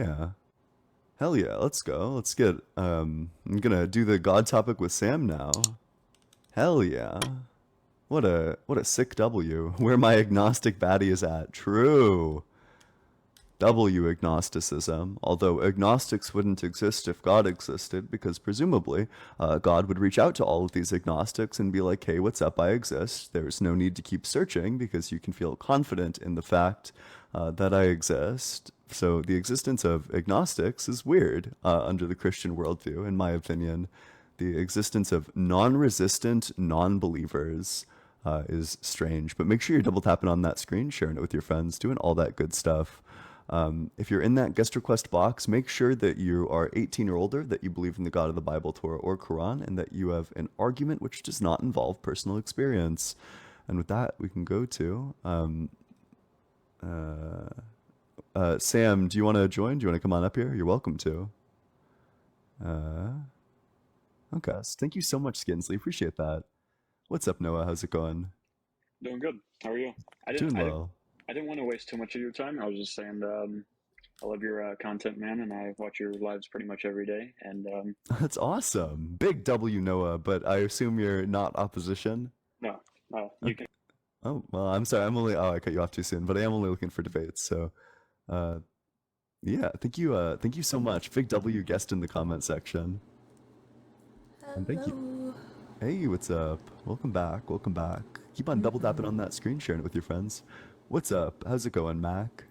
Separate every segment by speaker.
Speaker 1: Yeah. Hell yeah, let's go. Let's get I'm gonna do the God topic with Sam now. Hell yeah. What a sick W. Where my agnostic baddie is at. True. W agnosticism, although agnostics wouldn't exist if God existed, because presumably God would reach out to all of these agnostics and be like, hey, what's up? I exist. There's no need to keep searching because you can feel confident in the fact that I exist. So the existence of agnostics is weird under the Christian worldview, in my opinion. The existence of non-resistant non-believers is strange. But make sure you're double tapping on that screen, sharing it with your friends, doing all that good stuff. If you're in that guest request box, make sure that you are 18 or older, that you believe in the God of the Bible, Torah, or Quran, and that you have an argument which does not involve personal experience. And with that, we can go to Sam. Do you want to join? Do you want to come on up here? You're welcome to. Okay. So thank you so much, Skinsley. Appreciate that. What's up, Noah? How's it going?
Speaker 2: Doing good. How are you?
Speaker 1: Doing well.
Speaker 2: I didn't want to waste too much of your time. I was just saying, I love your content, man, and I watch your lives pretty much every day. And
Speaker 1: That's awesome. Big W, Noah, but I assume you're not opposition?
Speaker 2: no, you can.
Speaker 1: Oh, well, I'm sorry. I cut you off too soon, but I am only looking for debates. So, uh, yeah, thank you so much. Big W guest in the comment section. And thank you. Hey, what's up? Welcome back. Welcome back. Keep on double tapping on that screen, sharing it with your friends. What's up? How's it going, Mac?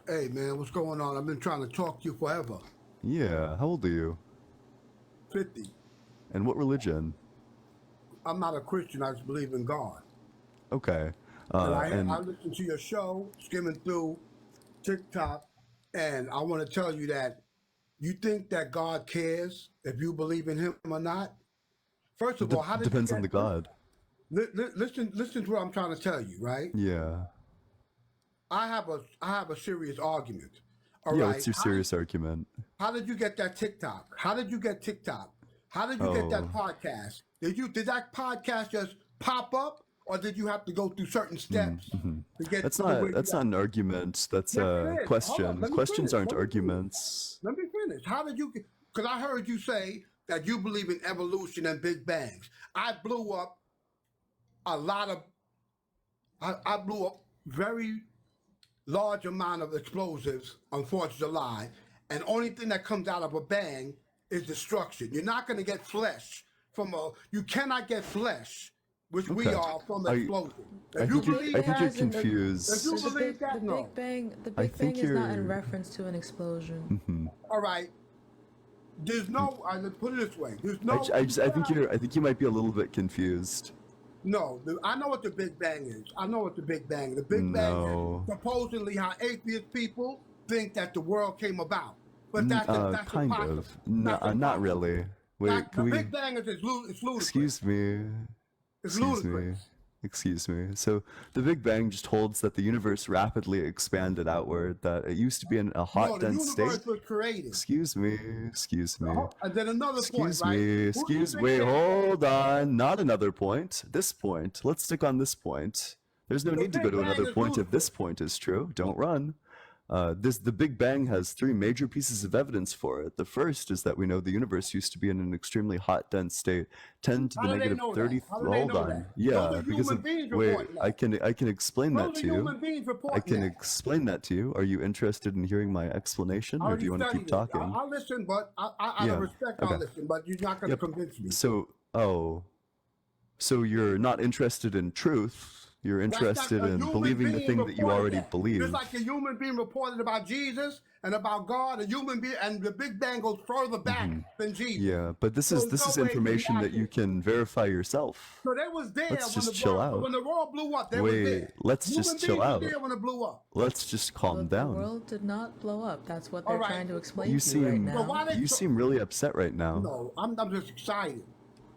Speaker 3: Hey, man, what's going on? I've been trying to talk to you forever.
Speaker 1: Yeah, how old are you?
Speaker 3: 50.
Speaker 1: And what religion?
Speaker 3: I'm not a Christian. I just believe in God.
Speaker 1: Okay.
Speaker 3: And I listen to your show, skimming through TikTok, and I want to tell you that you think that God cares if you believe in Him or not. First of all, how did
Speaker 1: depends on the God.
Speaker 3: Listen to what I'm trying to tell you, right?
Speaker 1: Yeah.
Speaker 3: I have a serious argument. All
Speaker 1: Yeah,
Speaker 3: right.
Speaker 1: what's your serious argument?
Speaker 3: How did you get that TikTok? How did you get TikTok? How did you get that podcast? Did that podcast just pop up, or did you have to go through certain steps to get?
Speaker 1: That's not an argument. That's a question. Questions aren't arguments.
Speaker 3: Let me finish. How did you? Because I heard you say that you believe in evolution and big bangs. I blew up a lot of. I blew up very large amount of explosives on 4th of July, and only thing that comes out of a bang is destruction. You're not going to get flesh you cannot get flesh, which we are from an explosion.
Speaker 1: I think you're confused.
Speaker 3: If you believe that, no.
Speaker 4: The Big Bang is not in reference to an explosion.
Speaker 3: All right. There's no, let's put it this way. There's no.
Speaker 1: I think you might be a little bit confused.
Speaker 3: No, I know what the Big Bang is. The Big Bang is supposedly how atheist people think that the world came about. But that's
Speaker 1: kind of. Not really. Wait,
Speaker 3: the Big Bang is ludicrous.
Speaker 1: Excuse me.
Speaker 3: It's ludicrous.
Speaker 1: Excuse me. So the Big Bang just holds that the universe rapidly expanded outward, that it used to be in a hot, dense state.
Speaker 3: The universe was created.
Speaker 1: Excuse me.
Speaker 3: And then another point,
Speaker 1: right? Wait, hold on. Not another point. This point. Let's stick on this point. There's no need to go to another point if this point is true. Don't run. The Big Bang has 3 major pieces of evidence for it. The first is that we know the universe used to be in an extremely hot, dense state, 10 to the negative 30. Hold on, yeah, because I can explain that to you. I can explain that to you. Are you interested in hearing my explanation, or do you want to keep talking?
Speaker 3: I'll listen, but I respect. I'll listen, but you're not going to convince me.
Speaker 1: So you're not interested in truth. You're interested in believing the thing that you already believe.
Speaker 3: Just like a human being reported about Jesus and about God, a human being, and the Big Bang goes further back than Jesus.
Speaker 1: Yeah, but this is information that you can verify yourself.
Speaker 3: So they was there when the world blew up.
Speaker 1: Wait, let's just chill out.
Speaker 3: There when it blew up.
Speaker 1: Let's just calm down.
Speaker 4: The world did not blow up. That's what they're trying to explain to you right now.
Speaker 1: You seem really upset right now.
Speaker 3: No, I'm just excited.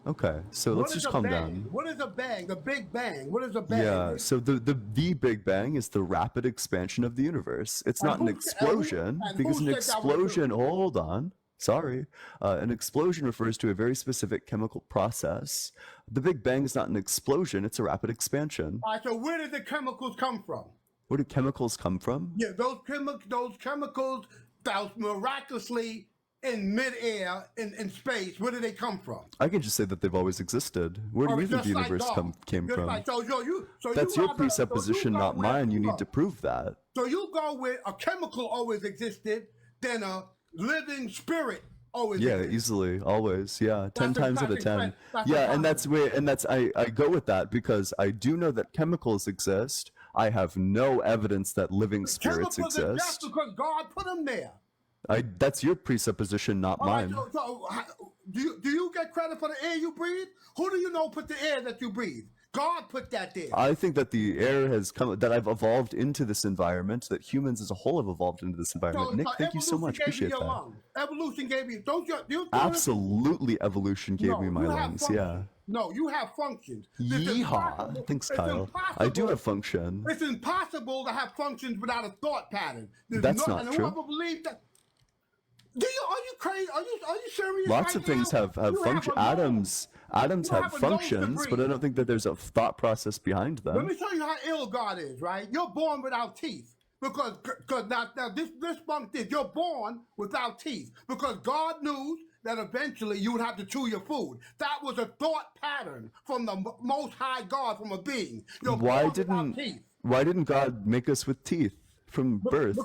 Speaker 1: Okay, so let's just calm down.
Speaker 3: What is a bang? The Big Bang. What is a bang?
Speaker 1: Yeah, so the Big Bang is the rapid expansion of the universe. It's not an explosion, because an explosion, hold on, sorry. An explosion refers to a very specific chemical process. The Big Bang is not an explosion, it's a rapid expansion.
Speaker 3: All right, so where did the chemicals come from?
Speaker 1: Where do chemicals come from?
Speaker 3: Yeah, those chemicals that was miraculously in midair, in space, where did they come from?
Speaker 1: I can just say that they've always existed. Where do you think the universe came from? That's your presupposition, not mine. You need to prove that.
Speaker 3: So you go with a chemical always existed, then a living spirit always existed.
Speaker 1: Easily, always, 10 times out of 10. I go with that because I do know that chemicals exist. I have no evidence that living spirits exist.
Speaker 3: Chemicals exist because God put them there.
Speaker 1: That's your presupposition, not mine.
Speaker 3: Do you get credit for the air you breathe? Who do you know put the air that you breathe? God put that there.
Speaker 1: I think that the air has come, that I've evolved into this environment, that humans as a whole have evolved into this environment. Nick, thank you so much. Appreciate that.
Speaker 3: Lungs. Evolution gave you,
Speaker 1: Absolutely, evolution gave me my lungs,
Speaker 3: No, you have functions.
Speaker 1: Yeehaw. Thanks, Kyle. I do have function.
Speaker 3: It's impossible to have functions without a thought pattern.
Speaker 1: That's not true.
Speaker 3: Whoever believes that. Are you crazy? Are you serious?
Speaker 1: Lots of things have function. Atoms have functions, but I don't think that there's a thought process behind them.
Speaker 3: Let me show you how ill God is, right? You're born without teeth. Because now this bunk this. You're born without teeth. Because God knew that eventually you would have to chew your food. That was a thought pattern from the Most High God, from a being.
Speaker 1: Why didn't God make us with teeth from birth?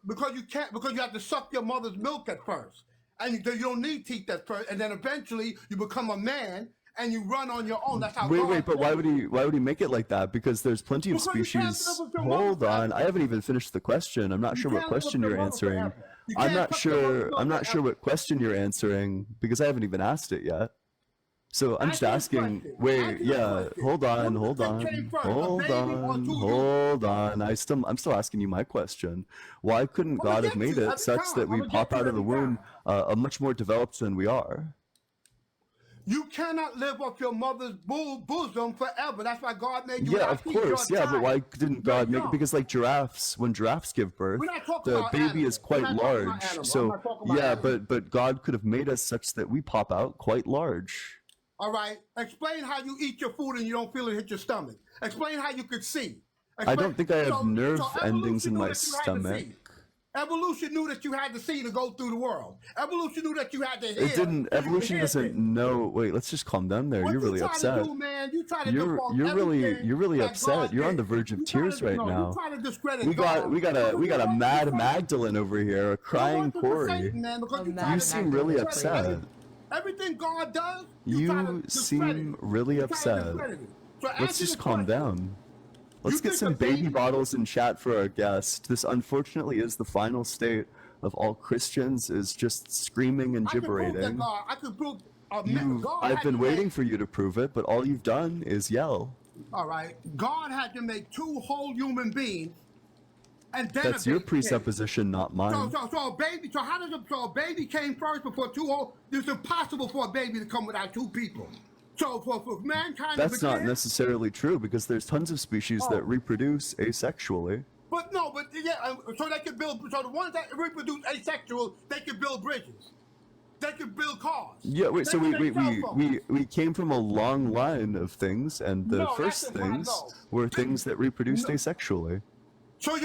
Speaker 3: Because you can't. Because you have to suck your mother's milk at first, and you don't need teeth at first, and then eventually you become a man and you run on your own. That's how.
Speaker 1: Wait, but why would he make it like that? Because there's plenty of species. Hold on, I haven't even finished the question. I'm not sure what question you're answering. I'm not sure what question you're answering because I haven't even asked it yet. So I'm just asking. Wait, hold on. I'm still asking you my question. Why couldn't God have made it such that we pop out of the womb much more developed than we are?
Speaker 3: You cannot live off your mother's bosom forever. That's why God made you.
Speaker 1: Yeah, of course. Yeah, but why didn't God make it? Because like giraffes, when giraffes give birth, the baby is quite large. So yeah, but God could have made us such that we pop out quite large.
Speaker 3: All right. Explain how you eat your food and you don't feel it hit your stomach. Explain how you could see.
Speaker 1: I don't think I have nerve endings in my stomach.
Speaker 3: Evolution knew that you had to see to go through the world. Evolution knew that you had to hear.
Speaker 1: It didn't. Evolution doesn't know. Wait, let's just calm down there. You're really upset. You're really upset. You're on the verge of tears right now. We got a mad Magdalene over here, a crying Corey. You seem really upset.
Speaker 3: Everything God does,
Speaker 1: you seem really upset. Let's just calm down. Let's get some baby bottles in chat for our guest. This unfortunately is the final state of all Christians, is just screaming and gibberating. I've been waiting for you to prove it, but all you've done is yell.
Speaker 3: All right. God had to make two whole human beings. And then
Speaker 1: that's your presupposition, not mine.
Speaker 3: So a baby came first before two whole? It's impossible for a baby to come without two people. So for mankind,
Speaker 1: that's not necessarily true because there's tons of species that reproduce asexually.
Speaker 3: So they can build. So the ones that reproduce asexual, they can build bridges. They can build cars.
Speaker 1: Yeah, wait. So we came from a long line of things, and the first things were things that reproduced asexually.
Speaker 3: So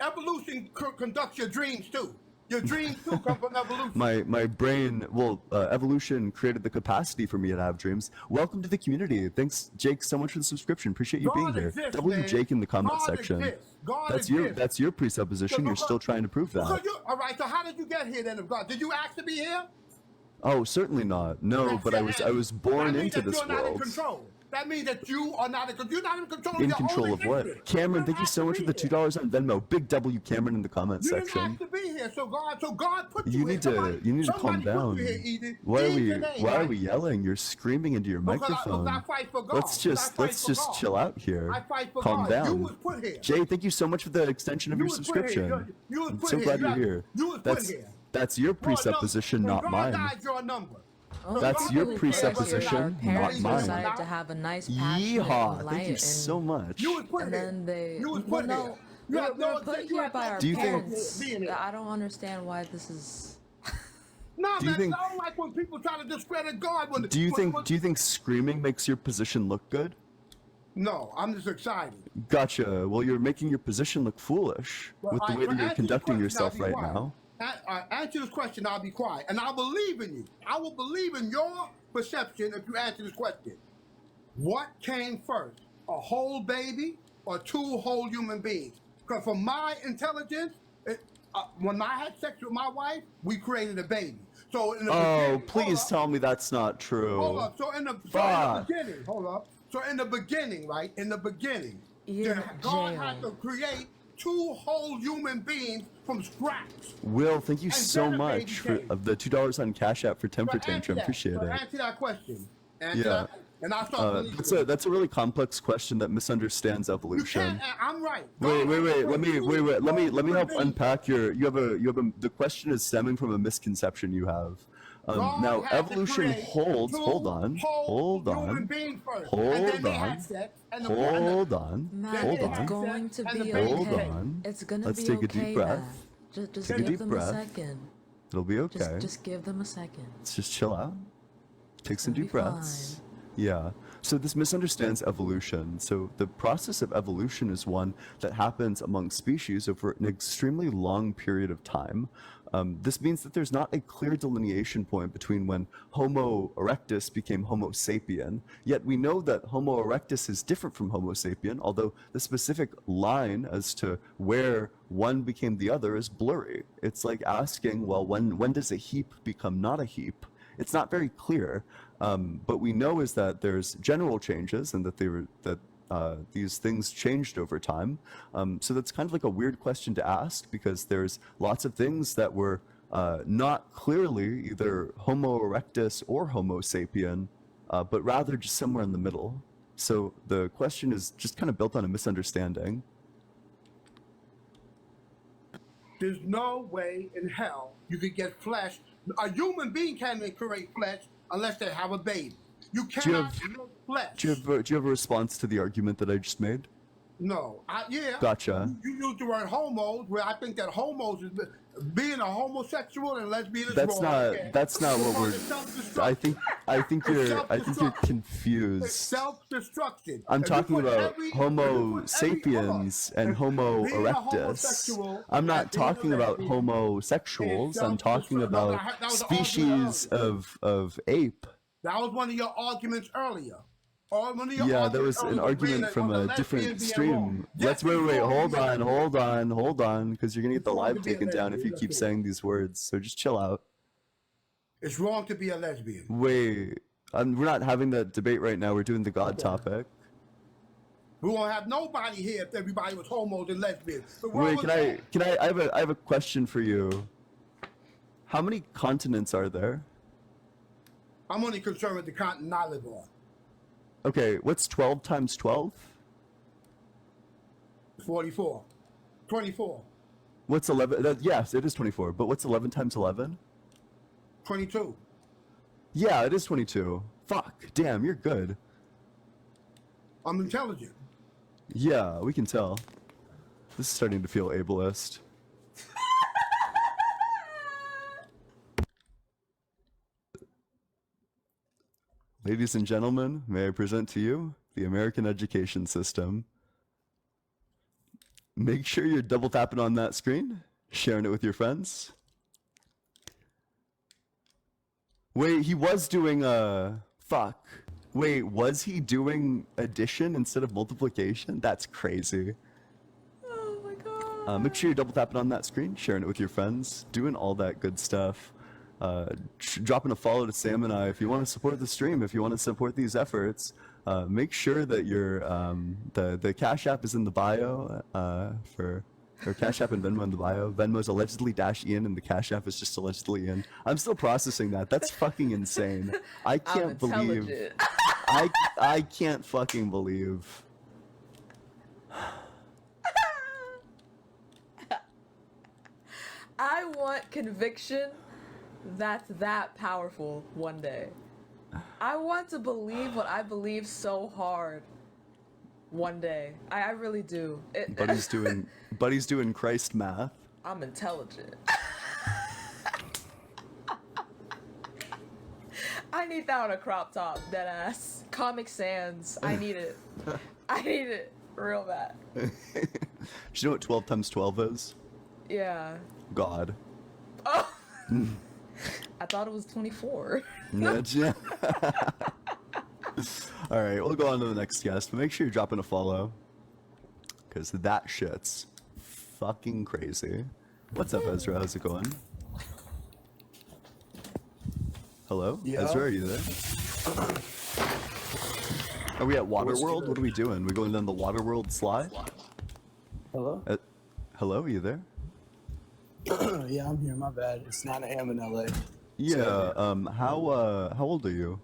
Speaker 3: evolution conducts your dreams too. Your dreams too come from evolution.
Speaker 1: My brain, evolution created the capacity for me to have dreams. Welcome to the community. Thanks, Jake, so much for the subscription. Appreciate you being here. Jake in the comment section. That's your presupposition. You're still trying to prove that.
Speaker 3: All right. So how did you get here then? Of God, did you ask to be here?
Speaker 1: Oh, certainly not. No, but I was born into this world.
Speaker 3: Not in control. That means that you are not in control. You're not in control of
Speaker 1: your own control of what? Cameron, thank you so much for the $2 on Venmo. Big W Cameron in the comment section.
Speaker 3: You didn't have to be here, so God put you
Speaker 1: here. You need to calm down. Why are we yelling? You're screaming into your microphone.
Speaker 3: I fight for God.
Speaker 1: Let's just chill out here.
Speaker 3: I fight for
Speaker 1: calm
Speaker 3: God.
Speaker 1: down.
Speaker 3: You was put here.
Speaker 1: Jay, thank you so much for the extension of your subscription. I'm so glad you're here. That's your presupposition, not mine.
Speaker 3: Your number.
Speaker 1: That's your presupposition, not mine.
Speaker 4: Decided to have a nice
Speaker 1: Yeehaw! Thank you so much.
Speaker 3: You was put
Speaker 4: and
Speaker 3: here.
Speaker 4: then they
Speaker 3: You was put here.
Speaker 4: we were put here by our
Speaker 1: Do you think-
Speaker 4: parents. I don't understand why this is.
Speaker 3: No,
Speaker 1: Do you
Speaker 3: man,
Speaker 1: think-
Speaker 3: I don't like when people try to discredit God.
Speaker 1: Do you think screaming makes your position look good?
Speaker 3: No, I'm just excited.
Speaker 1: Gotcha. Well, you're making your position look foolish with the way that you're conducting yourself right now.
Speaker 3: Answer this question, I'll be quiet. And I'll believe in you. I will believe in your perception if you answer this question. What came first, a whole baby or two whole human beings? Because from my intelligence, when I had sex with my wife, we created a baby. So in the beginning,
Speaker 1: please tell me that's not true.
Speaker 3: Hold up. So in the beginning, hold up. So in the beginning, right? In the beginning, God had to create two whole human beings from scratch.
Speaker 1: Will, thank you so much for the $2 on Cash App for Temper Tantrum. Appreciate it.
Speaker 3: Answer that question.
Speaker 1: Yeah.
Speaker 3: And I'll start
Speaker 1: that's a really complex question that misunderstands evolution.
Speaker 3: I'm right.
Speaker 1: Wait. Let me help unpack the question is stemming from a misconception you have. Now evolution holds. Hold on.
Speaker 4: It's going to be okay. It's gonna
Speaker 1: Let's
Speaker 4: be
Speaker 1: take
Speaker 4: okay.
Speaker 1: a deep breath.
Speaker 4: Just
Speaker 1: Take a
Speaker 4: give
Speaker 1: deep
Speaker 4: them
Speaker 1: breath.
Speaker 4: a second.
Speaker 1: It'll be okay.
Speaker 4: Just give them a second.
Speaker 1: Let's just chill out. Take some
Speaker 4: gonna
Speaker 1: deep
Speaker 4: be
Speaker 1: breaths.
Speaker 4: fine.
Speaker 1: Yeah. So this misunderstands evolution. So the process of evolution is one that happens among species over an extremely long period of time. This means that there's not a clear delineation point between when Homo erectus became Homo sapien, yet we know that Homo erectus is different from Homo sapien, although the specific line as to where one became the other is blurry. It's like asking, well, when does a heap become not a heap? It's not very clear, but we know is that there's general changes and that these things changed over time. So that's kind of like a weird question to ask because there's lots of things that were not clearly either Homo erectus or Homo sapien, but rather just somewhere in the middle. So the question is just kind of built on a misunderstanding.
Speaker 3: There's no way in hell you could get flesh. A human being can't create flesh unless they have a baby. You cannot make flesh.
Speaker 1: Do you have a response to the argument that I just made?
Speaker 3: No. Yeah.
Speaker 1: Gotcha.
Speaker 3: You use the word homos, where I think that homos is being a homosexual and lesbian is
Speaker 1: that's
Speaker 3: wrong.
Speaker 1: That's not what we're. I think you're confused.
Speaker 3: It's self-destruction.
Speaker 1: I'm talking about Homo sapiens and Homo erectus. I'm not talking about homosexuals. I'm talking about species of ape.
Speaker 3: That was one of your arguments earlier.
Speaker 1: Yeah, there was an argument from a different stream. Let's wait, hold on, because you're gonna get the live taken down if you keep saying these words. So just chill out.
Speaker 3: It's wrong to be a lesbian.
Speaker 1: Wait, we're not having that debate right now. We're doing the God topic.
Speaker 3: We won't have nobody here if everybody was homos and lesbians.
Speaker 1: Wait, I have a question for you. How many continents are there?
Speaker 3: I'm only concerned with the continent I live on.
Speaker 1: Okay, what's 12 times 12?
Speaker 3: 44. 24.
Speaker 1: What's 11? Yes, it is 24. But what's 11 times 11?
Speaker 3: 22.
Speaker 1: Yeah, it is 22. Fuck. Damn, you're good.
Speaker 3: I'm intelligent.
Speaker 1: Yeah, we can tell. This is starting to feel ableist. Ladies and gentlemen, may I present to you the American education system. Make sure you're double tapping on that screen, sharing it with your friends. Wait, he was doing fuck. Wait, was he doing addition instead of multiplication? That's crazy.
Speaker 4: Oh my god.
Speaker 1: Make sure you're double tapping on that screen, sharing it with your friends, doing all that good stuff. Dropping a follow to Sam and I if you want to support the stream, if you want to support these efforts. Make sure that your the Cash App is in the bio for Cash App and Venmo in the bio. Venmo's allegedly-ian and the Cash App is just allegedly Ian. I'm still processing that. That's fucking insane. I can't believe. I can't fucking believe.
Speaker 4: I want conviction that's that powerful one day. I want to believe what I believe so hard one day. I really do.
Speaker 1: Buddy's doing Christ math.
Speaker 4: I'm intelligent. I need that on a crop top, deadass. Comic Sans, I need it. I need it real bad.
Speaker 1: Do you know what 12 times 12 is?
Speaker 4: Yeah.
Speaker 1: God.
Speaker 4: Oh. I thought it was 24.
Speaker 1: Yeah. All right, we'll go on to the next guest, but make sure you're dropping a follow, because that shit's fucking crazy. What's up, Ezra? How's it going? Hello?
Speaker 5: Yeah.
Speaker 1: Ezra, are you there? Are we at Waterworld? What are we doing? We going down the Waterworld slide?
Speaker 5: Hello?
Speaker 1: Hello, are you there?
Speaker 5: Yeah, I'm here. My bad. It's 9 a.m. in LA.
Speaker 1: Yeah, how old are you?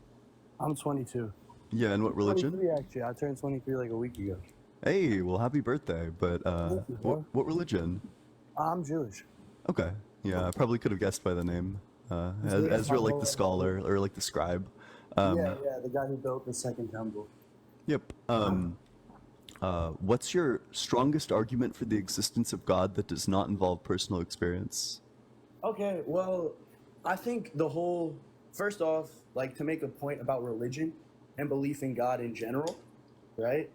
Speaker 5: I'm 22.
Speaker 1: Yeah, and what religion?
Speaker 5: 23, actually. I turned 23 like a week ago.
Speaker 1: Hey, well, happy birthday, but,
Speaker 5: Thank you, bro.
Speaker 1: what religion?
Speaker 5: I'm Jewish.
Speaker 1: Okay, yeah, I probably could have guessed by the name. Ezra, like the scholar, or like the scribe.
Speaker 5: Yeah, the guy who built the second temple.
Speaker 1: Yep. What's your strongest argument for the existence of God that does not involve personal experience?
Speaker 5: Okay, well, I think the whole, first off, like to make a point about religion and belief in God in general, right?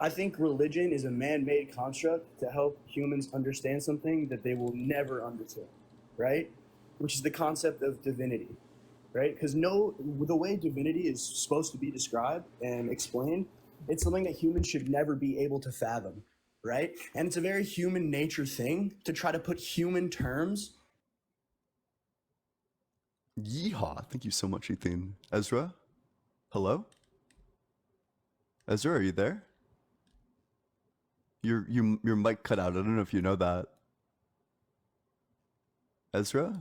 Speaker 5: I think religion is a man-made construct to help humans understand something that they will never understand, right? Which is the concept of divinity, right? Because the way divinity is supposed to be described and explained, it's something that humans should never be able to fathom, right? And it's a very human nature thing to try to put human terms.
Speaker 1: Yeehaw! Thank you so much, Ethan. Ezra? Hello? Ezra, are you there? Your mic cut out. I don't know if you know that. Ezra?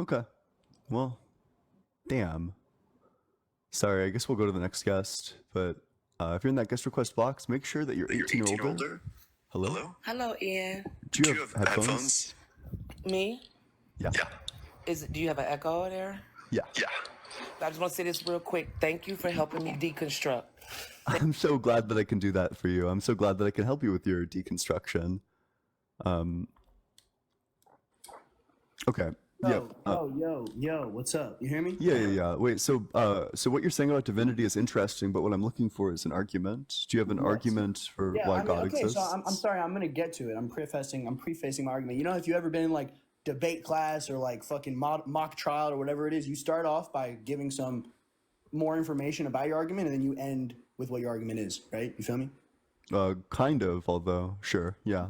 Speaker 1: Okay. Well, damn. Sorry, I guess we'll go to the next guest. But if you're in that guest request box, make sure that you're 18 or older. Hello?
Speaker 6: Hello, Ian.
Speaker 1: Do you have headphones?
Speaker 6: Me?
Speaker 1: Yeah.
Speaker 6: Do you have an echo there?
Speaker 1: Yeah.
Speaker 6: I just want to say this real quick. Thank you for helping me deconstruct.
Speaker 1: I'm so glad that I can do that for you. I'm so glad that I can help you with your deconstruction. Okay.
Speaker 5: Yo, what's up? You hear me?
Speaker 1: Yeah. Wait, so what you're saying about divinity is interesting, but what I'm looking for is an argument. Do you have an argument for why God exists?
Speaker 5: So I'm sorry, I'm gonna get to it. I'm prefacing my argument. You know, if you ever been in like debate class or like fucking mock trial or whatever it is, you start off by giving some more information about your argument, and then you end with what your argument is, right? You feel me?
Speaker 1: Kind of, although, sure. Yeah,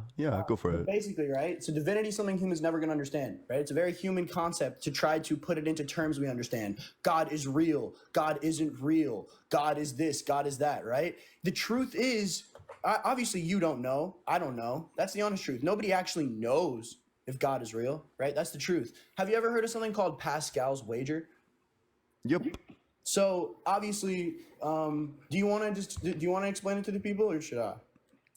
Speaker 1: go for it.
Speaker 5: Basically, right? So divinity is something humans never going to understand, right? It's a very human concept to try to put it into terms we understand. God is real. God isn't real. God is this. God is that, right? The truth is, obviously you don't know. I don't know. That's the honest truth. Nobody actually knows if God is real, right? That's the truth. Have you ever heard of something called Pascal's wager?
Speaker 1: Yep.
Speaker 5: So obviously, do you want to explain it to the people, or should I?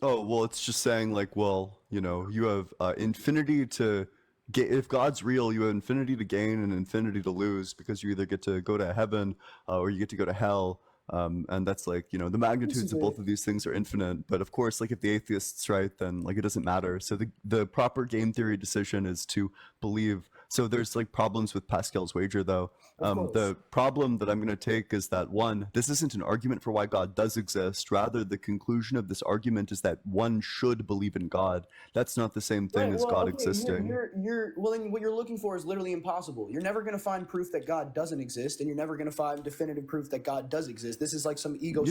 Speaker 1: Oh, well, it's just saying like, well, you have infinity to get. If God's real, you have infinity to gain and infinity to lose, because you either get to go to heaven or you get to go to hell. And that's like, the magnitudes of both of these things are infinite. But of course, like if the atheist's right, then like it doesn't matter. So the proper game theory decision is to believe. So there's like problems with Pascal's wager, though. The problem that I'm going to take is that, one, this isn't an argument for why God does exist. Rather, the conclusion of this argument is that one should believe in God. That's not the same thing as God existing.
Speaker 5: Then what you're looking for is literally impossible. You're never going to find proof that God doesn't exist, and you're never going to find definitive proof that God does exist. This is like some ego.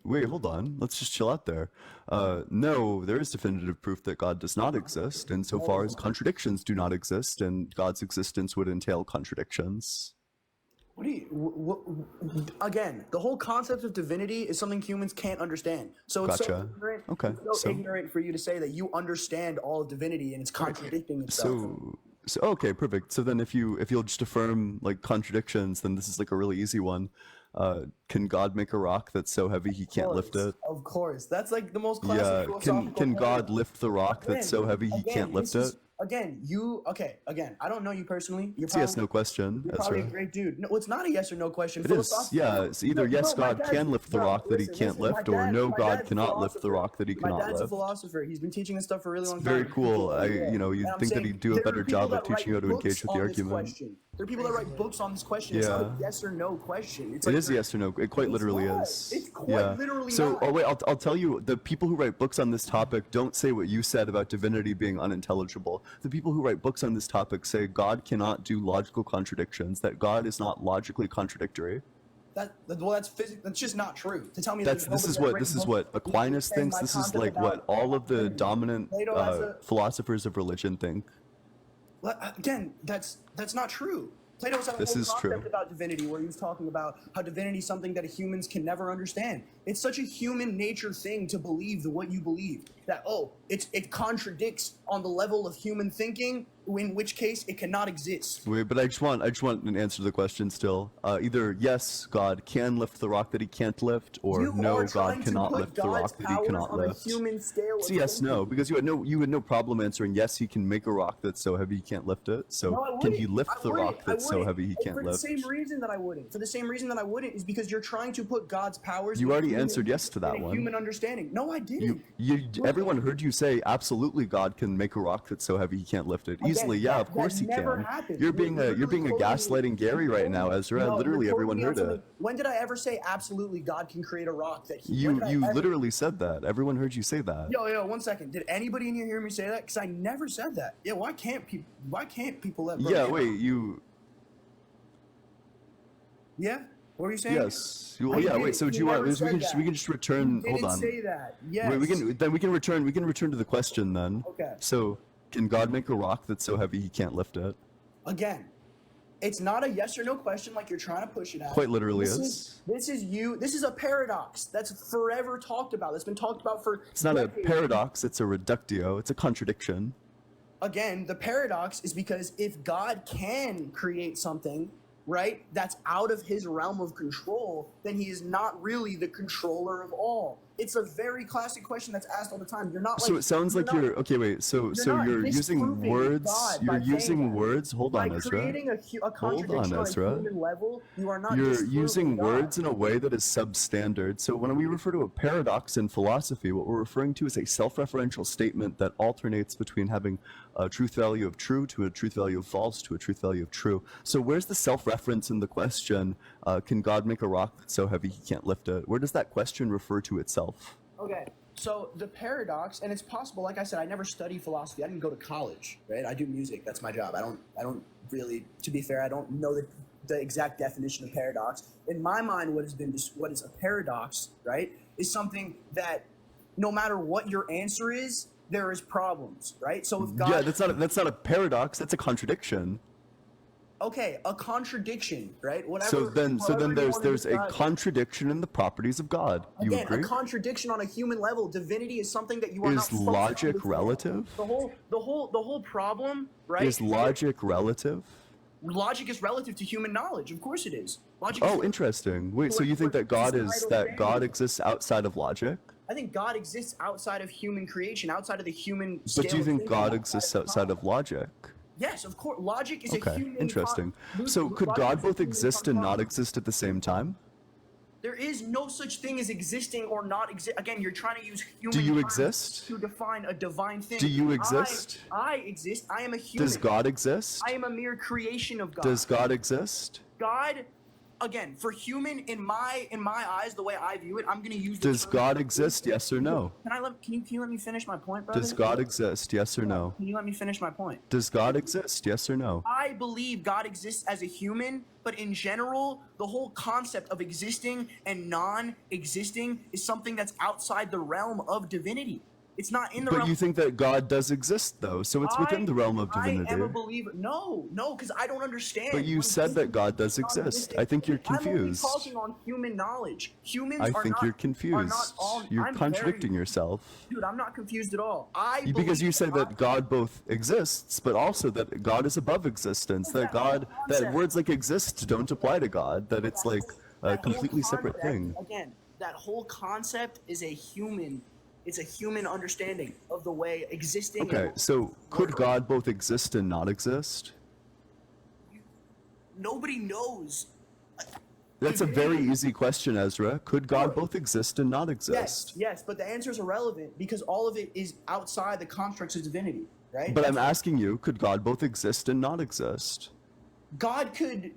Speaker 1: Wait, hold on. Let's just chill out there. No, there is definitive proof that God does not exist, insofar as contradictions do not exist, and God's existence would entail contradictions.
Speaker 5: Again, the whole concept of divinity is something humans can't understand. So it's
Speaker 1: Gotcha.
Speaker 5: so ignorant for you to say that you understand all of divinity and it's contradicting itself.
Speaker 1: So okay, perfect. So then if you'll just affirm like contradictions, then this is like a really easy one. Can God make a rock that's so heavy he can't lift it?
Speaker 5: Of course. That's like the most classic philosophical
Speaker 1: can God
Speaker 5: point.
Speaker 1: lift the rock that's so heavy he can't lift it?
Speaker 5: Again, I don't know you personally.
Speaker 1: It's a yes, no question.
Speaker 5: You're probably a great dude. No, it's not a yes or no question.
Speaker 1: It is. Yeah, it's either yes, God can lift the rock that he can't lift, or no, God cannot lift the rock that he cannot lift.
Speaker 5: My dad's a philosopher. He's been teaching this stuff for a really long time.
Speaker 1: Very cool. You think that he'd do a better job of teaching you how to engage with the argument.
Speaker 5: There are people that write books on this question. It's not a yes or no question. It's
Speaker 1: It
Speaker 5: like
Speaker 1: is yes or no. It quite
Speaker 5: It's
Speaker 1: literally
Speaker 5: not.
Speaker 1: is.
Speaker 5: It's quite literally
Speaker 1: So,
Speaker 5: not.
Speaker 1: oh wait, I'll tell you. The people who write books on this topic don't say what you said about divinity being unintelligible. The people who write books on this topic say God cannot do logical contradictions. That God is not logically contradictory.
Speaker 5: That's That's just not true. To tell me
Speaker 1: This is what Aquinas thinks. This is like what all of the dominant philosophers of religion think.
Speaker 5: Again, that's not true. Plato has a
Speaker 1: This
Speaker 5: whole
Speaker 1: is
Speaker 5: concept
Speaker 1: true.
Speaker 5: about divinity where he was talking about how divinity is something that humans can never understand. It's such a human nature thing to believe what you believe that it contradicts on the level of human thinking, in which case it cannot exist.
Speaker 1: Wait, but I just want an answer to the question still. Either yes, God can lift the rock that he can't lift, or
Speaker 5: You
Speaker 1: no,
Speaker 5: are
Speaker 1: God
Speaker 5: trying to
Speaker 1: cannot
Speaker 5: put
Speaker 1: lift the
Speaker 5: God's
Speaker 1: rock that he
Speaker 5: powers
Speaker 1: cannot
Speaker 5: on a
Speaker 1: lift.
Speaker 5: human scale.
Speaker 1: It's
Speaker 5: of
Speaker 1: yes, no,
Speaker 5: thinking.
Speaker 1: because you had no problem answering yes, he can make a rock that's so heavy he can't lift it. So
Speaker 5: No, I
Speaker 1: can he
Speaker 5: wouldn't.
Speaker 1: lift
Speaker 5: I
Speaker 1: the
Speaker 5: wouldn't.
Speaker 1: rock that's so heavy he can't
Speaker 5: For
Speaker 1: lift?
Speaker 5: the same reason that I wouldn't. For the same reason that I wouldn't is because you're trying to put God's powers.
Speaker 1: You
Speaker 5: in
Speaker 1: already
Speaker 5: human-
Speaker 1: answered yes to that
Speaker 5: in a
Speaker 1: one.
Speaker 5: Human understanding. No, I didn't.
Speaker 1: Everyone heard you say absolutely God can make a rock that's so heavy he can't lift it.
Speaker 5: Again,
Speaker 1: Easily, yeah,
Speaker 5: that
Speaker 1: of course he
Speaker 5: never
Speaker 1: can.
Speaker 5: happened.
Speaker 1: You're being a gaslighting Gary right now, Ezra.
Speaker 5: No,
Speaker 1: Literally
Speaker 5: you're
Speaker 1: everyone
Speaker 5: quoting me on
Speaker 1: heard it.
Speaker 5: something. When did I ever say absolutely God can create a rock that he?
Speaker 1: You
Speaker 5: when did I ever-
Speaker 1: literally said that. Everyone heard you say that.
Speaker 5: Yo, 1 second. Did anybody in here hear me say that? Because I never said that. Yeah, why can't people let? Bro
Speaker 1: Yeah,
Speaker 5: get
Speaker 1: wait,
Speaker 5: off?
Speaker 1: you.
Speaker 5: Yeah. What were you saying?
Speaker 1: Yes. Well,
Speaker 5: I
Speaker 1: yeah.
Speaker 5: didn't.
Speaker 1: Wait. So do
Speaker 5: You
Speaker 1: you want?
Speaker 5: never
Speaker 1: We
Speaker 5: said
Speaker 1: can just
Speaker 5: that.
Speaker 1: return.
Speaker 5: You
Speaker 1: Hold
Speaker 5: didn't
Speaker 1: on.
Speaker 5: say that. Yes.
Speaker 1: Wait, we can return to the question then.
Speaker 5: Okay.
Speaker 1: So can God make a rock that's so heavy he can't lift it?
Speaker 5: Again, it's not a yes or no question like you're trying to push it out.
Speaker 1: Quite literally
Speaker 5: This is a paradox that's forever talked about. That's been talked about for.
Speaker 1: It's not a
Speaker 5: decades.
Speaker 1: paradox. It's a reductio. It's a contradiction.
Speaker 5: Again, the paradox is because if God can create something, right, that's out of his realm of control, then he is not really the controller of all. It's a very classic question that's asked all the time. You're not like.
Speaker 1: So it sounds like you're okay. Wait. So
Speaker 5: not
Speaker 1: you're using
Speaker 5: disproving
Speaker 1: words.
Speaker 5: God
Speaker 1: You're
Speaker 5: by saying
Speaker 1: using
Speaker 5: that.
Speaker 1: words. Hold
Speaker 5: By
Speaker 1: on, Ezra.
Speaker 5: creating a contradiction on
Speaker 1: Ezra.
Speaker 5: a human level, you are not.
Speaker 1: You're
Speaker 5: disproving
Speaker 1: using
Speaker 5: God.
Speaker 1: words in a way that is substandard. So when we refer to a paradox in philosophy, what we're referring to is a self-referential statement that alternates between having a truth value of true to a truth value of false to a truth value of true. So where's the self-reference in the question, can God make a rock that's so heavy he can't lift it? Where does that question refer to itself?
Speaker 5: Okay, so the paradox, and it's possible. Like I said, I never studied philosophy. I didn't go to college, right? I do music. That's my job. I don't really. To be fair, I don't know the exact definition of paradox. In my mind, what is a paradox, right, is something that no matter what your answer is, there is problems, right? So if God,
Speaker 1: Yeah, that's not a paradox. That's a contradiction.
Speaker 5: okay, a contradiction, right? Whatever.
Speaker 1: So then
Speaker 5: however you wanna
Speaker 1: there's a
Speaker 5: describe it.
Speaker 1: contradiction in the properties of God. You
Speaker 5: Again,
Speaker 1: agree?
Speaker 5: a contradiction on a human level. Divinity is something that you are not
Speaker 1: Is
Speaker 5: supposed to
Speaker 1: logic
Speaker 5: understand.
Speaker 1: relative?
Speaker 5: The whole problem, right?
Speaker 1: Is logic relative?
Speaker 5: Logic is relative to human knowledge. Of course it is. Logic
Speaker 1: Oh,
Speaker 5: is,
Speaker 1: interesting. Wait, so you think that God exists outside of logic?
Speaker 5: I think God exists outside of human creation, outside of the human
Speaker 1: But
Speaker 5: scale
Speaker 1: do you
Speaker 5: of
Speaker 1: think
Speaker 5: thinking,
Speaker 1: God exists outside of logic?
Speaker 5: Yes, of course. Logic is a
Speaker 1: Okay,
Speaker 5: human.
Speaker 1: interesting. So could
Speaker 5: logic
Speaker 1: God
Speaker 5: is a
Speaker 1: both
Speaker 5: human
Speaker 1: exist and not
Speaker 5: construct.
Speaker 1: exist at the same time?
Speaker 5: There is no such thing as existing or not exist. Again, you're trying to use human
Speaker 1: Do you
Speaker 5: terms
Speaker 1: exist?
Speaker 5: to define a divine thing.
Speaker 1: Do you exist?
Speaker 5: I exist. I am a human.
Speaker 1: Does God exist?
Speaker 5: I am a mere creation of God.
Speaker 1: Does God exist?
Speaker 5: God, again, for human in my eyes, the way I view it, I'm gonna use.
Speaker 1: Does God exist? Yes or no?
Speaker 5: Can you let me finish my point, brother?
Speaker 1: Does God exist? Yes or no?
Speaker 5: Can you let me finish my point?
Speaker 1: Does God exist? Yes or no?
Speaker 5: I believe God exists as a human, but in general, the whole concept of existing and non-existing is something that's outside the realm of divinity. It's not in the
Speaker 1: But
Speaker 5: realm.
Speaker 1: you think that God does exist, though, so it's within the realm of
Speaker 5: I am a
Speaker 1: divinity.
Speaker 5: believer. No, because I don't understand.
Speaker 1: But you
Speaker 5: When
Speaker 1: said that God does
Speaker 5: existing and
Speaker 1: exist. I think you're
Speaker 5: non-existing,
Speaker 1: confused.
Speaker 5: I'm only talking on human knowledge. Humans
Speaker 1: I
Speaker 5: are
Speaker 1: think
Speaker 5: not,
Speaker 1: you're
Speaker 5: are
Speaker 1: confused.
Speaker 5: not all,
Speaker 1: You're
Speaker 5: I'm
Speaker 1: contradicting
Speaker 5: very,
Speaker 1: yourself.
Speaker 5: Dude, I'm not confused at all.
Speaker 1: Because you say
Speaker 5: believe
Speaker 1: that God both exists, but also that God is above existence. That
Speaker 5: concept.
Speaker 1: words like exist don't apply to God. That it's like a
Speaker 5: that whole
Speaker 1: completely separate
Speaker 5: concept,
Speaker 1: thing.
Speaker 5: Again, that whole concept is a human. It's a human understanding of the way existing.
Speaker 1: Okay, so could God both exist and not exist?
Speaker 5: Nobody knows.
Speaker 1: That's a very easy question, Ezra. Could God both exist and not exist?
Speaker 5: Yes, but the answer is irrelevant because all of it is outside the constructs of divinity, right?
Speaker 1: But I'm asking you, could God both exist and not exist?
Speaker 5: God could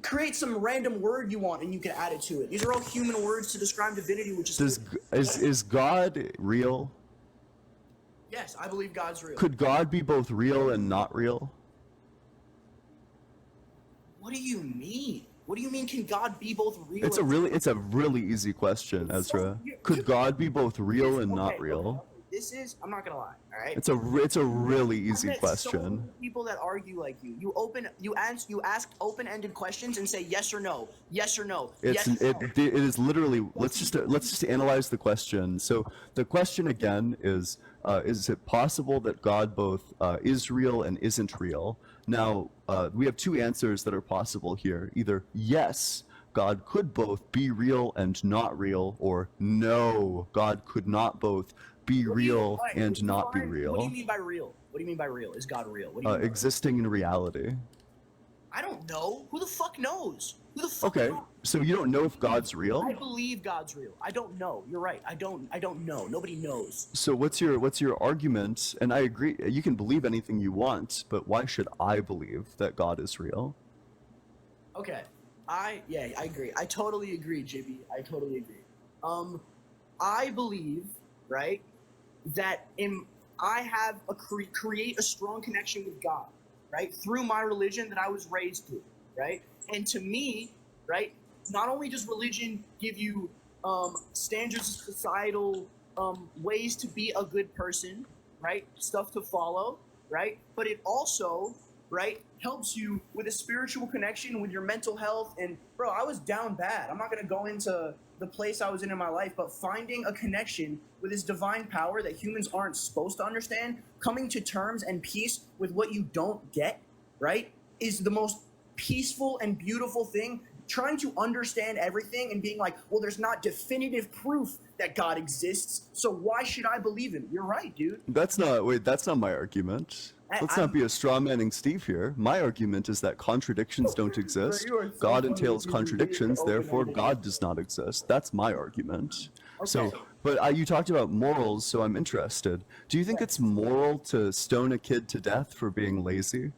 Speaker 5: create some random word you want and you can add it to it. These are all human words to describe divinity, which is
Speaker 1: Is God real?
Speaker 5: yes, I believe God's real.
Speaker 1: Could God be both real and not real?
Speaker 5: What do you mean? What do you mean? Can God be both real?
Speaker 1: It's a really easy question, Ezra. Could God be both real and not real?
Speaker 5: This is, I'm not gonna lie, all right?
Speaker 1: It's a really easy
Speaker 5: I met so
Speaker 1: question.
Speaker 5: many people that argue like you. You ask open-ended questions and say yes or no, yes or no.
Speaker 1: It's
Speaker 5: yes or no.
Speaker 1: it is literally let's just analyze the question. So the question again is it possible that God both is real and isn't real? Now we have two answers that are possible here. Either yes, God could both be real and not real, or no, God could not both be real and not be real.
Speaker 5: What do you mean by real? What do you mean by real? Is God real? What do you mean?
Speaker 1: Existing in reality.
Speaker 5: I don't know. Who the fuck knows? Who the fuck
Speaker 1: Okay,
Speaker 5: knows?
Speaker 1: so you don't know if God's real?
Speaker 5: I believe God's real. I don't know. You're right. I don't know. Nobody knows.
Speaker 1: So what's your argument? And I agree, you can believe anything you want, but why should I believe that God is real?
Speaker 5: Okay. I agree. I totally agree, JB. I totally agree. I believe, right, that I have create a strong connection with God, right, through my religion that I was raised through, right? And to me, right, not only does religion give you standards of societal ways to be a good person, right, stuff to follow, right, but it also, right, helps you with a spiritual connection with your mental health. And bro, I was down bad. I'm not gonna go into the place I was in my life, but finding a connection with this divine power that humans aren't supposed to understand, coming to terms and peace with what you don't get, right, is the most peaceful and beautiful thing. Trying to understand everything and being like, well, there's not definitive proof that God exists, so why should I believe him? You're right, dude.
Speaker 1: That's not my argument. Let's not be a straw manning Steve here. My argument is that contradictions don't exist.
Speaker 5: you are so
Speaker 1: God
Speaker 5: funny.
Speaker 1: entails
Speaker 5: You
Speaker 1: contradictions,
Speaker 5: really
Speaker 1: therefore
Speaker 5: open-ended.
Speaker 1: God does not exist. That's my argument.
Speaker 5: Okay.
Speaker 1: So, but you talked about morals, so I'm interested. Do you think it's moral to stone a kid to death for being lazy?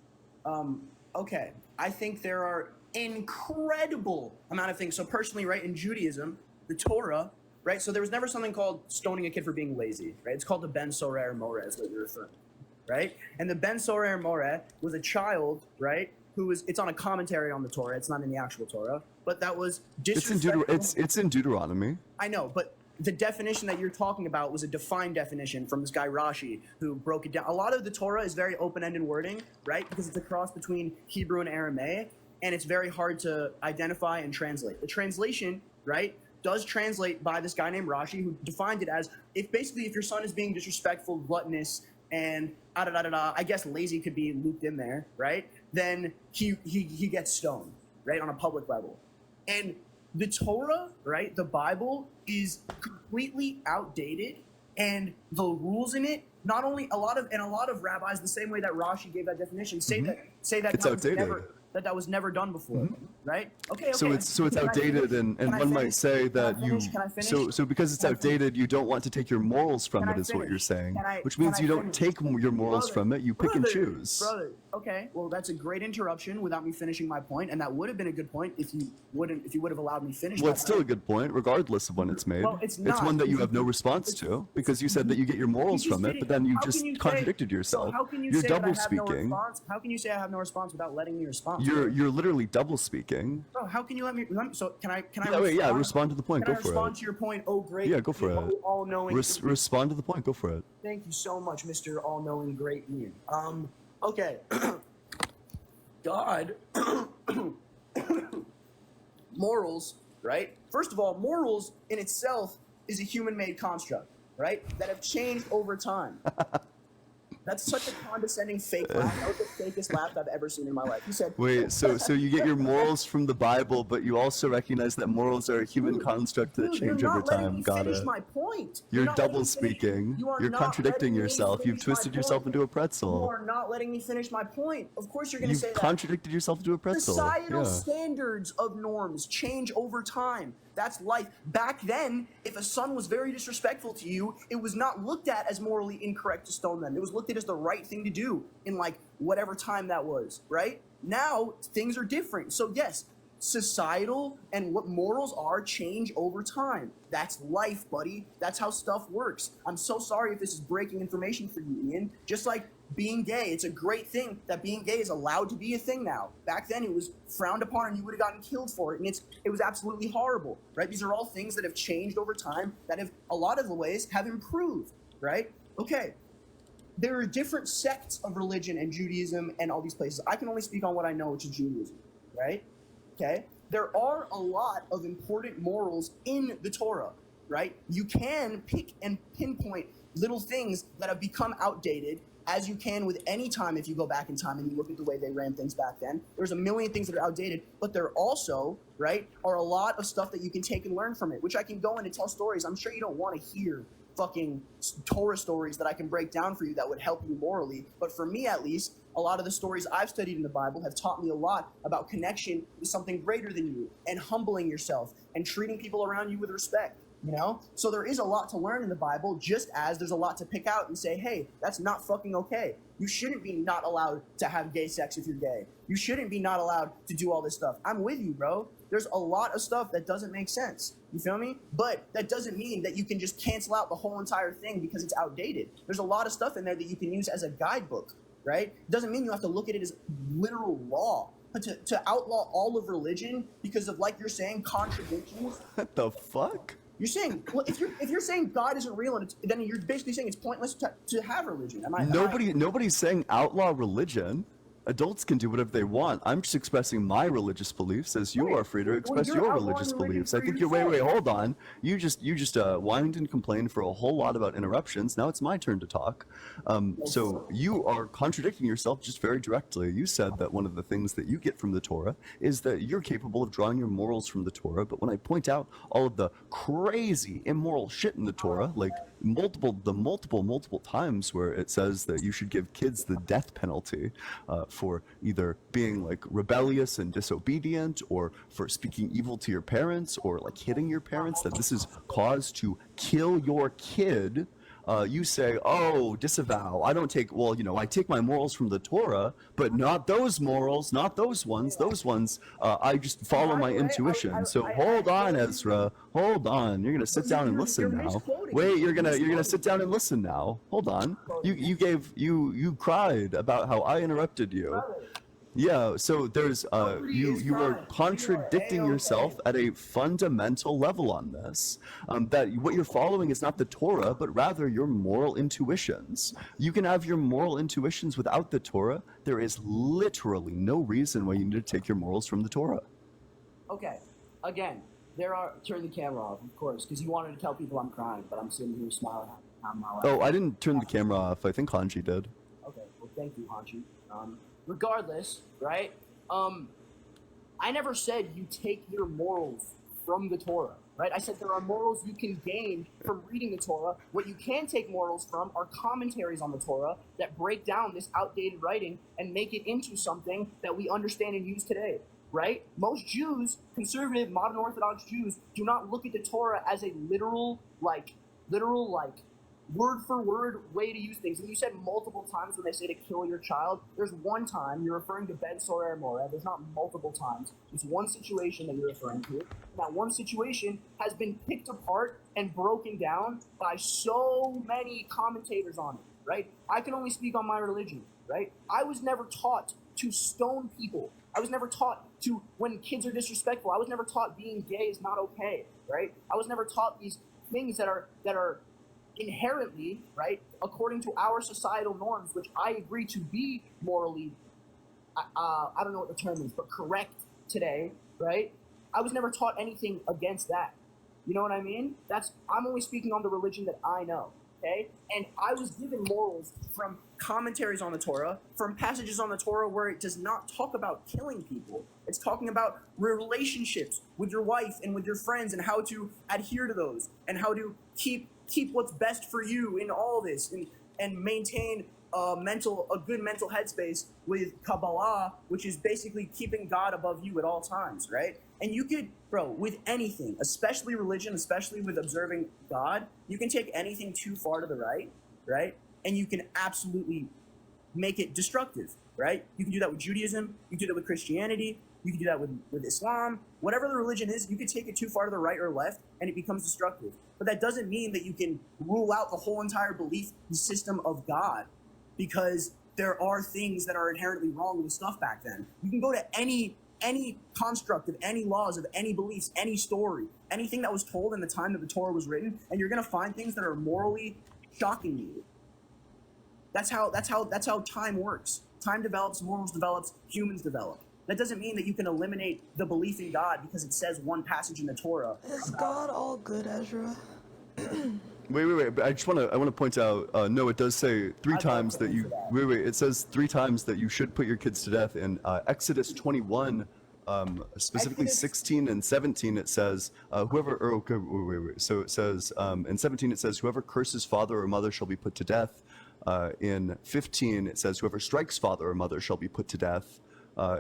Speaker 5: Okay, I think there are incredible amount of things. So personally, right, in Judaism, the Torah, right, so there was never something called stoning a kid for being lazy, right? It's called the Ben Sorer Moreh, is what you're referring to, right? And the Ben Sorer Moreh was a child, right, who was, it's on a commentary on the Torah, it's not in the actual Torah, but that was disrespectful.
Speaker 1: It's in Deuteronomy.
Speaker 5: I know, but the definition that you're talking about was a defined definition from this guy Rashi, who broke it down. A lot of the Torah is very open-ended wording, right? Because it's a cross between Hebrew and Aramaic, and it's very hard to identify and translate. The translation, right, does translate by this guy named Rashi, who defined it as if your son is being disrespectful, gluttonous, and I guess lazy could be looped in there, right? Then he gets stoned, right, on a public level. And the Torah, right, the Bible, is completely outdated, and the rules in it, not only a lot of rabbis, the same way that Rashi gave that definition, say that
Speaker 1: It's outdated.
Speaker 5: that was never done before, right? Okay.
Speaker 1: So it's outdated, and one might say that so because it's outdated, you don't want to take your morals from it, is what you're saying, which means you don't take your morals from it, you pick and choose.
Speaker 5: Brother, okay, well, that's a great interruption without me finishing my point, and that would have been a good point if you would have allowed me finish.
Speaker 1: Well, it's still a good point, regardless of when it's made.
Speaker 5: Well, it's not.
Speaker 1: one that you have no response to, because you said that you get your morals from it, but then you just contradicted yourself.
Speaker 5: So how can you
Speaker 1: You're
Speaker 5: say that I
Speaker 1: double
Speaker 5: have no
Speaker 1: speaking.
Speaker 5: response? How can you say I have no response without letting me respond?
Speaker 1: You're literally double speaking.
Speaker 5: Bro, how can you let me? So can I?
Speaker 1: Respond to the point.
Speaker 5: Can
Speaker 1: Go
Speaker 5: I
Speaker 1: for
Speaker 5: respond
Speaker 1: it.
Speaker 5: to your point? Oh, great.
Speaker 1: Yeah, go for it.
Speaker 5: All-knowing.
Speaker 1: Respond to the point. Go for it.
Speaker 5: Thank you so much, Mr. All-knowing great Ian. Okay. God. Morals, right? First of all, morals in itself is a human-made construct, right? That have changed over time. That's such a condescending fake laugh. That was the fakest laugh I've ever seen in my life. He said,
Speaker 1: Wait, so you get your morals from the Bible, but you also recognize that morals are a human construct that
Speaker 5: Dude,
Speaker 1: change
Speaker 5: you're
Speaker 1: over
Speaker 5: not letting
Speaker 1: time.
Speaker 5: me
Speaker 1: Got
Speaker 5: finish
Speaker 1: it.
Speaker 5: my point.
Speaker 1: You're
Speaker 5: not letting
Speaker 1: double
Speaker 5: me finish-
Speaker 1: speaking.
Speaker 5: You are
Speaker 1: You're
Speaker 5: not
Speaker 1: contradicting
Speaker 5: letting me
Speaker 1: yourself. You've
Speaker 5: finish my
Speaker 1: twisted yourself
Speaker 5: point.
Speaker 1: into a
Speaker 5: You
Speaker 1: pretzel.
Speaker 5: are not letting me finish my point. Of course you're going to
Speaker 1: You've
Speaker 5: say that.
Speaker 1: contradicted yourself into a pretzel.
Speaker 5: Societal
Speaker 1: Yeah.
Speaker 5: standards of norms change over time. That's life. Back then, if a son was very disrespectful to you, it was not looked at as morally incorrect to stone them. It was looked at as the right thing to do in like whatever time that was, right? Now things are different. So yes, societal and what morals are change over time. That's life, buddy. That's how stuff works. I'm so sorry if this is breaking information for you, Ian. Just like being gay, it's a great thing that being gay is allowed to be a thing now. Back then, it was frowned upon, and you would have gotten killed for it, and it was absolutely horrible, right? These are all things that have changed over time that have a lot of the ways have improved, right? Okay. There are different sects of religion and Judaism and all these places. I can only speak on what I know, which is Judaism, right? Okay? There are a lot of important morals in the Torah, right? You can pick and pinpoint little things that have become outdated, as you can with any time if you go back in time and you look at the way they ran things back then. There's a million things that are outdated, but there also, right, are a lot of stuff that you can take and learn from it, which I can go in and tell stories. I'm sure you don't want to hear fucking Torah stories that I can break down for you that would help you morally. But for me, at least, a lot of the stories I've studied in the Bible have taught me a lot about connection with something greater than you and humbling yourself and treating people around you with respect, you know? So there is a lot to learn in the Bible, just as there's a lot to pick out and say, hey, that's not fucking okay. You shouldn't be not allowed to have gay sex if you're gay. You shouldn't be not allowed to do all this stuff. I'm with you, bro. There's a lot of stuff that doesn't make sense. You feel me? But that doesn't mean that you can just cancel out the whole entire thing because it's outdated. There's a lot of stuff in there that you can use as a guidebook, right? It doesn't mean you have to look at it as literal law. But to outlaw all of religion because of, like you're saying, contradictions.
Speaker 1: What the fuck?
Speaker 5: You're saying, well, if you're saying God isn't real, and then you're basically saying it's pointless to have religion.
Speaker 1: Nobody's saying outlaw religion. Adults can do whatever they want. I'm just expressing my religious beliefs as you are free to express
Speaker 5: you're
Speaker 1: your
Speaker 5: outlawing
Speaker 1: religious
Speaker 5: religion
Speaker 1: beliefs.
Speaker 5: for
Speaker 1: I think you're wait,
Speaker 5: yourself.
Speaker 1: hold on. You just whined and complained for a whole lot about interruptions. Now it's my turn to talk. So you are contradicting yourself just very directly. You said that one of the things that you get from the Torah is that you're capable of drawing your morals from the Torah. But when I point out all of the crazy immoral shit in the Torah, like multiple times where it says that you should give kids the death penalty for either being like rebellious and disobedient, or for speaking evil to your parents, or like hitting your parents, that this is cause to kill your kid. You say, oh, disavow. I don't take, well, I take my morals from the Torah, but not those morals, not those ones. Those ones, I just follow my intuition. So hold on, Ezra. Hold on. You're gonna sit down and listen now. Wait, you're gonna sit down and listen now. Hold on. You cried about how I interrupted you. Yeah, so there's you are contradicting yourself at a fundamental level on this. That what you're following is not the Torah, but rather your moral intuitions. You can have your moral intuitions without the Torah. There is literally no reason why you need to take your morals from the Torah.
Speaker 5: Okay, again, turn the camera off, of course, because you wanted to tell people I'm crying, but I'm sitting here smiling.
Speaker 1: Oh, I didn't turn the camera off. I think Hanji did.
Speaker 5: Okay, well, thank you, Hanji. Regardless, right? I never said you take your morals from the Torah, right? I said there are morals you can gain from reading the Torah. What you can take morals from are commentaries on the Torah that break down this outdated writing and make it into something that we understand and use today, right? Most Jews, conservative, modern Orthodox Jews, do not look at the Torah as a literal word for word way to use things. And you said multiple times when they say to kill your child, there's one time you're referring to Ben Sorer Moreh. There's not multiple times. It's one situation that you're referring to. That one situation has been picked apart and broken down by so many commentators on it, right? I can only speak on my religion, right? I was never taught to stone people. I was never taught to, when kids are disrespectful, I was never taught being gay is not okay, right? I was never taught these things that are inherently, right, according to our societal norms, which I agree to be morally, I don't know what the term is, but correct today, right? I was never taught anything against that. You know what I mean? I'm only speaking on the religion that I know, okay? And I was given morals from commentaries on the Torah, from passages on the Torah where it does not talk about killing people. It's talking about relationships with your wife and with your friends and how to adhere to those and how to keep what's best for you in all this and maintain a good mental headspace with Kabbalah, which is basically keeping God above you at all times, right? And you could, bro, with anything, especially religion, especially with observing God, you can take anything too far to the right? And you can absolutely make it destructive. right? You can do that with Judaism. You can do that with Christianity. You can do that with Islam. Whatever the religion is, you can take it too far to the right or left, and it becomes destructive. But that doesn't mean that you can rule out the whole entire belief system of God, because there are things that are inherently wrong with stuff back then. You can go to any construct of any laws, of any beliefs, any story, anything that was told in the time that the Torah was written, and you're going to find things that are morally shocking you. That's how time works. Time develops, morals develops, humans develop. That doesn't mean that you can eliminate the belief in God because it says one passage in the Torah.
Speaker 4: Is God all good, Ezra?
Speaker 1: Wait. But I want to point out. No, it does say three
Speaker 5: I'd
Speaker 1: times
Speaker 5: love to
Speaker 1: that you.
Speaker 5: answer that.
Speaker 1: Wait. It says 3 times that you should put your kids to death. In Exodus 21, specifically
Speaker 5: Exodus-
Speaker 1: 16 and 17, it says whoever. Or, okay, wait. So it says in 17 it says whoever curses father or mother shall be put to death. In 15 it says whoever strikes father or mother shall be put to death.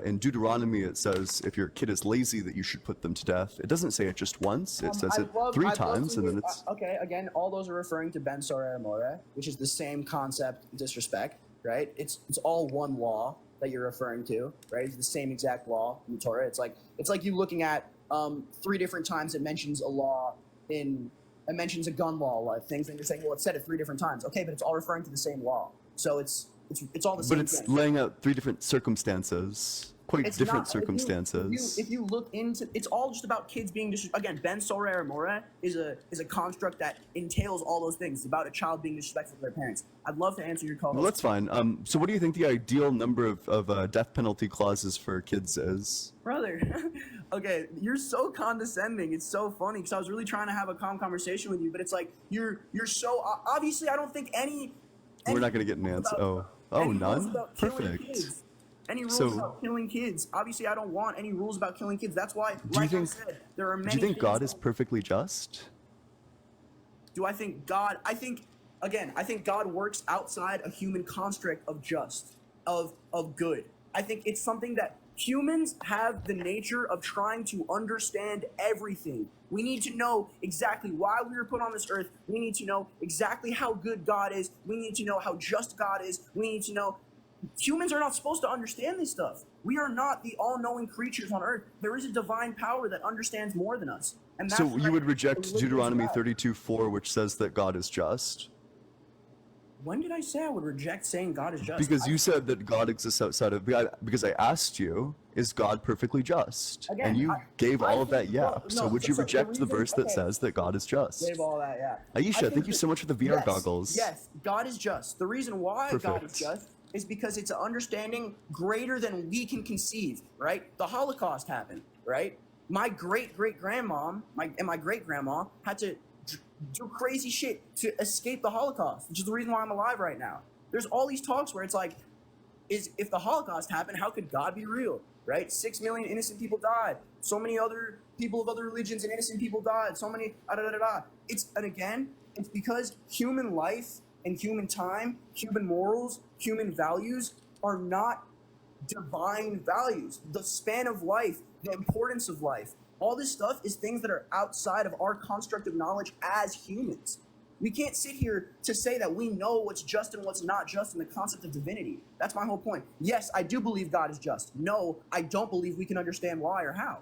Speaker 1: In Deuteronomy, it says if your kid is lazy, that you should put them to death. It doesn't say it just once. It says it 3 times, and then it's...
Speaker 5: Okay, again, all those are referring to Ben Sorer More, which is the same concept, disrespect, right? It's all one law that you're referring to, right? It's the same exact law in the Torah. It's like you looking at 3 different times it mentions a law it mentions a gun law, like things, and you're saying, well, it said it 3 different times. Okay, but it's all referring to the same law. So it's all the same
Speaker 1: But it's
Speaker 5: thing.
Speaker 1: laying out 3 different circumstances, quite
Speaker 5: It's
Speaker 1: different
Speaker 5: not-
Speaker 1: circumstances.
Speaker 5: If you look into, it's all just about kids being again. Ben Sorer More is a construct that entails all those things. It's about a child being disrespectful to their parents. I'd love to answer your call.
Speaker 1: Well, that's fine. So what do you think the ideal number of death penalty clauses for kids is?
Speaker 5: Brother. Okay, you're so condescending. It's so funny because I was really trying to have a calm conversation with you, but it's like you're so obviously. I don't think any.
Speaker 1: We're not going to get an answer.
Speaker 5: any rules
Speaker 1: None?
Speaker 5: about killing
Speaker 1: Perfect.
Speaker 5: kids. Any rules
Speaker 1: So-
Speaker 5: about killing kids? Obviously, I don't want any rules about killing kids. That's why,
Speaker 1: you
Speaker 5: like I
Speaker 1: think-
Speaker 5: said, there are many.
Speaker 1: Do you think
Speaker 5: things
Speaker 1: God
Speaker 5: that-
Speaker 1: is perfectly just?
Speaker 5: Do I think God? I think God works outside a human construct of of good. I think it's something that humans have the nature of trying to understand everything. We need to know exactly why we were put on this earth. We need to know exactly how good God is. We need to know how just God is. We need to know. Humans are not supposed to understand this stuff. We are not the all-knowing creatures on earth. There is a divine power that understands more than us. And that's
Speaker 1: So
Speaker 5: what
Speaker 1: you would
Speaker 5: the
Speaker 1: reject
Speaker 5: religion is
Speaker 1: Deuteronomy
Speaker 5: about.
Speaker 1: 32:4, which says that God is just?
Speaker 5: When did I say I would reject saying God is just?
Speaker 1: Because you said that God exists outside of... Because I asked you, is God perfectly just?
Speaker 5: Again,
Speaker 1: And you gave all of that
Speaker 5: think-
Speaker 1: yap.
Speaker 5: well,
Speaker 1: So
Speaker 5: no,
Speaker 1: would you
Speaker 5: so the
Speaker 1: reject the
Speaker 5: reason-
Speaker 1: verse that
Speaker 5: okay.
Speaker 1: says that God is just?
Speaker 5: Save all that, yeah.
Speaker 1: Aisha,
Speaker 5: I think
Speaker 1: thank you so much for the VR
Speaker 5: yes,
Speaker 1: goggles.
Speaker 5: Yes, God is just. The reason why God is
Speaker 1: Perfect.
Speaker 5: just is because it's an understanding greater than we can conceive, right? The Holocaust happened, right? My great-great-grandmom and my great-grandma had to do crazy shit to escape the Holocaust, which is the reason why I'm alive right now. There's all these talks where it's like, if the Holocaust happened, how could God be real, right? 6 million innocent people died. So many other people of other religions and innocent people died. So many, it's because human life and human time, human morals, human values are not divine values. The span of life, the importance of life, all this stuff is things that are outside of our construct of knowledge as humans. We can't sit here to say that we know what's just and what's not just in the concept of divinity. That's my whole point. Yes, I do believe God is just. No, I don't believe we can understand why or how.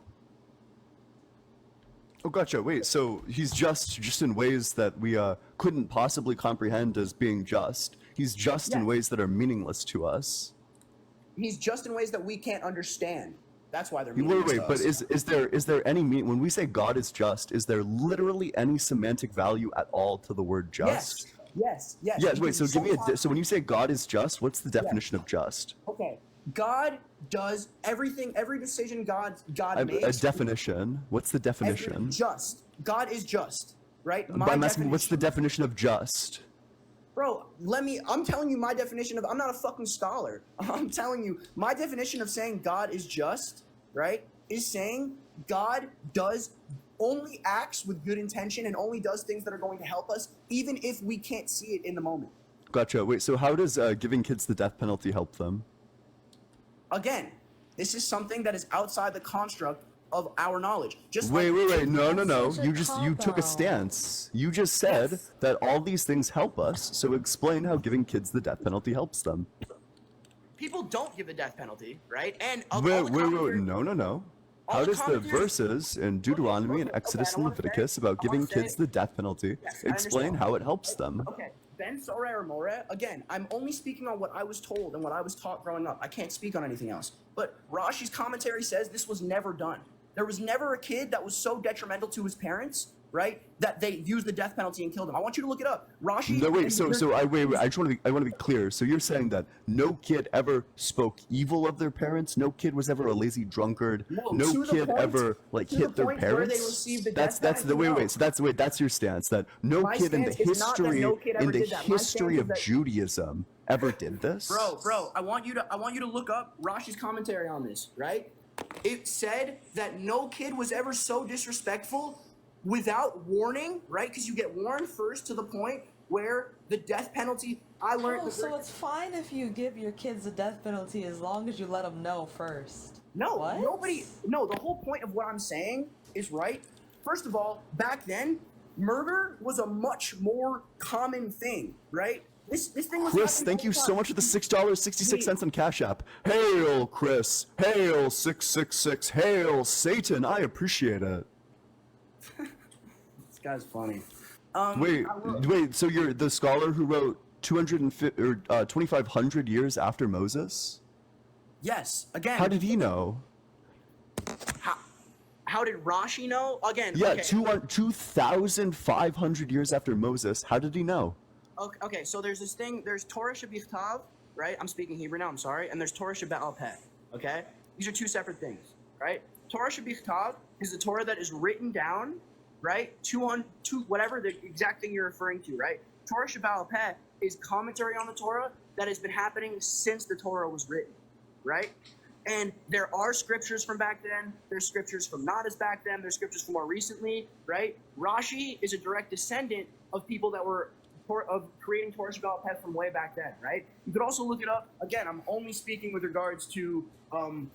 Speaker 1: Oh, gotcha. Wait, so he's just in ways that we couldn't possibly comprehend as being just. He's just in
Speaker 5: Yeah.
Speaker 1: ways that are meaningless to us.
Speaker 5: He's just in ways that we can't understand. That's why they're
Speaker 1: Wait,
Speaker 5: meaningless to
Speaker 1: but
Speaker 5: us.
Speaker 1: is there any when we say God is just, is there literally any semantic value at all to the word just?
Speaker 5: Yes.
Speaker 1: Yes. Wait.
Speaker 5: Because
Speaker 1: So give me
Speaker 5: sometimes-
Speaker 1: so when you say God is just, what's the definition of just?
Speaker 5: Okay, God does everything. Every decision God makes.
Speaker 1: A definition. What's the definition?
Speaker 5: Just. God is just, right?
Speaker 1: But I'm asking, what's the definition of just?
Speaker 5: Bro, I'm telling you my definition of, I'm not a fucking scholar. I'm telling you, my definition of saying God is just, right, is saying God only acts with good intention and only does things that are going to help us, even if we can't see it in the moment.
Speaker 1: Gotcha. Wait, so how does giving kids the death penalty help them?
Speaker 5: Again, this is something that is outside the construct of our knowledge.
Speaker 1: Wait. No.
Speaker 4: Such a
Speaker 1: You took a
Speaker 4: cop-out.
Speaker 1: stance. You just said
Speaker 5: Yes.
Speaker 1: that all these things help us. So explain how giving kids the death penalty helps them.
Speaker 5: people don't give the death penalty, right? And
Speaker 1: Wait, no.
Speaker 5: all
Speaker 1: How
Speaker 5: the
Speaker 1: does the
Speaker 5: commentaries-
Speaker 1: verses in Deuteronomy and
Speaker 5: okay,
Speaker 1: Exodus
Speaker 5: I
Speaker 1: and
Speaker 5: wanna say-
Speaker 1: Leviticus about
Speaker 5: I wanna
Speaker 1: giving
Speaker 5: say-
Speaker 1: kids the death penalty
Speaker 5: Yes, I
Speaker 1: explain
Speaker 5: understand.
Speaker 1: how it helps them?
Speaker 5: Okay, Ben Sore or More, again, I'm only speaking on what I was told and what I was taught growing up. I can't speak on anything else. But Rashi's commentary says this was never done. There was never a kid that was so detrimental to his parents, right, that they used the death penalty and killed him. I want you to look it up. Rashi.
Speaker 1: No, wait.
Speaker 5: and
Speaker 1: So,
Speaker 5: there's-
Speaker 1: so I wait. I want to be clear. So you're saying that no kid ever spoke evil of their parents. No kid was ever a lazy drunkard.
Speaker 5: No,
Speaker 1: No
Speaker 5: to the
Speaker 1: kid
Speaker 5: point-
Speaker 1: ever like
Speaker 5: to
Speaker 1: hit
Speaker 5: the
Speaker 1: their
Speaker 5: point where they
Speaker 1: parents.
Speaker 5: received the
Speaker 1: That's
Speaker 5: death
Speaker 1: the wait.
Speaker 5: penalty,
Speaker 1: Wait. So that's your stance. That no
Speaker 5: My
Speaker 1: kid in the
Speaker 5: stance is not that
Speaker 1: history
Speaker 5: no kid ever
Speaker 1: in the
Speaker 5: did that. My
Speaker 1: history
Speaker 5: stance
Speaker 1: of
Speaker 5: is that-
Speaker 1: Judaism ever did this.
Speaker 5: Bro, I want you to look up Rashi's commentary on this, right? It said that no kid was ever so disrespectful without warning, right? Because you get warned first to the point where the death penalty. I learned.
Speaker 4: Oh, so it's fine if you give your kids the death penalty as long as you let them know first.
Speaker 5: No,
Speaker 4: What?
Speaker 5: nobody. No, the whole point of what I'm saying is right. First of all, back then, murder was a much more common thing, right? This thing was.
Speaker 1: Chris,
Speaker 5: happening
Speaker 1: thank
Speaker 5: all
Speaker 1: you
Speaker 5: the
Speaker 1: so
Speaker 5: time.
Speaker 1: much for the $6.66 on Cash App. Hail, Chris. Hail, 666. Hail, Satan. I appreciate it.
Speaker 5: This guy's funny.
Speaker 1: Wait. So you're the scholar who wrote 2,500 years after Moses?
Speaker 5: Yes. Again.
Speaker 1: How did he know?
Speaker 5: How did Rashi know? Again.
Speaker 1: Yeah,
Speaker 5: okay.
Speaker 1: 2,500 years after Moses. How did he know?
Speaker 5: Okay, so there's this thing. There's Torah Shebichtav, right? I'm speaking Hebrew now. I'm sorry. And there's Torah Shebe'al Peh. Okay, these are two separate things, right? Torah Shebichtav is the Torah that is written down, right? To whatever the exact thing you're referring to, right? Torah Shebe'al Peh is commentary on the Torah that has been happening since the Torah was written, right? And there are scriptures from back then. There's scriptures from not as back then. There's scriptures from more recently, right? Rashi is a direct descendant of people that were of creating Torah Shebe'al Peh from way back then, right? You could also look it up. Again, I'm only speaking with regards to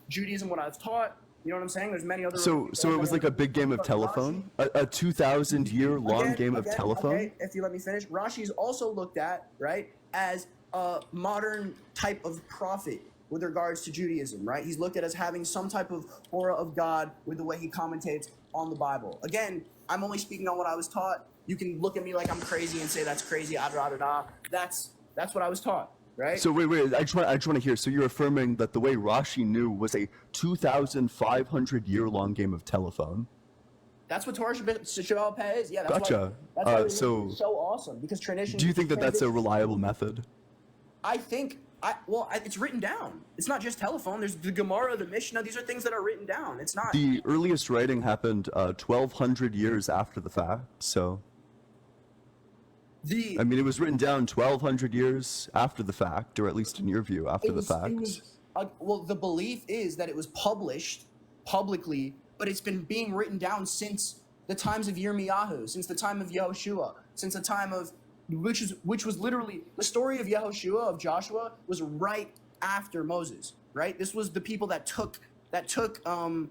Speaker 5: Judaism, what I've taught. You know what I'm saying? There's many other.
Speaker 1: So it was like a big game of telephone? A 2,000-year-long game of telephone?
Speaker 5: Okay, if you let me finish. Rashi is also looked at, right, as a modern type of prophet with regards to Judaism, right? He's looked at as having some type of aura of God with the way he commentates on the Bible. Again, I'm only speaking on what I was taught. You can look at me like I'm crazy and say that's crazy, That's what I was taught, right?
Speaker 1: So wait. I just want to hear. So you're affirming that the way Rashi knew was a 2,500-year-long game of telephone?
Speaker 5: That's what Torah Shebe'al Peh is. Yeah, that's
Speaker 1: Gotcha.
Speaker 5: Why, that's why it
Speaker 1: so
Speaker 5: is so awesome because tradition.
Speaker 1: Do you think that that's a reliable method?
Speaker 5: I think. It's written down. It's not just telephone. There's the Gemara, the Mishnah. These are things that are written down. It's not.
Speaker 1: The earliest writing happened 1,200 years after the fact. So I mean, it was written down 1,200 years after the fact, or at least in your view, after the fact.
Speaker 5: Well, the belief is that it was published publicly, but it's been being written down since the times of Yirmiyahu, since the time of Yehoshua, since the time of which was literally the story of Yehoshua, of Joshua, was right after Moses. Right? This was the people that took the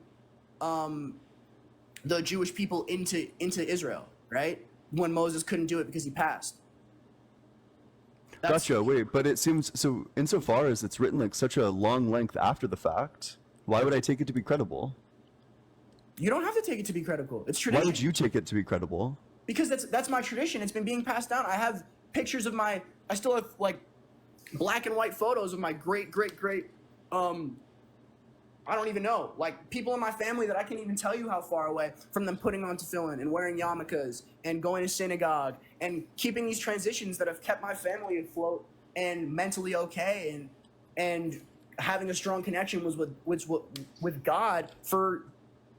Speaker 5: Jewish people into Israel. Right? When Moses couldn't do it because he passed.
Speaker 1: Gotcha. Wait, but it seems so. Insofar as it's written like such a long length after the fact, why would I take it to be credible?
Speaker 5: You don't have to take it to be credible. It's tradition.
Speaker 1: Why would you take it to be credible?
Speaker 5: Because that's my tradition. It's been being passed down. I have pictures of I still have like black and white photos of my great I don't even know, like people in my family that I can't even tell you how far away from them putting on tefillin and wearing yarmulkes and going to synagogue and keeping these transitions that have kept my family afloat and mentally okay and having a strong connection with God for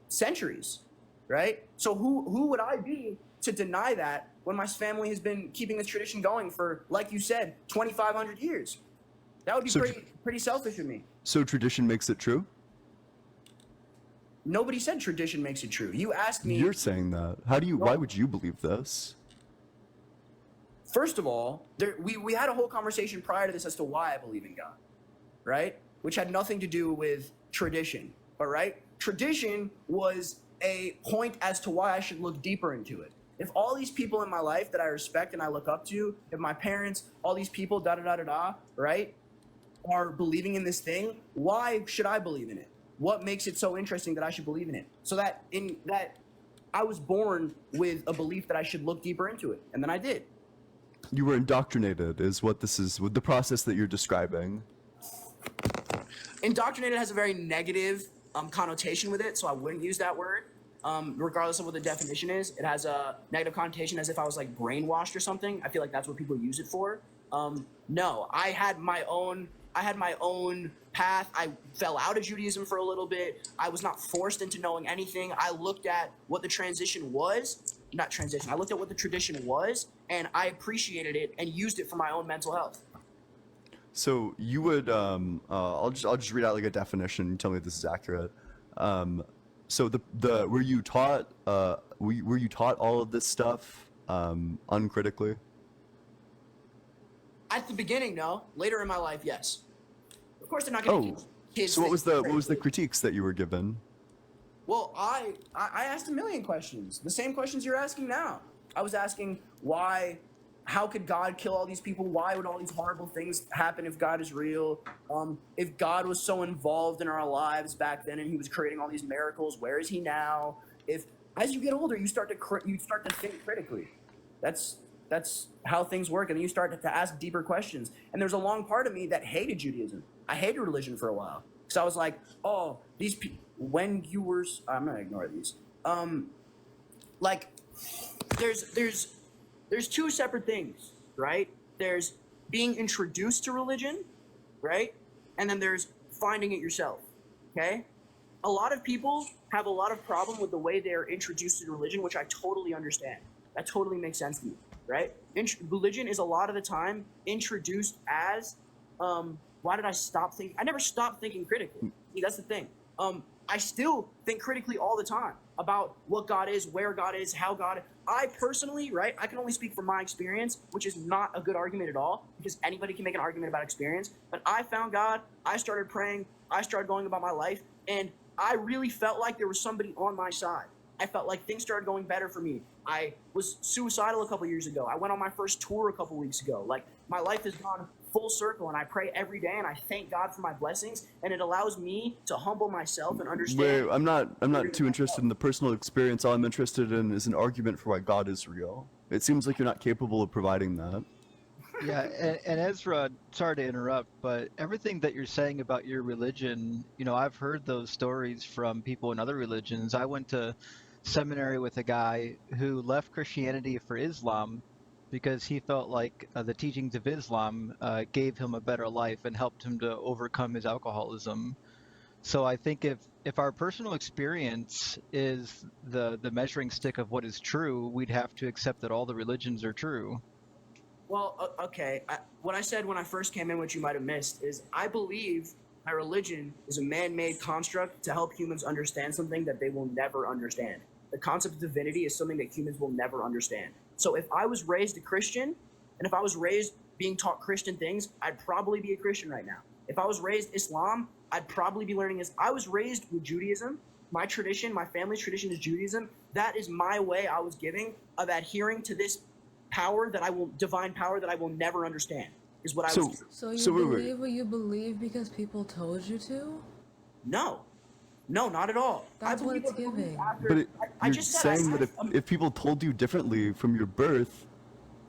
Speaker 5: centuries, right? So who would I be to deny that when my family has been keeping this tradition going for, like you said, 2,500 years? That would be pretty selfish of me.
Speaker 1: So tradition makes it true?
Speaker 5: Nobody said tradition makes it true. You asked me.
Speaker 1: You're saying that. Why would you believe this?
Speaker 5: First of all, we had a whole conversation prior to this as to why I believe in God, right? Which had nothing to do with tradition, all right? Tradition was a point as to why I should look deeper into it. If all these people in my life that I respect and I look up to, if my parents, all these people, right? are believing in this thing. Why should I believe in it? What makes it so interesting that I should believe in it? So that I was born with a belief that I should look deeper into it, and then I did.
Speaker 1: You were indoctrinated, is what this is, with the process that you're describing.
Speaker 5: Indoctrinated has a very negative connotation with it, so I wouldn't use that word. Regardless of what the definition is, it has a negative connotation as if I was like brainwashed or something. I feel like that's what people use it for. No, I had my own path. I fell out of Judaism for a little bit. I was not forced into knowing anything. I looked at what the transition was, not transition. I looked at what the tradition was, and I appreciated it and used it for my own mental health.
Speaker 1: So you would, I'll just read out like a definition and tell me if this is accurate. So were you taught all of this stuff uncritically?
Speaker 5: At the beginning, no. Later in my life, yes. Of course, they're not going to teach kids.
Speaker 1: So what was the critiques that you were given?
Speaker 5: Well, I asked a million questions. The same questions you're asking now. I was asking why, how could God kill all these people? Why would all these horrible things happen if God is real? If God was so involved in our lives back then and he was creating all these miracles, where is he now? If as you get older, you start to think critically. That's how things work, and then you start to ask deeper questions. And there's a long part of me that hated Judaism. I hated religion for a while because I was like, oh, these people. When you were, I'm gonna ignore these. Like, there's two separate things, right? There's being introduced to religion, right? And then there's finding it yourself. Okay? A lot of people have a lot of problem with the way they're introduced to religion, which I totally understand. That totally makes sense to me, right? Religion is a lot of the time introduced as, why did I stop thinking? I never stopped thinking critically. See, that's the thing. I still think critically all the time about what God is, where God is, how God. I personally, right, I can only speak from my experience, which is not a good argument at all, because anybody can make an argument about experience. But I found God, I started praying, I started going about my life, and I really felt like there was somebody on my side. I felt like things started going better for me. I was suicidal a couple years ago. I went on my first tour a couple weeks ago. Like, my life has gone full circle, and I pray every day, and I thank God for my blessings, and it allows me to humble myself and understand.
Speaker 1: Wait, I'm not too interested in the personal experience. All I'm interested in is an argument for why God is real. It seems like you're not capable of providing that.
Speaker 7: Yeah, and Ezra, sorry to interrupt, but everything that you're saying about your religion, I've heard those stories from people in other religions. I went to seminary with a guy who left Christianity for Islam because he felt like the teachings of Islam gave him a better life and helped him to overcome his alcoholism. So I think if our personal experience is the measuring stick of what is true, we'd have to accept that all the religions are true.
Speaker 5: Well, okay. What I said when I first came in, which you might have missed, is I believe my religion is a man-made construct to help humans understand something that they will never understand. The concept of divinity is something that humans will never understand. So if I was raised a Christian, and if I was raised being taught Christian things, I'd probably be a Christian right now. If I was raised Islam, I'd probably be learning this. I was raised with Judaism. My tradition, my family's tradition is Judaism. That is my way I was giving of adhering to this divine power that I will never understand, is what I was.
Speaker 4: So you
Speaker 1: wait.
Speaker 4: believe what you believe because people told you to?
Speaker 5: No, not at all.
Speaker 4: That's what it's giving.
Speaker 1: But you're saying that if people told you differently from your birth,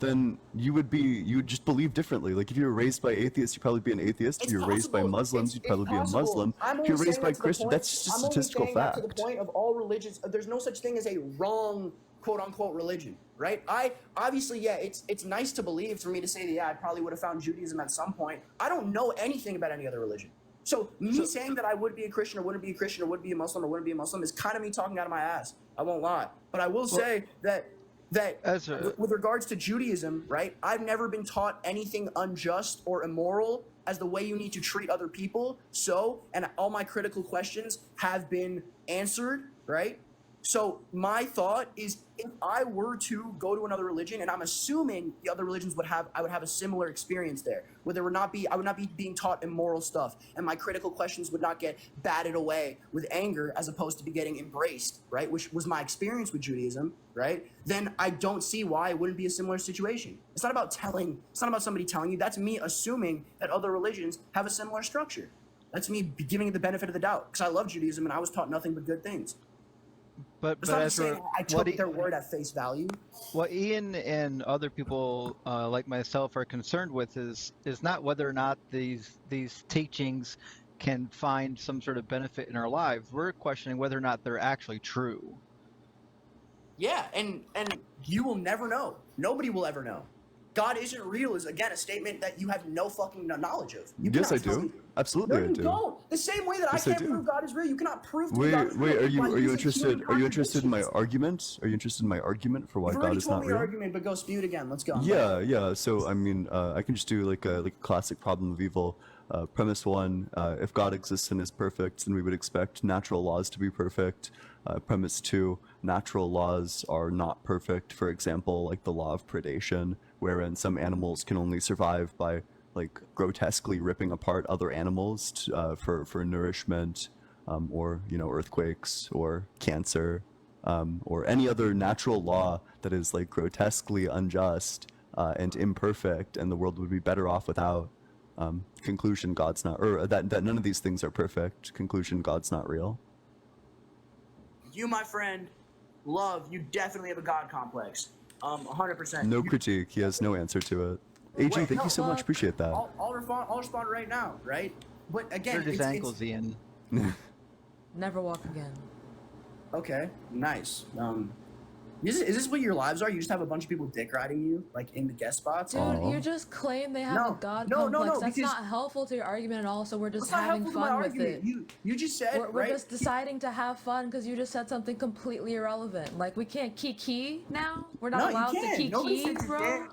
Speaker 1: then you would just believe differently. Like if you were raised by atheists, you'd probably be an atheist. If you're raised by Muslims, you'd probably be a Muslim. If you're raised by Christians, that's just a statistical fact.
Speaker 5: To the point of all religions, there's no such thing as a wrong quote unquote religion, right? It's nice to believe for me to say that, I probably would have found Judaism at some point. I don't know anything about any other religion. So saying that I would be a Christian or wouldn't be a Christian or would be a Muslim or wouldn't be a Muslim is kind of me talking out of my ass. I won't lie. But I will say that with regards to Judaism, right, I've never been taught anything unjust or immoral as the way you need to treat other people. And all my critical questions have been answered, right? So my thought is, if I were to go to another religion, and I'm assuming the other religions I would have a similar experience there, where I would not be being taught immoral stuff, and my critical questions would not get batted away with anger, as opposed to be getting embraced, right? Which was my experience with Judaism, right? Then I don't see why it wouldn't be a similar situation. It's not about somebody telling you. That's me assuming that other religions have a similar structure. That's me giving it the benefit of the doubt, because I love Judaism and I was taught nothing but good things.
Speaker 7: But
Speaker 5: It's not
Speaker 7: as
Speaker 5: saying I took their word at face value.
Speaker 7: what Ian and other people like myself are concerned with is not whether or not these teachings can find some sort of benefit in our lives. We're questioning whether or not they're actually true.
Speaker 5: Yeah, and you will never know. Nobody will ever know. God isn't real is, again, a statement that you have no fucking knowledge of. You
Speaker 1: Yes,
Speaker 5: cannot
Speaker 1: I
Speaker 5: tell
Speaker 1: do.
Speaker 5: me.
Speaker 1: Absolutely,
Speaker 5: No,
Speaker 1: I
Speaker 5: you
Speaker 1: do.
Speaker 5: don't. The same way that
Speaker 1: Yes,
Speaker 5: I
Speaker 1: I
Speaker 5: can't
Speaker 1: do.
Speaker 5: prove God is real, you cannot prove to me
Speaker 1: Wait,
Speaker 5: God is
Speaker 1: wait.
Speaker 5: real.
Speaker 1: Are you interested? Are you interested in my argument? Are you interested in my argument for why
Speaker 5: You've
Speaker 1: God
Speaker 5: already
Speaker 1: is
Speaker 5: told
Speaker 1: not
Speaker 5: me your
Speaker 1: real?
Speaker 5: argument, but go spew it again. Let's go. I'm
Speaker 1: Yeah,
Speaker 5: ready.
Speaker 1: yeah. So I mean, I can just do like a classic problem of evil. Premise one: if God exists and is perfect, then we would expect natural laws to be perfect. Premise two: natural laws are not perfect. For example, like the law of predation, wherein some animals can only survive by like grotesquely ripping apart other animals for nourishment, or earthquakes or cancer, or any other natural law that is like grotesquely unjust and imperfect, and the world would be better off without. Conclusion: God's not, or that none of these things are perfect. Conclusion: God's not real.
Speaker 5: You, my friend, you definitely have a God complex. 100%.
Speaker 1: No critique. He has no answer to it. AG,
Speaker 5: Wait,
Speaker 1: thank
Speaker 5: no,
Speaker 1: you so much.
Speaker 4: fuck.
Speaker 1: Appreciate that.
Speaker 5: I'll respond right now, right? But again,
Speaker 7: Hurt his ankles, Ian.
Speaker 4: Never walk again.
Speaker 5: Okay, nice. Is this what your lives are? You just have a bunch of people dick riding you, like in the guest spots?
Speaker 4: Dude,
Speaker 1: Aw.
Speaker 4: you just claim they have
Speaker 5: No,
Speaker 4: a god
Speaker 5: no,
Speaker 4: complex.
Speaker 5: no,
Speaker 4: That's
Speaker 5: because-
Speaker 4: not helpful to your argument at all, so we're just
Speaker 5: What's not
Speaker 4: having
Speaker 5: helpful to my
Speaker 4: fun with
Speaker 5: argument?
Speaker 4: it.
Speaker 5: You just said,
Speaker 4: We're
Speaker 5: right?
Speaker 4: just deciding to have fun because you just said something completely irrelevant. Like, we can't kiki now? We're not
Speaker 5: No,
Speaker 4: allowed
Speaker 5: you
Speaker 4: to
Speaker 5: can. Nobody
Speaker 4: kiki,
Speaker 5: said you
Speaker 4: bro?
Speaker 5: can't.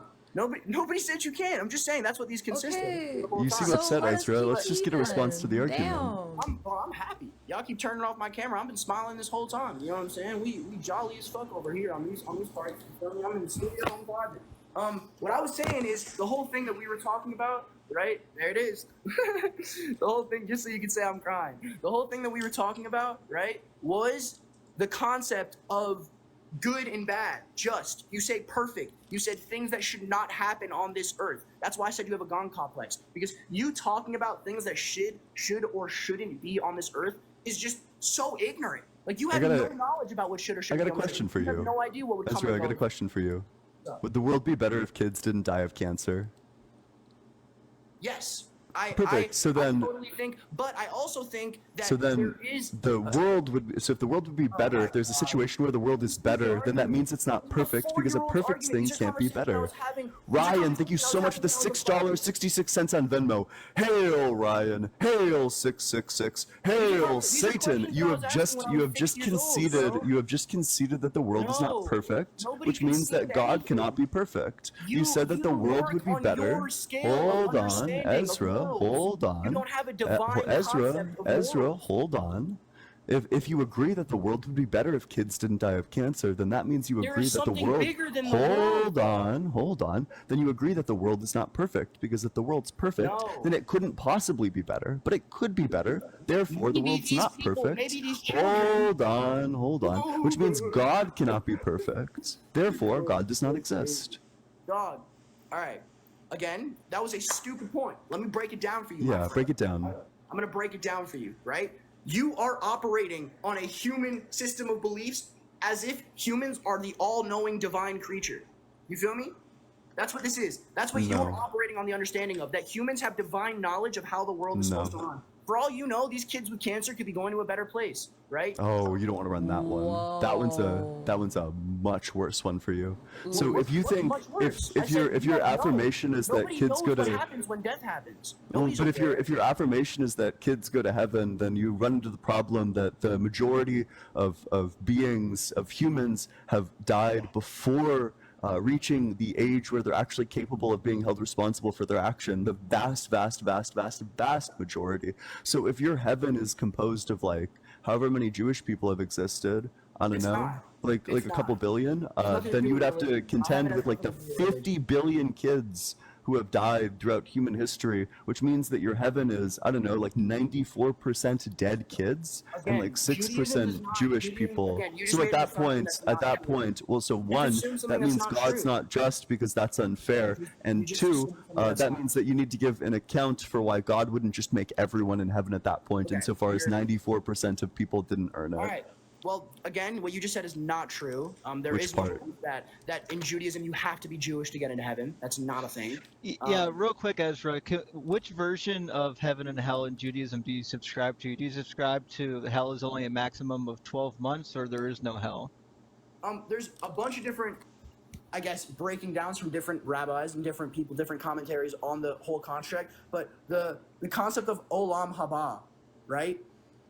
Speaker 5: Nobody said you can't. I'm just saying that's what these consist
Speaker 4: Okay.
Speaker 5: of.
Speaker 1: You seem
Speaker 4: So
Speaker 1: upset,
Speaker 4: let us
Speaker 1: Ezra. Let's
Speaker 4: kiki
Speaker 1: just get a response to the
Speaker 4: then.
Speaker 1: argument.
Speaker 4: Damn.
Speaker 5: I'm happy. Y'all keep turning off my camera. I've been smiling this whole time. You know what I'm saying? We jolly as fuck over here on these parts. You feel me? I'm in the studio. I'm vibing. What I was saying is the whole thing that we were talking about, right? There it is. The whole thing, just so you can say I'm crying. The whole thing that we were talking about, right, was the concept of good and bad, just. You say perfect. You said things that should not happen on this earth. That's why I said you have a God complex. Because you talking about things that should or shouldn't be on this earth is just so ignorant. Like, you have no knowledge about what should or
Speaker 1: I
Speaker 5: shouldn't
Speaker 1: got
Speaker 5: be
Speaker 1: a
Speaker 5: on this
Speaker 1: question
Speaker 5: earth.
Speaker 1: for
Speaker 5: You have
Speaker 1: you.
Speaker 5: no idea what would come
Speaker 1: Ezra, I
Speaker 5: and
Speaker 1: got a
Speaker 5: go.
Speaker 1: question for you.
Speaker 5: So,
Speaker 1: Would the world be better if kids didn't die of cancer?
Speaker 5: yes.
Speaker 1: Perfect. So then-
Speaker 5: I totally think, but I also think that
Speaker 1: So then
Speaker 5: there is
Speaker 1: the world would, so if the world would be better, if there's a situation where the world is better, then that means it's not perfect, because a perfect thing can't be better. Ryan, thank you so much for the $6.66 on Venmo. Hail Ryan, hail 666, hail
Speaker 5: these are
Speaker 1: Satan.
Speaker 5: questions
Speaker 1: You
Speaker 5: that I
Speaker 1: have
Speaker 5: was
Speaker 1: just
Speaker 5: asking when I was 6 years old, bro.
Speaker 1: conceded that the world is
Speaker 5: No,
Speaker 1: not perfect,
Speaker 5: nobody
Speaker 1: which means that
Speaker 5: conceded
Speaker 1: God
Speaker 5: anything.
Speaker 1: cannot be perfect. You said that the
Speaker 5: you
Speaker 1: world
Speaker 5: work
Speaker 1: would be
Speaker 5: on
Speaker 1: better.
Speaker 5: your scale of
Speaker 1: Hold on,
Speaker 5: understanding of
Speaker 1: Ezra,
Speaker 5: worlds.
Speaker 1: hold on.
Speaker 5: You don't have a divine
Speaker 1: Ezra,
Speaker 5: concept of
Speaker 1: Ezra,
Speaker 5: worlds.
Speaker 1: hold on. If you agree that the world would be better if kids didn't die of cancer, then that means you
Speaker 5: There
Speaker 1: agree
Speaker 5: is
Speaker 1: that the
Speaker 5: something
Speaker 1: world.
Speaker 5: bigger than the world.
Speaker 1: Hold on. Then you agree that the world is not perfect, because if the world's perfect,
Speaker 5: No.
Speaker 1: then it couldn't possibly be better. But it could be better. Therefore, the
Speaker 5: Maybe
Speaker 1: world's
Speaker 5: these
Speaker 1: not
Speaker 5: people-
Speaker 1: perfect.
Speaker 5: maybe these children-
Speaker 1: Hold on. Which means God cannot be perfect. Therefore, God does not exist.
Speaker 5: Dog. All right. Again, that was a stupid point. Let me break it down for you. my
Speaker 1: Yeah,
Speaker 5: friend.
Speaker 1: break it down.
Speaker 5: I'm gonna break it down for you, right? You are operating on a human system of beliefs as if humans are the all-knowing divine creature. You feel me? That's what this is. That's what you're
Speaker 1: No.
Speaker 5: operating on the understanding of, that humans have divine knowledge of how the world is
Speaker 1: No.
Speaker 5: supposed to run. For all you know, these kids with cancer could be going to a better place, right?
Speaker 1: Oh, you don't want to run that one. That one's a much worse one for you. So
Speaker 5: What-
Speaker 1: if you
Speaker 5: what's
Speaker 1: think
Speaker 5: much worse? I
Speaker 1: if
Speaker 5: said
Speaker 1: your
Speaker 5: you don't know.
Speaker 1: affirmation is that
Speaker 5: Nobody
Speaker 1: kids
Speaker 5: knows
Speaker 1: go
Speaker 5: what
Speaker 1: to
Speaker 5: happens when death happens.
Speaker 1: Well,
Speaker 5: Nobody's
Speaker 1: but
Speaker 5: aware.
Speaker 1: if your affirmation is that kids go to heaven, then you run into the problem that the majority of beings, of humans, have died before reaching the age where they're actually capable of being held responsible for their action. The vast majority. So if your heaven is composed of like however many Jewish people have existed, I don't
Speaker 5: It's
Speaker 1: know,
Speaker 5: not.
Speaker 1: like
Speaker 5: It's
Speaker 1: a couple
Speaker 5: not.
Speaker 1: billion,
Speaker 5: It has nothing to
Speaker 1: then
Speaker 5: do
Speaker 1: you
Speaker 5: with
Speaker 1: would have to
Speaker 5: religion.
Speaker 1: contend
Speaker 5: Muhammad has
Speaker 1: with like the
Speaker 5: nothing to do with religion.
Speaker 1: 50 billion kids who have died throughout human history, which means that your heaven is, I don't know, like 94% dead kids and like
Speaker 5: Again, Judaism does
Speaker 1: 6%
Speaker 5: not.
Speaker 1: Jewish
Speaker 5: Judaism.
Speaker 1: people.
Speaker 5: Again, you just
Speaker 1: So
Speaker 5: made an assumption that's
Speaker 1: at
Speaker 5: not
Speaker 1: that
Speaker 5: true.
Speaker 1: point, well, so
Speaker 5: You just
Speaker 1: one,
Speaker 5: assumed something
Speaker 1: that
Speaker 5: that's
Speaker 1: means
Speaker 5: not
Speaker 1: God's
Speaker 5: true.
Speaker 1: not just because that's unfair, and
Speaker 5: just
Speaker 1: two,
Speaker 5: assumed something that's
Speaker 1: that
Speaker 5: not
Speaker 1: means
Speaker 5: true.
Speaker 1: that you need to give an account for why God wouldn't just make everyone in heaven at that point,
Speaker 5: Okay,
Speaker 1: insofar as
Speaker 5: you're-
Speaker 1: 94% of people didn't earn it.
Speaker 5: All right. Well, again, what you just said is not true. There
Speaker 1: Which
Speaker 5: is no
Speaker 1: part?
Speaker 5: proof that in Judaism you have to be Jewish to get into heaven. That's not a thing.
Speaker 7: Yeah, real quick, Ezra, which version of heaven and hell in Judaism do you subscribe to? Do you subscribe to hell is only a maximum of 12 months, or there is no hell?
Speaker 5: There's a bunch of different, I guess, breaking downs from different rabbis and different people, different commentaries on the whole construct. But the concept of olam haba, right,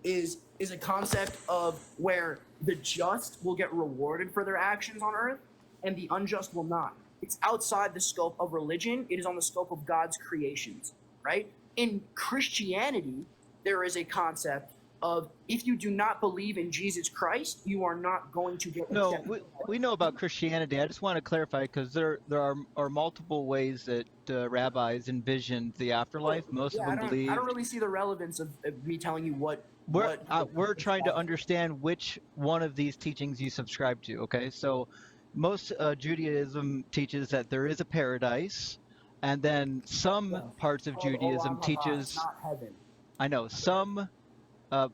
Speaker 5: is a concept of where the just will get rewarded for their actions on earth and the unjust will not. It's outside the scope of religion. It is on the scope of God's creations, right? In Christianity, there is a concept of if you do not believe in Jesus Christ, you are not going to get
Speaker 7: No,
Speaker 5: accepted.
Speaker 7: we know about Christianity. I just want to clarify because there are multiple ways that rabbis envisioned the afterlife. Most of them
Speaker 5: I
Speaker 7: believe.
Speaker 5: don't really see the relevance of me telling you what.
Speaker 7: We're trying to understand which one of these teachings you subscribe to. Okay, so most Judaism teaches that there is a paradise, and then some parts of Judaism teaches.
Speaker 5: Not heaven.
Speaker 7: I know some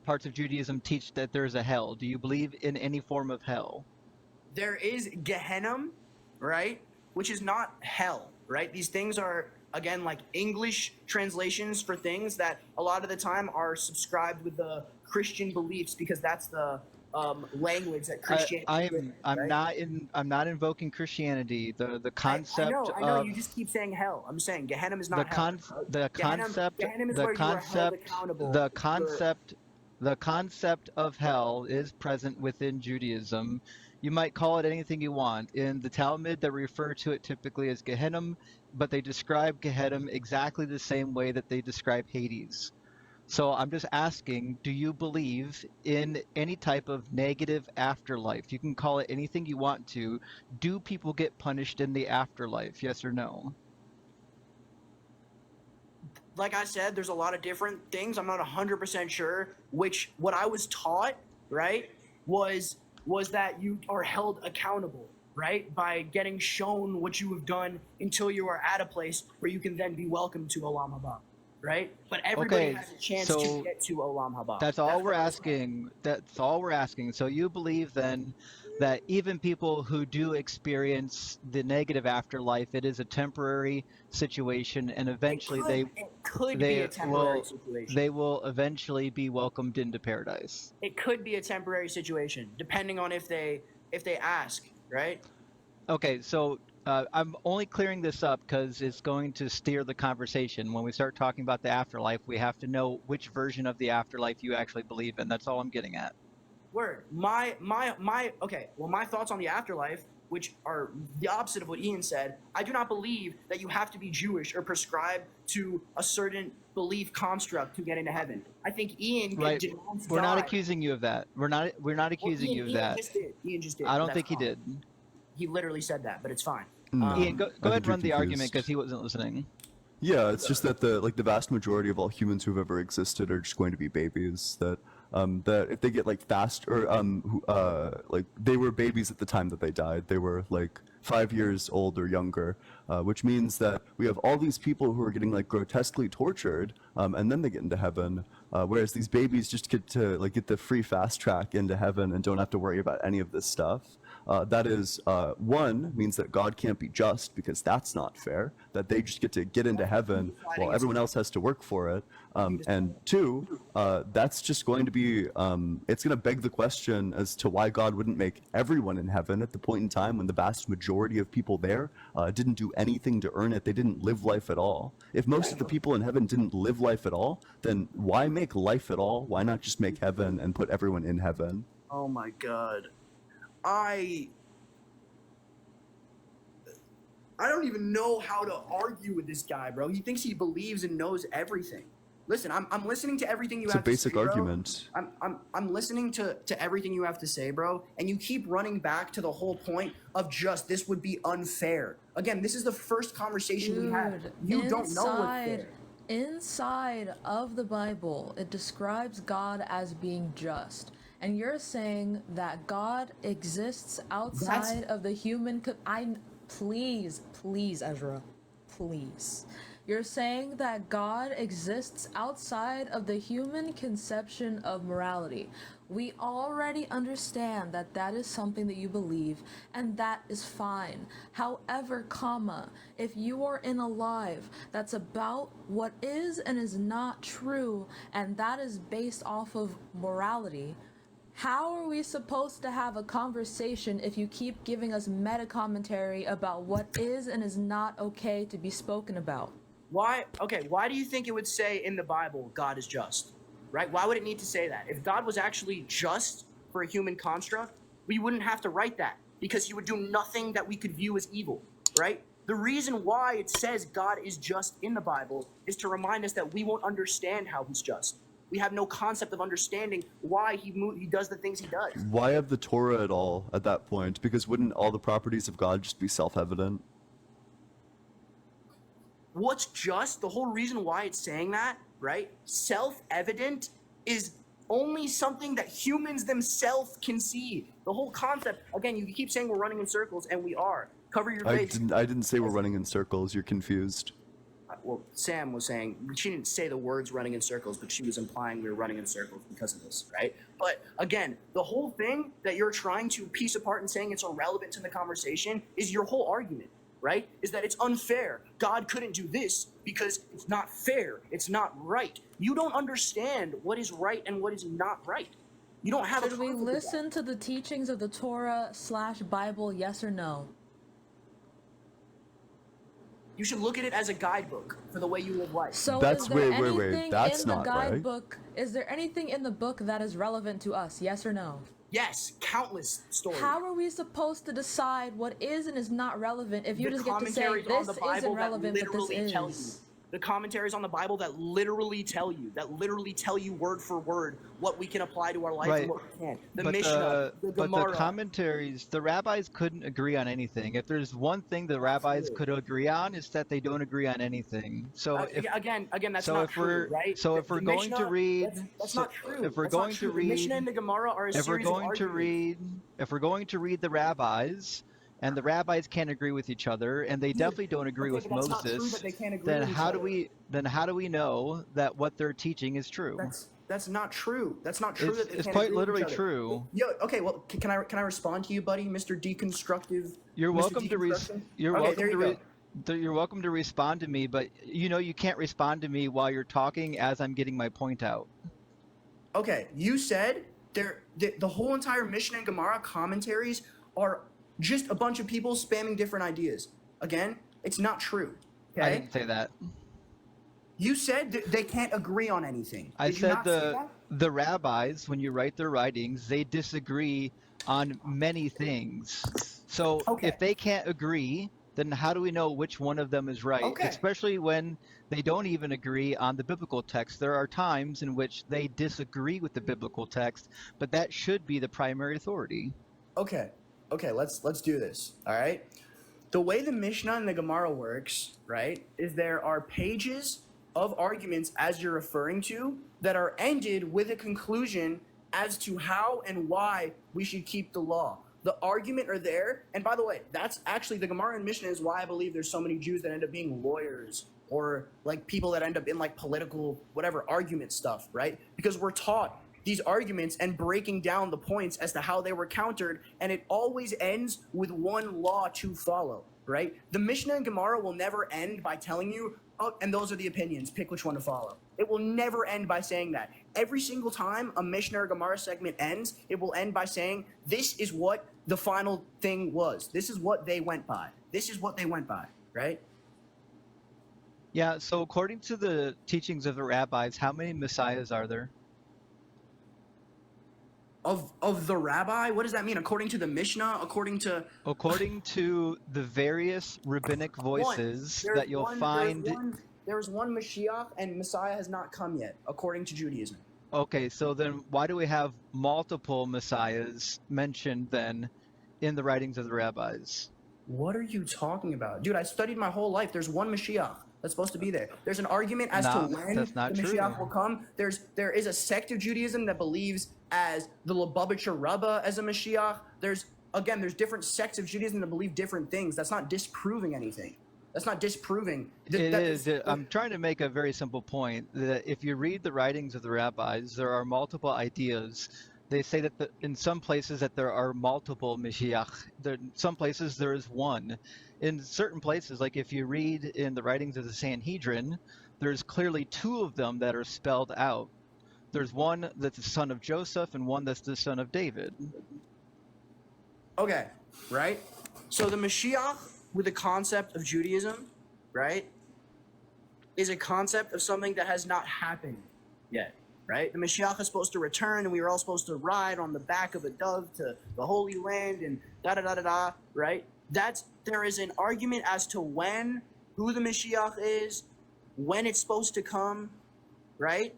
Speaker 7: parts of Judaism teach that there's a hell. Do you believe in any form of hell?
Speaker 5: There is Gehenna, right? Which is not hell, right? These things are, again, like English translations for things that a lot of the time are subscribed with the Christian beliefs because that's the language that Christianity.
Speaker 7: I'm not invoking Christianity. The concept
Speaker 5: I know.
Speaker 7: of
Speaker 5: You just keep saying hell. I'm saying Gehenna is
Speaker 7: the
Speaker 5: not hell.
Speaker 7: concept
Speaker 5: Gehenna is
Speaker 7: the
Speaker 5: where you are held accountable.
Speaker 7: the concept of hell is present within Judaism. You might call it anything you want. In the Talmud, they refer to it typically as Gehenna, but they describe Gehenna exactly the same way that they describe Hades. So I'm just asking, do you believe in any type of negative afterlife? You can call it anything you want to. Do people get punished in the afterlife? Yes or no?
Speaker 5: Like I said, there's a lot of different things. I'm not 100% sure what I was taught, right, was that you are held accountable, right, by getting shown what you have done until you are at a place where you can then be welcomed to Olam Haba, right? But everybody has a chance to get to Olam Haba.
Speaker 7: That's all we're asking. That's all we're asking. So you believe then that even people who do experience the negative afterlife, it is a temporary situation, and eventually
Speaker 5: it could be a temporary situation.
Speaker 7: They will eventually be welcomed into paradise.
Speaker 5: It could be a temporary situation, depending on if they ask, right?
Speaker 7: Okay, so I'm only clearing this up because it's going to steer the conversation. When we start talking about the afterlife, we have to know which version of the afterlife you actually believe in. That's all I'm getting at.
Speaker 5: Word. Okay. Well, my thoughts on the afterlife, which are the opposite of what Ian said, I do not believe that you have to be Jewish or prescribe to a certain belief construct to get into heaven. I think Ian
Speaker 7: right. We're not accusing you of that. We're not accusing you of that.
Speaker 5: Ian just did.
Speaker 7: I don't think he did.
Speaker 5: He literally said that, but it's fine.
Speaker 7: Ian, go ahead and run the argument because he wasn't listening.
Speaker 1: Yeah, it's just that the vast majority of all humans who've ever existed are just going to be babies. That if they get like fast or like they were babies at the time that they died. They were like 5 years old or younger, which means that we have all these people who are getting like grotesquely tortured, and then they get into heaven. Whereas these babies just get to like get the free fast track into heaven and don't have to worry about any of this stuff. That is, one, means that God can't be just because that's not fair, that they just get into heaven while everyone else has to work for it. And two, that's just going to be, it's going to beg the question as to why God wouldn't make everyone in heaven at the point in time when the vast majority of people there didn't do anything to earn it. They didn't live life at all. If most of the people in heaven didn't live life at all, then why make life at all? Why not just make heaven and put everyone in heaven?
Speaker 5: Oh my God. I don't even know how to argue with this guy, bro. He thinks he believes and knows everything. Listen, I'm listening to everything you
Speaker 1: It's a
Speaker 5: have to say,
Speaker 1: basic
Speaker 5: bro.
Speaker 1: argument.
Speaker 5: I'm listening to everything you have to say, bro, and you keep running back to the whole point of just this would be unfair. Again, this is the first conversation we had.
Speaker 4: Dude,
Speaker 5: You don't know what's fair.
Speaker 4: inside of the Bible, it describes God as being just. And you're saying that God exists outside of the human please, Ezra. Please. You're saying that God exists outside of the human conception of morality. We already understand that that is something that you believe, and that is fine. However, if you are in a life that's about what is and is not true, and that is based off of morality, how are we supposed to have a conversation if you keep giving us meta commentary about what is and is not okay to be spoken about?
Speaker 5: Why do you think it would say in the Bible God is just? Right? Why would it need to say that? If God was actually just for a human construct, we wouldn't have to write that because he would do nothing that we could view as evil, right? The reason why it says God is just in the Bible is to remind us that we won't understand how he's just. We have no concept of understanding why he does the things he does.
Speaker 1: Why have the Torah at all at that point? Because wouldn't all the properties of God just be self-evident?
Speaker 5: What's just, the whole reason why it's saying that, right? Self-evident is only something that humans themselves can see. The whole concept, again, you keep saying we're running in circles, and we are. Cover your face.
Speaker 1: I didn't say we're running in circles. You're confused.
Speaker 5: Well, Sam was saying, she didn't say the words running in circles, but she was implying we were running in circles because of this, right? But again, the whole thing that you're trying to piece apart and saying it's irrelevant to the conversation is your whole argument, right? Is that it's unfair. God couldn't do this because it's not fair. It's not right. You don't understand what is right and what is not right. You don't have
Speaker 4: Should we listen to the teachings of the Torah/Bible, yes or no?
Speaker 5: You should look at it as a guidebook for the way you live life.
Speaker 4: So
Speaker 1: That's
Speaker 4: is there
Speaker 1: wait.
Speaker 4: anything
Speaker 1: That's
Speaker 4: in the
Speaker 1: not right.
Speaker 4: guidebook? Is there anything in the book that is relevant to us? Yes or no?
Speaker 5: Yes, countless stories.
Speaker 4: How are we supposed to decide what is and is not relevant if you
Speaker 5: The
Speaker 4: just get to say
Speaker 5: commentaries on
Speaker 4: this
Speaker 5: the Bible
Speaker 4: isn't
Speaker 5: that
Speaker 4: relevant, but this
Speaker 5: literally tell you.
Speaker 4: is?
Speaker 5: The commentaries on the Bible that literally tell you word for word what we can apply to our life and what we can't. The Mishnah, the Gemara.
Speaker 7: But the commentaries, the rabbis couldn't agree on anything. If there's one thing the rabbis could agree on, is that they don't agree on anything. So
Speaker 5: again, that's
Speaker 7: so
Speaker 5: not
Speaker 7: if
Speaker 5: true,
Speaker 7: we're
Speaker 5: right?
Speaker 7: so if
Speaker 5: The
Speaker 7: we're going
Speaker 5: Mishnah,
Speaker 7: to read,
Speaker 5: that's not true.
Speaker 7: if we're
Speaker 5: That's not
Speaker 7: going
Speaker 5: true.
Speaker 7: to
Speaker 5: The
Speaker 7: read,
Speaker 5: Mishnah and the Gemara are a
Speaker 7: if we're
Speaker 5: series of
Speaker 7: going to read, if we're going to read the rabbis, and the rabbis can't agree with each other, and they definitely don't agree with
Speaker 5: but that's not true
Speaker 7: Moses,
Speaker 5: that they can't agree
Speaker 7: then
Speaker 5: with each
Speaker 7: how
Speaker 5: other.
Speaker 7: do we know that what they're teaching is true?
Speaker 5: That's not true. That's not true.
Speaker 7: It's quite literally true.
Speaker 5: Yo, okay, well, can I respond to you, buddy, Mr. Deconstructive?
Speaker 7: You're
Speaker 5: Mr.
Speaker 7: welcome to
Speaker 5: Deconstruction?
Speaker 7: you're
Speaker 5: Okay,
Speaker 7: welcome
Speaker 5: there
Speaker 7: to
Speaker 5: you go.
Speaker 7: you're welcome to respond to me, but you can't respond to me while you're talking as I'm getting my point out.
Speaker 5: Okay, you said the whole entire Mishnah and Gemara commentaries are just a bunch of people spamming different ideas. Again, it's not true. Okay?
Speaker 7: I didn't say that.
Speaker 5: You said they can't agree on anything.
Speaker 7: I
Speaker 5: Did you
Speaker 7: said
Speaker 5: not say that?
Speaker 7: the rabbis, when you write their writings, they disagree on many things. So if they can't agree, then how do we know which one of them is right?
Speaker 5: Okay.
Speaker 7: Especially when they don't even agree on the biblical text. There are times in which they disagree with the biblical text, but that should be the primary authority.
Speaker 5: Okay, let's do this. All right. The way the Mishnah and the Gemara works, right, is there are pages of arguments, as you're referring to, that are ended with a conclusion as to how and why we should keep the law. The argument are there, and by the way, that's actually the Gemara and Mishnah is why I believe there's so many Jews that end up being lawyers or like people that end up in like political whatever argument stuff, right? Because we're taught these arguments and breaking down the points as to how they were countered, and it always ends with one law to follow, right? The Mishnah and Gemara will never end by telling you, oh, and those are the opinions, pick which one to follow. It will never end by saying that. Every single time a Mishnah or Gemara segment ends, it will end by saying, this is what the final thing was. This is what they went by. This is what they went by, right?
Speaker 7: Yeah, so according to the teachings of the rabbis, how many messiahs are there?
Speaker 5: Of the rabbi? What does that mean? According to the Mishnah? According to
Speaker 7: the various rabbinic voices that you'll find
Speaker 5: There is one Mashiach, and Messiah has not come yet, according to Judaism.
Speaker 7: Okay, so then why do we have multiple messiahs mentioned then in the writings of the rabbis?
Speaker 5: What are you talking about? Dude, I studied my whole life. There's one Mashiach that's supposed to be there. There's an argument as to when
Speaker 7: That's not
Speaker 5: the
Speaker 7: true.
Speaker 5: Mashiach will come. There is a sect of Judaism that believes as the Lubavitcher Rebbe as a Mashiach. There's different sects of Judaism that believe different things. That's not disproving anything. That's not disproving.
Speaker 7: I'm trying to make a very simple point that if you read the writings of the rabbis, there are multiple ideas. They say that in some places that there are multiple Mashiach. In some places there is one. In certain places, like if you read in the writings of the Sanhedrin, there's clearly two of them that are spelled out. There's one that's the son of Joseph and one that's the son of David.
Speaker 5: Okay, right? So the Mashiach, with the concept of Judaism, right, is a concept of something that has not happened yet, right? The Mashiach is supposed to return, and we are all supposed to ride on the back of a dove to the Holy Land, and da-da-da-da-da, right? There is an argument as to who the Mashiach is, when it's supposed to come, right?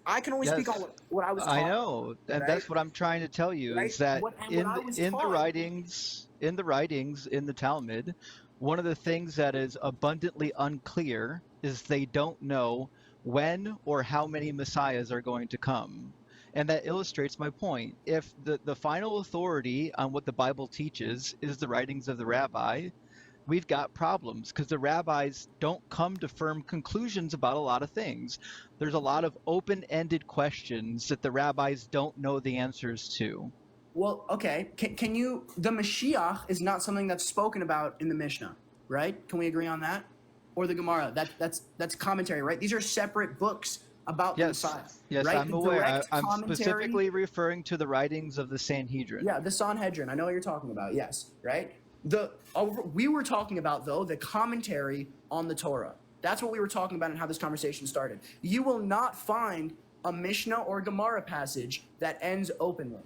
Speaker 5: I can only speak on what I was taught.
Speaker 7: I know, and
Speaker 5: right?
Speaker 7: that's what I'm trying to tell you,
Speaker 5: Right?
Speaker 7: is that in the writings in the Talmud, one of the things that is abundantly unclear is they don't know when or how many messiahs are going to come. And that illustrates my point. If the final authority on what the Bible teaches is the writings of the rabbi, we've got problems because the rabbis don't come to firm conclusions about a lot of things. There's a lot of open-ended questions that the rabbis don't know the answers to.
Speaker 5: Well, okay. The Mashiach is not something that's spoken about in the Mishnah, right? Can we agree on that? Or the Gemara? That's commentary, right? These are separate books about the Messiah.
Speaker 7: Yes,
Speaker 5: right?
Speaker 7: I'm aware. I'm specifically referring to the writings of the Sanhedrin.
Speaker 5: Yeah, the Sanhedrin. I know what you're talking about. Yes, right? We were talking about, though, the commentary on the Torah. That's what we were talking about and how this conversation started. You will not find a Mishnah or Gemara passage that ends openly,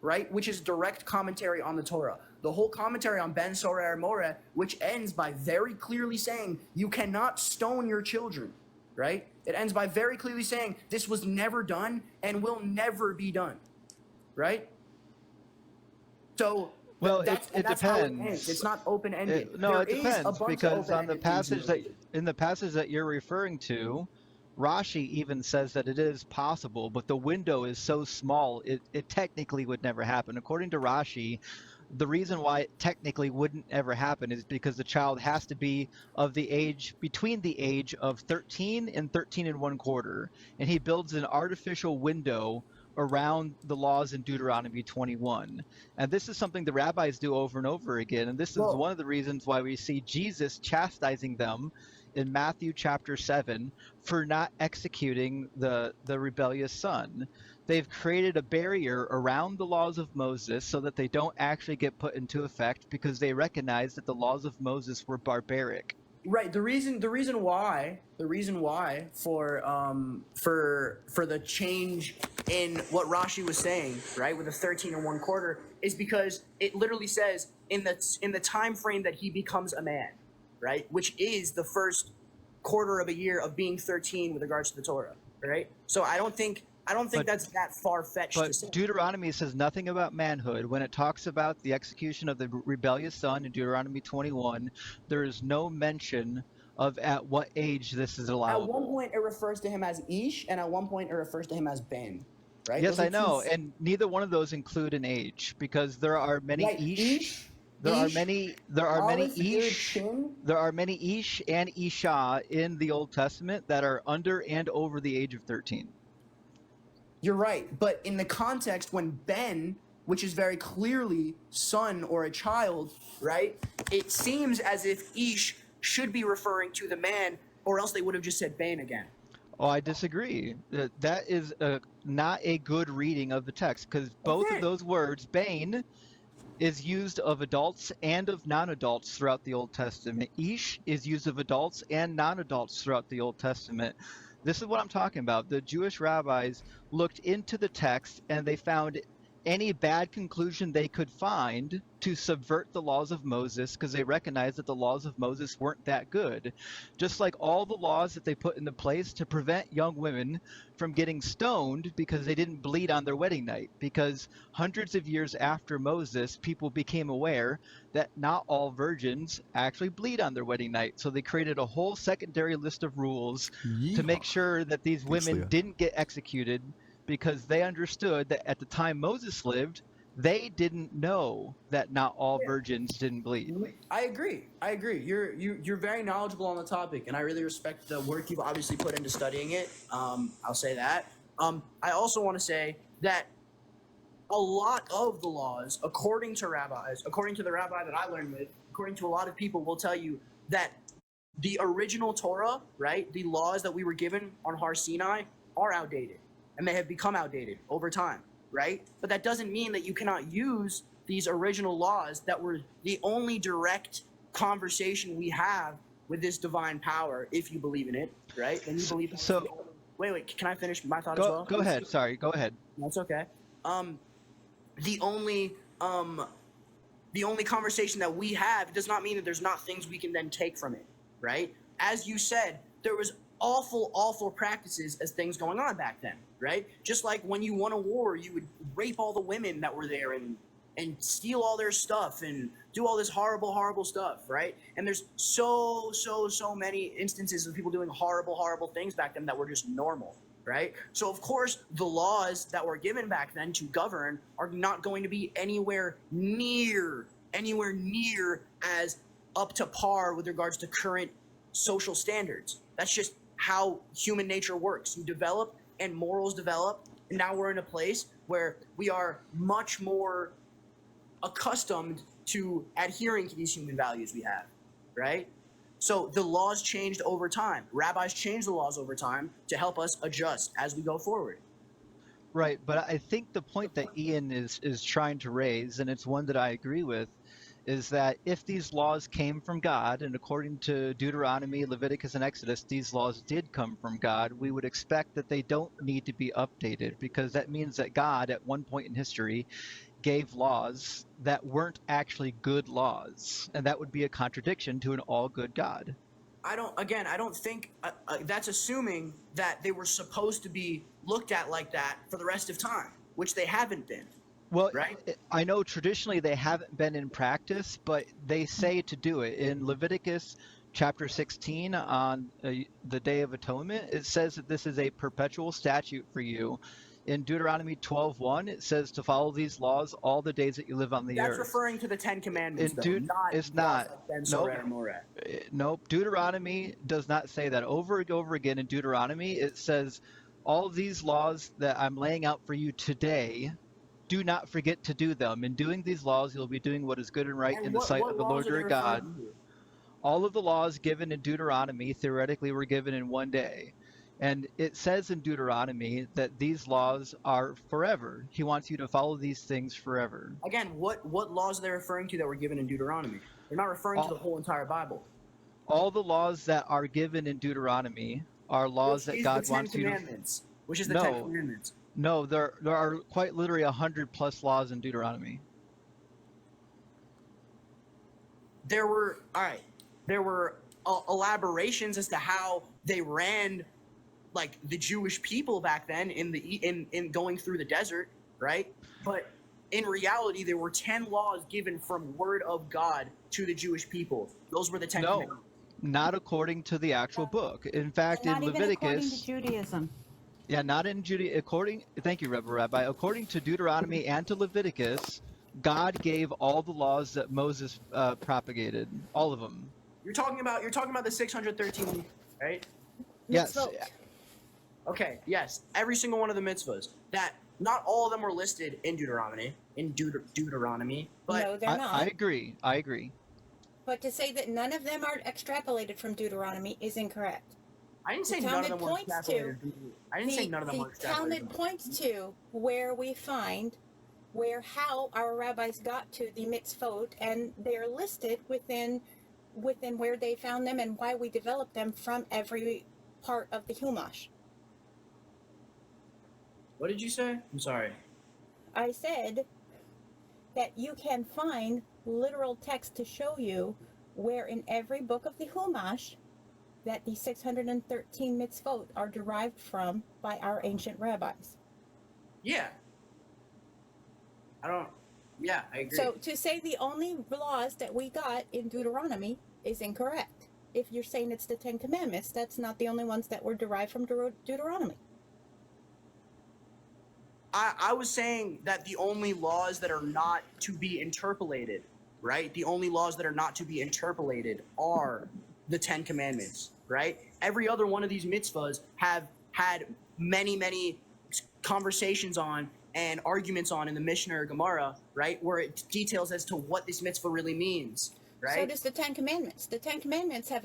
Speaker 5: right? Which is direct commentary on the Torah. The whole commentary on Ben Sorer More, which ends by very clearly saying you cannot stone your children, right? It ends by very clearly saying this was never done and will never be done, right? So
Speaker 7: well,
Speaker 5: that's
Speaker 7: depends.
Speaker 5: how it ends. It's not open-ended.
Speaker 7: It depends because on the passage that you're referring to, Rashi even says that it is possible, but the window is so small, it technically would never happen. According to Rashi, the reason why it technically wouldn't ever happen is because the child has to be between the age of 13 and 13 and 1/4. And he builds an artificial window around the laws in Deuteronomy 21. And this is something the rabbis do over and over again. And this is one of the reasons why we see Jesus chastising them in Matthew chapter 7 for not executing the rebellious son. They've created a barrier around the laws of Moses so that they don't actually get put into effect because they recognize that the laws of Moses were barbaric.
Speaker 5: Right. The reason why for the change in what Rashi was saying, right, with the 13 and 1/4, is because it literally says in the time frame that he becomes a man, right, which is the first quarter of a year of being 13 with regards to the Torah, right? So I don't think that's that far-fetched to say.
Speaker 7: But Deuteronomy says nothing about manhood. When it talks about the execution of the rebellious son in Deuteronomy 21, there is no mention of at what age this is allowed.
Speaker 5: At one point, it refers to him as Ish, and at one point, it refers to him as Ben, right?
Speaker 7: Yes, I know, and neither one of those include an age because there are many Ish. There are many Ish and Isha in the Old Testament that are under and over the age of 13.
Speaker 5: You're right, but in the context when Ben, which is very clearly son or a child, right? It seems as if Ish should be referring to the man, or else they would have just said Ben again.
Speaker 7: Oh, I disagree. That is not a good reading of the text because both of those words, Bane, is used of adults and of non-adults throughout the Old Testament. Ish is used of adults and non-adults throughout the Old Testament. This is what I'm talking about. The Jewish rabbis looked into the text and they found any bad conclusion they could find to subvert the laws of Moses because they recognized that the laws of Moses weren't that good. Just like all the laws that they put into place to prevent young women from getting stoned because they didn't bleed on their wedding night. Because hundreds of years after Moses, people became aware that not all virgins actually bleed on their wedding night. So they created a whole secondary list of rules to make sure that these
Speaker 1: Thanks,
Speaker 7: women
Speaker 1: Leah.
Speaker 7: didn't get executed because they understood that at the time Moses lived, they didn't know that not all virgins didn't bleed.
Speaker 5: I agree. You're very knowledgeable on the topic, and I really respect the work you've obviously put into studying it. I'll say that. I also want to say that a lot of the laws, according to rabbis, according to the rabbi that I learned with, according to a lot of people, will tell you that the original Torah, right, the laws that we were given on Har Sinai, are outdated, and they have become outdated over time, right? But that doesn't mean that you cannot use these original laws that were the only direct conversation we have with this divine power, if you believe in it, right? Then you believe.
Speaker 7: So
Speaker 5: Wait, can I finish my thought as well?
Speaker 7: go ahead. Sorry, go ahead.
Speaker 5: That's okay. The only conversation that we have does not mean that there's not things we can then take from it, right? As you said, there was awful practices as things going on back then, right? Just like when you won a war, you would rape all the women that were there and steal all their stuff and do all this horrible stuff, right? And there's so many instances of people doing horrible things back then that were just normal, right? So of course the laws that were given back then to govern are not going to be anywhere near as up to par with regards to current social standards. That's just how human nature works. You develop and morals develop, and now we're in a place where we are much more accustomed to adhering to these human values we have, right? So the laws changed over time. Rabbis changed the laws over time to help us adjust as we go forward.
Speaker 7: Right, but I think the point that Ian is trying to raise, and it's one that I agree with, is that if these laws came from God, and according to Deuteronomy, Leviticus, and Exodus, these laws did come from God, we would expect that they don't need to be updated, because that means that God, at one point in history, gave laws that weren't actually good laws, and that would be a contradiction to an all-good God.
Speaker 5: I don't think that's assuming that they were supposed to be looked at like that for the rest of time, which they haven't been.
Speaker 7: Well,
Speaker 5: right?
Speaker 7: I know traditionally they haven't been in practice, but they say to do it. In Leviticus chapter 16 on the Day of Atonement, it says that this is a perpetual statute for you. In Deuteronomy 12:1, it says to follow these laws all the days that you live on the earth.
Speaker 5: That's referring to the Ten Commandments,
Speaker 7: It's not. Nope. Deuteronomy does not say that. Over and over again in Deuteronomy, it says, all these laws that I'm laying out for you today, do not forget to do them. In doing these laws, you'll be doing what is good and right in the sight of the Lord your God. All of the laws given in Deuteronomy theoretically were given in one day. And it says in Deuteronomy that these laws are forever. He wants you to follow these things forever.
Speaker 5: Again, what laws are they referring to that were given in Deuteronomy? They're not referring to the whole entire Bible.
Speaker 7: All the laws that are given in Deuteronomy are laws that God wants you to...
Speaker 5: Which is the Ten Commandments.
Speaker 7: No, there are quite literally 100+ laws in Deuteronomy.
Speaker 5: There were elaborations as to how they ran, like, the Jewish people back then in going through the desert, right? But in reality, there were 10 laws given from word of God to the Jewish people. Those were the 10 commandments.
Speaker 7: Not according to the actual book. In fact, in Leviticus,
Speaker 8: even according to Judaism.
Speaker 7: Yeah, not in Judaism. Thank you, Rebel Rabbi. According to Deuteronomy and to Leviticus, God gave all the laws that Moses propagated, all of them.
Speaker 5: You're talking about the 613, right?
Speaker 7: Yes.
Speaker 5: Okay. Yes. Every single one of the mitzvahs. That not all of them were listed in Deuteronomy. But
Speaker 8: no, they're not.
Speaker 7: I agree.
Speaker 8: But to say that none of them are extrapolated from Deuteronomy is incorrect.
Speaker 5: I didn't say none of them were extrapolated. I didn't say none of them were extrapolated.
Speaker 8: The Talmud points to where we find how our rabbis got to the mitzvot, and they're listed within where they found them and why we developed them from every part of the Humash.
Speaker 5: What did you say? I'm sorry.
Speaker 8: I said that you can find literal text to show you where in every book of the Humash that the 613 mitzvot are derived from by our ancient rabbis.
Speaker 5: Yeah. Yeah, I agree.
Speaker 8: So to say the only laws that we got in Deuteronomy is incorrect. If you're saying it's the Ten Commandments, that's not the only ones that were derived from Deuteronomy.
Speaker 5: I was saying that the only laws that are not to be interpolated, right? The only laws that are not to be interpolated are the Ten Commandments, right? Every other one of these mitzvahs have had many, many conversations on and arguments on in the Mishnah or Gemara, right? Where it details as to what this mitzvah really means, right?
Speaker 8: So does the Ten Commandments. The Ten Commandments have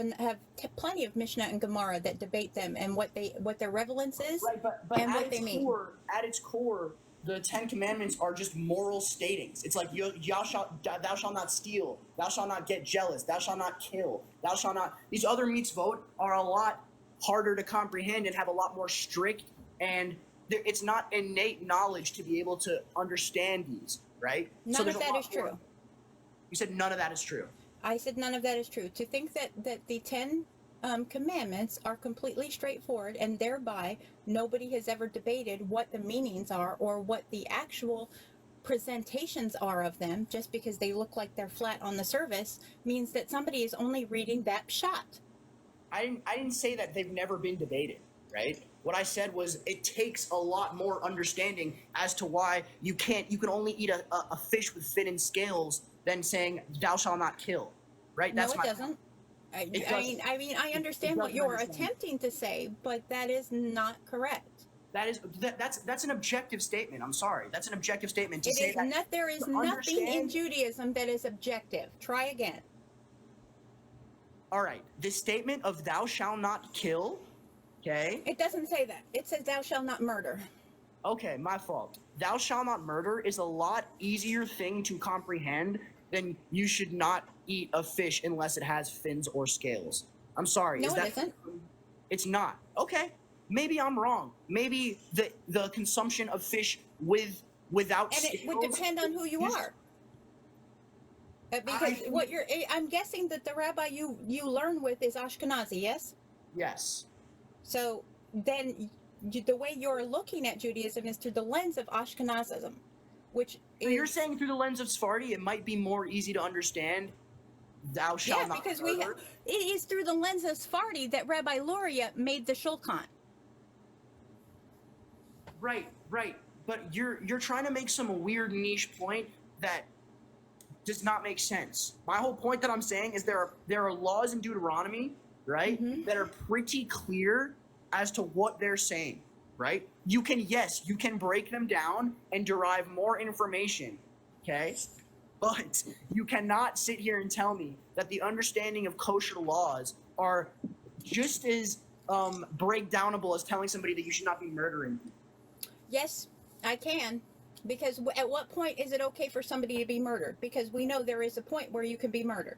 Speaker 8: plenty of Mishnah and Gemara that debate them and what their relevance is,
Speaker 5: right, but
Speaker 8: and what they mean.
Speaker 5: At its core, the Ten Commandments are just moral statings. It's like thou shalt not steal, thou shalt not get jealous, thou shalt not kill, thou shalt not. These other mitzvot are a lot harder to comprehend and have a lot more strict, and it's not innate knowledge to be able to understand these, right?
Speaker 8: None of that is true.
Speaker 5: You said none of that is true.
Speaker 8: I said none of that is true. To think that the Ten Commandments are completely straightforward and thereby nobody has ever debated what the meanings are or what the actual presentations are of them just because they look like they're flat on the surface means that somebody is only reading that pshat.
Speaker 5: I didn't say that they've never been debated, right? What I said was it takes a lot more understanding as to why you can only eat a fish with fin and scales than saying thou shalt not kill, right?
Speaker 8: No, it doesn't. I understand what you're attempting to say, but that is not correct.
Speaker 5: That's an objective statement. I'm sorry. That's an objective statement to say that.
Speaker 8: There is nothing in Judaism that is objective. Try again.
Speaker 5: All right. This statement of thou shalt not kill, okay?
Speaker 8: It doesn't say that. It says thou shalt not murder.
Speaker 5: Okay, my fault. Thou shalt not murder is a lot easier thing to comprehend than you should not eat a fish unless it has fins or scales. I'm sorry.
Speaker 8: No, it isn't.
Speaker 5: It's not. Okay. Maybe I'm wrong. Maybe the consumption of fish without
Speaker 8: and
Speaker 5: scales.
Speaker 8: It would depend on who you are. Because I'm guessing that the rabbi you learn with is Ashkenazi, yes?
Speaker 5: Yes.
Speaker 8: So then the way you're looking at Judaism is through the lens of Ashkenazism, which
Speaker 5: so you're saying through the lens of Sephardi, it might be more easy to understand thou shalt not
Speaker 8: because
Speaker 5: murder?
Speaker 8: it is through the lens of Sephardi that Rabbi Luria made the Shulchan.
Speaker 5: Right. But you're trying to make some weird niche point that does not make sense. My whole point that I'm saying is there are laws in Deuteronomy, right, that are pretty clear as to what they're saying, right? You can break them down and derive more information, okay? But you cannot sit here and tell me that the understanding of kosher laws are just as breakdownable as telling somebody that you should not be murdering.
Speaker 8: Yes, I can. Because at what point is it okay for somebody to be murdered? Because we know there is a point where you can be murdered.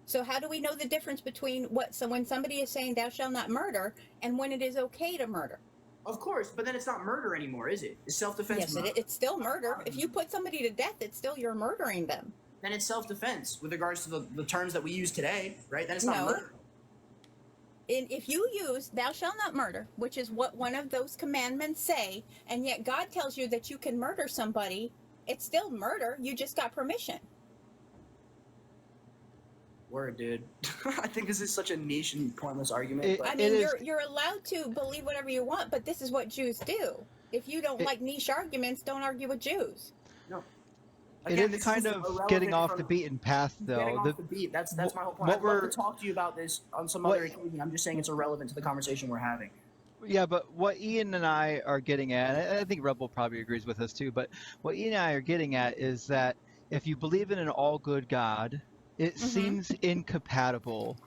Speaker 8: So how do we know the difference between when somebody is saying thou shalt not murder and when it is okay to murder?
Speaker 5: Of course, but then it's not murder anymore, is it? It's self-defense.
Speaker 8: Yes, it's still murder. If you put somebody to death, it's still you're murdering them.
Speaker 5: Then it's self-defense with regards to the terms that we use today, right? Then it's not murder.
Speaker 8: If you use thou shalt not murder, which is what one of those commandments say, and yet God tells you that you can murder somebody, it's still murder. You just got permission.
Speaker 5: Word, dude. I think this is such a niche and pointless argument.
Speaker 8: You're allowed to believe whatever you want, but this is what Jews do. If you don't like niche arguments, don't argue with Jews.
Speaker 5: No.
Speaker 7: Again, it is kind of getting off the beaten path, though.
Speaker 5: Getting off the beat. That's my whole point. I'd love to talk to you about this on some other occasion. I'm just saying it's irrelevant to the conversation we're having.
Speaker 7: Yeah, but what Ian and I are getting at, and I think Rebel probably agrees with us too, but what Ian and I are getting at is that if you believe in an all-good God, it seems incompatible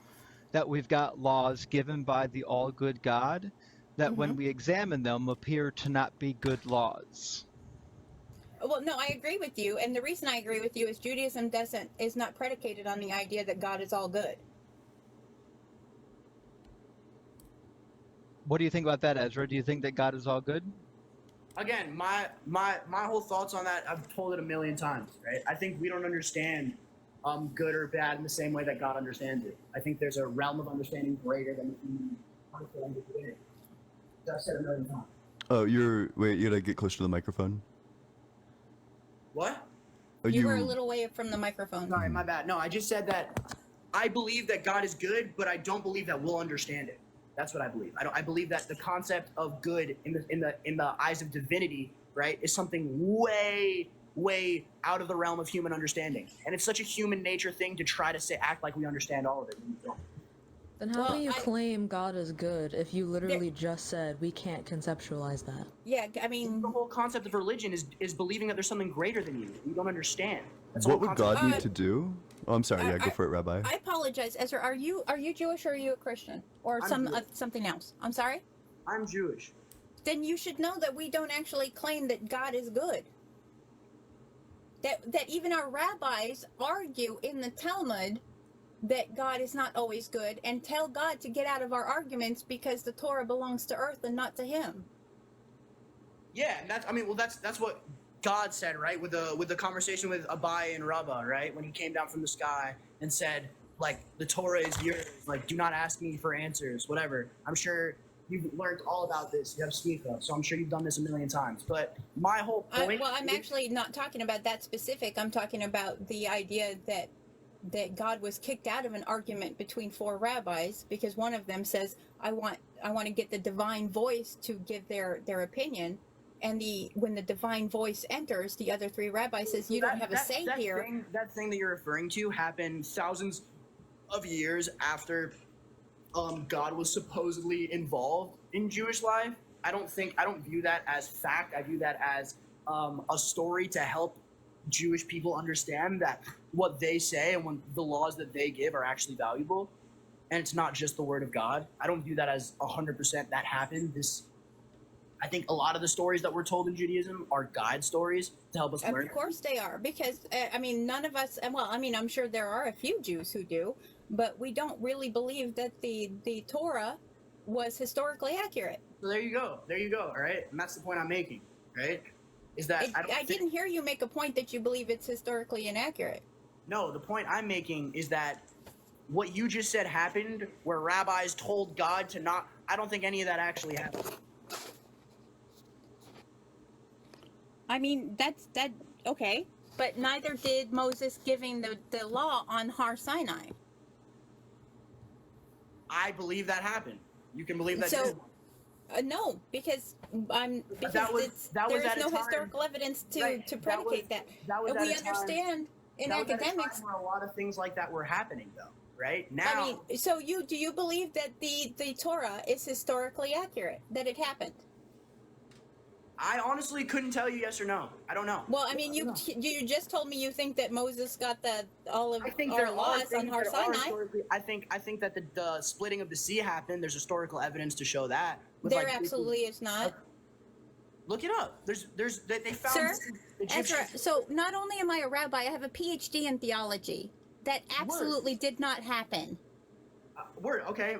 Speaker 7: that we've got laws given by the all-good God that when we examine them appear to not be good laws.
Speaker 8: Well, no, I agree with you, and the reason I agree with you is Judaism is not predicated on the idea that God is all good.
Speaker 7: What do you think about that, Ezra? Do you think that God is all good?
Speaker 5: again, my whole thoughts on that, I've told it a million times, right? I think we don't understand good or bad in the same way that God understands it. I think there's a realm of understanding greater than the human understanding of it. I've said a million times.
Speaker 1: Oh, wait, you gotta get closer to the microphone.
Speaker 5: What?
Speaker 1: Are
Speaker 8: You were a little way from the microphone.
Speaker 5: Sorry, my bad. No, I just said that I believe that God is good, but I don't believe that we'll understand it. That's what I believe. I believe that the concept of good in the eyes of divinity, right, is something way out of the realm of human understanding. And it's such a human nature thing to try to act like we understand all of it when we don't.
Speaker 4: Then how
Speaker 8: Well,
Speaker 4: can you claim God is good if you literally just said we can't conceptualize that?
Speaker 8: Yeah, I mean,
Speaker 5: The whole concept of religion is believing that there's something greater than you. You don't understand. That's the
Speaker 1: What
Speaker 5: whole
Speaker 1: would
Speaker 5: concept.
Speaker 1: God need to do? Oh, I'm sorry. Yeah, go for it, Rabbi.
Speaker 8: I apologize, Ezra. Are you Jewish or are you a Christian or
Speaker 5: I'm
Speaker 8: some
Speaker 5: Jewish.
Speaker 8: something else? I'm sorry.
Speaker 5: I'm Jewish.
Speaker 8: Then you should know that we don't actually claim that God is good. That even our rabbis argue in the Talmud that God is not always good and tell God to get out of our arguments because the Torah belongs to earth and not to him.
Speaker 5: Yeah, and that's what God said, right? With the conversation with Abai and Rabbah, right? When he came down from the sky and said, like, the Torah is yours, like, do not ask me for answers, whatever. I'm sure you've learned all about this. You have smicha, so I'm sure you've done this a million times. But my whole point.
Speaker 8: I'm actually not talking about that specific. I'm talking about the idea that God was kicked out of an argument between four rabbis because one of them says, I want to get the divine voice to give their opinion. And when the divine voice enters, the other three rabbis says, you don't have a say here.
Speaker 5: That thing that you're referring to happened thousands of years after God was supposedly involved in Jewish life. I don't view that as fact. I view that as a story to help Jewish people understand that what they say and when the laws that they give are actually valuable, and it's not just the word of God. I don't view that as 100% that happened. I think a lot of the stories that we're told in Judaism are guide stories to help us learn.
Speaker 8: Of course they are, because none of us. Well, I'm sure there are a few Jews who do, but we don't really believe that the Torah was historically accurate.
Speaker 5: So there you go. All right, and that's the point I'm making. Right? Is that
Speaker 8: I didn't hear you make a point that you believe it's historically inaccurate.
Speaker 5: No, the point I'm making is that what you just said happened, where rabbis told God to not. I don't think any of that actually happened.
Speaker 8: I mean, that's okay, but neither did Moses giving the law on Har Sinai.
Speaker 5: I believe that happened. You can believe that.
Speaker 8: So, no, because
Speaker 5: that was
Speaker 8: there is
Speaker 5: at a
Speaker 8: no
Speaker 5: time,
Speaker 8: historical evidence to predicate that.
Speaker 5: That was
Speaker 8: And
Speaker 5: at
Speaker 8: we
Speaker 5: a time,
Speaker 8: understand in
Speaker 5: that was at a
Speaker 8: academics.
Speaker 5: time where a lot of things like that were happening, though. Right now.
Speaker 8: I mean, so do you believe that the Torah is historically accurate, that it happened?
Speaker 5: I honestly couldn't tell you yes or no. I don't know.
Speaker 8: Well, I mean, you just told me you think that Moses got all of
Speaker 5: I think
Speaker 8: our
Speaker 5: there
Speaker 8: laws
Speaker 5: are
Speaker 8: on Har
Speaker 5: things that are
Speaker 8: Sinai.
Speaker 5: historically. I think that the splitting of the sea happened. There's historical evidence to show that.
Speaker 8: There absolutely is not.
Speaker 5: Look it up. They found
Speaker 8: Sir,
Speaker 5: Egyptian.
Speaker 8: Ezra, so not only am I a rabbi, I have a PhD in theology. That absolutely did not happen.
Speaker 5: Word, okay.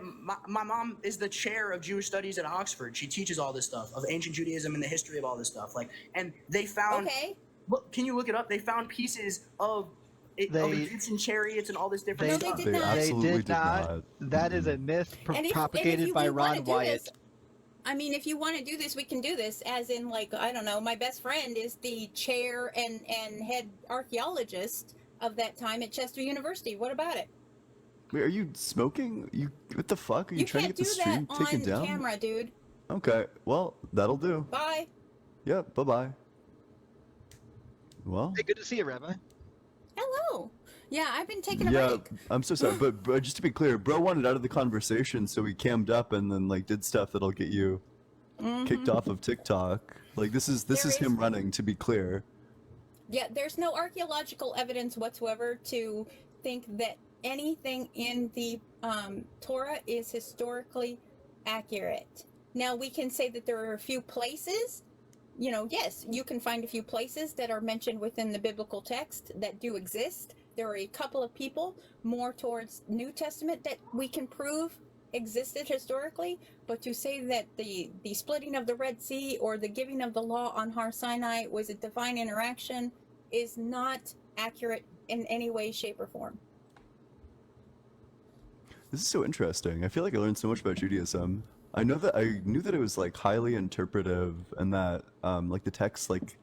Speaker 5: My mom is the chair of Jewish studies at Oxford. She teaches all this stuff of ancient Judaism and the history of all this stuff. And they found.
Speaker 8: Okay.
Speaker 5: Look, can you look it up? They found pieces of Egyptian chariots and all this different
Speaker 8: No,
Speaker 5: stuff.
Speaker 8: they did not.
Speaker 1: absolutely
Speaker 7: They did not. That is a myth propagated by Ron Wyatt.
Speaker 8: If you want to do this, we can do this. As in, I don't know, my best friend is the chair and head archaeologist of that time at Chester University. What about it?
Speaker 1: Wait, are you smoking? What the fuck? Are you trying to get the stream
Speaker 8: can't do that
Speaker 1: taken
Speaker 8: on
Speaker 1: down?
Speaker 8: camera, dude.
Speaker 1: Okay, well, that'll do.
Speaker 8: Bye.
Speaker 1: Yep, bye-bye. Well,
Speaker 7: Hey, good to see you, Rabbi.
Speaker 8: Hello. Yeah, I've been taking a
Speaker 1: yeah,
Speaker 8: break.
Speaker 1: I'm so sorry, but just to be clear, bro wanted out of the conversation, so he cammed up and then did stuff that'll get you kicked off of TikTok. This is him running, to be clear.
Speaker 8: Yeah, there's no archaeological evidence whatsoever to think that anything in the Torah is historically accurate. Now, we can say that there are a few places, yes, you can find a few places that are mentioned within the biblical text that do exist. There are a couple of people more towards New Testament that we can prove existed historically, but to say that the splitting of the Red Sea or the giving of the law on Har Sinai was a divine interaction is not accurate in any way, shape, or form.
Speaker 1: This is so interesting. I feel like I learned so much about Judaism. I knew that it was like highly interpretive, and that like the text, like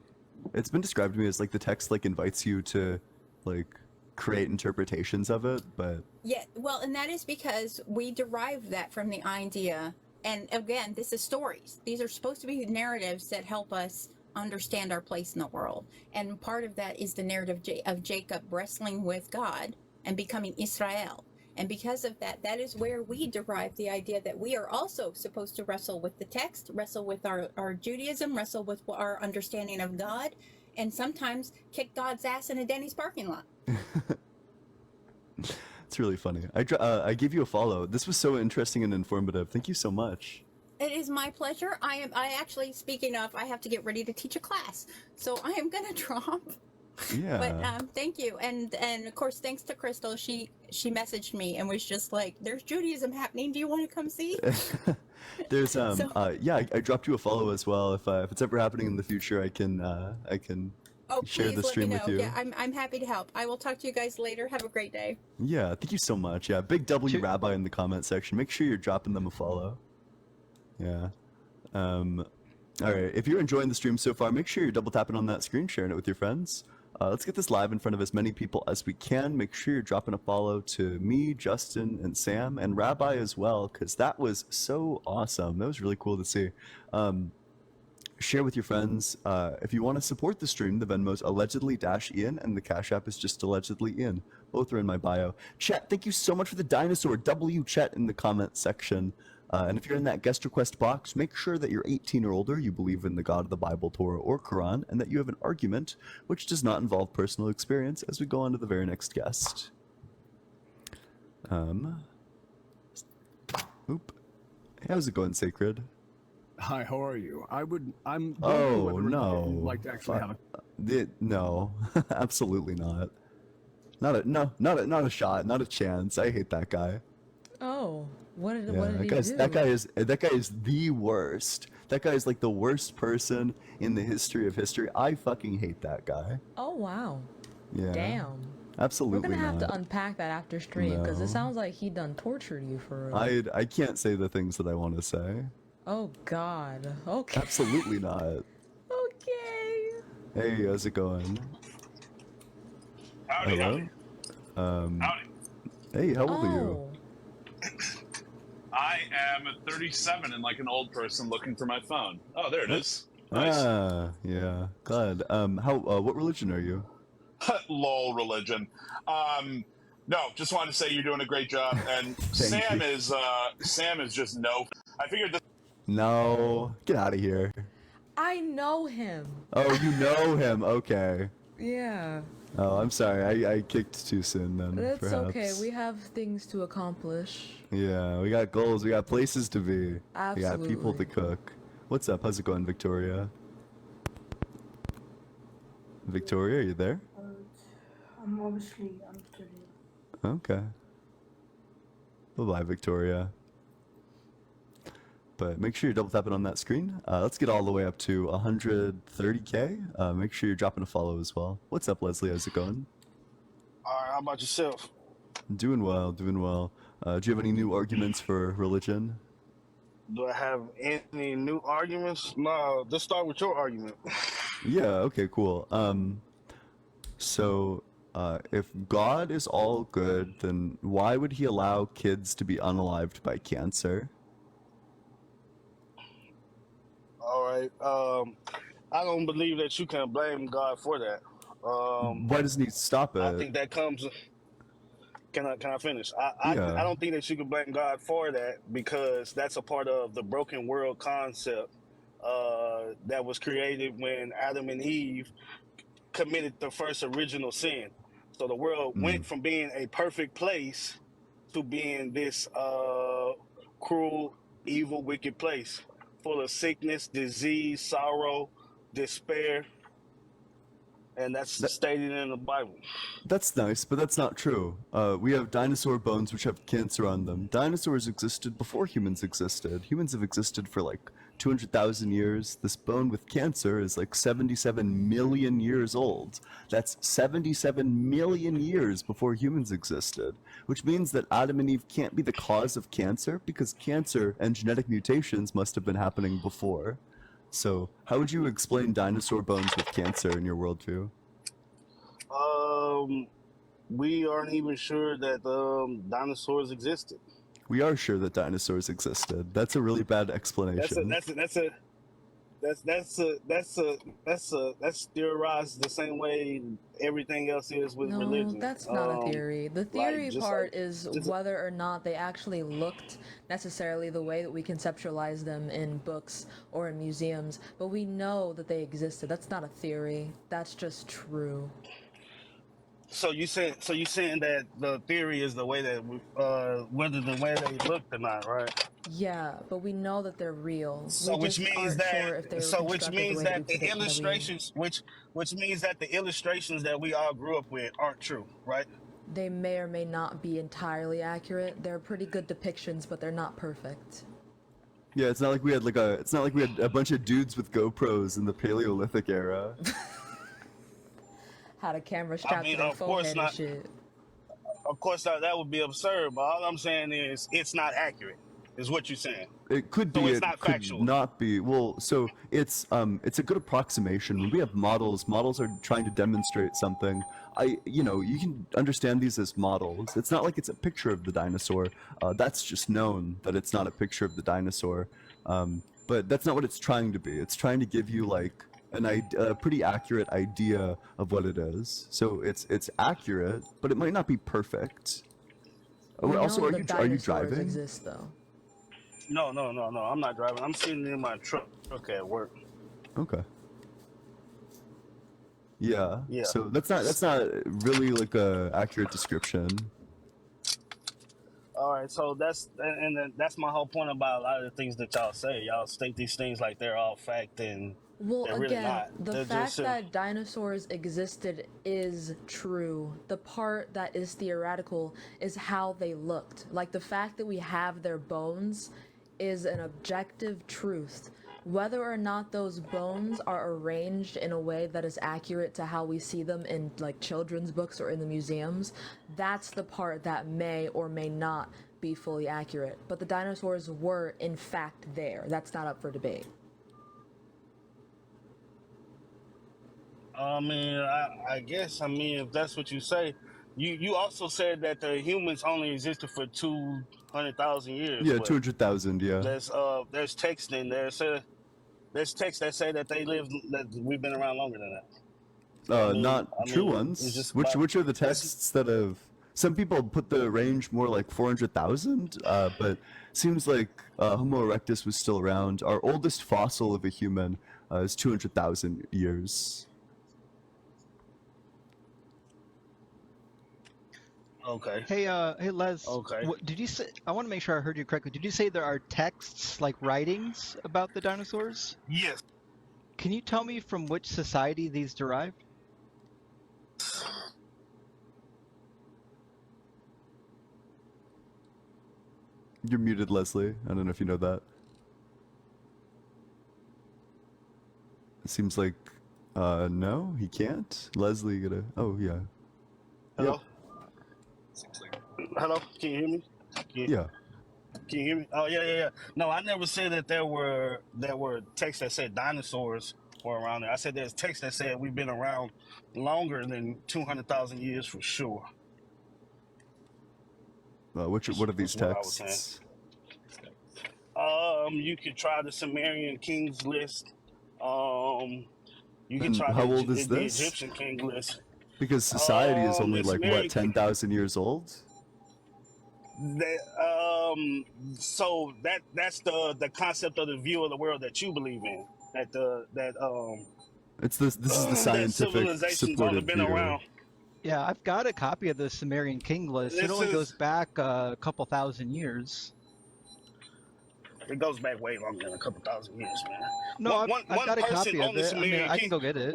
Speaker 1: it's been described to me as like the text like invites you to like create interpretations of it, but
Speaker 8: Yeah, well, and that is because we derived that from the idea. And again, this is stories. These are supposed to be narratives that help us understand our place in the world. And part of that is the narrative of Jacob wrestling with God and becoming Israel. And because of that, that is where we derive the idea that we are also supposed to wrestle with the text, wrestle with our Judaism, wrestle with our understanding of God, and sometimes kick God's ass in a Denny's parking lot.
Speaker 1: it's really funny. I gave you a follow. This was so interesting and informative. Thank you so much.
Speaker 8: It is my pleasure. I actually, speaking of, I have to get ready to teach a class, so I am gonna drop.
Speaker 1: Yeah.
Speaker 8: But thank you, and of course thanks to Crystal. She messaged me and was just like, "There's Judaism happening. Do you want to come see?"
Speaker 1: There's yeah, I dropped you a follow as well. If it's ever happening in the future, I can
Speaker 8: Oh,
Speaker 1: share
Speaker 8: please
Speaker 1: the
Speaker 8: let me
Speaker 1: stream
Speaker 8: know.
Speaker 1: with you.
Speaker 8: Yeah, I'm happy to help. I will talk to you guys later. Have a great day.
Speaker 1: Yeah, thank you so much. Yeah, big W
Speaker 7: Sure.
Speaker 1: Rabbi in the comment section. Make sure you're dropping them a follow. Yeah. All right. If you're enjoying the stream so far, make sure you're double tapping on that screen, sharing it with your friends. Let's get this live in front of as many people as we can. Make sure you're dropping a follow to me, Justin, and Sam, and Rabbi as well, because that was so awesome. That was really cool to see. Share with your friends. If you want to support the stream, the Venmo's allegedly-ian, and the Cash App is just allegedly-ian. Both are in my bio. Chat, thank you so much for the dinosaur. W chat in the comment section. And if you're in that guest request box, make sure that you're 18 or older, you believe in the God of the Bible, Torah, or Quran, and that you have an argument which does not involve personal experience as we go on to the very next guest. Oop. How's it going, Sacred?
Speaker 9: Hi, how are you? I'm
Speaker 1: Oh,
Speaker 9: wondering whether
Speaker 1: no.
Speaker 9: you'd like to actually have a
Speaker 1: No, absolutely not. Not a shot, not a chance. I hate that guy.
Speaker 4: Oh, what did
Speaker 1: Yeah,
Speaker 4: he do?
Speaker 1: that guy is the worst. That guy is like the worst person in the history of history. I fucking hate that guy.
Speaker 4: Oh wow.
Speaker 1: Yeah.
Speaker 4: Damn.
Speaker 1: Absolutely
Speaker 4: We're gonna have
Speaker 1: not.
Speaker 4: to unpack that after stream because
Speaker 1: No.
Speaker 4: it sounds like he done tortured you for real.
Speaker 1: I can't say the things that I want to say.
Speaker 4: Oh God. Okay.
Speaker 1: Absolutely not.
Speaker 4: Okay.
Speaker 1: Hey, how's it going?
Speaker 10: Howdy,
Speaker 1: Hello?
Speaker 10: howdy.
Speaker 1: Hey, how old are you?
Speaker 4: Oh.
Speaker 10: I am 37 and like an old person looking for my phone. Oh, there it is. Nice.
Speaker 1: Yeah. Glad. What religion are you?
Speaker 10: Lol religion. No, just wanted to say you're doing a great job. And
Speaker 1: Thank
Speaker 10: Sam is just no. I figured this.
Speaker 1: No, get out of here.
Speaker 4: I know him.
Speaker 1: Oh, you know him. Okay.
Speaker 4: Yeah.
Speaker 1: Oh, I'm sorry. I kicked too soon then.
Speaker 4: That's
Speaker 1: perhaps.
Speaker 4: okay. We have things to accomplish.
Speaker 1: Yeah, we got goals. We got places to be. We got people to
Speaker 4: Absolutely.
Speaker 1: cook. What's up? How's it going, Victoria? Victoria, are you there?
Speaker 11: I'm obviously studying.
Speaker 1: Okay. Bye-bye, Victoria. But make sure you're double tapping on that screen. Let's get all the way up to 130K. Make sure you're dropping a follow as well. What's up, Leslie? How's it going?
Speaker 12: All right, how about yourself?
Speaker 1: Doing well, doing well. Do you have any new arguments for religion?
Speaker 12: Do I have any new arguments? No, let's start with your argument.
Speaker 1: Yeah, okay, cool. So, if God is all good, then why would he allow kids to be unalived by cancer?
Speaker 12: All right. I don't believe that you can blame God for that.
Speaker 1: Why doesn't he stop it?
Speaker 12: I think that comes. Can I finish? I
Speaker 1: Yeah.
Speaker 12: don't think that you can blame God for that because that's a part of the broken world concept that was created when Adam and Eve committed the first original sin. So the world went from being a perfect place to being this cruel, evil, wicked place full of sickness, disease, sorrow, despair. and that's
Speaker 1: That-
Speaker 12: stated in the Bible.
Speaker 1: That's nice, but that's not true. We have dinosaur bones which have cancer on them. Dinosaurs existed before humans existed. Humans have existed for like 200,000 years. This bone with cancer is like 77 million years old. That's 77 million years before humans existed, which means that Adam and Eve can't be the cause of cancer because cancer and genetic mutations must have been happening before. So, how would you explain dinosaur bones with cancer in your worldview?
Speaker 12: We aren't even sure that dinosaurs existed.
Speaker 1: We are sure that dinosaurs existed. That's a really bad explanation.
Speaker 12: That's theorized the same way everything else is with
Speaker 4: No,
Speaker 12: religion.
Speaker 4: that's not a theory. The theory part is whether or not they actually looked necessarily the way that we conceptualize them in books or in museums, but we know that they existed. That's not a theory. That's just true.
Speaker 12: So you saying that the theory is the way that whether the way they looked or not, right?
Speaker 4: Yeah, but we know that they're real.
Speaker 12: So
Speaker 4: we
Speaker 12: which
Speaker 4: just
Speaker 12: means
Speaker 4: aren't sure if they were
Speaker 12: which
Speaker 4: constructed
Speaker 12: means
Speaker 4: the way
Speaker 12: that
Speaker 4: we
Speaker 12: the
Speaker 4: predict that we-
Speaker 12: illustrations which means that the illustrations that we all grew up with aren't true, right?
Speaker 4: They may or may not be entirely accurate. They're pretty good depictions, but they're not perfect.
Speaker 1: Yeah, it's not like we had a bunch of dudes with GoPros in the Paleolithic era.
Speaker 4: Had a camera strapped to their
Speaker 12: of course
Speaker 4: forehead
Speaker 12: not.
Speaker 4: and shit.
Speaker 12: Of course not. That would be absurd. But all I'm saying is it's not accurate. Is what you're saying.
Speaker 1: It could be,
Speaker 12: So it's
Speaker 1: it
Speaker 12: not
Speaker 1: could
Speaker 12: factual.
Speaker 1: not be. Well, so it's a good approximation. When we have models are trying to demonstrate something. You can understand these as models. It's not like it's a picture of the dinosaur. That's just known that it's not a picture of the dinosaur. But that's not what it's trying to be. It's trying to give you like a pretty accurate idea of what it is. So it's accurate, but it might not be perfect.
Speaker 4: We
Speaker 1: Also,
Speaker 4: know
Speaker 1: are
Speaker 4: the
Speaker 1: you
Speaker 4: dinosaurs
Speaker 1: driving?
Speaker 4: exist, though.
Speaker 12: No. I'm not driving. I'm sitting in my truck at work.
Speaker 1: Okay. Yeah.
Speaker 12: Yeah.
Speaker 1: So that's not really like a accurate description.
Speaker 12: All right. So that's my whole point about a lot of the things that y'all say. Y'all state these things like they're all fact and
Speaker 4: Well,
Speaker 12: they're really
Speaker 4: again,
Speaker 12: not.
Speaker 4: the
Speaker 12: They're
Speaker 4: fact
Speaker 12: just,
Speaker 4: that dinosaurs existed is true. The part that is theoretical is how they looked. Like, the fact that we have their bones is an objective truth. Whether or not those bones are arranged in a way that is accurate to how we see them in, like, children's books or in the museums, that's the part that may or may not be fully accurate. But the dinosaurs were, in fact, there. That's not up for debate.
Speaker 12: I guess if that's what you say, you also said that the humans only existed for 200,000 years.
Speaker 1: Yeah,
Speaker 12: but
Speaker 1: 200,000. Yeah.
Speaker 12: there's text in there. There's texts that say that we've been around longer than that.
Speaker 1: Not true ones.
Speaker 12: it's just
Speaker 1: Which are the texts that have? Some people put the range more like 400,000, but seems like Homo erectus was still around. Our oldest fossil of a human is 200,000 years.
Speaker 12: Okay.
Speaker 7: Hey, Les.
Speaker 12: Okay.
Speaker 7: Did you say? I want to make sure I heard you correctly. Did you say there are texts, like writings, about the dinosaurs?
Speaker 12: Yes.
Speaker 7: Can you tell me from which society these derived?
Speaker 1: You're muted, Leslie. I don't know if you know that. It seems like, no, he can't. Leslie, you gotta. Oh yeah.
Speaker 12: Hello.
Speaker 1: Yep.
Speaker 12: Hello. Can you hear me?
Speaker 1: Yeah.
Speaker 12: Can you hear me? Oh yeah. No, I never said that there were texts that said dinosaurs were around there. I said there's texts that said we've been around longer than 200,000 years for sure.
Speaker 1: What are these
Speaker 12: That's what I was
Speaker 1: texts?
Speaker 12: You could try the Sumerian kings list. You can
Speaker 1: And
Speaker 12: try
Speaker 1: how
Speaker 12: the,
Speaker 1: old is
Speaker 12: the
Speaker 1: this?
Speaker 12: Egyptian king list.
Speaker 1: Because society is only
Speaker 12: it's
Speaker 1: like
Speaker 12: very-
Speaker 1: what, 10,000 years old?
Speaker 12: So that's the concept of the view of the world that you believe in.
Speaker 1: This is the
Speaker 12: that
Speaker 1: scientific
Speaker 12: civilization's only
Speaker 1: supported
Speaker 12: been
Speaker 1: view.
Speaker 12: around.
Speaker 7: Yeah, I've got a copy of the Sumerian king list. It
Speaker 12: This
Speaker 7: only
Speaker 12: is-
Speaker 7: goes back a couple thousand years.
Speaker 12: It goes back way longer than a couple thousand years, man.
Speaker 7: No, I've got a copy of
Speaker 12: on the
Speaker 7: it. I mean,
Speaker 12: Sumerian
Speaker 7: I can
Speaker 12: king-
Speaker 7: go get it.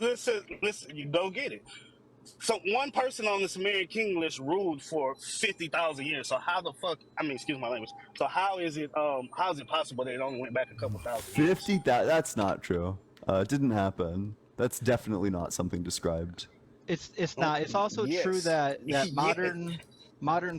Speaker 12: Listen, you don't get it. So one person on the Sumerian king list ruled for 50,000 years. So how the fuck? I mean, excuse my language. So how is it possible they only went back a couple thousand years?
Speaker 1: 50? That's not true. It didn't happen. That's definitely not something described.
Speaker 7: It's not. It's also true
Speaker 12: Yes,
Speaker 7: that
Speaker 12: yes.
Speaker 7: modern
Speaker 12: No,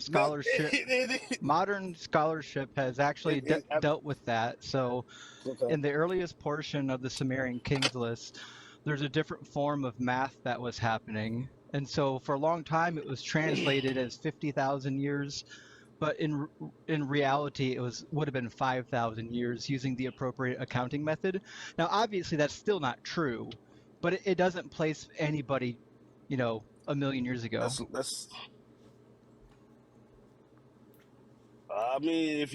Speaker 7: scholarship has actually
Speaker 12: I-
Speaker 7: dealt with that. So
Speaker 12: okay.
Speaker 7: in the earliest portion of the Sumerian kings list, there's a different form of math that was happening. And so for a long time it was translated as 50,000 years, but in reality it would have been 5,000 years using the appropriate accounting method. Now obviously that's still not true, but it doesn't place anybody, a million years ago.
Speaker 12: That's. I mean, if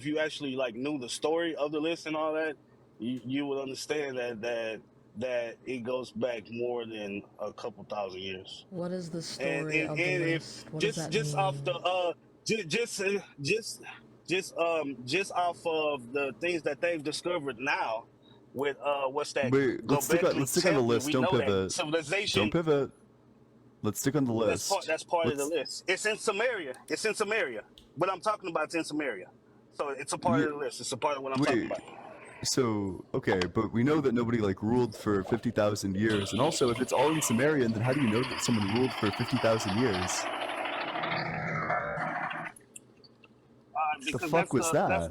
Speaker 12: you actually like knew the story of the list and all that, you would understand that it goes back more than a couple thousand years.
Speaker 4: What is the
Speaker 12: And
Speaker 4: story of the
Speaker 12: and if
Speaker 4: list? What does that
Speaker 12: just off
Speaker 4: mean?
Speaker 12: the just off of the things that they've discovered now with what's that
Speaker 1: Wait, let's stick on the
Speaker 12: tablet,
Speaker 1: list.
Speaker 12: we
Speaker 1: Don't
Speaker 12: know that
Speaker 1: pivot.
Speaker 12: civilization.
Speaker 1: Don't pivot. Let's stick on the list.
Speaker 12: That's part of the
Speaker 1: Let's
Speaker 12: list. It's in Samaria. It's in Samaria. What I'm talking about is in Samaria. So it's a part
Speaker 1: we
Speaker 12: of the list. It's a part of what I'm talking
Speaker 1: wait.
Speaker 12: about.
Speaker 1: So okay, but we know that nobody like ruled for 50,000 years, and also if it's all in Sumerian, then how do you know that someone ruled for 50,000 years? The
Speaker 12: Because
Speaker 1: fuck was that?
Speaker 12: that's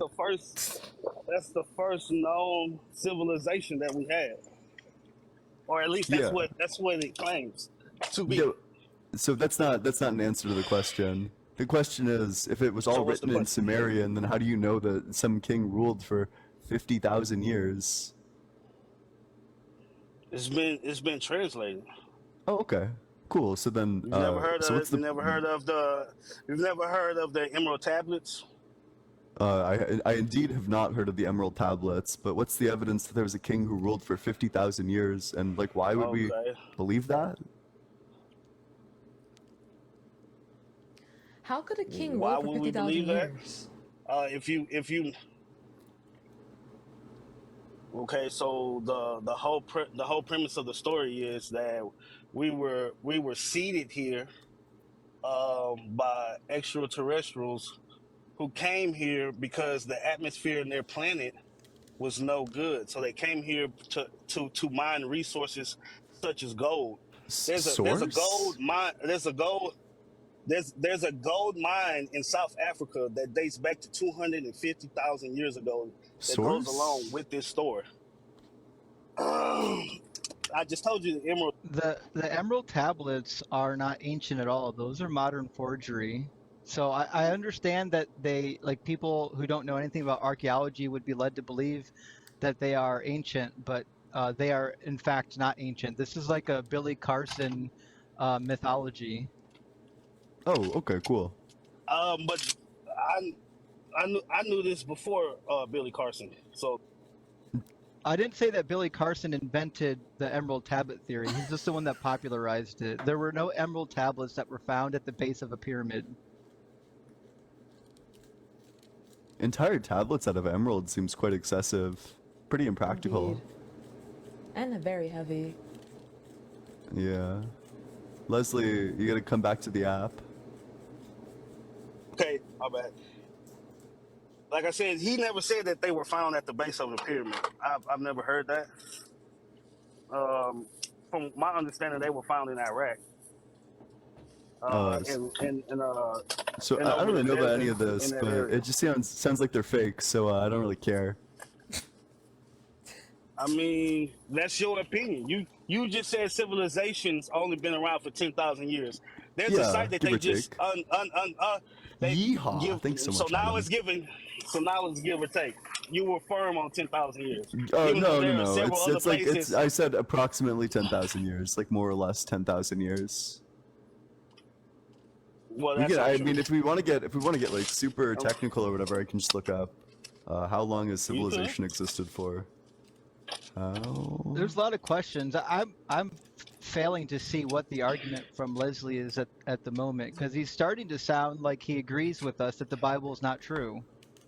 Speaker 12: the first known civilization that we had, or at least
Speaker 1: Yeah.
Speaker 12: that's what it claims to be.
Speaker 1: Yeah. So that's not an answer to the question. The question is, if it was all
Speaker 12: So what's the
Speaker 1: written in
Speaker 12: question?
Speaker 1: Sumerian, then how do you know that some king ruled for 50,000 years?
Speaker 12: It's been translated.
Speaker 1: Oh, okay, cool. So then,
Speaker 12: You've never heard
Speaker 1: so
Speaker 12: of
Speaker 1: what's the?
Speaker 12: you've never heard of the Emerald Tablets.
Speaker 1: I indeed have not heard of the Emerald Tablets, but what's the evidence that there was a king who ruled for 50,000 years, and like, why would we
Speaker 12: Okay.
Speaker 1: believe that?
Speaker 4: How could a king
Speaker 12: Why
Speaker 4: rule for
Speaker 12: would we
Speaker 4: 50,000
Speaker 12: believe that?
Speaker 4: years?
Speaker 12: If you okay, so the whole premise of the story is that we were seeded here by extraterrestrials who came here because the atmosphere in their planet was no good. So they came here to mine resources such as gold. There's a
Speaker 1: Source?
Speaker 12: gold mine. There's a gold mine in South Africa that dates back to 250,000 years ago that goes along
Speaker 1: Source?
Speaker 12: with this story. I just told you the emerald.
Speaker 7: The Emerald Tablets are not ancient at all. Those are modern forgery. So I understand that they, like people who don't know anything about archaeology, would be led to believe that they are ancient, but they are in fact not ancient. This is like a Billy Carson mythology.
Speaker 1: Oh, okay, cool.
Speaker 12: But I knew this before Billy Carson. So
Speaker 7: I didn't say that Billy Carson invented the Emerald Tablet theory. He's just the one that popularized it. There were no Emerald Tablets that were found at the base of a pyramid.
Speaker 1: Entire tablets out of emerald seems quite excessive. Pretty impractical.
Speaker 4: Indeed. And very heavy.
Speaker 1: Yeah. Leslie, you gotta come back to the app.
Speaker 12: okay, my bad. Like I said, he never said that they were found at the base of the pyramid. I've never heard that. From my understanding, they were found in Iraq.
Speaker 1: Uh, So
Speaker 12: and
Speaker 1: I don't
Speaker 12: over
Speaker 1: really
Speaker 12: the
Speaker 1: know about
Speaker 12: desert
Speaker 1: any of
Speaker 12: in
Speaker 1: this,
Speaker 12: that
Speaker 1: but
Speaker 12: area.
Speaker 1: it just sounds like they're fake, so I don't really care.
Speaker 12: I mean, that's your opinion. You just said civilization's only been around for 10,000 years. There's a
Speaker 1: Yeah,
Speaker 12: site that
Speaker 1: give
Speaker 12: they
Speaker 1: or
Speaker 12: just
Speaker 1: take.
Speaker 12: they
Speaker 1: Yeehaw!
Speaker 12: give.
Speaker 1: Thanks so
Speaker 12: So
Speaker 1: much,
Speaker 12: now
Speaker 1: Adam.
Speaker 12: it's giving. So now it's give or take. You were firm on 10,000 years,
Speaker 1: Oh
Speaker 12: even though
Speaker 1: no, no,
Speaker 12: there are
Speaker 1: no!
Speaker 12: several other
Speaker 1: It's like
Speaker 12: places.
Speaker 1: I said approximately 10,000 years, like more or less 10,000 years.
Speaker 12: Well,
Speaker 1: We
Speaker 12: that's
Speaker 1: get.
Speaker 12: not
Speaker 1: I
Speaker 12: true.
Speaker 1: mean, if we want to get like super technical or whatever, I can just look up how long has
Speaker 12: You could.
Speaker 1: civilization existed for. How?
Speaker 7: There's a lot of questions. I'm failing to see what the argument from Leslie is at the moment, because he's starting to sound like he agrees with us that the Bible is not true.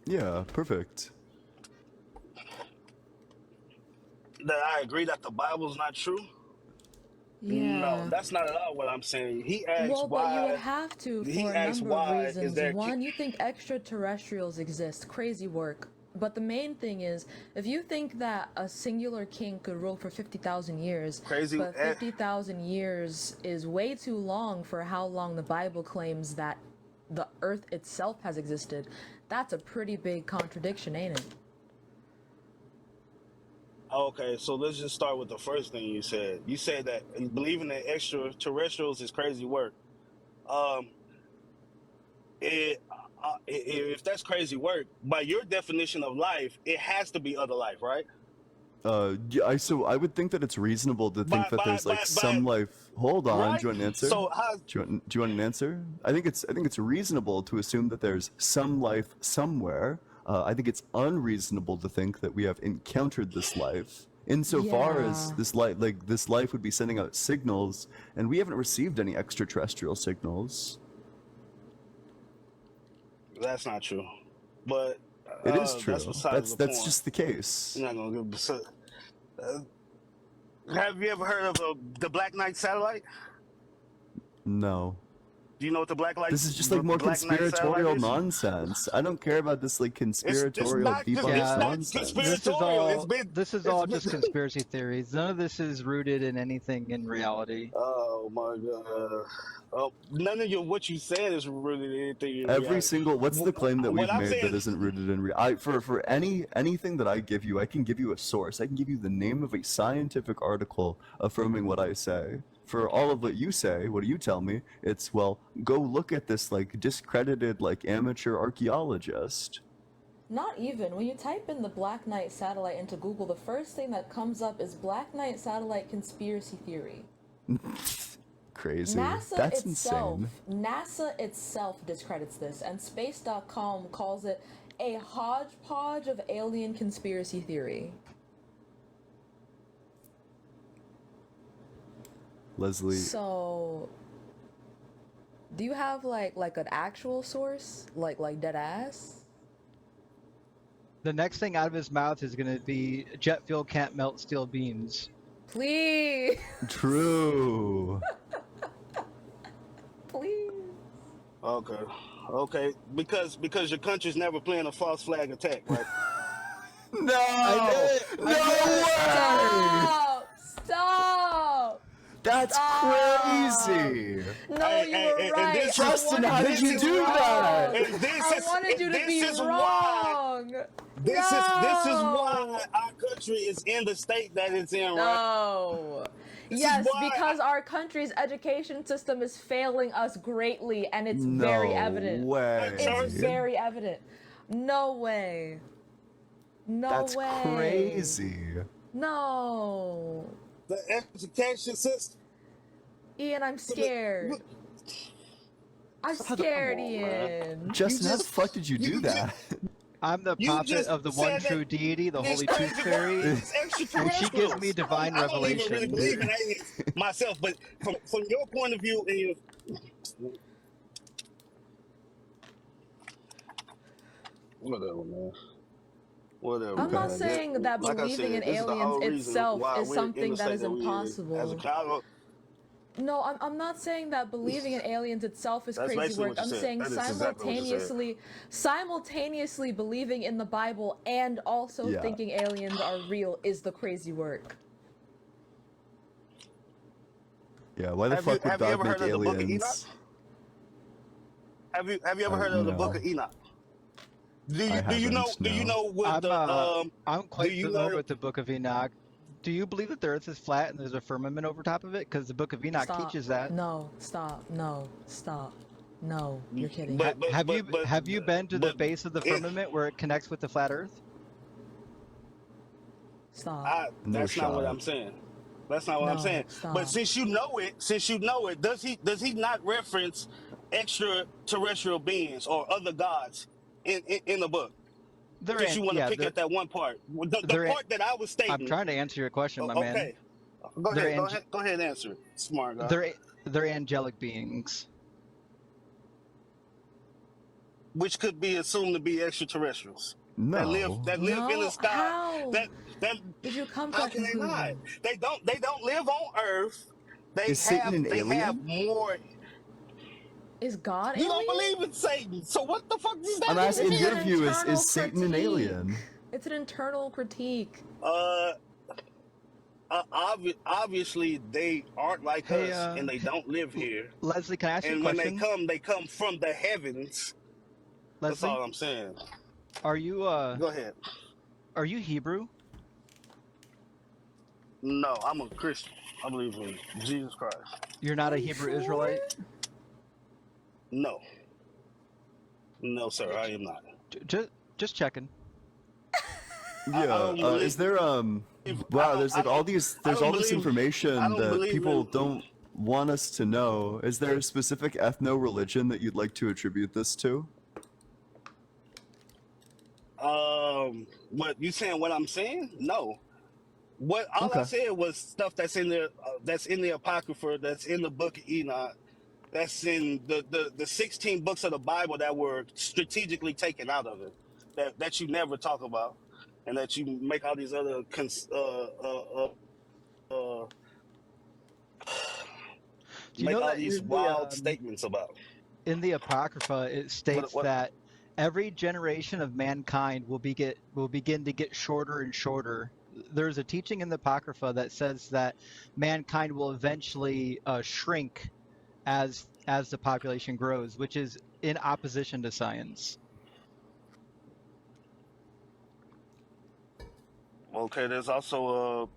Speaker 1: Yeah, perfect.
Speaker 12: That I agree that the Bible's not true. No,
Speaker 4: Yeah.
Speaker 12: that's not at all what I'm saying. He asks
Speaker 4: Well, but you would
Speaker 12: why.
Speaker 4: have to
Speaker 12: He
Speaker 4: for a
Speaker 12: asks
Speaker 4: number of
Speaker 12: why is
Speaker 4: reasons.
Speaker 12: there.
Speaker 4: One, you think extraterrestrials exist. Crazy work. But the main thing is, if you think that a singular king could rule for 50,000 years,
Speaker 12: Crazy.
Speaker 4: but 50,000 years is way too long for how long the Bible claims that the earth itself has existed, that's a pretty big contradiction, ain't it?
Speaker 12: Okay, so let's just start with the first thing you said. You said that believing in extraterrestrials is crazy work. Um, if that's crazy work, by your definition of life, it has to be other life, right?
Speaker 1: Yeah, so I would think that it's reasonable to think that there's like some life. Hold on,
Speaker 12: right?
Speaker 1: do you want an answer?
Speaker 12: So how?
Speaker 1: Do you want an answer? I think it's reasonable to assume that there's some life somewhere. I think it's unreasonable to think that we have encountered this life. Insofar as
Speaker 4: Yeah.
Speaker 1: this life would be sending out signals, and we haven't received any extraterrestrial signals.
Speaker 12: That's not true. But
Speaker 1: It is
Speaker 12: that's
Speaker 1: true.
Speaker 12: besides the
Speaker 1: That's
Speaker 12: point.
Speaker 1: just the case.
Speaker 12: I'm not gonna give. Have you ever heard of the Black Knight satellite?
Speaker 1: No.
Speaker 12: Do you know what the Black Light?
Speaker 1: This is just like more
Speaker 12: Black Knight satellite
Speaker 1: conspiratorial
Speaker 12: is?
Speaker 1: nonsense. I don't care about this like
Speaker 12: It's
Speaker 1: conspiratorial
Speaker 12: not.
Speaker 1: debunked
Speaker 12: It's not
Speaker 1: nonsense.
Speaker 12: conspiratorial. It's been.
Speaker 7: This is
Speaker 12: It's
Speaker 7: all
Speaker 12: been.
Speaker 7: just conspiracy theories. None of this is rooted in anything in reality.
Speaker 12: Oh my god. Oh, none of what you said is really anything in
Speaker 1: Every
Speaker 12: reality.
Speaker 1: single what's the claim that
Speaker 12: What
Speaker 1: we've
Speaker 12: I'm
Speaker 1: made that
Speaker 12: saying,
Speaker 1: isn't rooted in for anything that I give you, I can give you a source. I can give you the name of a scientific article affirming what I say. For all of what you say, what do you tell me? It's well, go look at this like discredited like amateur archaeologist.
Speaker 4: Not even. When you type in the Black Knight satellite into Google, the first thing that comes up is Black Knight satellite conspiracy theory.
Speaker 1: Crazy.
Speaker 4: NASA
Speaker 1: That's
Speaker 4: itself,
Speaker 1: insane.
Speaker 4: NASA itself discredits this, and Space.com calls it a hodgepodge of alien conspiracy theory.
Speaker 1: Leslie.
Speaker 4: So, do you have like an actual source, like dead ass?
Speaker 7: The next thing out of his mouth is going to be jet fuel can't melt steel beams.
Speaker 4: Please,
Speaker 1: True.
Speaker 4: please.
Speaker 12: Okay. Because your country's never playing a false flag attack, right?
Speaker 1: No.
Speaker 7: I did it.
Speaker 1: No way.
Speaker 4: Stop!
Speaker 1: That's
Speaker 4: Stop!
Speaker 1: crazy.
Speaker 4: No, you were right.
Speaker 1: Justin, how did you do that?
Speaker 4: I wanted you to be wrong.
Speaker 12: This is why our country is in the state that it's in, right?
Speaker 4: No.
Speaker 12: This
Speaker 4: Yes,
Speaker 12: is why
Speaker 4: because our country's education system is failing us greatly, and it's very evident.
Speaker 1: Way.
Speaker 4: It's very evident. No way. No
Speaker 1: That's
Speaker 4: way.
Speaker 1: crazy.
Speaker 12: the
Speaker 4: No.
Speaker 12: education system.
Speaker 4: Ian, I'm scared. I'm scared, Ian.
Speaker 1: Justin, how the fuck did you do that?
Speaker 7: I'm the
Speaker 12: You
Speaker 7: prophet
Speaker 12: just
Speaker 7: of the
Speaker 12: said
Speaker 7: one
Speaker 12: that
Speaker 7: true deity, the
Speaker 12: it's
Speaker 7: Holy
Speaker 12: crazy
Speaker 7: Tooth Fairy,
Speaker 12: It's
Speaker 7: and she
Speaker 12: extraterrestrials.
Speaker 7: gives me divine
Speaker 12: I don't even really
Speaker 7: revelation.
Speaker 12: believe in aliens myself, but from your point of view and your whatever, man. Whatever.
Speaker 4: I'm not
Speaker 12: man.
Speaker 4: saying that
Speaker 12: Like I
Speaker 4: believing in
Speaker 12: said, this is the
Speaker 4: aliens
Speaker 12: whole reason
Speaker 4: itself
Speaker 12: why
Speaker 4: is
Speaker 12: we're in
Speaker 4: something
Speaker 12: the
Speaker 4: that
Speaker 12: state
Speaker 4: is
Speaker 12: that we in. As a
Speaker 4: impossible.
Speaker 12: Chicago,
Speaker 4: No, I'm not saying that believing in aliens itself is
Speaker 12: that's
Speaker 4: crazy
Speaker 12: basically
Speaker 4: work.
Speaker 12: what you
Speaker 4: I'm
Speaker 12: said.
Speaker 4: saying
Speaker 12: That is exactly what you said.
Speaker 4: simultaneously believing in the Bible and also
Speaker 1: Yeah.
Speaker 4: thinking aliens are real is the crazy work.
Speaker 1: Yeah, why the
Speaker 12: Have
Speaker 1: fuck
Speaker 12: you
Speaker 1: would
Speaker 12: ever
Speaker 1: God make
Speaker 12: heard of the Book of Enoch?
Speaker 1: aliens?
Speaker 12: Have you ever heard of the Book
Speaker 1: No.
Speaker 12: of Enoch? Do
Speaker 1: I
Speaker 12: you know
Speaker 1: haven't,
Speaker 12: do you
Speaker 1: no.
Speaker 12: know what
Speaker 7: I'm quite
Speaker 12: you
Speaker 7: familiar
Speaker 12: know-
Speaker 7: with the Book of Enoch. Do you believe that the Earth is flat and there's a firmament over top of it? Because the Book of Enoch
Speaker 4: Stop.
Speaker 7: teaches that.
Speaker 4: No, stop. No, stop. No, you're kidding.
Speaker 12: But-
Speaker 7: Have you been to the
Speaker 12: but
Speaker 7: base of the firmament where it connects with the flat Earth?
Speaker 4: Stop.
Speaker 1: No
Speaker 12: that's not what
Speaker 1: shot.
Speaker 12: I'm saying. That's not what I'm
Speaker 4: No,
Speaker 12: saying.
Speaker 4: stop.
Speaker 12: But since you know it, does he not reference extraterrestrial beings or other gods in the book? Since you want to pick at that one part, the part that I was stating.
Speaker 7: I'm trying to answer your question, my man.
Speaker 12: Okay, go ahead and answer it, smart guy.
Speaker 7: They're angelic beings.
Speaker 12: Which could be assumed to be extraterrestrials. that live
Speaker 1: No.
Speaker 12: in the
Speaker 4: No,
Speaker 12: sky.
Speaker 4: how
Speaker 12: That
Speaker 4: did you come to
Speaker 12: how
Speaker 4: that
Speaker 12: can they not?
Speaker 4: conclusion?
Speaker 12: They don't live on Earth.
Speaker 1: Is Satan an
Speaker 12: They have
Speaker 1: alien?
Speaker 12: more.
Speaker 4: Is God
Speaker 12: You don't
Speaker 4: alien?
Speaker 12: believe in Satan, so what the fuck does
Speaker 1: I'm
Speaker 12: that even
Speaker 1: asking
Speaker 4: It's
Speaker 1: your
Speaker 4: an
Speaker 12: mean?
Speaker 1: view.
Speaker 4: internal
Speaker 1: Is Satan an
Speaker 4: critique.
Speaker 1: alien?
Speaker 4: It's an internal critique.
Speaker 12: Uh, obviously they aren't like
Speaker 7: Hey,
Speaker 12: us, and they don't live here.
Speaker 7: Leslie, can I ask you a
Speaker 12: And when
Speaker 7: question?
Speaker 12: they come from the heavens. That's
Speaker 7: Leslie,
Speaker 12: all I'm saying.
Speaker 7: are you
Speaker 12: Go ahead.
Speaker 7: are you Hebrew?
Speaker 12: No, I'm a Christian. I believe in Jesus Christ.
Speaker 7: You're not
Speaker 4: Are
Speaker 7: a
Speaker 4: you
Speaker 7: Hebrew
Speaker 4: sure?
Speaker 7: Israelite?
Speaker 12: No. No, sir, I am not.
Speaker 7: Just checking.
Speaker 1: Yeah.
Speaker 12: don't believe.
Speaker 1: Is there Wow. There's like all these. There's all this
Speaker 12: I
Speaker 1: information
Speaker 12: don't
Speaker 1: that
Speaker 12: believe
Speaker 1: people
Speaker 12: in.
Speaker 1: don't want us to know. Is there a specific ethno-religion that you'd like to attribute this to?
Speaker 12: What you saying? What I'm saying? No. What all I
Speaker 1: Okay.
Speaker 12: said was stuff that's in the Apocrypha, that's in the Book of Enoch, that's in the 16 books of the Bible that were strategically taken out of it, that you never talk about, and that you make all these other
Speaker 7: Do you know that
Speaker 12: wild statements about.
Speaker 7: in the Apocrypha it states
Speaker 12: What?
Speaker 7: that every generation of mankind will begin to get shorter and shorter. There's a teaching in the Apocrypha that says that mankind will eventually shrink as the population grows, which is in opposition to science.
Speaker 12: Okay, there's also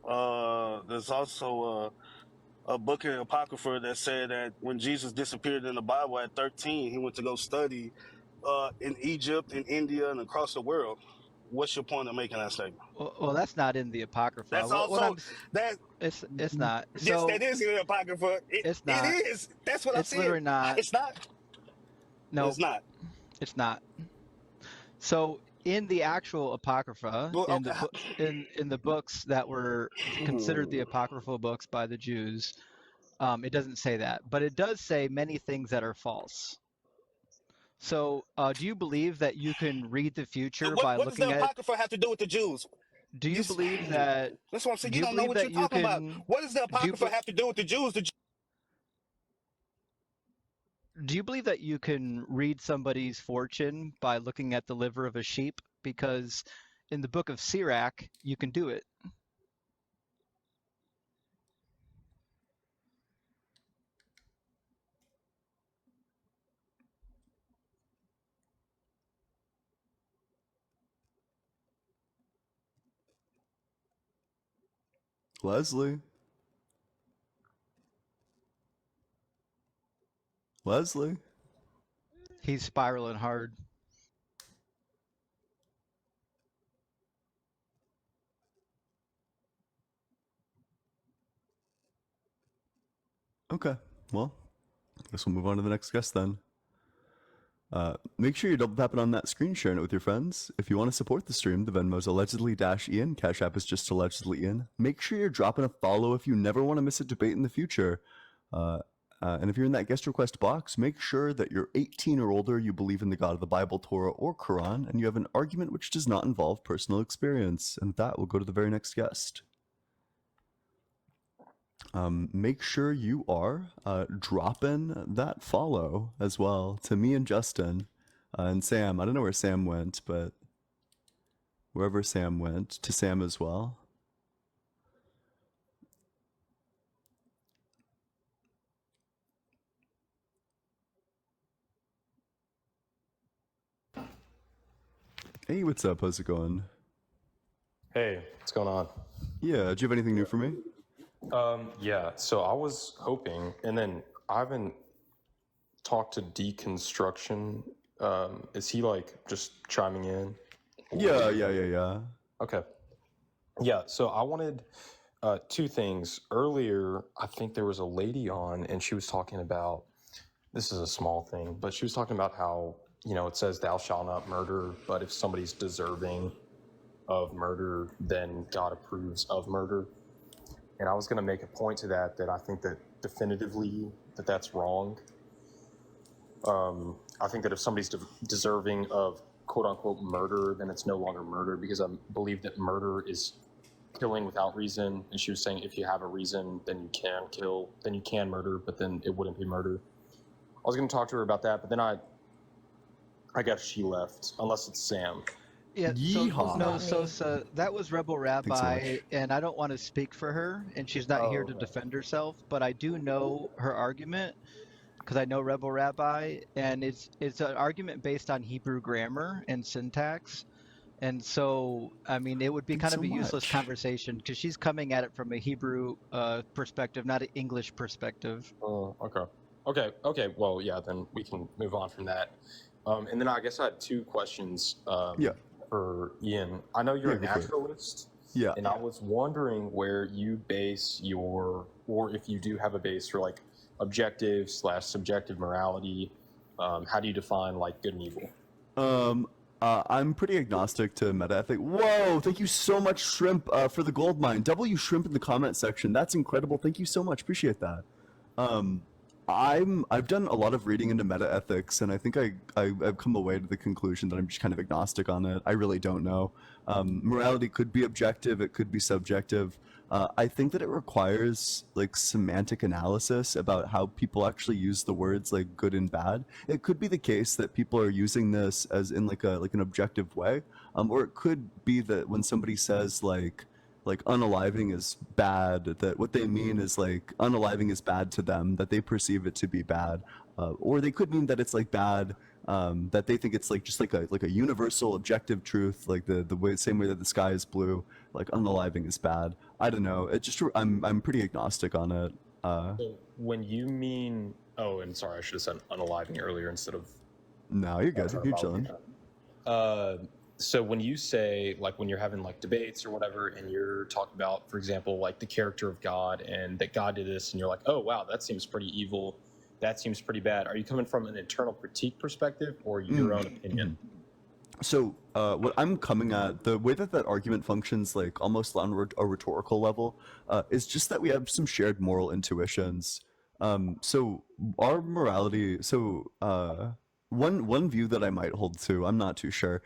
Speaker 12: a book in Apocrypha that said that when Jesus disappeared in the Bible at 13, he went to go study in Egypt, in India, and across the world. What's your point of making that statement?
Speaker 7: Well, that's not in the Apocrypha.
Speaker 12: That's
Speaker 7: What
Speaker 12: also
Speaker 7: I'm s-
Speaker 12: that.
Speaker 7: it's not.
Speaker 12: Yes,
Speaker 7: So
Speaker 12: that is in the Apocrypha.
Speaker 7: it's
Speaker 12: It
Speaker 7: not.
Speaker 12: is. That's what I'm
Speaker 7: It's
Speaker 12: saying.
Speaker 7: literally not.
Speaker 12: It's not.
Speaker 7: No,
Speaker 12: It's not.
Speaker 7: it's not. So in the actual Apocrypha,
Speaker 12: Well,
Speaker 7: in
Speaker 12: okay.
Speaker 7: in the books that were considered the apocryphal books by the Jews, it doesn't say that, but it does say many things that are false. So, do you believe that you can read the future by
Speaker 12: What does the
Speaker 7: looking at?
Speaker 12: Apocrypha have to do with the Jews?
Speaker 7: Do you believe that?
Speaker 12: That's what I'm saying.
Speaker 7: Do
Speaker 12: You
Speaker 7: you
Speaker 12: don't know
Speaker 7: believe
Speaker 12: what
Speaker 7: that
Speaker 12: you're
Speaker 7: you
Speaker 12: talking about.
Speaker 7: can?
Speaker 12: What does the
Speaker 7: Do you
Speaker 12: Apocrypha have to do with the Jews?
Speaker 7: do you believe that you can read somebody's fortune by looking at the liver of a sheep? Because in the book of Sirach, you can do it.
Speaker 1: Leslie. Leslie.
Speaker 7: He's spiraling hard.
Speaker 1: Okay. Well, I guess we'll move on to the next guest then. Make sure you're double tapping on that screen, sharing it with your friends. If you want to support the stream, the Venmo's allegedly-ian. Cash App is just allegedly in. Make sure you're dropping a follow if you never want to miss a debate in the future. And if you're in that guest request box, make sure that you're 18 or older, you believe in the God of the Bible, Torah, or Quran, and you have an argument which does not involve personal experience. And with that, we'll go to the very next guest. Make sure you are dropping that follow as well to me and Justin and Sam. I don't know where Sam went, but wherever Sam went, to Sam as well. Hey, what's up? How's it going?
Speaker 13: Hey, what's going on?
Speaker 1: Yeah, do you have anything new for me?
Speaker 13: Yeah, so I was hoping, and then I haven't talked to Deconstruction. Is he like just chiming in?
Speaker 1: Yeah.
Speaker 13: Okay. Yeah, so I wanted two things. Earlier, I think there was a lady on, and she was talking about, this is a small thing, but she was talking about how, it says thou shalt not murder, but if somebody's deserving of murder, then God approves of murder. And I was going to make a point to that I think that definitively that's wrong. I think that if somebody's deserving of quote unquote murder, then it's no longer murder, because I believe that murder is killing without reason. And she was saying if you have a reason, then you can kill, then you can murder, but then it wouldn't be murder. I was going to talk to her about that, but then I guess she left, unless it's Sam.
Speaker 7: Yeah,
Speaker 1: Yeehaw.
Speaker 7: no, so that was Rebel Rabbi,
Speaker 1: much.
Speaker 7: and I don't want to speak for her, and she's not here to defend herself, but I do know her argument because I know Rebel Rabbi, and it's an argument based on Hebrew grammar and syntax, and so I mean it would be kind of a useless conversation because she's coming at it from a Hebrew perspective, not an English perspective.
Speaker 13: Oh, okay. Well, yeah, then we can move on from that. And then I guess I had two questions. For Ian. I know you're a naturalist.
Speaker 1: Yeah.
Speaker 13: And I was wondering where you base your, or if you do have a base for like objective/subjective morality. How do you define like good and evil?
Speaker 1: I'm pretty agnostic to meta-ethic. Whoa, thank you so much, Shrimp, for the gold mine. W Shrimp in the comment section. That's incredible. Thank you so much. Appreciate that. I've done a lot of reading into meta-ethics, and I think I've come away to the conclusion that I'm just kind of agnostic on it. I really don't know. Morality could be objective, it could be subjective. I think that it requires like semantic analysis about how people actually use the words like good and bad. It could be the case that people are using this as in like an objective way, or it could be that when somebody says like unaliving is bad, that what they mean is like unaliving is bad to them, that they perceive it to be bad, or they could mean that it's like bad, that they think it's like just like a universal objective truth, like the same way that the sky is blue, like unaliving is bad. I don't know. It just I'm pretty agnostic on it.
Speaker 13: So when you mean, oh, and sorry, I should have said unaliving earlier instead of.
Speaker 1: No, you're good. You're chilling.
Speaker 13: So when you say, like, when you're having like debates or whatever, and you're talking about, for example, like the character of God and that God did this, and you're like, oh wow, that seems pretty evil, that seems pretty bad. Are you coming from an internal critique perspective or your own opinion?
Speaker 1: So what I'm coming at, the way that argument functions like almost on a rhetorical level, is just that we have some shared moral intuitions. So our morality, one view that I might hold to, I'm not too sure.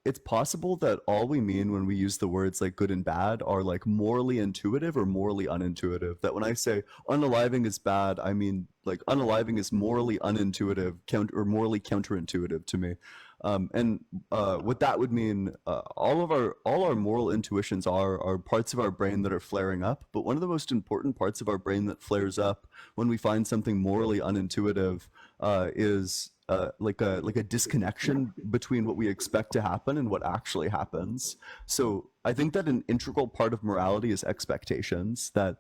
Speaker 1: It's possible that all we mean when we use the words like good and bad are like morally intuitive or morally unintuitive. That when I say unaliving is bad, I mean like unaliving is morally unintuitive, or morally counterintuitive to me. And what that would mean, all our moral intuitions are parts of our brain that are flaring up. But one of the most important parts of our brain that flares up when we find something morally unintuitive is like a disconnection between what we expect to happen and what actually happens. So I think that an integral part of morality is expectations, that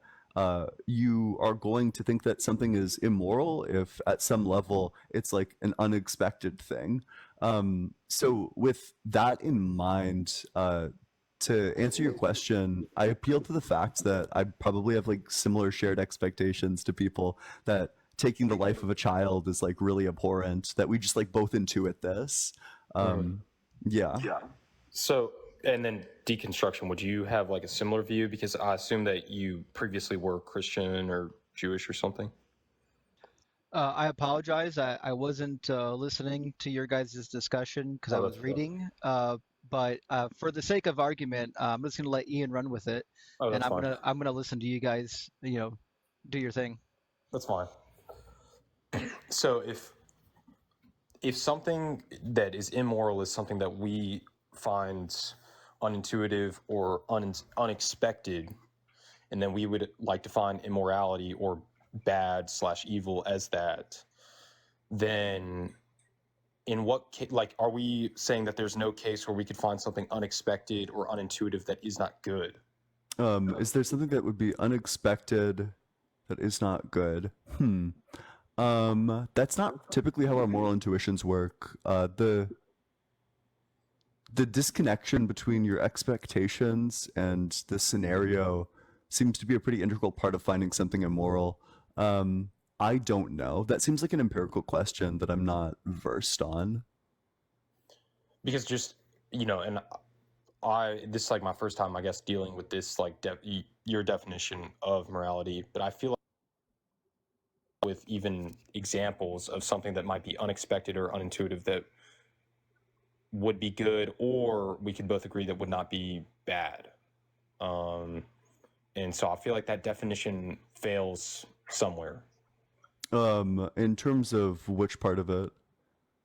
Speaker 1: you are going to think that something is immoral if at some level it's like an unexpected thing. So with that in mind, to answer your question, I appeal to the fact that I probably have like similar shared expectations to people, that taking the life of a child is like really abhorrent, that we just like both intuit this. Yeah.
Speaker 13: So, and then deconstruction, would you have like a similar view? Because I assume that you previously were Christian or Jewish or something.
Speaker 7: I apologize. I wasn't listening to your guys' discussion because I was reading. But for the sake of argument, I'm just gonna let Ian run with it, and I'm gonna listen to you guys. Do your thing.
Speaker 13: That's fine. So if something that is immoral is something that we find unintuitive or unexpected, and then we would like define immorality or bad/evil as that, then in what case, like, are we saying that there's no case where we could find something unexpected or unintuitive that is not good?
Speaker 1: Is there something that would be unexpected that is not good? That's not typically how our moral intuitions work. The disconnection between your expectations and the scenario seems to be a pretty integral part of finding something immoral. I don't know. That seems like an empirical question that I'm not versed on.
Speaker 13: Because just, and this is like my first time, I guess, dealing with this, like your definition of morality, but I feel like with even examples of something that might be unexpected or unintuitive, that would be good, or we could both agree that would not be bad. And so I feel like that definition fails somewhere.
Speaker 1: In terms of which part of it?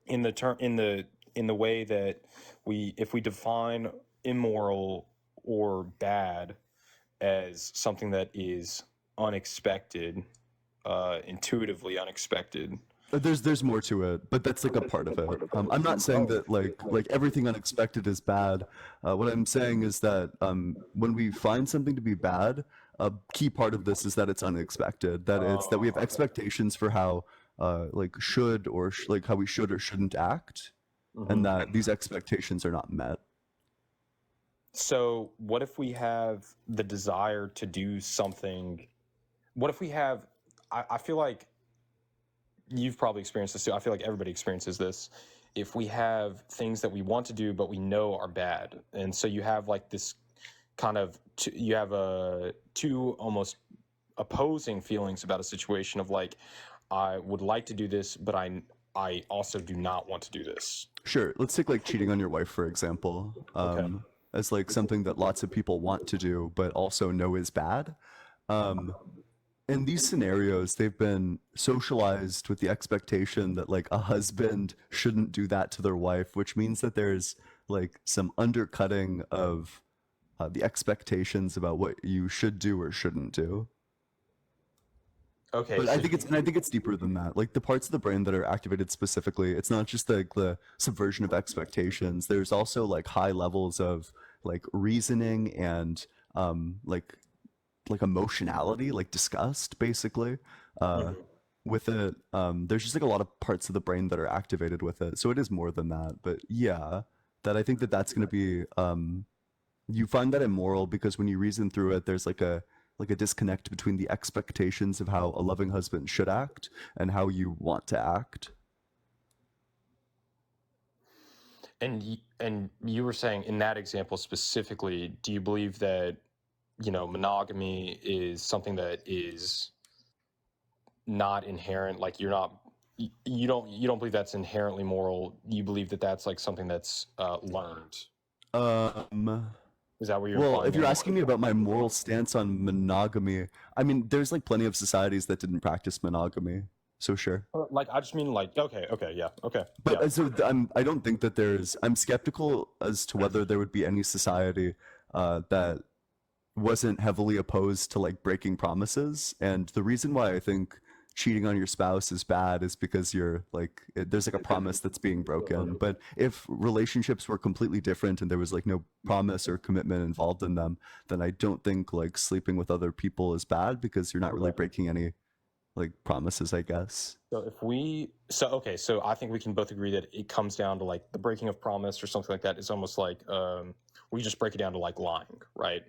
Speaker 13: In the way that if we define immoral or bad as something that is unexpected, intuitively unexpected.
Speaker 1: There's more to it, but that's like a part of it. I'm not saying that like everything unexpected is bad. What I'm saying is that when we find something to be bad, a key part of this is that it's unexpected. That it's that we have expectations for how like should or like how we should or shouldn't act, and that these expectations are not met.
Speaker 13: So what if we have the desire to do something? What if we have? I feel like you've probably experienced this too. I feel like everybody experiences this. If we have things that we want to do but we know are bad, and so you have like this kind of you have two almost opposing feelings about a situation of like, I would like to do this, but I also do not want to do this.
Speaker 1: Sure. Let's take like cheating on your wife, for example, as like something that lots of people want to do but also know is bad. In these scenarios, they've been socialized with the expectation that like a husband shouldn't do that to their wife, which means that there's like some undercutting of the expectations about what you should do or shouldn't do.
Speaker 13: Okay,
Speaker 1: but
Speaker 13: so
Speaker 1: I think it's deeper than that. Like the parts of the brain that are activated specifically, it's not just like the subversion of expectations. There's also like high levels of like reasoning and like emotionality, like disgust, basically. With it, there's just like a lot of parts of the brain that are activated with it. So it is more than that. But yeah, that I think that that's going to be, you find that immoral because when you reason through it, there's like a disconnect between the expectations of how a loving husband should act and how you want to act.
Speaker 13: And you were saying in that example specifically, do you believe that, you know, monogamy is something that is not inherent? Like you don't believe that's inherently moral. You believe that that's like something that's learned. Is that where you're?
Speaker 1: Well, if you're asking me about my moral stance on monogamy, I mean, there's like plenty of societies that didn't practice monogamy. So sure.
Speaker 13: Like I just mean like okay, yeah, okay.
Speaker 1: But
Speaker 13: yeah.
Speaker 1: so I don't think that I'm skeptical as to whether there would be any society that wasn't heavily opposed to like breaking promises. And the reason why I think cheating on your spouse is bad is because you're like there's like a promise that's being broken. But if relationships were completely different and there was like no promise or commitment involved in them, then I don't think like sleeping with other people is bad because you're not really breaking any like promises, I guess.
Speaker 13: So I think we can both agree that it comes down to like the breaking of promise or something like that. It's almost like we just break it down to like lying, right?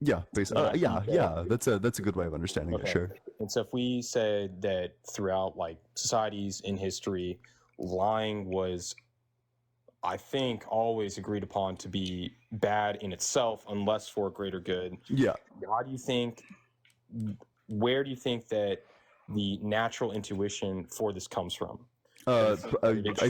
Speaker 1: Yeah, basically. Yeah. That's a good way of understanding it. Sure.
Speaker 13: And so if we say that throughout like societies in history, lying was, I think, always agreed upon to be bad in itself, unless for a greater good.
Speaker 1: Yeah.
Speaker 13: Where do you think that the natural intuition for this comes from?
Speaker 1: I think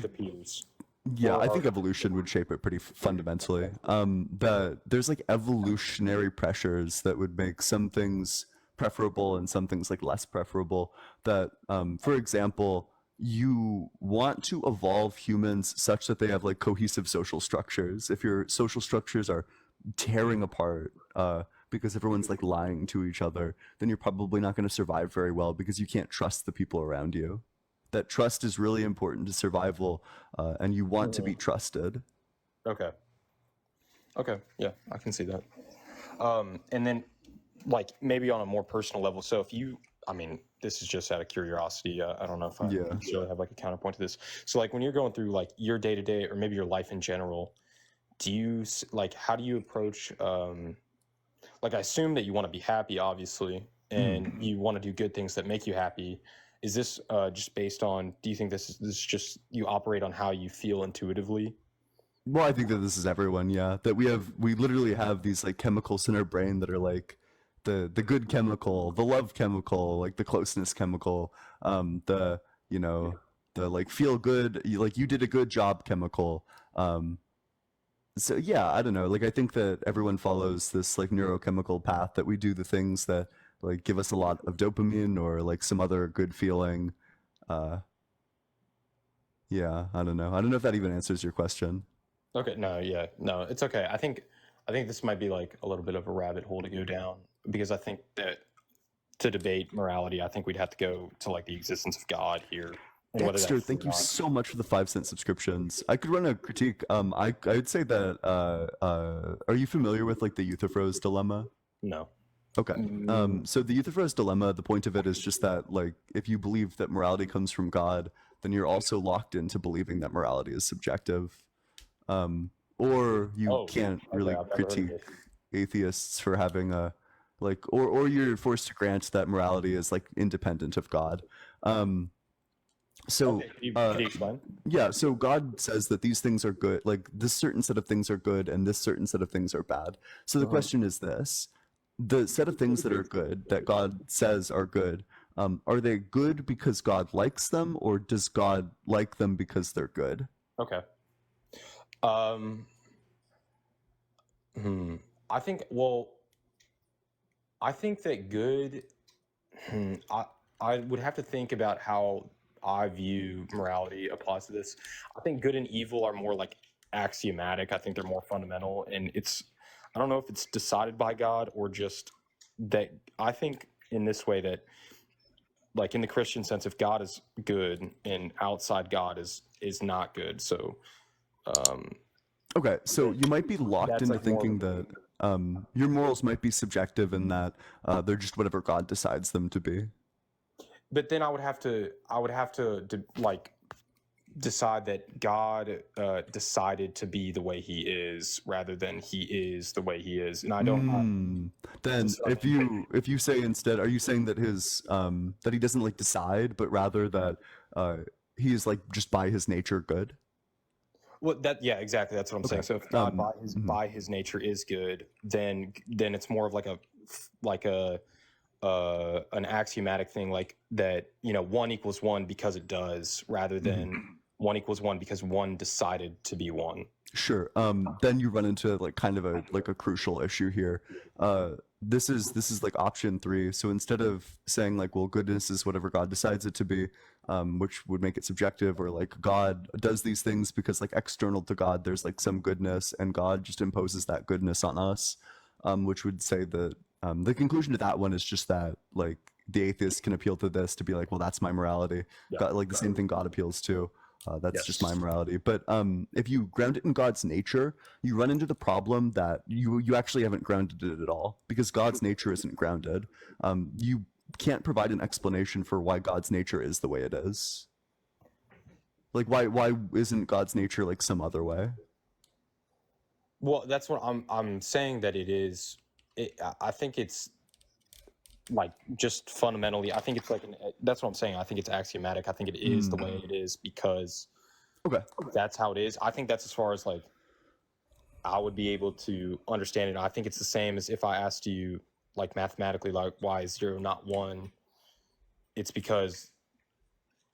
Speaker 1: evolution would shape it pretty fundamentally. There's like evolutionary pressures that would make some things preferable and some things like less preferable. That, for example, you want to evolve humans such that they have like cohesive social structures. If your social structures are tearing apart, because everyone's like lying to each other, then you're probably not going to survive very well because you can't trust the people around you. That trust is really important to survival, and you want to be trusted.
Speaker 13: Okay, yeah, I can see that. And then, like, maybe on a more personal level, so if you, I mean, this is just out of curiosity, I don't know if I necessarily have like a counterpoint to this. So like when you're going through like your day-to-day or maybe your life in general, do you, like, how do you approach, like I assume that you want to be happy, obviously, and you want to do good things that make you happy. Is this just based on, do you think this is just, you operate on how you feel intuitively?
Speaker 1: Well, I think that this is everyone, yeah. That we literally have these like chemicals in our brain that are like the good chemical, the love chemical, like the closeness chemical, the like feel good, you did a good job chemical. So yeah, I don't know. Like I think that everyone follows this like neurochemical path that we do the things that like give us a lot of dopamine or like some other good feeling. Uh, yeah, I don't know. I don't know if that even answers your question.
Speaker 13: Okay, no, yeah, no, it's okay. I think this might be like a little bit of a rabbit hole to go down because I think that to debate morality, I think we'd have to go to like the existence of God here and whether
Speaker 1: Dexter,
Speaker 13: that's true
Speaker 1: thank
Speaker 13: or
Speaker 1: you
Speaker 13: not.
Speaker 1: so much for the 5-cent subscriptions. I could run a critique. I'd say that are you familiar with like the Euthyphro's dilemma?
Speaker 13: No.
Speaker 1: Okay. So the Euthyphro's dilemma, the point of it is just that like if you believe that morality comes from God, then you're also locked into believing that morality is subjective. Or you
Speaker 13: Oh,
Speaker 1: can't
Speaker 13: okay,
Speaker 1: really
Speaker 13: I've never heard of
Speaker 1: critique
Speaker 13: this.
Speaker 1: atheists for having a like or you're forced to grant that morality is like independent of God. So
Speaker 13: Okay, could you explain?
Speaker 1: yeah, so God says that these things are good, like this certain set of things are good and this certain set of things are bad. So the question is this: the set of things that are good that God says are good, are they good because God likes them, or does God like them because they're good?
Speaker 13: Okay. Um, I think, well, I think that good, I would have to think about how I view morality applies to this. I think good and evil are more like axiomatic. I think they're more fundamental. And I don't know if it's decided by God or just that. I think in this way that, like in the Christian sense, if God is good and outside God is not good. So,
Speaker 1: Okay, so you might be locked
Speaker 13: that's
Speaker 1: into
Speaker 13: like more
Speaker 1: thinking that your morals might be subjective and that they're just whatever God decides them to be.
Speaker 13: but then I would have to like decide that God decided to be the way he is rather than he is the way he is, and I don't.
Speaker 1: Then if you say instead, are you saying that his that he doesn't like decide, but rather that he is like just by his nature good?
Speaker 13: Well, yeah, exactly. That's what I'm saying. So if God
Speaker 1: mhm.
Speaker 13: by his nature is good, then it's more of like a an axiomatic thing, like that. One equals one because it does, rather than one equals one because one decided to be one.
Speaker 1: Sure. Then you run into like kind of a crucial issue here. This is like option 3. So instead of saying like, well, goodness is whatever God decides it to be, which would make it subjective, or like God does these things because like external to God, there's like some goodness, and God just imposes that goodness on us, which would say that the conclusion to that one is just that like the atheist can appeal to this to be like, well, that's my morality.
Speaker 13: Yeah.
Speaker 1: God, like the same thing God appeals to. That's
Speaker 13: Yes.
Speaker 1: just my morality. But if you ground it in God's nature, you run into the problem that you actually haven't grounded it at all, because God's nature isn't grounded. You can't provide an explanation for why God's nature is the way it is. Like why isn't God's nature like some other way?
Speaker 13: Well, that's what I'm saying, that it is. I think it's like just fundamentally. I think it's like that's what I'm saying. I think it's axiomatic. I think it is the way it is because that's how it is. I think that's as far as like I would be able to understand it. I think it's the same as if I asked you like mathematically, like why is 0 not 1? It's because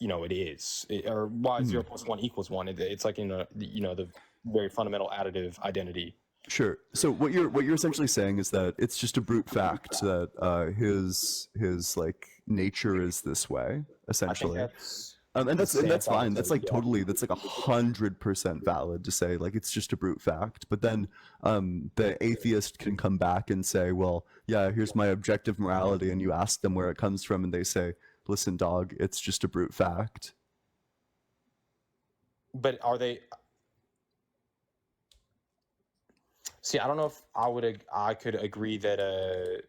Speaker 13: it is, or why 0 plus 1 equals 1. It's like the very fundamental additive identity.
Speaker 1: Sure. So what you're essentially saying is that it's just a brute fact that his like nature is this way, essentially. And that's fine. That's like totally, that's like 100% valid to say like it's just a brute fact. But then the atheist can come back and say, well, yeah, here's my objective morality, and you ask them where it comes from, and they say, listen, dog, it's just a brute fact.
Speaker 13: But are they? See, I don't know if I could agree that.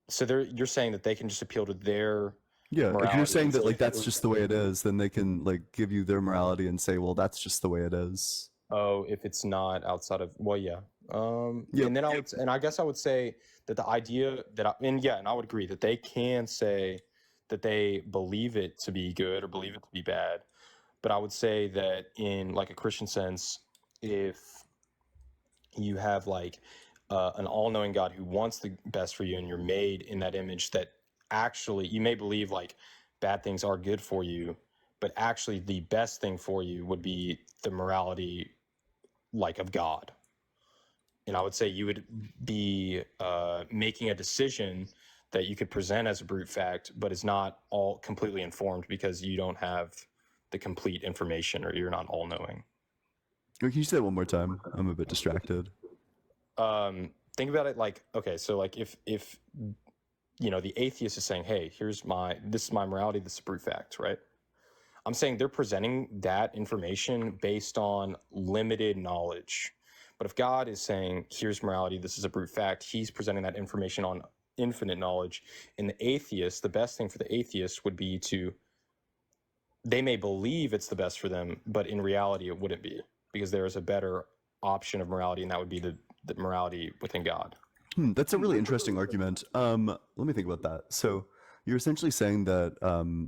Speaker 13: So you're saying that they can just appeal to their
Speaker 1: Yeah, if you're
Speaker 13: morality
Speaker 1: saying
Speaker 13: and
Speaker 1: that
Speaker 13: say,
Speaker 1: like that's just the way it is, then they can like give you their morality and say, well, that's just the way it is.
Speaker 13: oh, if it's not outside of, well, yeah.
Speaker 1: Yep.
Speaker 13: And then I guess I would say that the idea and I would agree that they can say that they believe it to be good or believe it to be bad. But I would say that in like a Christian sense, if you have like an all-knowing God who wants the best for you, and you're made in that image, that actually you may believe like bad things are good for you, but actually the best thing for you would be the morality like of God. And I would say you would be making a decision that you could present as a brute fact, but is not all completely informed because you don't have the complete information, or you're not all knowing.
Speaker 1: Can you say that one more time? I'm a bit distracted.
Speaker 13: Think about it like, okay, so like if the atheist is saying, hey, this is my morality, this is brute fact, right? I'm saying they're presenting that information based on limited knowledge. But if God is saying, here's morality, this is a brute fact, he's presenting that information on infinite knowledge. And the best thing for the atheist would be they may believe it's the best for them, but in reality it wouldn't be, because there is a better option of morality, and that would be the morality within God.
Speaker 1: That's a really interesting argument. Let me think about that. So you're essentially saying that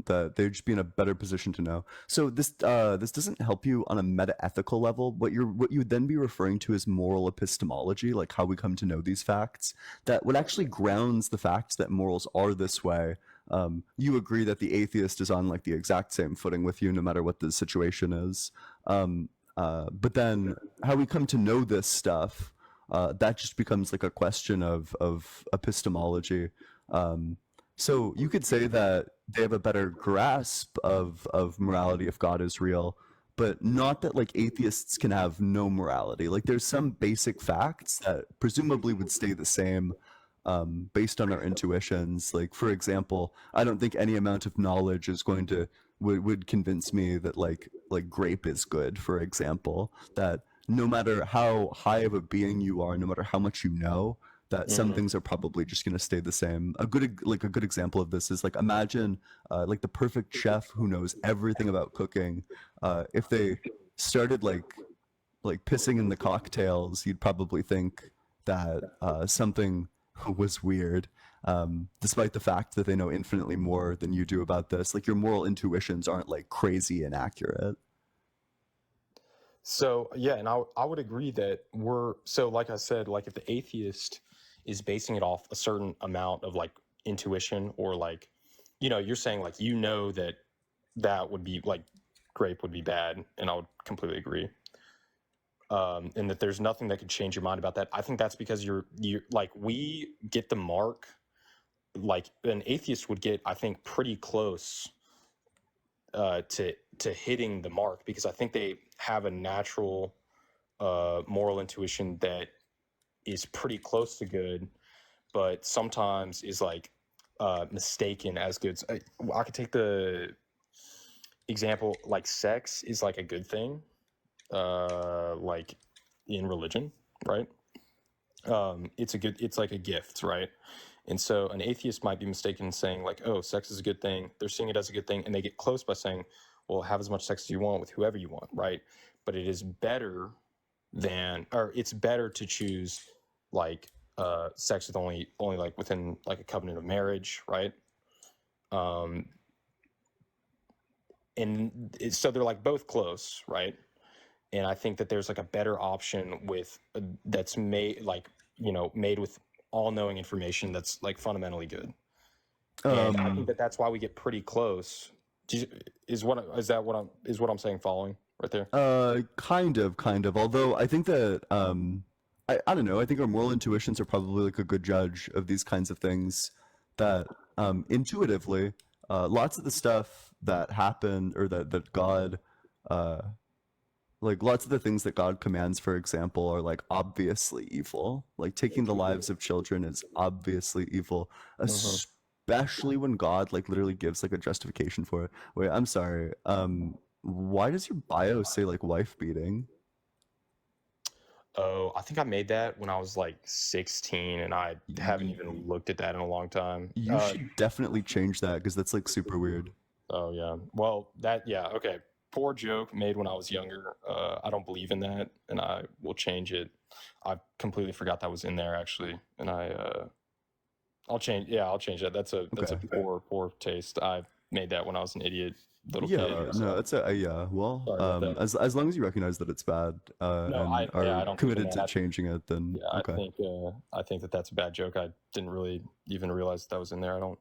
Speaker 1: that they'd just be in a better position to know. So this doesn't help you on a meta-ethical level. What you would then be referring to is moral epistemology, like how we come to know these facts. That what actually grounds the fact that morals are this way. You agree that the atheist is on like the exact same footing with you, no matter what the situation is. But then how we come to know this stuff, that just becomes like a question of epistemology. So you could say that they have a better grasp of morality if God is real, but not that like atheists can have no morality. Like there's some basic facts that presumably would stay the same based on our intuitions. Like for example, I don't think any amount of knowledge is going to would convince me that like grape is good, for example. That no matter how high of a being you are, no matter how much you know, that some things are probably just going to stay the same. A good example of this is like imagine like the perfect chef who knows everything about cooking. If they started like pissing in the cocktails, you'd probably think that something was weird, despite the fact that they know infinitely more than you do about this. Like your moral intuitions aren't like crazy inaccurate.
Speaker 13: So yeah, and I would agree that like I said, like if the atheist is basing it off a certain amount of like intuition, or like, you're saying like, that would be like grape would be bad, and I would completely agree. And that there's nothing that could change your mind about that. I think that's because you're like, we get the mark, like an atheist would get, I think, pretty close to hitting the mark, because I think they have a natural moral intuition that is pretty close to good, but sometimes is like mistaken as good. I could take the example, like sex is like a good thing, like in religion, right? It's like a gift, right? And so an atheist might be mistaken in saying like, oh, sex is a good thing. They're seeing it as a good thing, and they get close by saying, well, have as much sex as you want with whoever you want, right? But it's better to choose like sex with only like within like a covenant of marriage, right? So they're like both close, right? And I think that there's like a better option with that's made with all-knowing information that's like fundamentally good. And I think that's why we get pretty close. Is what I'm saying following right there?
Speaker 1: Kind of. Although I think that I don't know. I think our moral intuitions are probably like a good judge of these kinds of things. That intuitively, lots of the stuff that happened, or that God, like lots of the things that God commands, for example, are like obviously evil. Like taking the lives of children is obviously evil, especially when God like literally gives like a justification for it. Wait, I'm sorry. Why does your bio say like wife beating?
Speaker 13: Oh, I think I made that when I was like 16, and I haven't even looked at that in a long time.
Speaker 1: You should definitely change that, because that's like super weird.
Speaker 13: Oh yeah. Well, okay. Poor joke made when I was younger. I don't believe in that, and I will change it. I completely forgot that was in there actually, and I'll change that. That's a poor taste. I made that when I was an idiot little kid.
Speaker 1: No, that's well, as long as you recognize that it's bad, and
Speaker 13: I
Speaker 1: are
Speaker 13: don't
Speaker 1: committed to changing it, then okay.
Speaker 13: I think that that's a bad joke. I didn't really even realize that was in there. I don't.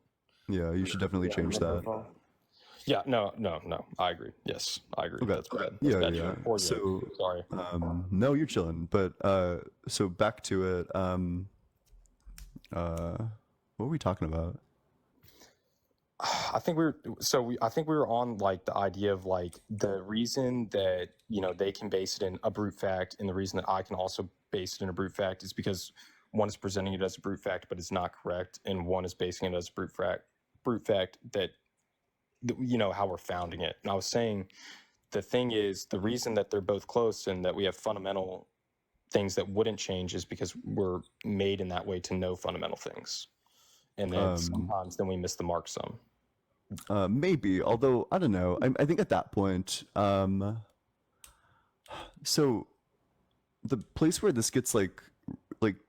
Speaker 1: Yeah, you should definitely change that.
Speaker 13: Yeah, no. I agree. Yes, I agree.
Speaker 1: Okay.
Speaker 13: That's bad. That's
Speaker 1: Yeah,
Speaker 13: bad.
Speaker 1: yeah.
Speaker 13: Or
Speaker 1: So,
Speaker 13: sorry.
Speaker 1: no, you're chilling. But so back to it. What were we talking about?
Speaker 13: I think we were on like the idea of like the reason that they can base it in a brute fact, and the reason that I can also base it in a brute fact is because one is presenting it as a brute fact, but it's not correct, and one is basing it as a brute fact that how we're founding it. And I was saying the thing is the reason that they're both close and that we have fundamental things that wouldn't change is because we're made in that way to know fundamental things, and then sometimes then we miss the mark some.
Speaker 1: Maybe, although I don't know. I think at that point, so the place where this gets like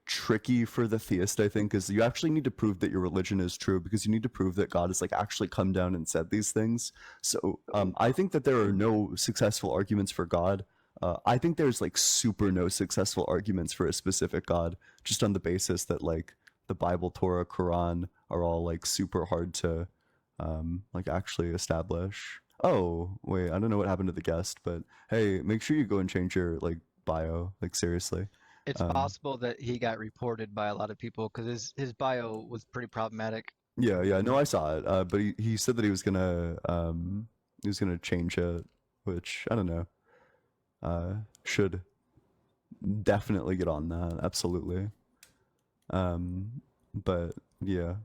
Speaker 1: tricky for the theist, I think, is you actually need to prove that your religion is true, because you need to prove that God has like actually come down and said these things. So I think that there are no successful arguments for God. I think there's like super no successful arguments for a specific God, just on the basis that like the Bible, Torah, Quran are all like super hard to like actually establish. Oh, wait, I don't know what happened to the guest, but hey, make sure you go and change your like bio, like seriously.
Speaker 7: It's possible that he got reported by a lot of people because his bio was pretty problematic.
Speaker 1: Yeah, no, I saw it. But he said that he was gonna change it, which I don't know. Should definitely get on that, absolutely. But yeah,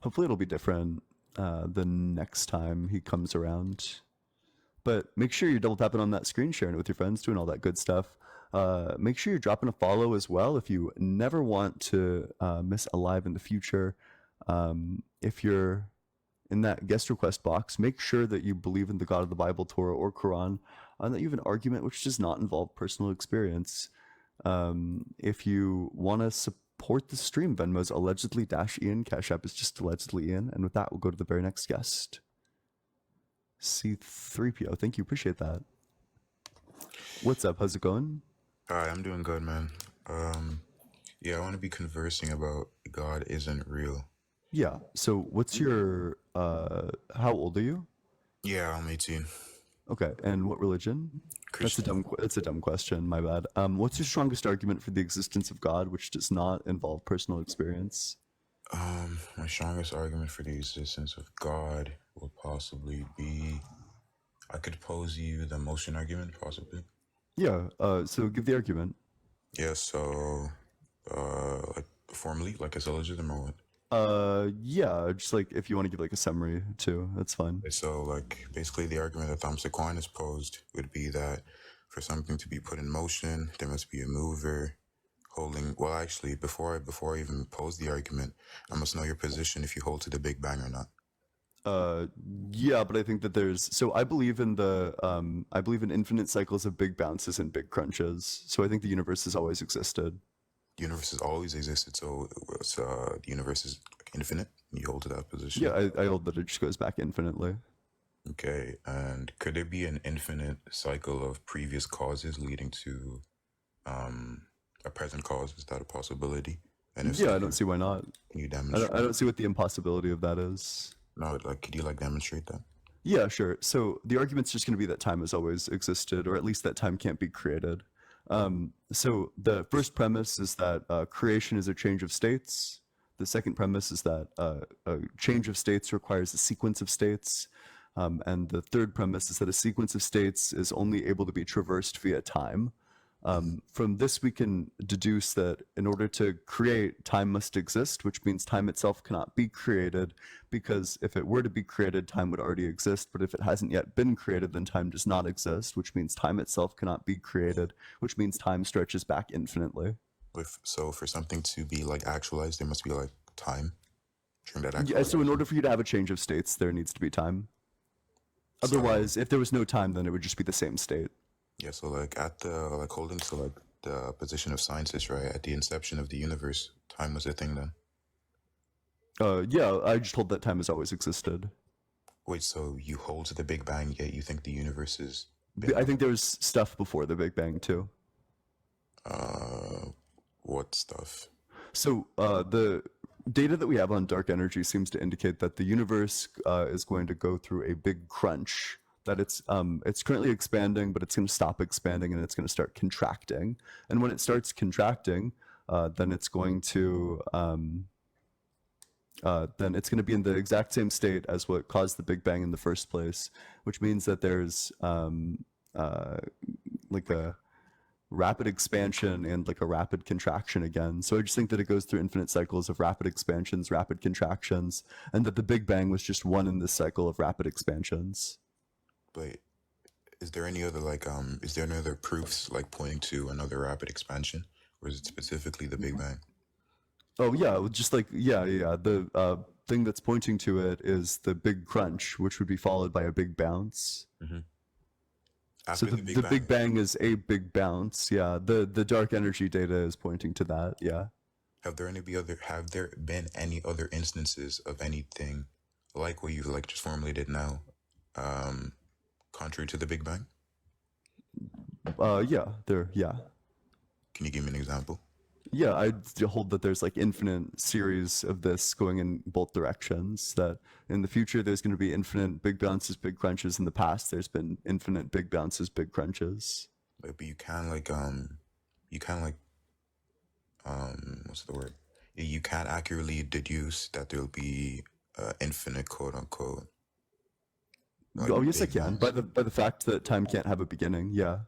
Speaker 1: hopefully it'll be different the next time he comes around. But make sure you're double tapping on that screen, sharing it with your friends, doing all that good stuff. Make sure you're dropping a follow as well if you never want to miss a live in the future. If you're in that guest request box, make sure that you believe in the God of the Bible, Torah, or Quran, and that you have an argument which does not involve personal experience. If you want to support the stream, Venmo's allegedly-ian, Cash App is just allegedly Ian, and with that, we'll go to the very next guest. C3PO, thank you, appreciate that. What's up, how's it going?
Speaker 14: Hi, I'm doing good, man. Yeah, I want to be conversing about God isn't real.
Speaker 1: Yeah, so what's your, how old are you?
Speaker 14: Yeah, I'm 18.
Speaker 1: Okay, and what religion?
Speaker 14: Christian.
Speaker 1: That's a dumb question, my bad. What's your strongest argument for the existence of God, which does not involve personal experience?
Speaker 14: My strongest argument for the existence of God would possibly be, I could pose you the motion argument, possibly.
Speaker 1: Yeah, so give the argument.
Speaker 14: Yeah, so, like, formally, like a syllogism or what?
Speaker 1: Yeah, just like if you want to give like a summary too, that's fine.
Speaker 14: Okay, so, like, basically the argument that Thomas Aquinas posed would be that for something to be put in motion, there must be a mover holding. Well, actually, before I even pose the argument, I must know your position if you hold to the Big Bang or not.
Speaker 1: Yeah, but I think that so I believe in I believe in infinite cycles of big bounces and big crunches. So I think the universe has always existed.
Speaker 14: The universe has always existed, so the universe is infinite. You hold to that position.
Speaker 1: Yeah, I hold that it just goes back infinitely.
Speaker 14: Okay, and could there be an infinite cycle of previous causes leading to a present cause? Is that a possibility? And if
Speaker 1: yeah,
Speaker 14: so,
Speaker 1: I don't see why not.
Speaker 14: Can you demonstrate?
Speaker 1: I don't see what the impossibility of that is.
Speaker 14: No, like, could you like demonstrate that?
Speaker 1: Yeah, sure. So the argument's just going to be that time has always existed, or at least that time can't be created. So the first premise is that creation is a change of states. The second premise is that a change of states requires a sequence of states. And the third premise is that a sequence of states is only able to be traversed via time. From this, we can deduce that in order to create, time must exist, which means time itself cannot be created, because if it were to be created, time would already exist. But if it hasn't yet been created, then time does not exist, which means time itself cannot be created, which means time stretches back infinitely.
Speaker 14: So for something to be like actualized, there must be like time during that
Speaker 1: Yeah, so in order for you to have a change of states, there needs to be time. Otherwise, if there was no time, then it would just be the same state.
Speaker 14: Yeah, so like at the holding to like the position of scientists, right? At the inception of the universe, time was a thing then.
Speaker 1: Yeah, I just hold that time has always existed.
Speaker 14: Wait, so you hold to the Big Bang, yet you think the universe is?
Speaker 1: I think there's stuff before the Big Bang too.
Speaker 14: What stuff?
Speaker 1: So the data that we have on dark energy seems to indicate that the universe is going to go through a big crunch. That it's currently expanding, but it's going to stop expanding and it's going to start contracting. And when it starts contracting, then it's going to be in the exact same state as what caused the Big Bang in the first place, which means that there's like a rapid expansion and like a rapid contraction again. So I just think that it goes through infinite cycles of rapid expansions, rapid contractions, and that the Big Bang was just one in this cycle of rapid expansions.
Speaker 14: But is there any other proofs like pointing to another rapid expansion, or is it specifically the Big Bang?
Speaker 1: Oh yeah, just like the thing that's pointing to it is the big crunch, which would be followed by a big bounce.
Speaker 14: Mm-hmm.
Speaker 1: So the Big Bang is a big bounce. Yeah, the dark energy data is pointing to that. Yeah.
Speaker 14: Have there been any other instances of anything like what you've like just formulated now, contrary to the Big Bang?
Speaker 1: Yeah.
Speaker 14: Can you give me an example?
Speaker 1: Yeah, I hold that there's like infinite series of this going in both directions, that in the future there's going to be infinite big bounces, big crunches. In the past there's been infinite big bounces, big crunches.
Speaker 14: But you can what's the word? You can't accurately deduce that there'll be infinite quote unquote.
Speaker 1: Oh yes, I can. By the fact that time can't have a beginning. Yeah.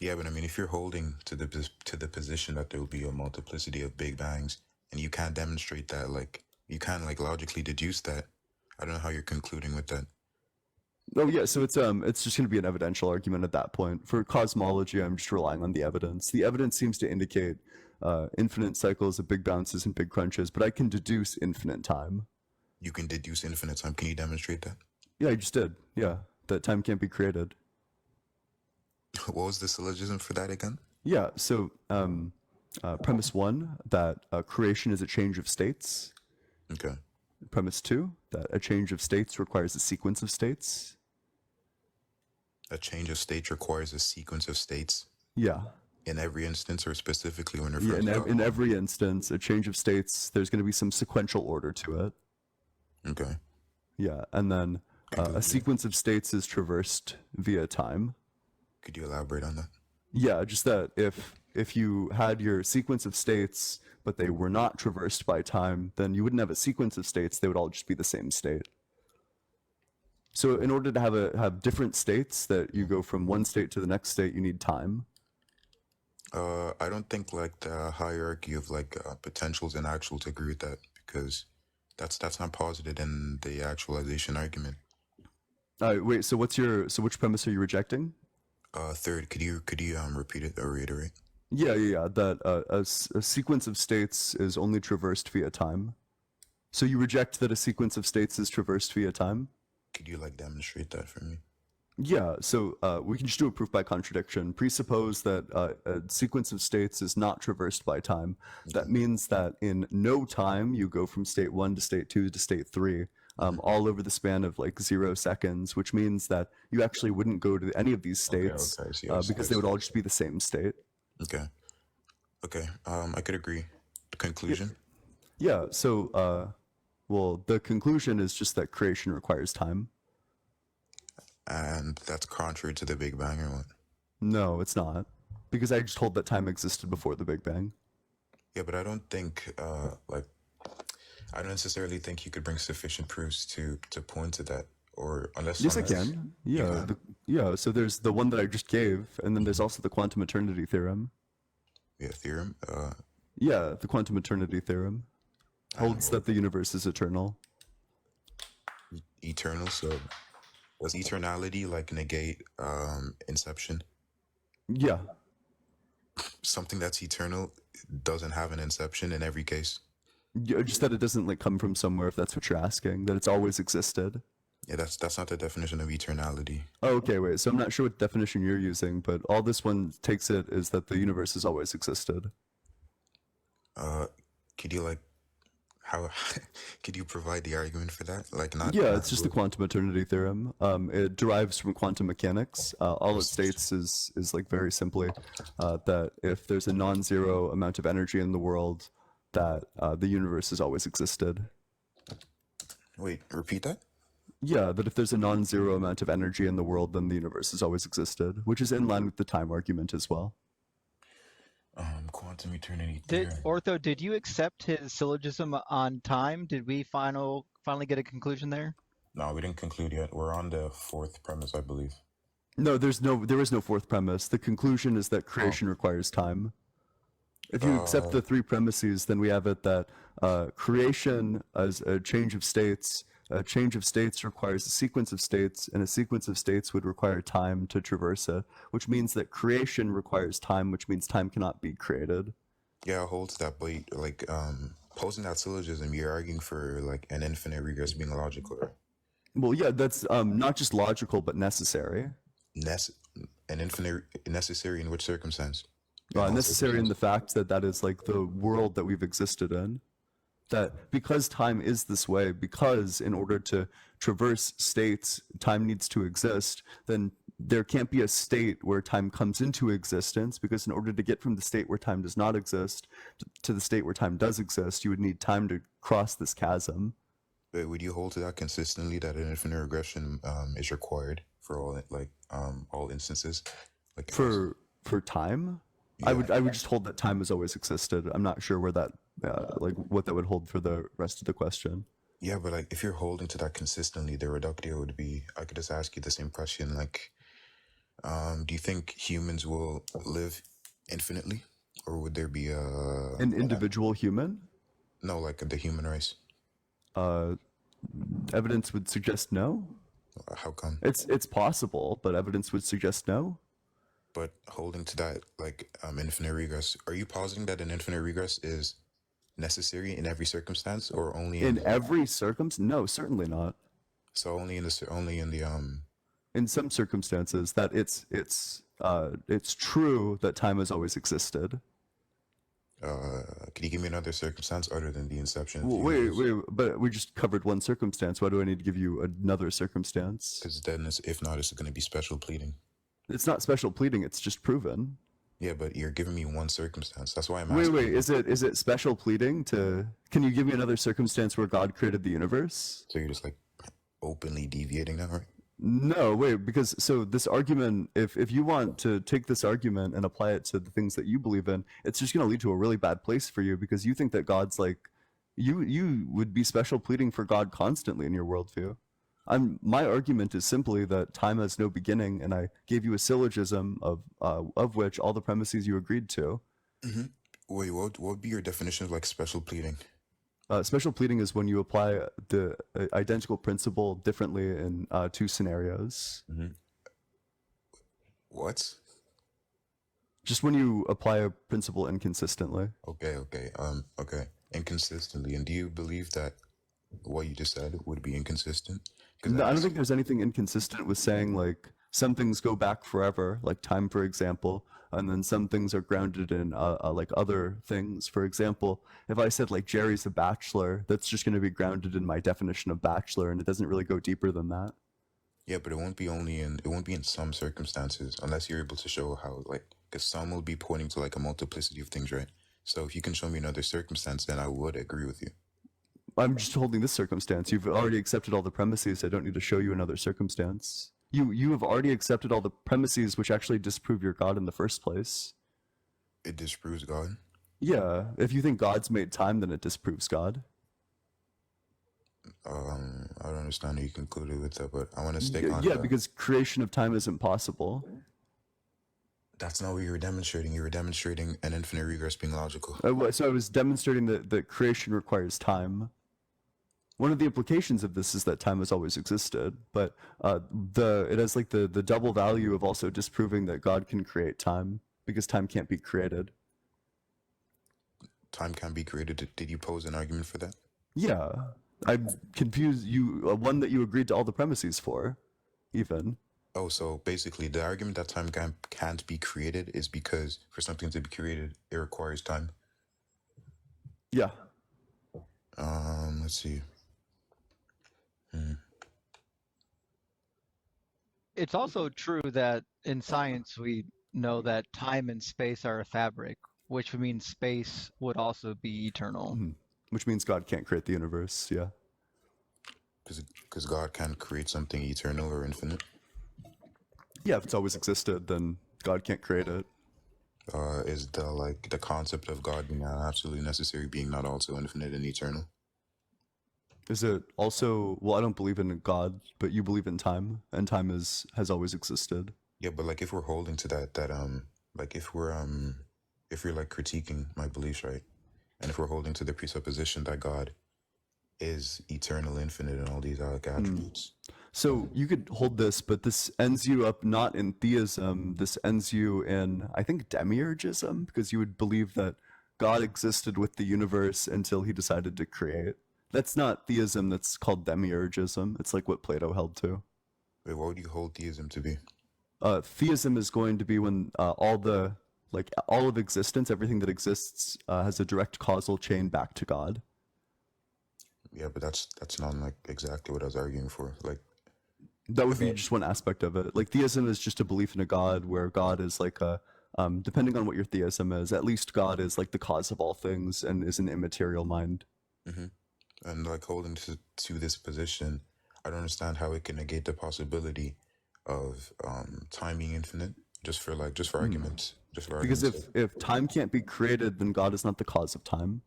Speaker 14: Yeah, but I mean, if you're holding to the position that there will be a multiplicity of Big Bangs, and you can't demonstrate that, like you can't like logically deduce that, I don't know how you're concluding with that.
Speaker 1: Oh yeah, so it's just going to be an evidential argument at that point. For cosmology, I'm just relying on the evidence. The evidence seems to indicate infinite cycles of big bounces and big crunches, but I can deduce infinite time.
Speaker 14: You can deduce infinite time. Can you demonstrate that?
Speaker 1: Yeah, I just did. Yeah, that time can't be created.
Speaker 14: What was the syllogism for that again?
Speaker 1: Yeah, so premise 1, that creation is a change of states.
Speaker 14: Okay.
Speaker 1: Premise 2, that a change of states requires a sequence of states.
Speaker 14: A change of states requires a sequence of states?
Speaker 1: Yeah.
Speaker 14: In every instance, or specifically when
Speaker 1: referring to in every instance, a change of states, there's going to be some sequential order to it.
Speaker 14: Okay.
Speaker 1: Yeah, and then a sequence of states is traversed via time.
Speaker 14: Could you elaborate on that?
Speaker 1: Yeah, just that if you had your sequence of states, but they were not traversed by time, then you wouldn't have a sequence of states. They would all just be the same state. So in order to have different states that you go from one state to the next state, you need time.
Speaker 14: I don't think like the hierarchy of like potentials and actuals agree with that, because that's not posited in the actualization argument.
Speaker 1: Wait, so which premise are you rejecting?
Speaker 14: Third, could you repeat it or reiterate?
Speaker 1: Yeah. That a sequence of states is only traversed via time. So you reject that a sequence of states is traversed via time?
Speaker 14: Could you like demonstrate that for me?
Speaker 1: Yeah. So we can just do a proof by contradiction. Presuppose that a sequence of states is not traversed by time. That means that in no time you go from state 1 to state 2 to state 3. All over the span of like 0 seconds, which means that you actually wouldn't go to any of these states because they would all just be the same state.
Speaker 14: Okay. I could agree. Conclusion?
Speaker 1: Yeah. So, well, the conclusion is just that creation requires time.
Speaker 14: And that's contrary to the Big Bang, or what?
Speaker 1: No, it's not. Because I just told that time existed before the Big Bang.
Speaker 14: Yeah, but I don't think I don't necessarily think you could bring sufficient proofs to point to that, or unless.
Speaker 1: Yes, I can. Yeah. So there's the one that I just gave, and then there's also the quantum eternity theorem.
Speaker 14: Yeah, theorem.
Speaker 1: Yeah, the quantum eternity theorem holds that the universe is eternal.
Speaker 14: Eternal. So does eternality like negate inception?
Speaker 1: Yeah.
Speaker 14: Something that's eternal doesn't have an inception in every case.
Speaker 1: Yeah, just that it doesn't like come from somewhere, if that's what you're asking, that it's always existed.
Speaker 14: Yeah, that's not the definition of eternality.
Speaker 1: Oh, okay, wait. So I'm not sure what definition you're using, but all this one takes it is that the universe has always existed.
Speaker 14: Could you like could you provide the argument for that? Like not.
Speaker 1: Yeah, it's just the quantum eternity theorem. It derives from quantum mechanics. All it states is like very simply that if there's a non-zero amount of energy in the world, that the universe has always existed.
Speaker 14: Wait, repeat that?
Speaker 1: Yeah, that if there's a non-zero amount of energy in the world, then the universe has always existed, which is in line with the time argument as well.
Speaker 14: Quantum eternity
Speaker 7: Did
Speaker 14: theory.
Speaker 7: Ortho, did you accept his syllogism on time? Did we finally get a conclusion there?
Speaker 14: No, we didn't conclude yet. We're on the fourth premise, I believe.
Speaker 1: No, there is no fourth premise. The conclusion is that creation requires time. If you accept the three premises, then we have it that creation as a change of states requires a sequence of states, and a sequence of states would require time to traverse it, which means that creation requires time, which means time cannot be created.
Speaker 14: Yeah, it holds that, but like posing that syllogism, you're arguing for like an infinite regress being logical, right?
Speaker 1: Well, yeah, that's not just logical, but necessary.
Speaker 14: An infinite necessary in which circumstance?
Speaker 1: Necessary in the fact that that is like the world that we've existed in. That because time is this way, because in order to traverse states, time needs to exist, then there can't be a state where time comes into existence, because in order to get from the state where time does not exist to the state where time does exist, you would need time to cross this chasm.
Speaker 14: But would you hold to that consistently, that an infinite regression is required for all instances? Like
Speaker 1: for time? Yeah. I would just hold that time has always existed. I'm not sure where that what that would hold for the rest of the question.
Speaker 14: Yeah, but like if you're holding to that consistently, the reductio would be, I could just ask you the same question, like do you think humans will live infinitely, or would there be
Speaker 1: an individual human?
Speaker 14: No, like the human race.
Speaker 1: Evidence would suggest no.
Speaker 14: How come?
Speaker 1: It's possible, but evidence would suggest no.
Speaker 14: But holding to that, like infinite regress, are you positing that an infinite regress is necessary in every circumstance, or only
Speaker 1: in every circumstance? No, certainly not.
Speaker 14: So only in the
Speaker 1: in some circumstances that it's true that time has always existed.
Speaker 14: Can you give me another circumstance other than the inception?
Speaker 1: Wait, but we just covered one circumstance. Why do I need to give you another circumstance?
Speaker 14: Because then, if not, it's going to be special pleading.
Speaker 1: It's not special pleading. It's just proven.
Speaker 14: Yeah, but you're giving me one circumstance. That's why I'm asking.
Speaker 1: Wait. Is it special pleading to? Can you give me another circumstance where God created the universe?
Speaker 14: So you're just like openly deviating now, right?
Speaker 1: No, wait, because so this argument, if you want to take this argument and apply it to the things that you believe in, it's just going to lead to a really bad place for you, because you think that God's like, you would be special pleading for God constantly in your worldview. My argument is simply that time has no beginning, and I gave you a syllogism of which all the premises you agreed to.
Speaker 14: Mm-hmm. Wait, what would be your definition of like special pleading?
Speaker 1: Special pleading is when you apply the identical principle differently in two scenarios.
Speaker 14: Mm-hmm. What?
Speaker 1: Just when you apply a principle inconsistently.
Speaker 14: Okay. Inconsistently. And do you believe that what you just said would be inconsistent?
Speaker 1: No, I don't think there's anything inconsistent with saying like some things go back forever, like time, for example, and then some things are grounded in like other things. For example, if I said like Jerry's a bachelor, that's just going to be grounded in my definition of bachelor, and it doesn't really go deeper than that.
Speaker 14: Yeah, but it won't be in some circumstances, unless you're able to show how, like, because some will be pointing to like a multiplicity of things, right? So if you can show me another circumstance, then I would agree with you.
Speaker 1: I'm just holding this circumstance. You've already accepted all the premises. I don't need to show you another circumstance. You have already accepted all the premises which actually disprove your God in the first place.
Speaker 14: It disproves God?
Speaker 1: Yeah. If you think God's made time, then it disproves God.
Speaker 14: I don't understand how you concluded with that, but I want to stick on
Speaker 1: that. Yeah, because creation of time isn't possible.
Speaker 14: That's not what you were demonstrating. You were demonstrating an infinite regress being logical.
Speaker 1: So I was demonstrating that creation requires time. One of the implications of this is that time has always existed, but it has like the double value of also disproving that God can create time, because time can't be created.
Speaker 14: Time can't be created. Did you pose an argument for that?
Speaker 1: Yeah. I confused you, one that you agreed to all the premises for, even.
Speaker 14: Oh, so basically the argument that time can't be created is because for something to be created, it requires time?
Speaker 1: Yeah.
Speaker 14: Let's see.
Speaker 7: It's also true that in science we know that time and space are a fabric. which would mean space would also be eternal.
Speaker 1: Which means God can't create the universe. Yeah.
Speaker 14: Because God can't create something eternal or infinite.
Speaker 1: Yeah, if it's always existed, then God can't create it.
Speaker 14: Is the concept of God being an absolutely necessary being not also infinite and eternal?
Speaker 1: Is it also, well, I don't believe in God, but you believe in time, and time has always existed.
Speaker 14: Yeah, but like if we're holding to that like if you're like critiquing my beliefs, right? And if we're holding to the presupposition that God is eternal, infinite, and all these attributes.
Speaker 1: So you could hold this, but this ends you up not in theism. This ends you in, I think, demiurgism, because you would believe that God existed with the universe until he decided to create. That's not theism, that's called demiurgism. It's like what Plato held to.
Speaker 14: Wait, what would you hold theism to be?
Speaker 1: Theism is going to be when all of existence, everything that exists, has a direct causal chain back to God.
Speaker 14: Yeah, but that's not like exactly what I was arguing for. Like
Speaker 1: that would be just one aspect of it. Like theism is just a belief in a God, where God is like a depending on what your theism is, at least God is like the cause of all things and is an immaterial mind.
Speaker 14: And like holding to this position, I don't understand how it can negate the possibility of time being infinite. Just for arguments.
Speaker 1: Because if time can't be created, then God is not the cause of time.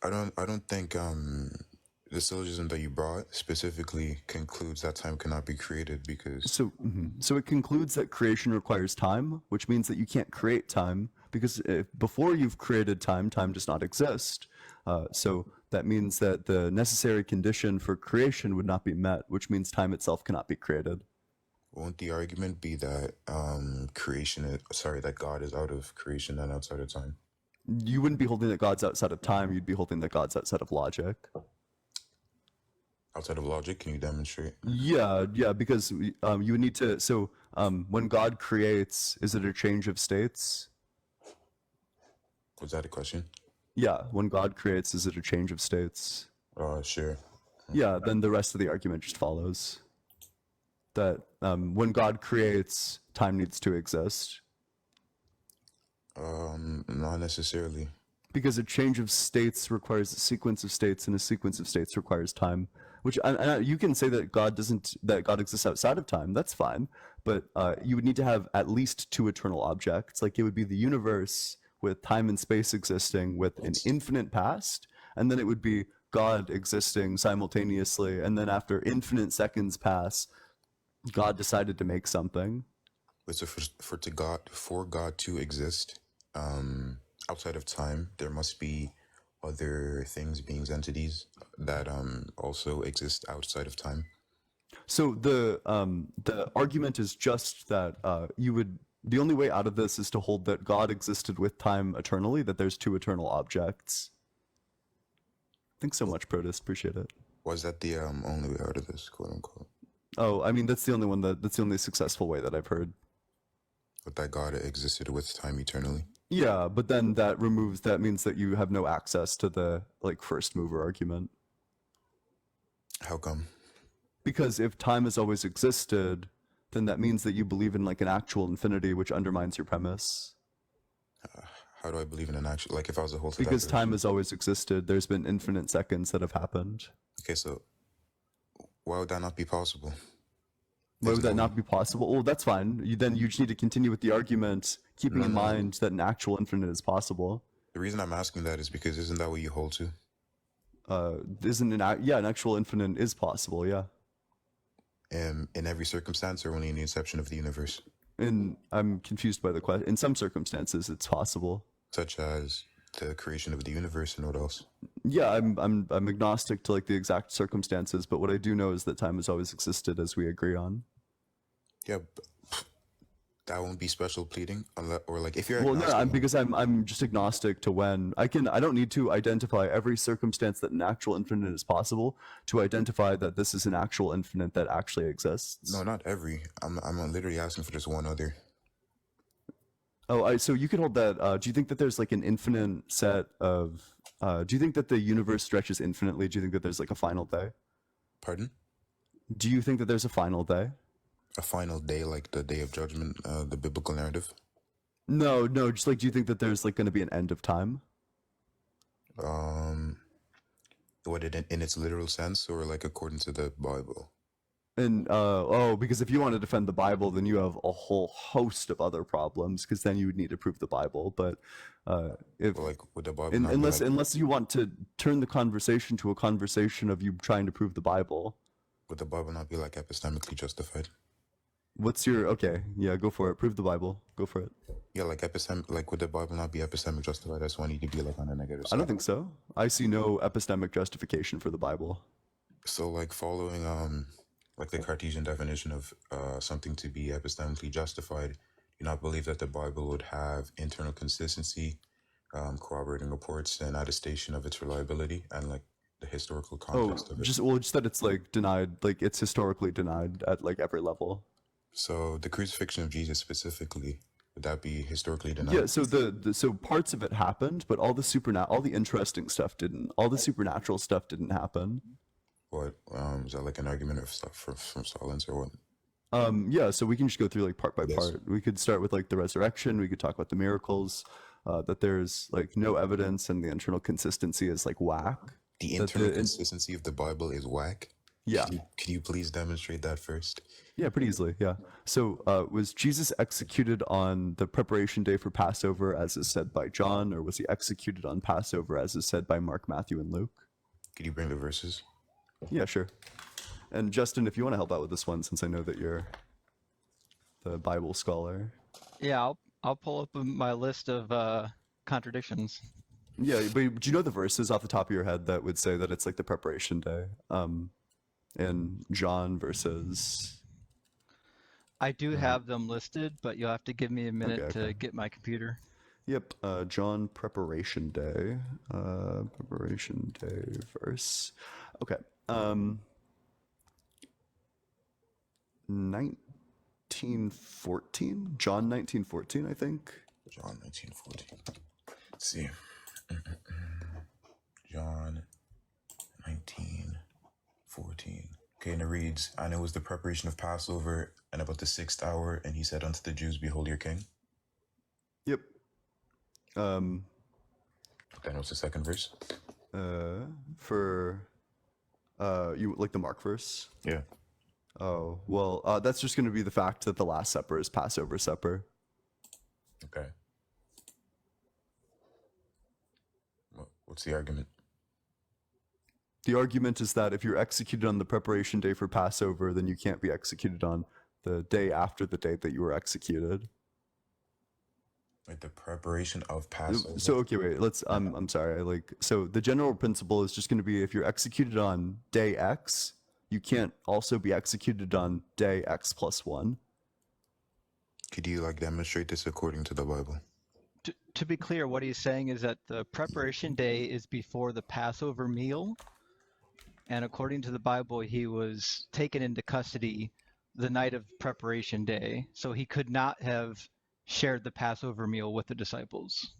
Speaker 14: I don't think the syllogism that you brought specifically concludes that time cannot be created, because
Speaker 1: so it concludes that creation requires time, which means that you can't create time, because before you've created time, time does not exist. So that means that the necessary condition for creation would not be met, which means time itself cannot be created.
Speaker 14: Won't the argument be that that God is out of creation and outside of time?
Speaker 1: You wouldn't be holding that God's outside of time, you'd be holding that God's outside of logic.
Speaker 14: Outside of logic? Can you demonstrate?
Speaker 1: Yeah, because you would need to, when God creates, is it a change of states?
Speaker 14: Was that a question?
Speaker 1: Yeah, when God creates, is it a change of states?
Speaker 14: Sure.
Speaker 1: Yeah, then the rest of the argument just follows. That when God creates, time needs to exist.
Speaker 14: Not necessarily.
Speaker 1: Because a change of states requires a sequence of states, and a sequence of states requires time. Which you can say that God exists outside of time. That's fine, but you would need to have at least two eternal objects. Like it would be the universe with time and space existing with an infinite past, and then it would be God existing simultaneously, and then after infinite seconds pass, God decided to make something.
Speaker 14: But so for God to exist outside of time, there must be other things, beings, entities that also exist outside of time.
Speaker 1: So the argument is just that the only way out of this is to hold that God existed with time eternally, that there's two eternal objects. Thanks so much, Protist. Appreciate it.
Speaker 14: Was that the only way out of this, quote unquote?
Speaker 1: Oh, I mean, that's the only successful way that I've heard.
Speaker 14: But that God existed with time eternally?
Speaker 1: Yeah, but then that means that you have no access to the first mover argument.
Speaker 14: How come?
Speaker 1: Because if time has always existed, then that means that you believe in an actual infinity, which undermines your premise.
Speaker 14: How do I believe in an actual, if I was a whole?
Speaker 1: Because time has always existed, there's been infinite seconds that have happened.
Speaker 14: Okay, so why would that not be possible?
Speaker 1: Why would that not be possible? Well, that's fine. You just need to continue with the argument, keeping in mind that an actual infinite is possible.
Speaker 14: The reason I'm asking that is because isn't that what you hold to?
Speaker 1: An actual infinite is possible, yeah.
Speaker 14: In every circumstance, or only in the inception of the universe?
Speaker 1: And I'm confused by the question. In some circumstances, it's possible.
Speaker 14: Such as the creation of the universe, and what else?
Speaker 1: Yeah, I'm agnostic to the exact circumstances, but what I do know is that time has always existed, as we agree on.
Speaker 14: Yeah, but that won't be special pleading, if you're.
Speaker 1: Well, no, because I'm just agnostic to when I don't need to identify every circumstance that an actual infinite is possible to identify that this is an actual infinite that actually exists.
Speaker 14: No, not every. I'm literally asking for just one other.
Speaker 1: Oh, so you could hold that. Do you think that there's an infinite set of? Do you think that the universe stretches infinitely? Do you think that there's a final day?
Speaker 14: Pardon?
Speaker 1: Do you think that there's a final day?
Speaker 14: A final day, like the day of judgment, the biblical narrative?
Speaker 1: No, no, just like, do you think that there's like going to be an end of time?
Speaker 14: What in its literal sense, or like according to the Bible?
Speaker 1: And oh, because if you want to defend the Bible, then you have a whole host of other problems. Because then you would need to prove the Bible. But if
Speaker 14: Or like would the Bible not be
Speaker 1: unless
Speaker 14: like
Speaker 1: unless you want to turn the conversation to a conversation of you trying to prove the Bible,
Speaker 14: would the Bible not be like epistemically justified?
Speaker 1: what's your okay? Yeah, go for it. Prove the Bible. Go for it.
Speaker 14: Yeah, like would the Bible not be epistemic justified? That's why I need to be like on the negative
Speaker 1: I
Speaker 14: side.
Speaker 1: don't think so. I see no epistemic justification for the Bible.
Speaker 14: So like following like the Cartesian definition of something to be epistemically justified, do you not believe that the Bible would have internal consistency, corroborating reports, and attestation of its reliability, and like the historical context of it?
Speaker 1: Just that it's like denied, like it's historically denied at like every level.
Speaker 14: So the crucifixion of Jesus specifically, would that be historically denied?
Speaker 1: Yeah, so so parts of it happened, but all the interesting stuff didn't. All the supernatural stuff didn't happen.
Speaker 14: What is that like an argument of stuff from silence or what?
Speaker 1: Yeah, so we can just go through like part by part. We could start with like the resurrection. We could talk about the miracles, that there's like no evidence and the internal consistency is like whack.
Speaker 14: The internal consistency of the Bible is whack?
Speaker 1: Yeah.
Speaker 14: Can you please demonstrate that first?
Speaker 1: Yeah, pretty easily. Yeah. So was Jesus executed on the preparation day for Passover, as is said by John, or was he executed on Passover, as is said by Mark, Matthew, and Luke?
Speaker 14: Could you bring the verses?
Speaker 1: Yeah, sure. And Justin, if you want to help out with this one, since I know that you're the Bible scholar.
Speaker 7: Yeah, I'll pull up my list of contradictions.
Speaker 1: Yeah, but do you know the verses off the top of your head that would say that it's like the preparation day? In John versus.
Speaker 7: I do have them listed, but you'll have to give me a minute to get my computer.
Speaker 1: Yep, John preparation day. Preparation day verse. Okay. 1914? John 1914, I think.
Speaker 14: John 1914. Let's see. John 19:14. Okay, and it reads, and it was the preparation of Passover, and about the 6th hour, and he said unto the Jews, behold your king.
Speaker 1: Yep.
Speaker 14: Then what's the second verse?
Speaker 1: For you like the Mark verse?
Speaker 14: Yeah.
Speaker 1: Oh, well, that's just going to be the fact that the Last Supper is Passover supper.
Speaker 14: Okay. What's the argument?
Speaker 1: The argument is that if you're executed on the preparation day for Passover, then you can't be executed on the day after the date that you were executed.
Speaker 14: Like the preparation of Passover.
Speaker 1: So okay, wait. I'm sorry. So the general principle is just going to be if you're executed on day X, you can't also be executed on day X plus 1.
Speaker 14: Could you like demonstrate this according to the Bible?
Speaker 7: To be clear, what he's saying is that the preparation day is before the Passover meal. And according to the Bible, he was taken into custody the night of preparation day. So he could not have shared the Passover meal with the disciples.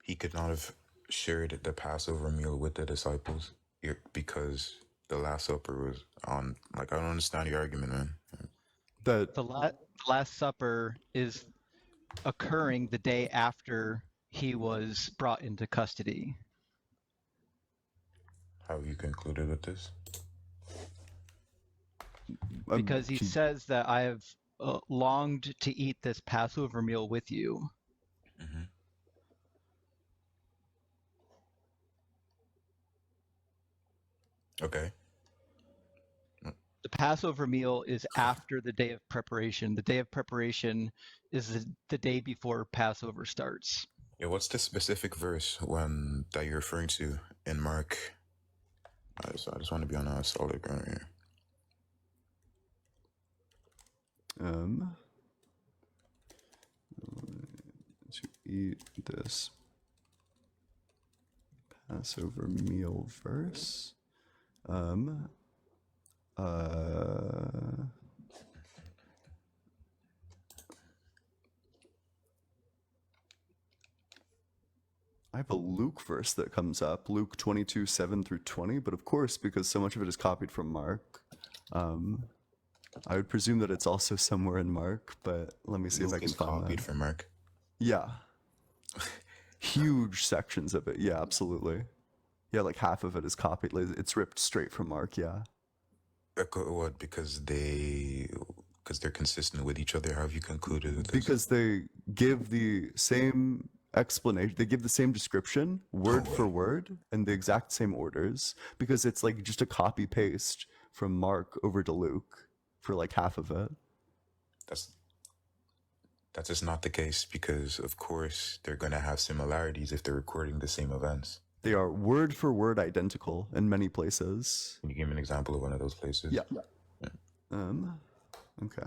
Speaker 14: He could not have shared the Passover meal with the disciples because the Last Supper was on. Like, I don't understand your argument, man.
Speaker 7: The Last Supper is occurring the day after he was brought into custody.
Speaker 14: How have you concluded with this?
Speaker 7: Because he says that I have longed to eat this Passover meal with you.
Speaker 14: Mm-hmm. Okay.
Speaker 7: The Passover meal is after the day of preparation. The day of preparation is the day before Passover starts.
Speaker 14: Yeah, what's the specific verse that you're referring to in Mark? I just want to be on a solid ground here.
Speaker 1: To eat this Passover meal verse. I have a Luke verse that comes up, Luke 22:7 through 20, but of course, because so much of it is copied from Mark, I would presume that it's also somewhere in Mark, but let me see if I
Speaker 14: Luke
Speaker 1: can
Speaker 14: is
Speaker 1: find
Speaker 14: copied
Speaker 1: that.
Speaker 14: from Mark.
Speaker 1: Yeah. Huge sections of it. Yeah, absolutely. Yeah, like half of it is copied. It's ripped straight from Mark, yeah.
Speaker 14: What? Because they're consistent with each other. How have you concluded with this?
Speaker 1: Because they give the same explanation, they give the same description, word for word, in the exact same orders, because it's like just a copy paste from Mark over to Luke for like half of it.
Speaker 14: That's just not the case, because of course they're going to have similarities if they're recording the same events.
Speaker 1: They are word for word identical in many places.
Speaker 14: Can you give me an example of one of those places?
Speaker 1: Yeah. Okay.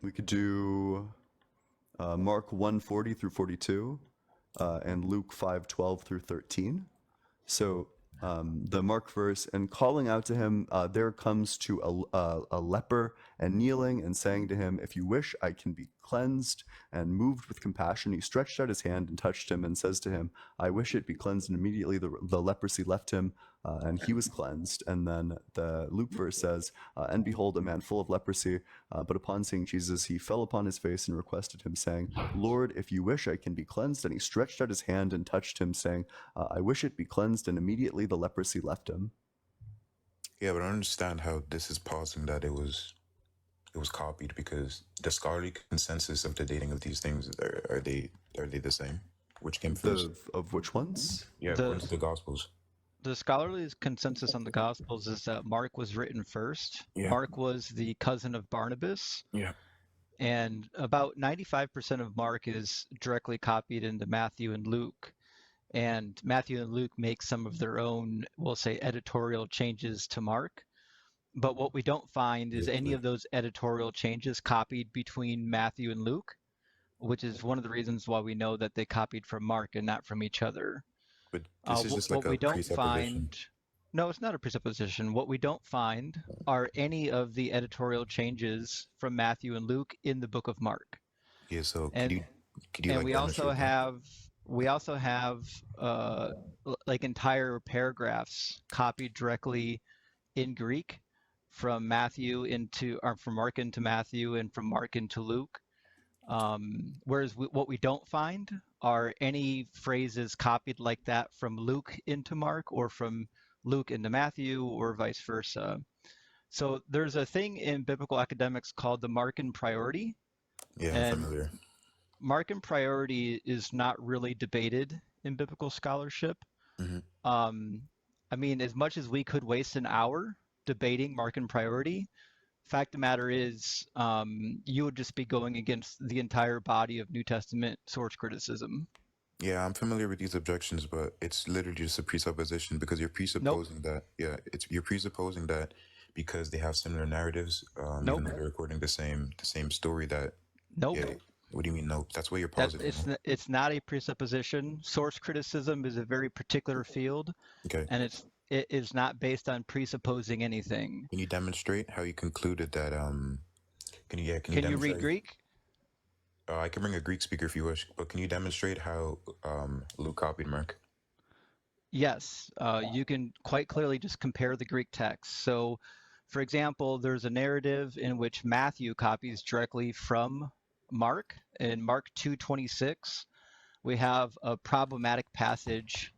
Speaker 1: We could do Mark 1:40 through 42, and Luke 5:12 through 13. So the Mark verse, and calling out to him, there comes to a leper, and kneeling and saying to him, if you wish, I can be cleansed. And moved with compassion, he stretched out his hand and touched him, and says to him, I wish it be cleansed. And immediately the leprosy left him, and he was cleansed. And then the Luke verse says, and behold, a man full of leprosy, but upon seeing Jesus, he fell upon his face and requested him, saying, Lord, if you wish, I can be cleansed. And he stretched out his hand and touched him, saying, I wish it be cleansed. And immediately the leprosy left him.
Speaker 14: Yeah, but I don't understand how this is pausing that it was copied, because the scholarly consensus of the dating of these things, are they the same? Which came first?
Speaker 1: Of which ones?
Speaker 14: Yeah, according to the Gospels.
Speaker 7: The scholarly consensus on the Gospels is that Mark was written first.
Speaker 14: Yeah.
Speaker 7: Mark was the cousin of Barnabas.
Speaker 14: Yeah.
Speaker 7: And about 95% of Mark is directly copied into Matthew and Luke. And Matthew and Luke make some of their own, we'll say, editorial changes to Mark. But what we don't find is any of those editorial changes copied between Matthew and Luke, which is one of the reasons why we know that they copied from Mark and not from each other.
Speaker 14: But this is just like a presupposition.
Speaker 7: No, it's not a presupposition. What we don't find are any of the editorial changes from Matthew and Luke in the book of Mark.
Speaker 14: Yeah, so
Speaker 7: And,
Speaker 14: could you
Speaker 7: and
Speaker 14: like
Speaker 7: we also have like entire paragraphs copied directly in Greek from Matthew from Mark into Matthew and from Mark into Luke. Whereas what we don't find are any phrases copied like that from Luke into Mark or from Luke into Matthew or vice versa. So there's a thing in biblical academics called the Markan priority.
Speaker 14: Yeah,
Speaker 7: and
Speaker 14: I'm familiar.
Speaker 7: Markan priority is not really debated in biblical scholarship. I mean, as much as we could waste an hour debating Markan priority, fact of the matter is, you would just be going against the entire body of New Testament source criticism.
Speaker 14: Yeah, I'm familiar with these objections, but it's literally just a presupposition, because you're presupposing that. Yeah, you're presupposing that because they have similar narratives, even though they're recording the same story. That Yeah, what do you mean? No, that's what you're positing.
Speaker 7: It's not a presupposition. Source criticism is a very particular field, and it is not based on presupposing anything.
Speaker 14: Can you demonstrate how you concluded that? Can
Speaker 7: you read Greek?
Speaker 14: I can bring a Greek speaker if you wish, but can you demonstrate how Luke copied Mark?
Speaker 7: Yes, you can quite clearly just compare the Greek text. So, for example, there's a narrative in which Matthew copies directly from Mark. In Mark 2:26, we have a problematic passage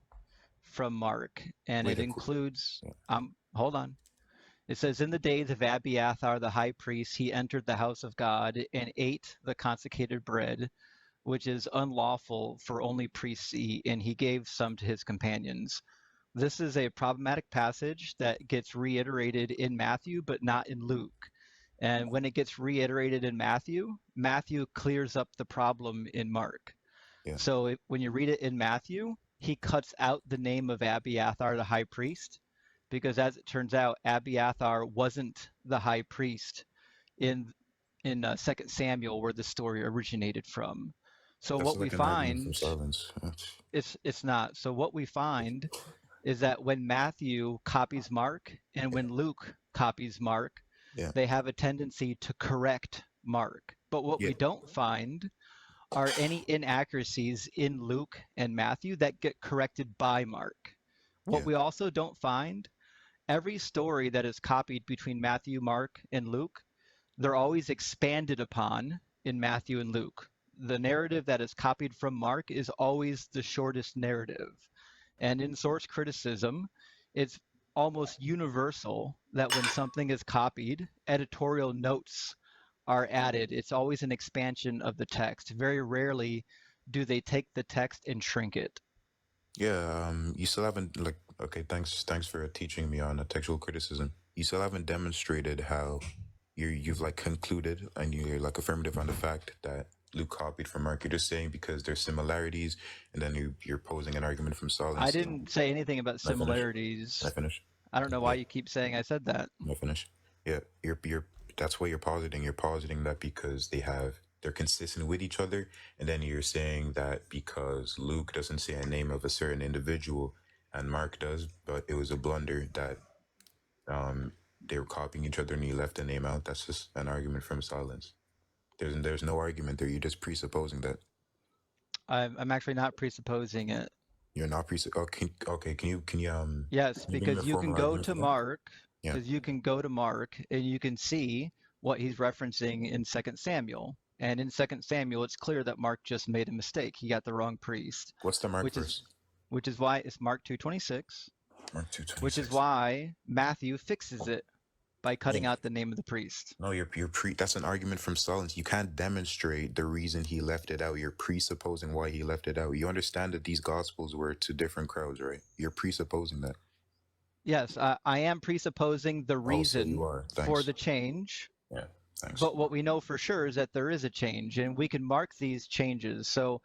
Speaker 7: from Mark, and it includes, hold on. It says, in the days of Abiathar the high priest, he entered the house of God and ate the consecrated bread, which is unlawful for only priests to eat, and he gave some to his companions. This is a problematic passage that gets reiterated in Matthew, but not in Luke. And when it gets reiterated in Matthew, Matthew clears up the problem in Mark.
Speaker 14: Yeah.
Speaker 7: So when you read it in Matthew, he cuts out the name of Abiathar the high priest, because as it turns out, Abiathar wasn't the high priest in 2 Samuel, where the story originated from. So
Speaker 14: That's
Speaker 7: what
Speaker 14: like
Speaker 7: we
Speaker 14: an argument
Speaker 7: find,
Speaker 14: from silence.
Speaker 7: it's not. So what we find is that when Matthew copies Mark and when Luke copies Mark, they have a tendency to correct Mark. But what we don't find are any inaccuracies in Luke and Matthew that get corrected by Mark. What we also don't find, every story that is copied between Matthew, Mark, and Luke, they're always expanded upon in Matthew and Luke. The narrative that is copied from Mark is always the shortest narrative. And in source criticism, it's almost universal that when something is copied, editorial notes are added. It's always an expansion of the text. Very rarely do they take the text and shrink it.
Speaker 14: Yeah, you still haven't okay, thanks for teaching me on textual criticism. You still haven't demonstrated how you've like concluded and you're like affirmative on the fact that Luke copied from Mark. You're just saying because there's similarities, and then you're posing an argument from silence.
Speaker 7: I didn't say anything about similarities.
Speaker 14: I finish.
Speaker 7: I don't know why you keep saying I said that.
Speaker 14: I finish. Yeah, you're that's what you're positing. You're positing that because they're consistent with each other, and then you're saying that because Luke doesn't say a name of a certain individual and Mark does, but it was a blunder that they were copying each other and he left the name out. That's just an argument from silence. There's no argument there. You're just presupposing that.
Speaker 7: I'm actually not presupposing it.
Speaker 14: You're not okay. Can you
Speaker 7: Yes,
Speaker 14: can you give me
Speaker 7: because
Speaker 14: a
Speaker 7: you
Speaker 14: formal
Speaker 7: can go
Speaker 14: argument
Speaker 7: to
Speaker 14: for that?
Speaker 7: Mark,
Speaker 14: Yeah.
Speaker 7: because you can go to Mark and you can see what he's referencing in 2 Samuel. And in 2 Samuel, it's clear that Mark just made a mistake. He got the wrong priest.
Speaker 14: What's the Mark verse?
Speaker 7: Which is why it's Mark 2:26.
Speaker 14: Mark 2:26.
Speaker 7: Which is why Matthew fixes it by cutting out the name of the priest.
Speaker 14: No, that's an argument from silence. You can't demonstrate the reason he left it out. You're presupposing why he left it out. You understand that these gospels were to different crowds, right? You're presupposing that.
Speaker 7: Yes, I am presupposing the reason
Speaker 14: you are.
Speaker 7: for the change.
Speaker 14: Yeah, thanks.
Speaker 7: But what we know for sure is that there is a change, and we can mark these changes. So,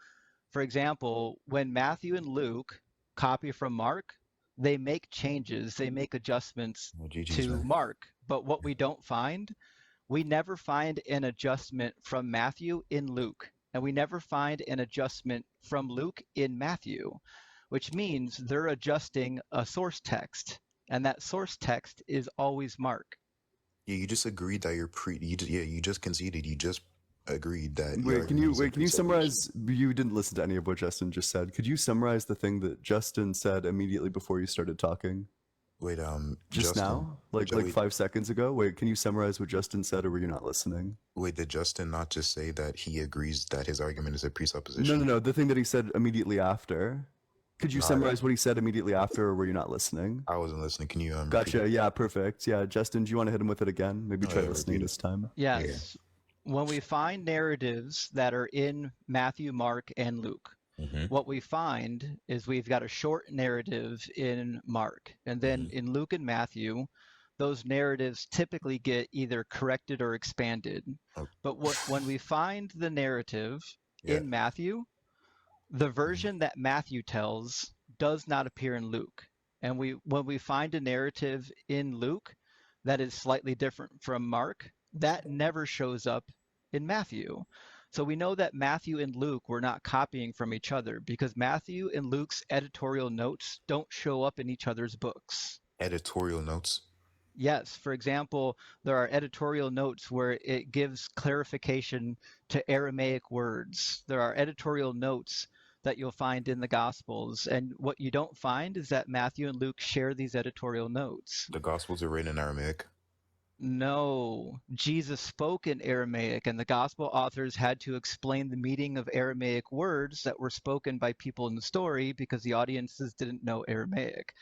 Speaker 7: for example, when Matthew and Luke copy from Mark, they make changes, they make adjustments to Mark. But what we don't find, we never find an adjustment from Matthew in Luke, and we never find an adjustment from Luke in Matthew, which means they're adjusting a source text, and that source text is always Mark.
Speaker 14: Yeah, you just agreed that you just conceded. You just agreed that.
Speaker 1: Can you summarize? You didn't listen to any of what Justin just said. Could you summarize the thing that Justin said immediately before you started talking?
Speaker 14: Wait,
Speaker 1: just
Speaker 14: Justin,
Speaker 1: now, like 5 seconds ago. Wait, can you summarize what Justin said, or were you not listening?
Speaker 14: Wait, did Justin not just say that he agrees that his argument is a presupposition?
Speaker 1: No. The thing that he said immediately after. Could you summarize what he said immediately after, or were you not listening?
Speaker 14: I wasn't listening. Can you?
Speaker 1: Gotcha. Yeah, perfect. Yeah, Justin, do you want to hit him with it again? Maybe try listening this time.
Speaker 7: Yes. Yeah. When we find narratives that are in Matthew, Mark, and Luke, what we find is we've got a short narrative in Mark, and then in Luke and Matthew, those narratives typically get either corrected or expanded. But when we find the narrative in Matthew, the version that Matthew tells does not appear in Luke. And when we find a narrative in Luke that is slightly different from Mark, that never shows up in Matthew. So we know that Matthew and Luke were not copying from each other because Matthew and Luke's editorial notes don't show up in each other's books.
Speaker 14: Editorial notes?
Speaker 7: Yes. For example, there are editorial notes where it gives clarification to Aramaic words. There are editorial notes that you'll find in the Gospels. And what you don't find is that Matthew and Luke share these editorial notes.
Speaker 14: The Gospels are written in Aramaic?
Speaker 7: No, Jesus spoke in Aramaic, and the gospel authors had to explain the meaning of Aramaic words that were spoken by people in the story because the audiences didn't know Aramaic.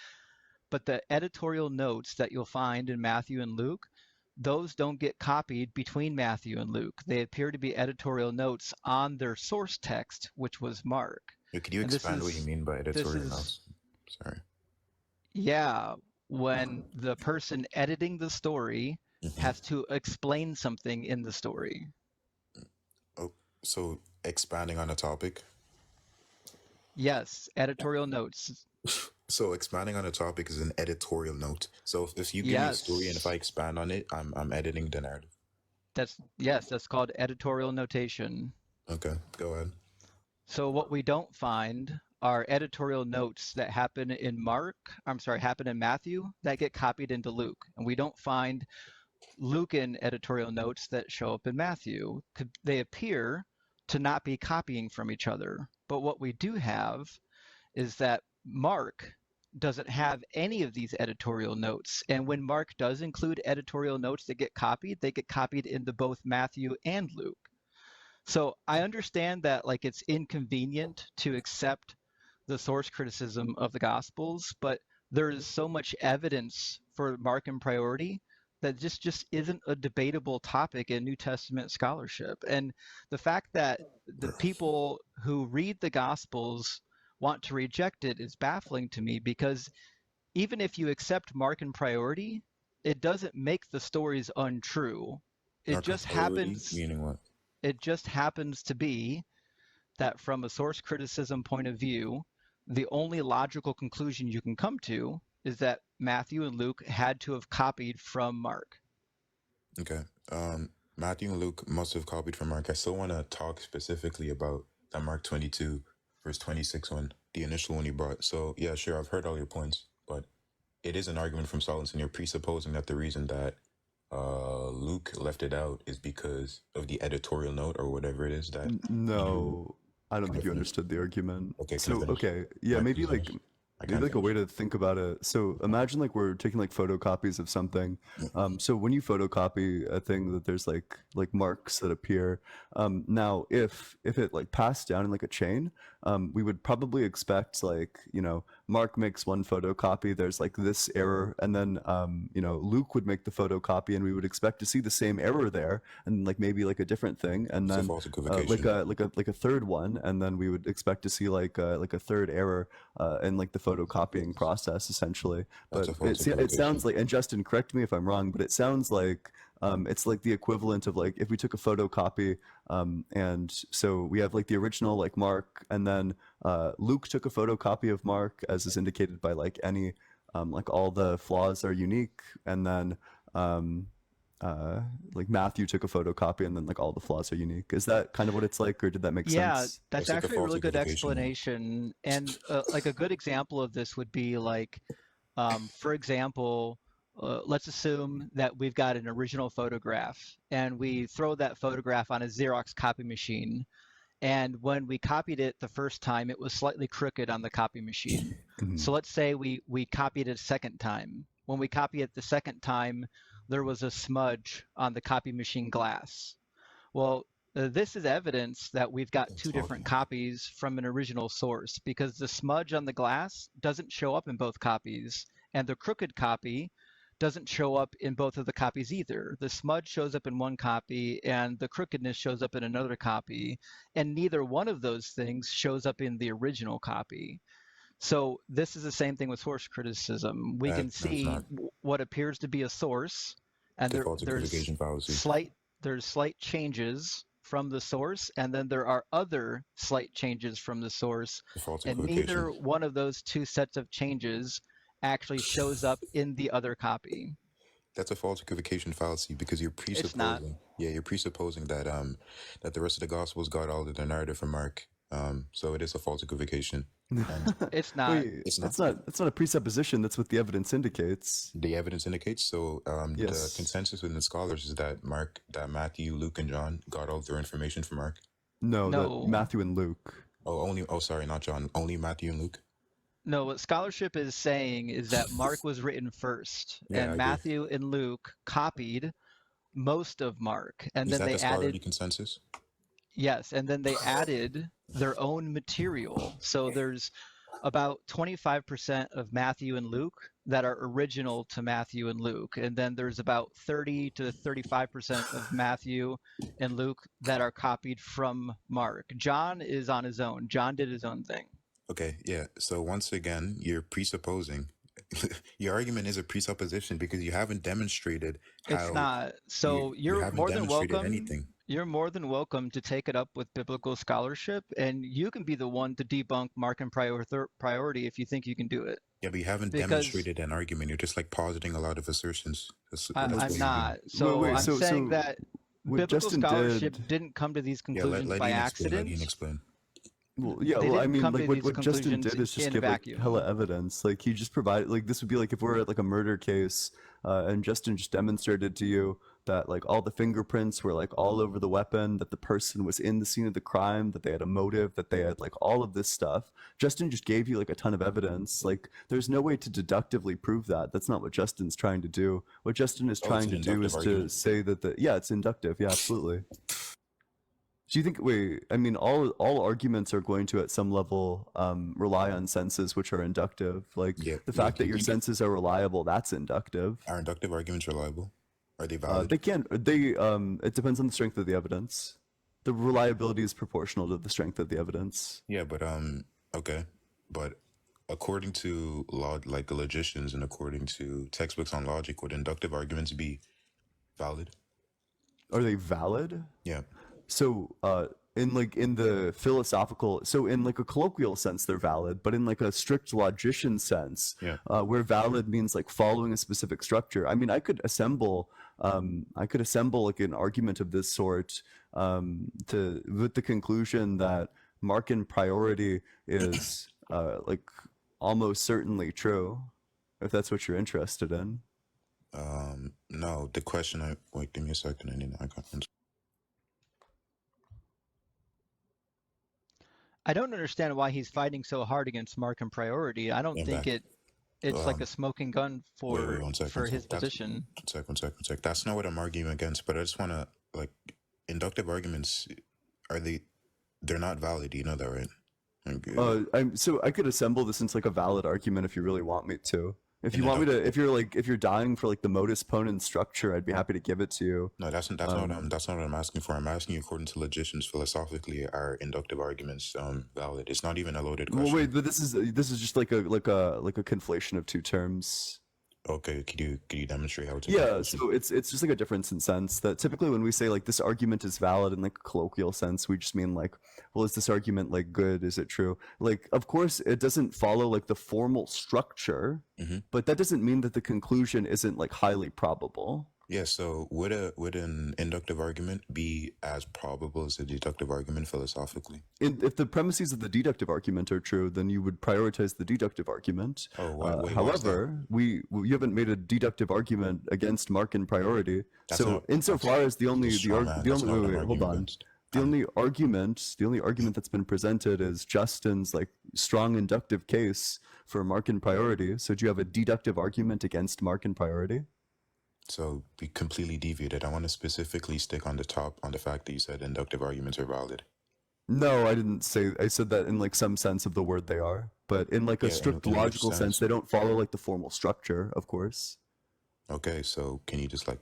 Speaker 7: But the editorial notes that you'll find in Matthew and Luke, those don't get copied between Matthew and Luke. They appear to be editorial notes on their source text, which was Mark.
Speaker 14: Yeah, could you expand what you mean by editorial notes? Sorry.
Speaker 7: Yeah, when the person editing the story has to explain something in the story.
Speaker 14: Oh, so expanding on a topic?
Speaker 7: Yes, editorial notes.
Speaker 14: So expanding on a topic is an editorial note. So if you give me a story and if I expand on it, I'm editing the narrative.
Speaker 7: That's called editorial notation.
Speaker 14: Okay, go ahead.
Speaker 7: So what we don't find are editorial notes that happen in Matthew that get copied into Luke. And we don't find Lucan editorial notes that show up in Matthew. They appear to not be copying from each other. But what we do have is that Mark doesn't have any of these editorial notes. And when Mark does include editorial notes that get copied, they get copied into both Matthew and Luke. So I understand that like it's inconvenient to accept the source criticism of the Gospels, but there is so much evidence for Markan priority that this just isn't a debatable topic in New Testament scholarship. And the fact that the people who read the Gospels want to reject it is baffling to me, because even if you accept Markan priority, it doesn't make the stories untrue. It
Speaker 14: Market
Speaker 7: just
Speaker 14: priority,
Speaker 7: happens.
Speaker 14: meaning what?
Speaker 7: It just happens to be that from a source criticism point of view, the only logical conclusion you can come to is that Matthew and Luke had to have copied from Mark.
Speaker 14: Okay. Matthew and Luke must have copied from Mark. I still want to talk specifically about that Mark 22, verse 26 one, the initial one you brought. So, yeah, sure, I've heard all your points, but it is an argument from silence, and you're presupposing that the reason that Luke left it out is because of the editorial note or whatever it is that
Speaker 1: No, I don't
Speaker 14: Can I
Speaker 1: think you
Speaker 14: finish?
Speaker 1: understood the argument.
Speaker 14: Okay, can I
Speaker 1: So,
Speaker 14: finish?
Speaker 1: okay, yeah,
Speaker 14: Mark,
Speaker 1: maybe
Speaker 14: please
Speaker 1: like
Speaker 14: finish. I
Speaker 1: maybe
Speaker 14: can't
Speaker 1: like a way
Speaker 14: finish.
Speaker 1: to think about it. So imagine like we're taking like photocopies of something. So when you photocopy a thing, that there's like marks that appear. Now if it like passed down in like a chain, we would probably expect like, you know, Mark makes one photocopy, there's like this error, and then you know, Luke would make the photocopy, and we would expect to see the same error there, and like maybe like a different thing, and
Speaker 14: It's a
Speaker 1: then
Speaker 14: false
Speaker 1: like
Speaker 14: equivocation.
Speaker 1: like a third one, and then we would expect to see like a third error in like the photocopying process, essentially.
Speaker 14: That's
Speaker 1: But
Speaker 14: a false
Speaker 1: it sounds
Speaker 14: equivocation.
Speaker 1: like, and Justin, correct me if I'm wrong, but it sounds like it's like the equivalent of like if we took a photocopy, and so we have like the original like Mark, and then Luke took a photocopy of Mark, as is indicated by like any like all the flaws are unique, and then like Matthew took a photocopy, and then like all the flaws are unique. Is that kind of what it's like, or did that make
Speaker 7: Yeah,
Speaker 1: sense?
Speaker 7: that's
Speaker 14: That's like a
Speaker 7: actually a
Speaker 14: false
Speaker 7: really good
Speaker 14: equivocation.
Speaker 7: explanation. And like a good example of this would be like, for example, let's assume that we've got an original photograph and we throw that photograph on a Xerox copy machine. And when we copied it the first time, it was slightly crooked on the copy machine. So let's say we copied it a second time. When we copy it the second time, there was a smudge on the copy machine glass. Well, this is evidence that we've got two different copies from an original source, because the smudge on the glass doesn't show up in both copies, and the crooked copy doesn't show up in both of the copies either. The smudge shows up in one copy and the crookedness shows up in another copy, and neither one of those things shows up in the original copy. So this is the same thing with source criticism. We can
Speaker 14: That's
Speaker 7: see
Speaker 14: not
Speaker 7: what appears to be a source, and
Speaker 14: the false
Speaker 7: there's
Speaker 14: equivocation fallacy.
Speaker 7: slight changes from the source, and then there are other slight changes from the source,
Speaker 14: The false
Speaker 7: and
Speaker 14: equivocation.
Speaker 7: neither one of those two sets of changes actually shows up in the other copy.
Speaker 14: That's a false equivocation fallacy because you're
Speaker 7: It's not.
Speaker 14: presupposing. Yeah, you're presupposing that that the rest of the Gospels got all of their narrative from Mark. So it is a false equivocation. And
Speaker 7: It's not.
Speaker 1: Wait,
Speaker 14: it's
Speaker 1: that's
Speaker 14: not.
Speaker 1: not that's not a presupposition. That's what the evidence indicates.
Speaker 14: The evidence indicates. So the
Speaker 1: Yes.
Speaker 14: consensus within the scholars is that Matthew, Luke, and John got all of their information from Mark.
Speaker 1: No, that
Speaker 7: No.
Speaker 1: Matthew and Luke.
Speaker 14: Oh, sorry, not John. Only Matthew and Luke.
Speaker 7: No, what scholarship is saying is that Mark was written first,
Speaker 14: Yeah, I
Speaker 7: and
Speaker 14: agree.
Speaker 7: Matthew and Luke copied most of Mark, and
Speaker 14: Is
Speaker 7: then
Speaker 14: that
Speaker 7: they
Speaker 14: the scholarly
Speaker 7: added,
Speaker 14: consensus?
Speaker 7: yes, and then they added their own material. So there's about 25% of Matthew and Luke that are original to Matthew and Luke, and then there's about 30 to 35% of Matthew and Luke that are copied from Mark. John is on his own. John did his own thing.
Speaker 14: Okay, yeah. So once again, you're presupposing. Your argument is a presupposition because you haven't demonstrated how.
Speaker 7: It's not. So
Speaker 14: you
Speaker 7: you're
Speaker 14: haven't
Speaker 7: more than
Speaker 14: demonstrated
Speaker 7: welcome.
Speaker 14: anything.
Speaker 7: You're more than welcome to take it up with biblical scholarship, and you can be the one to debunk Markan priority if you think you can do it.
Speaker 14: Yeah, but you haven't
Speaker 7: Because
Speaker 14: demonstrated an argument. You're just like positing a lot of assertions. That's what
Speaker 7: I'm
Speaker 14: you're
Speaker 7: not.
Speaker 14: doing.
Speaker 7: So
Speaker 1: Wait,
Speaker 7: I'm
Speaker 1: so
Speaker 7: saying that
Speaker 1: what
Speaker 7: biblical
Speaker 1: Justin
Speaker 7: scholarship
Speaker 1: did.
Speaker 7: didn't come to these
Speaker 14: Yeah,
Speaker 7: conclusions
Speaker 14: let
Speaker 7: by
Speaker 14: Ian explain. Let
Speaker 7: accident.
Speaker 14: Ian explain.
Speaker 1: Well, yeah,
Speaker 7: They
Speaker 1: well, I
Speaker 7: didn't
Speaker 1: mean,
Speaker 7: come
Speaker 1: like
Speaker 7: to
Speaker 1: what
Speaker 7: these
Speaker 1: Justin
Speaker 7: conclusions
Speaker 1: did is just
Speaker 7: in a
Speaker 1: give like
Speaker 7: vacuum.
Speaker 1: hella evidence. Like he just provided, like this would be like if we're at like a murder case, and Justin just demonstrated to you that like all the fingerprints were like all over the weapon, that the person was in the scene of the crime, that they had a motive, that they had like all of this stuff. Justin just gave you like a ton of evidence. Like there's no way to deductively prove that. That's not what Justin's trying to do. What Justin is
Speaker 14: Oh, it's
Speaker 1: trying
Speaker 14: an
Speaker 1: to do
Speaker 14: inductive
Speaker 1: is to
Speaker 14: argument.
Speaker 1: say that yeah, it's inductive. Yeah, absolutely. Do you think? Wait, I mean, all arguments are going to, at some level, rely on senses which are inductive. Like
Speaker 14: Yeah,
Speaker 1: the
Speaker 14: yeah.
Speaker 1: fact that your senses are reliable, that's inductive.
Speaker 14: Are inductive arguments reliable? Are they valid?
Speaker 1: They can. They. It depends on the strength of the evidence. The reliability is proportional to the strength of the evidence.
Speaker 14: Yeah, but okay, but according to law, like logicians, and according to textbooks on logic, would inductive arguments be valid?
Speaker 1: Are they valid?
Speaker 14: Yeah.
Speaker 1: So, in the philosophical, so in like a colloquial sense, they're valid, but in like a strict logician sense,
Speaker 14: Yeah.
Speaker 1: where valid means like following a specific structure. I mean, I could assemble like an argument of this sort, with the conclusion that Markan priority is, like almost certainly true, if that's what you're interested in.
Speaker 14: No, the question. Wait, give me a second. I got.
Speaker 7: I don't understand why he's fighting so hard against Markham priority. I don't
Speaker 14: I'm
Speaker 7: think
Speaker 14: back.
Speaker 7: it's like a smoking gun
Speaker 14: Wait, 1 second.
Speaker 7: for his position.
Speaker 14: One sec. That's not what I'm arguing against, but I just want to, like, inductive arguments, they're not valid, you know that, right?
Speaker 1: So I could assemble this into like a valid argument if you really want me to. If you want me to, if you're dying for like the modus ponens structure, I'd be happy to give it to you.
Speaker 14: No, that's not what I'm asking for. I'm asking you, according to logicians, philosophically, are inductive arguments valid? It's not even a loaded question.
Speaker 1: Well, wait, but this is just like a conflation of two terms.
Speaker 14: Okay, could you demonstrate how it's?
Speaker 1: Yeah, so it's just like a difference in sense that typically when we say like this argument is valid in like a colloquial sense, we just mean like, well, is this argument like good? Is it true? Like, of course, it doesn't follow like the formal structure, but that doesn't mean that the conclusion isn't like highly probable.
Speaker 14: Yeah, so would an inductive argument be as probable as a deductive argument philosophically?
Speaker 1: If the premises of the deductive argument are true, then you would prioritize the deductive argument. However, you haven't made a deductive argument against Markan priority. So insofar as the only argument that's been presented is Justin's like strong inductive case for Markan priority. So do you have a deductive argument against Markan priority?
Speaker 14: So we completely deviated. I want to specifically stick on the fact that you said inductive arguments are valid.
Speaker 1: No, I didn't say. I said that in like some sense of the word they are, but in like a strict logical sense, they don't follow like the formal structure, of course.
Speaker 14: Okay, so can you just like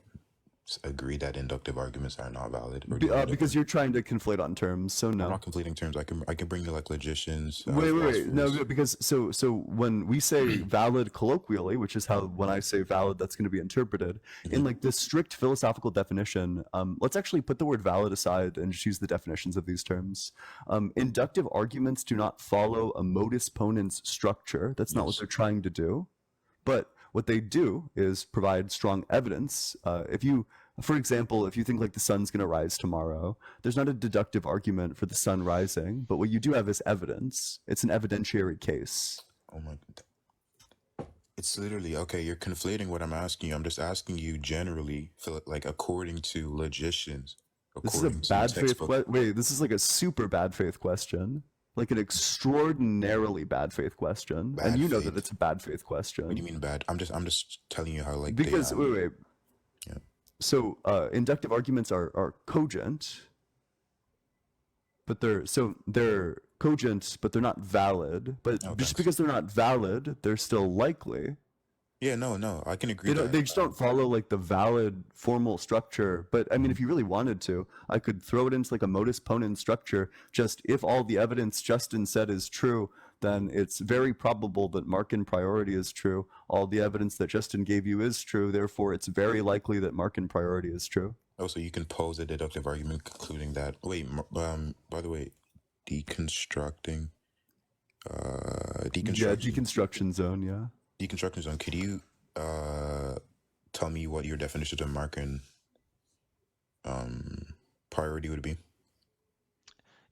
Speaker 14: agree that inductive arguments are not valid?
Speaker 1: Because you're trying to conflate on terms, so no.
Speaker 14: I'm not conflating terms. I can bring you like logicians.
Speaker 1: Wait. No, because so when we say valid colloquially, which is how when I say valid, that's going to be interpreted in like this strict philosophical definition. Let's actually put the word valid aside and just use the definitions of these terms. Inductive arguments do not follow a modus ponens structure. That's not what they're trying to do, but what they do is provide strong evidence. For example, if you think like the sun's going to rise tomorrow, there's not a deductive argument for the sun rising, but what you do have is evidence. It's an evidentiary case.
Speaker 14: Oh my God. It's literally, okay, you're conflating what I'm asking you. I'm just asking you generally, like according to logicians.
Speaker 1: This is a bad faith wait, this is like a super bad faith question. Like an extraordinarily bad faith question. And you know that it's a bad faith question.
Speaker 14: What do you mean bad? I'm just telling you how like
Speaker 1: because wait. Yeah. So inductive arguments are cogent, but they're cogent, but they're not valid. But just because they're not valid, they're still likely.
Speaker 14: Yeah, no, I can agree.
Speaker 1: They just don't follow like the valid formal structure. But I mean, if you really wanted to, I could throw it into like a modus ponens structure. Just if all the evidence Justin said is true, then it's very probable that Markan priority is true. All the evidence that Justin gave you is true. Therefore, it's very likely that Markan priority is true.
Speaker 14: Oh, so you can pose a deductive argument concluding that. Wait, by the way, deconstructing.
Speaker 1: Yeah, deconstruction zone. Yeah.
Speaker 14: Deconstruction zone. Could you tell me what your definition of Markan priority would be?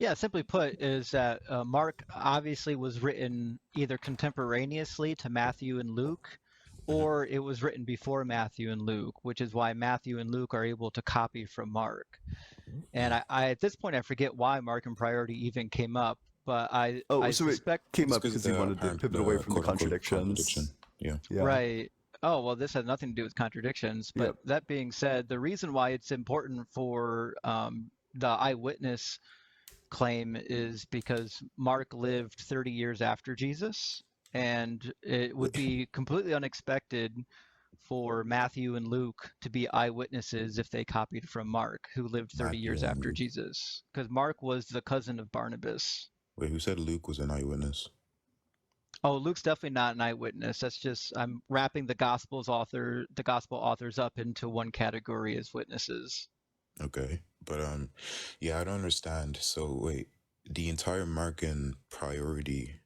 Speaker 7: Yeah, simply put, is that Mark obviously was written either contemporaneously to Matthew and Luke, or it was written before Matthew and Luke, which is why Matthew and Luke are able to copy from Mark. And I at this point, I forget why Mark and priority even came up, but I
Speaker 1: So it
Speaker 7: suspect
Speaker 1: came
Speaker 14: It's
Speaker 1: up
Speaker 14: because of
Speaker 1: because he
Speaker 14: the
Speaker 1: wanted to
Speaker 14: apparent,
Speaker 1: pivot away
Speaker 14: the
Speaker 1: from the
Speaker 14: quote unquote contradiction.
Speaker 1: contradictions.
Speaker 14: Yeah.
Speaker 1: Yeah.
Speaker 7: Right. Oh, well, this has nothing to do with contradictions. But
Speaker 1: Yep.
Speaker 7: that being said, the reason why it's important for the eyewitness claim is because Mark lived 30 years after Jesus, and it would be completely unexpected for Matthew and Luke to be eyewitnesses if they copied from Mark, who lived 30
Speaker 14: Matthew
Speaker 7: years
Speaker 14: and
Speaker 7: after
Speaker 14: Luke.
Speaker 7: Jesus, because Mark was the cousin of Barnabas.
Speaker 14: Wait, who said Luke was an eyewitness?
Speaker 7: Oh, Luke's definitely not an eyewitness. That's just I'm wrapping the gospel authors up into one category as witnesses.
Speaker 14: Okay, but yeah, I don't understand. So wait, the entire Markan priority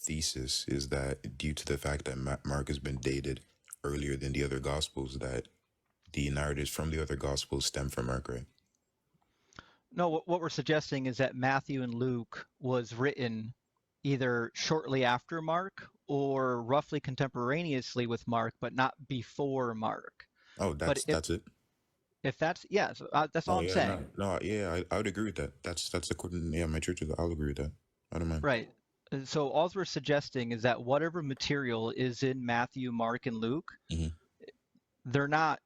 Speaker 14: thesis is that due to the fact that Mark has been dated earlier than the other gospels, that the narratives from the other gospels stem from Mark, right?
Speaker 7: No, what we're suggesting is that Matthew and Luke was written either shortly after Mark or roughly contemporaneously with Mark, but not before Mark.
Speaker 14: Oh,
Speaker 7: But
Speaker 14: that's it.
Speaker 7: if that's yes, that's all
Speaker 14: Oh
Speaker 7: I'm
Speaker 14: yeah,
Speaker 7: saying.
Speaker 14: no, yeah, I would agree with that. That's according, yeah, my church is. I'll agree with that. I don't mind.
Speaker 7: Right. So all we're suggesting is that whatever material is in Matthew, Mark, and Luke,
Speaker 14: hmm
Speaker 7: they're not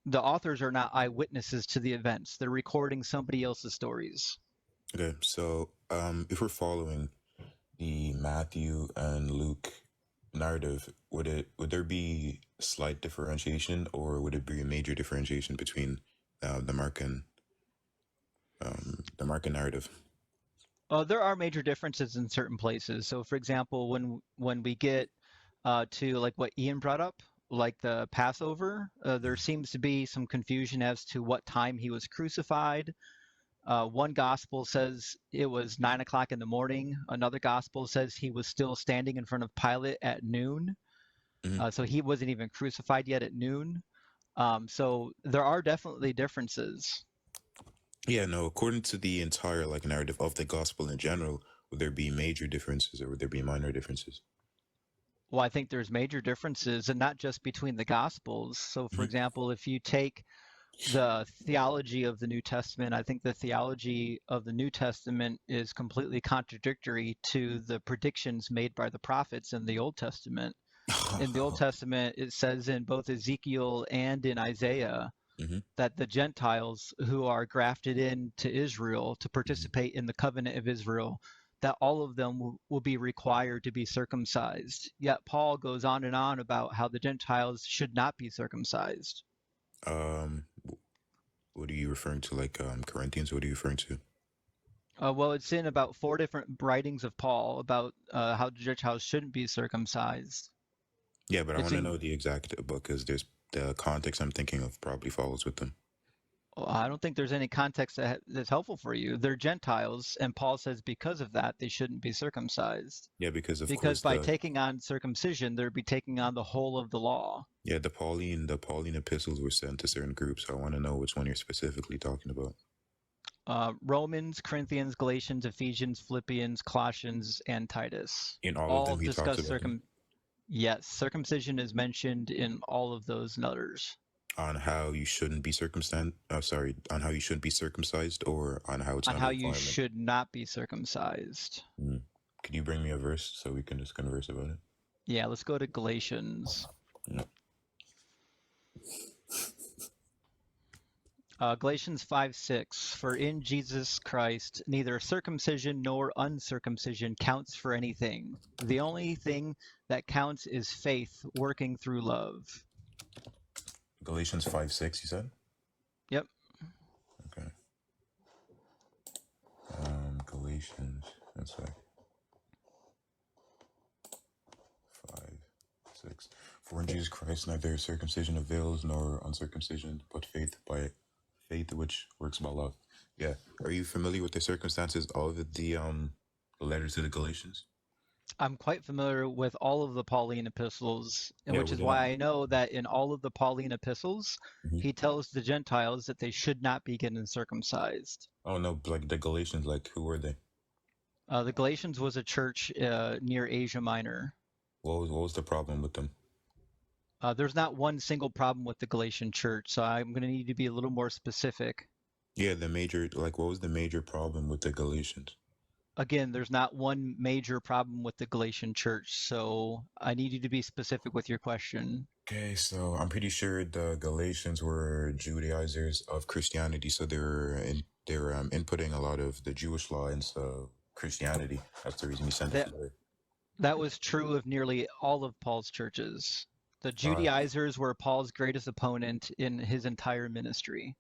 Speaker 7: the authors are not eyewitnesses to the events. They're recording somebody else's stories.
Speaker 14: Okay, so if we're following the Matthew and Luke narrative, would there be slight differentiation, or would it be a major differentiation between the Markan narrative?
Speaker 7: There are major differences in certain places. So, for example, when we get to like what Ian brought up, like the Passover, there seems to be some confusion as to what time he was crucified. One gospel says it was 9 o'clock in the morning. Another gospel says he was still standing in front of Pilate at noon. So he wasn't even crucified yet at noon. So there are definitely differences.
Speaker 14: Yeah, no. According to the entire like narrative of the gospel in general, would there be major differences or would there be minor differences?
Speaker 7: Well, I think there's major differences, and not just between the gospels. So, for example, if you take the theology of the New Testament, I think the theology of the New Testament is completely contradictory to the predictions made by the prophets in the Old Testament. In the Old Testament, it says in both Ezekiel and in Isaiah that the Gentiles who are grafted into Israel to participate in the covenant of Israel, that all of them will be required to be circumcised. Yet Paul goes on and on about how the Gentiles should not be circumcised.
Speaker 14: What are you referring to? Like Corinthians? What are you referring to?
Speaker 7: Well, it's in about 4 different writings of Paul about how the Gentiles shouldn't be circumcised.
Speaker 14: Yeah, but I
Speaker 7: It's
Speaker 14: want to
Speaker 7: in.
Speaker 14: know the exact book because there's the context I'm thinking of probably follows with them.
Speaker 7: Well, I don't think there's any context that's helpful for you. They're Gentiles, and Paul says because of that they shouldn't be circumcised.
Speaker 14: Yeah, because of
Speaker 7: Because
Speaker 14: course
Speaker 7: by taking on circumcision, they'd be taking on the whole of the law.
Speaker 14: the Pauline epistles were sent to certain groups. So I want to know which one you're specifically talking about.
Speaker 7: Romans, Corinthians, Galatians, Ephesians, Philippians, Colossians, and Titus.
Speaker 14: In all of them, he talks
Speaker 7: discuss
Speaker 14: about
Speaker 7: Yes, circumcision is mentioned in all of those letters.
Speaker 14: on how you shouldn't be circumcised. On how you shouldn't be circumcised, or on how it's
Speaker 7: On
Speaker 14: not
Speaker 7: how
Speaker 14: a
Speaker 7: you
Speaker 14: requirement.
Speaker 7: should not be circumcised.
Speaker 14: Could you bring me a verse so we can just converse about it?
Speaker 7: Yeah, let's go to Galatians.
Speaker 14: Yeah.
Speaker 7: Galatians 5:6. For in Jesus Christ, neither circumcision nor uncircumcision counts for anything. The only thing that counts is faith working through love.
Speaker 14: Galatians 5:6, you said?
Speaker 7: Yep.
Speaker 14: Okay. Galatians, that's right. 5:6. For in Jesus Christ neither circumcision avails nor uncircumcision, but faith which works by love. Yeah. Are you familiar with the circumstances of the letter to the Galatians?
Speaker 7: I'm quite familiar with all of the Pauline epistles, and
Speaker 14: Yeah,
Speaker 7: which
Speaker 14: we
Speaker 7: is
Speaker 14: did
Speaker 7: why
Speaker 14: not.
Speaker 7: I know that in all of the Pauline epistles,
Speaker 14: Hmm.
Speaker 7: he tells the Gentiles that they should not be getting circumcised.
Speaker 14: Oh no, like the Galatians, like who were they?
Speaker 7: The Galatians was a church near Asia Minor.
Speaker 14: What was the problem with them?
Speaker 7: There's not one single problem with the Galatian church, so I'm going to need to be a little more specific.
Speaker 14: Yeah, the major, like, what was the major problem with the Galatians?
Speaker 7: Again, there's not one major problem with the Galatian church, so I need you to be specific with your question.
Speaker 14: Okay, so I'm pretty sure the Galatians were Judaizers of Christianity, so they were inputting a lot of the Jewish law into Christianity. That's the reason he sent it
Speaker 7: That
Speaker 14: to there.
Speaker 7: that was true of nearly all of Paul's churches. The
Speaker 14: Uh,
Speaker 7: Judaizers were Paul's greatest opponent in his entire ministry.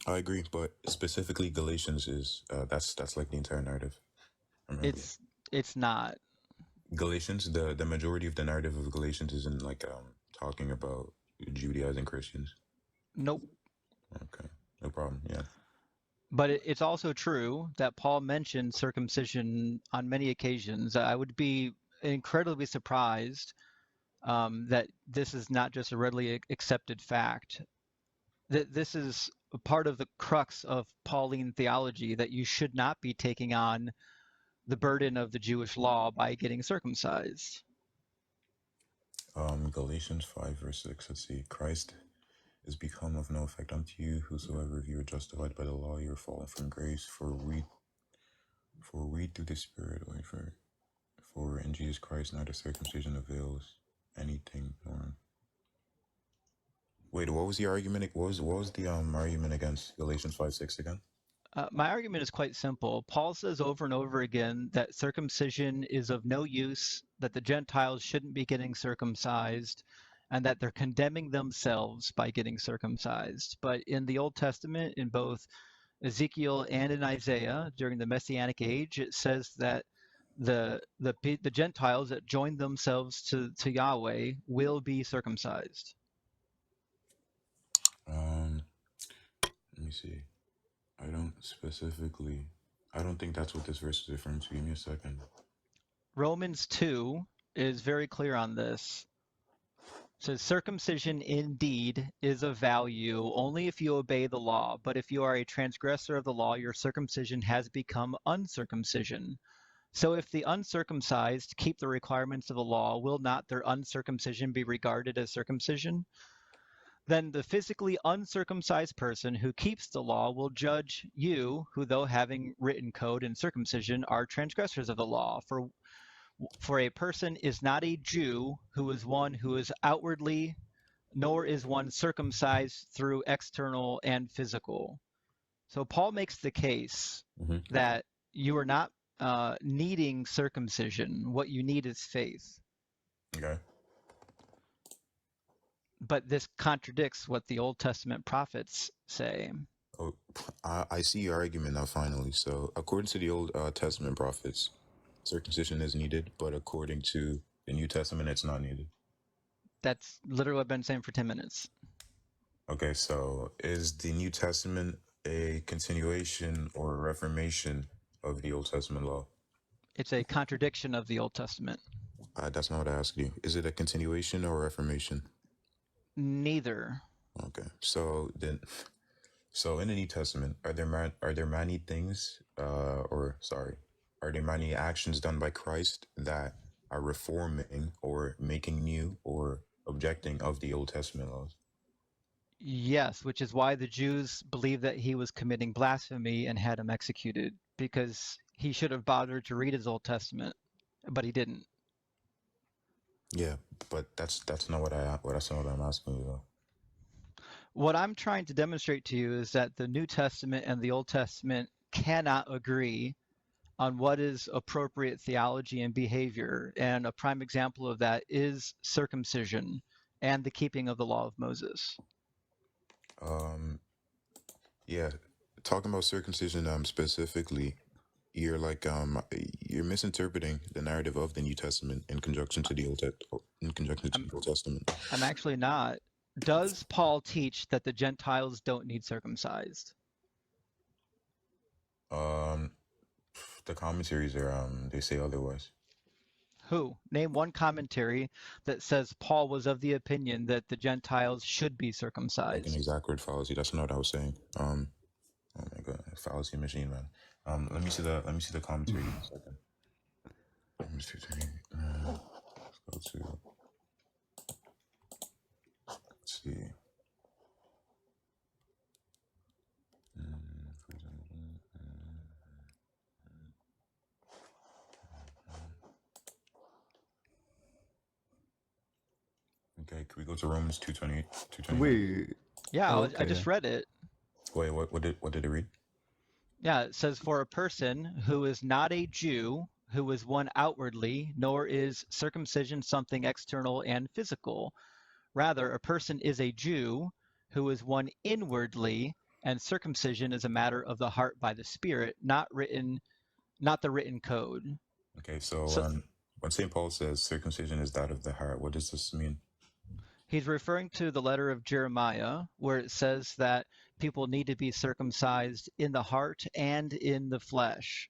Speaker 14: I agree, but specifically Galatians is that's like the entire narrative. Remember,
Speaker 7: It's not.
Speaker 14: Galatians, the majority of the narrative of Galatians isn't like talking about Judaizing Christians.
Speaker 7: Nope.
Speaker 14: Okay, no problem. Yeah.
Speaker 7: But it's also true that Paul mentioned circumcision on many occasions. I would be incredibly surprised that this is not just a readily accepted fact. That this is a part of the crux of Pauline theology, that you should not be taking on the burden of the Jewish law by getting circumcised.
Speaker 14: Galatians 5 verse 6. Let's see. Christ is become of no effect unto you, whosoever if you are justified by the law, you are fallen from grace. For we through the Spirit, for in Jesus Christ neither circumcision avails anything nor. Wait, what was the argument? What was the argument against Galatians 5:6 again?
Speaker 7: My argument is quite simple. Paul says over and over again that circumcision is of no use, that the Gentiles shouldn't be getting circumcised, and that they're condemning themselves by getting circumcised. But in the Old Testament, in both Ezekiel and in Isaiah, during the Messianic age, it says that the Gentiles that join themselves to Yahweh will be circumcised.
Speaker 14: Let me see. I don't think that's what this verse is referring to. Give me a second.
Speaker 7: Romans 2 is very clear on this. It says, circumcision indeed is of value only if you obey the law, but if you are a transgressor of the law, your circumcision has become uncircumcision. So if the uncircumcised keep the requirements of the law, will not their uncircumcision be regarded as circumcision? Then the physically uncircumcised person who keeps the law will judge you, who though having written code and circumcision are transgressors of the law. For a person is not a Jew who is one who is outwardly, nor is one circumcised through external and physical. So Paul makes the case that you are not needing circumcision. What you need is faith.
Speaker 14: Okay.
Speaker 7: But this contradicts what the Old Testament prophets say.
Speaker 14: Oh, I see your argument now. Finally, so according to the Old Testament prophets, circumcision is needed, but according to the New Testament, it's not needed.
Speaker 7: That's literally what I've been saying for 10 minutes.
Speaker 14: Okay, so is the New Testament a continuation or a reformation of the Old Testament law?
Speaker 7: It's a contradiction of the Old Testament.
Speaker 14: That's not what I asked you. Is it a continuation or a reformation?
Speaker 7: Neither.
Speaker 14: Okay, so in the New Testament, are there many things, are there many actions done by Christ that are reforming or making new or objecting of the Old Testament laws?
Speaker 7: Yes, which is why the Jews believed that he was committing blasphemy and had him executed, because he should have bothered to read his Old Testament, but he didn't.
Speaker 14: Yeah, but that's not what I'm asking you though.
Speaker 7: What I'm trying to demonstrate to you is that the New Testament and the Old Testament cannot agree on what is appropriate theology and behavior. And a prime example of that is circumcision and the keeping of the law of Moses.
Speaker 14: Yeah, talking about circumcision specifically, you're misinterpreting the narrative of the New Testament in conjunction to the Old Testament.
Speaker 7: I'm actually not. Does Paul teach that the Gentiles don't need circumcised?
Speaker 14: The commentaries are they say otherwise.
Speaker 7: Who? Name one commentary that says Paul was of the opinion that the Gentiles should be
Speaker 14: Like an
Speaker 7: circumcised.
Speaker 14: exact word fallacy. That's not what I was saying. Oh my god, fallacy machine, man. Let me see the commentary in a second. Let's go to. Let's see. For example. Okay, can we go to Romans 2:28? 2:28.
Speaker 1: Wait.
Speaker 7: Yeah,
Speaker 1: Oh,
Speaker 7: I just read it.
Speaker 14: Wait, what did it read?
Speaker 7: Yeah, it says, for a person who is not a Jew, who is one outwardly, nor is circumcision something external and physical. Rather, a person is a Jew who is one inwardly, and circumcision is a matter of the heart by the Spirit, not the written code.
Speaker 14: Okay, so when St. Paul says circumcision is that of the heart, what does this mean?
Speaker 7: He's referring to the letter of Jeremiah, where it says that people need to be circumcised in the heart and in the flesh.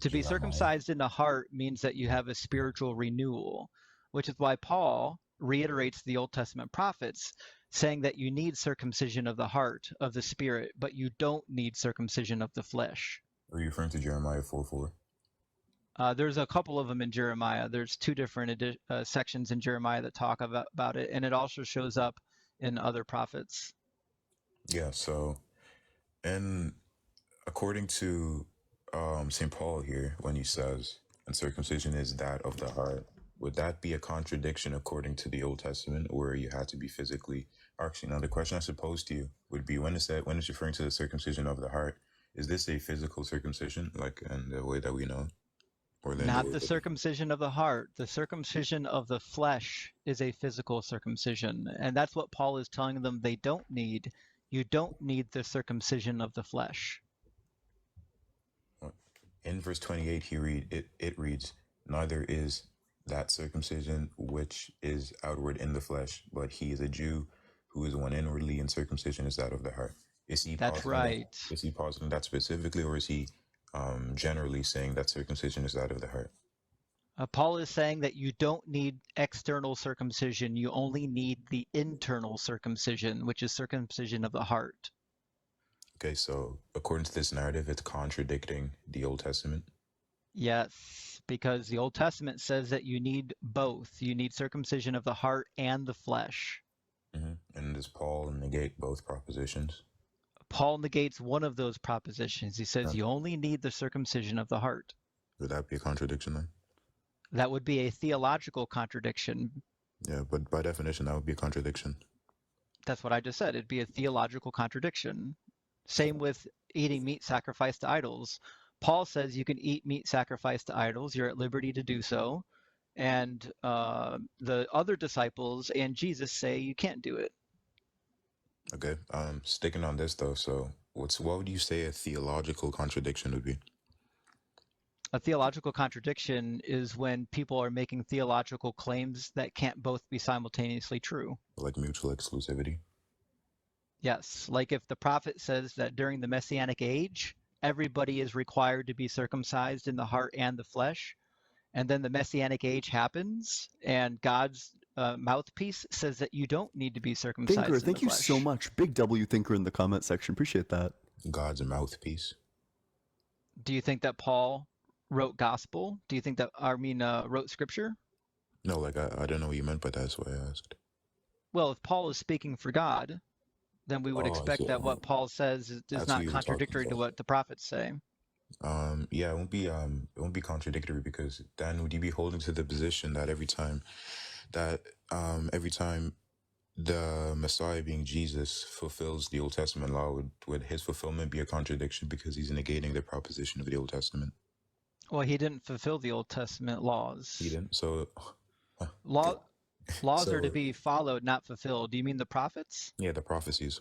Speaker 7: To be circumcised in the heart means that you have a spiritual renewal, which is why Paul reiterates the Old Testament prophets, saying that you need circumcision of the heart, of the spirit, but you don't need circumcision of the flesh.
Speaker 14: Are you referring to Jeremiah 4:4?
Speaker 7: There's a couple of them in Jeremiah. There's two different sections in Jeremiah that talk about it, and it also shows up in other prophets.
Speaker 14: Yeah, so, and according to St. Paul here, when he says, and circumcision is that of the heart, would that be a contradiction according to the Old Testament, where you had to be physically? Actually, now the question I should pose to you would be, when it's referring to the circumcision of the heart, is this a physical circumcision, like in the way that we know?
Speaker 7: Not the circumcision of the heart. The circumcision of the flesh is a physical circumcision. And that's what Paul is telling them they don't need. You don't need the circumcision of the flesh.
Speaker 14: In verse 28, it reads, neither is that circumcision which is outward in the flesh, but he is a Jew who is one inwardly, and circumcision is that of the heart. Is he
Speaker 7: That's right.
Speaker 14: Is he positing that specifically, or is he generally saying that circumcision is that of the heart?
Speaker 7: Paul is saying that you don't need external circumcision. You only need the internal circumcision, which is circumcision of the heart.
Speaker 14: Okay, so according to this narrative, it's contradicting the Old Testament?
Speaker 7: Yes, because the Old Testament says that you need both. You need circumcision of the heart and the flesh.
Speaker 14: And does Paul negate both propositions?
Speaker 7: Paul negates one of those propositions. He says you only need the circumcision of the heart.
Speaker 14: Would that be a contradiction then?
Speaker 7: That would be a theological contradiction.
Speaker 14: Yeah, but by definition, that would be a contradiction.
Speaker 7: That's what I just said. It'd be a theological contradiction. Same with eating meat sacrificed to idols. Paul says you can eat meat sacrificed to idols. You're at liberty to do so. And the other disciples and Jesus say you can't do it.
Speaker 14: Okay, sticking on this though, so what would you say a theological contradiction would be?
Speaker 7: A theological contradiction is when people are making theological claims that can't both be simultaneously true.
Speaker 14: Like mutual exclusivity?
Speaker 7: Yes, like if the prophet says that during the Messianic age, everybody is required to be circumcised in the heart and the flesh, and then the Messianic age happens, and God's mouthpiece says that you don't need to be circumcised
Speaker 1: Thinker,
Speaker 7: in
Speaker 1: thank
Speaker 7: the
Speaker 1: you
Speaker 7: flesh.
Speaker 1: so much. Big W Thinker in the comment section. Appreciate that.
Speaker 14: God's mouthpiece.
Speaker 7: Do you think that Paul wrote gospel? Do you think that wrote scripture?
Speaker 14: No, like I don't know what you meant by that. That's why I asked.
Speaker 7: Well, if Paul is speaking for God, then we would expect that what Paul says is not contradictory to what the prophets say.
Speaker 14: Yeah, it won't be contradictory, because then would you be holding to the position that every time the Messiah, being Jesus, fulfills the Old Testament law, would his fulfillment be a contradiction because he's negating the proposition of the Old Testament?
Speaker 7: Well, he didn't fulfill the Old Testament laws.
Speaker 14: He didn't. So
Speaker 7: laws are to be followed, not fulfilled. Do you mean the prophets?
Speaker 14: Yeah, the prophecies.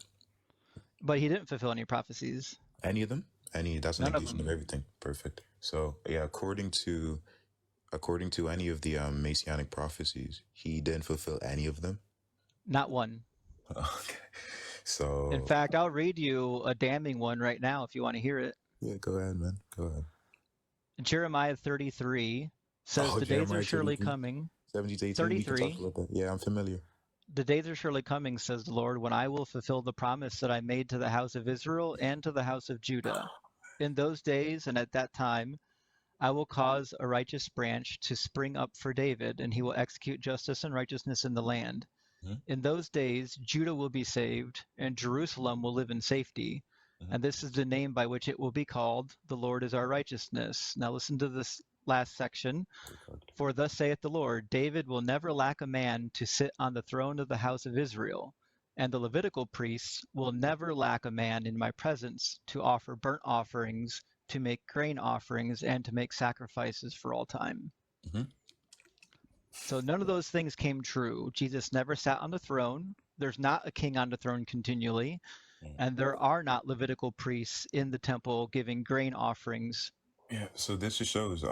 Speaker 7: But he didn't fulfill any prophecies.
Speaker 14: Any of them? That's a
Speaker 7: None
Speaker 14: negation of everything. Perfect. So yeah, according to any of the Messianic prophecies, he didn't fulfill any of them.
Speaker 7: Not one.
Speaker 14: Okay. So
Speaker 7: in fact, I'll read you a damning one right now if you want to hear it.
Speaker 14: Yeah, go ahead, man. Go ahead.
Speaker 7: Jeremiah 33, says
Speaker 14: Oh,
Speaker 7: the days are
Speaker 14: Jeremiah
Speaker 7: surely
Speaker 14: 33,
Speaker 7: coming.
Speaker 14: 17 to 18. We can talk
Speaker 7: 33.
Speaker 14: about that. Yeah, I'm familiar.
Speaker 7: The days are surely coming, says the Lord, when I will fulfill the promise that I made to the house of Israel and to the house of Judah. In those days and at that time, I will cause a righteous branch to spring up for David, and he will execute justice and righteousness in the land.
Speaker 14: Mhm.
Speaker 7: In those days, Judah will be saved, and Jerusalem will live in safety.
Speaker 14: Mhm.
Speaker 7: And this is the name by which it will be called: the Lord is our righteousness. Now listen to this last section. For thus saith the Lord, David will never lack a man to sit on the throne of the house of Israel, and the Levitical priests will never lack a man in my presence to offer burnt offerings, to make grain offerings, and to make sacrifices for all time.
Speaker 14: Mhm.
Speaker 7: So none of those things came true. Jesus never sat on the throne. There's not a king on the throne continually, and there are not Levitical priests in the temple giving grain offerings.
Speaker 14: Yeah, so this just shows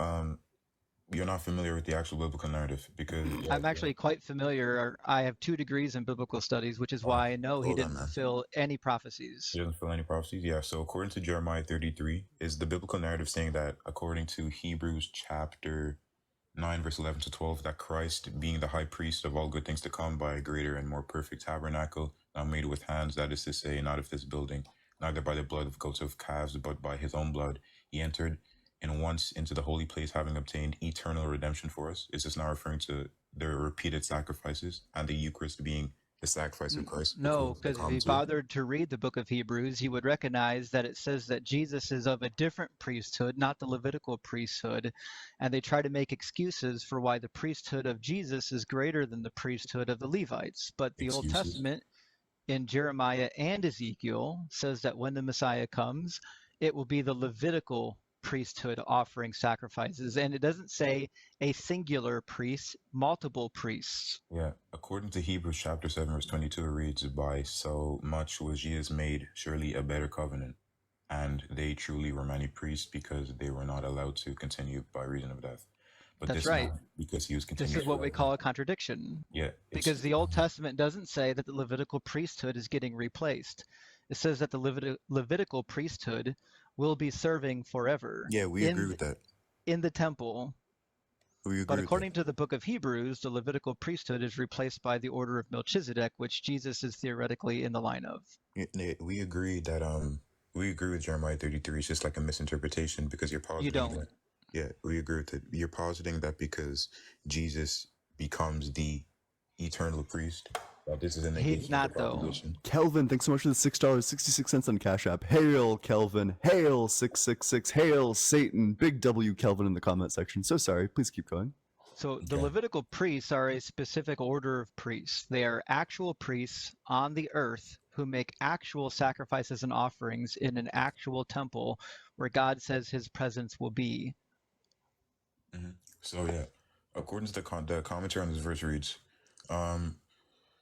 Speaker 14: you're not familiar with the actual biblical narrative because
Speaker 7: I'm actually quite familiar. I have 2 degrees in biblical studies, which is why I know he
Speaker 14: hold on,
Speaker 7: didn't
Speaker 14: man.
Speaker 7: fulfill any prophecies.
Speaker 14: He doesn't fulfill any prophecies. Yeah, so according to Jeremiah 33, is the biblical narrative saying that according to Hebrews chapter 9, verse 11 to 12, that Christ, being the high priest of all good things to come by a greater and more perfect tabernacle, not made with hands, that is to say, not of this building, neither by the blood of goats of calves, but by his own blood, he entered and once into the holy place, having obtained eternal redemption for us. Is this now referring to the repeated sacrifices and the Eucharist being the sacrifice of Christ?
Speaker 7: No, because if you bothered to read the book of Hebrews, he would recognize that it says that Jesus is of a different priesthood, not the Levitical priesthood. And they try to make excuses for why the priesthood of Jesus is greater than the priesthood of the Levites. But the Old Testament in Jeremiah and Ezekiel says that when the Messiah comes, it will be the Levitical priesthood offering sacrifices. And it doesn't say a singular priest, multiple priests.
Speaker 14: Yeah, according to Hebrews chapter 7, verse 22, it reads, by so much was Jesus made surely a better covenant, and they truly were many priests because they were not allowed to continue by reason of death. But
Speaker 7: That's
Speaker 14: this
Speaker 7: right.
Speaker 14: man, because he was
Speaker 7: This
Speaker 14: continued
Speaker 7: is what we
Speaker 14: forever.
Speaker 7: call a contradiction.
Speaker 14: Yeah,
Speaker 7: Because the Old Testament doesn't say that the Levitical priesthood is getting replaced. It says that the Levitical priesthood will be serving forever.
Speaker 14: Yeah, we agree with that.
Speaker 7: In the temple.
Speaker 14: We agree
Speaker 7: But
Speaker 14: with
Speaker 7: according to the book of Hebrews, the Levitical priesthood is replaced by the order of Melchizedek, which Jesus is theoretically in the line of.
Speaker 14: we agree that we agree with Jeremiah 33. It's just like a misinterpretation because you're positing
Speaker 7: You don't.
Speaker 14: that. Yeah, we agree with it. You're positing that because Jesus becomes the eternal priest, that this is a negation
Speaker 7: He's not,
Speaker 14: of the
Speaker 7: though.
Speaker 14: proposition.
Speaker 1: Kelvin, thanks so much for the $6.66 on Cash App. Hail Kelvin, hail 666, hail Satan. Big W Kelvin in the comment section. So sorry, please keep going.
Speaker 7: So the Levitical priests are a specific order of priests. They are actual priests on the earth who make actual sacrifices and offerings in an actual temple where God says his presence will be.
Speaker 14: Mm-hmm. So yeah, according to the commentary on this verse reads,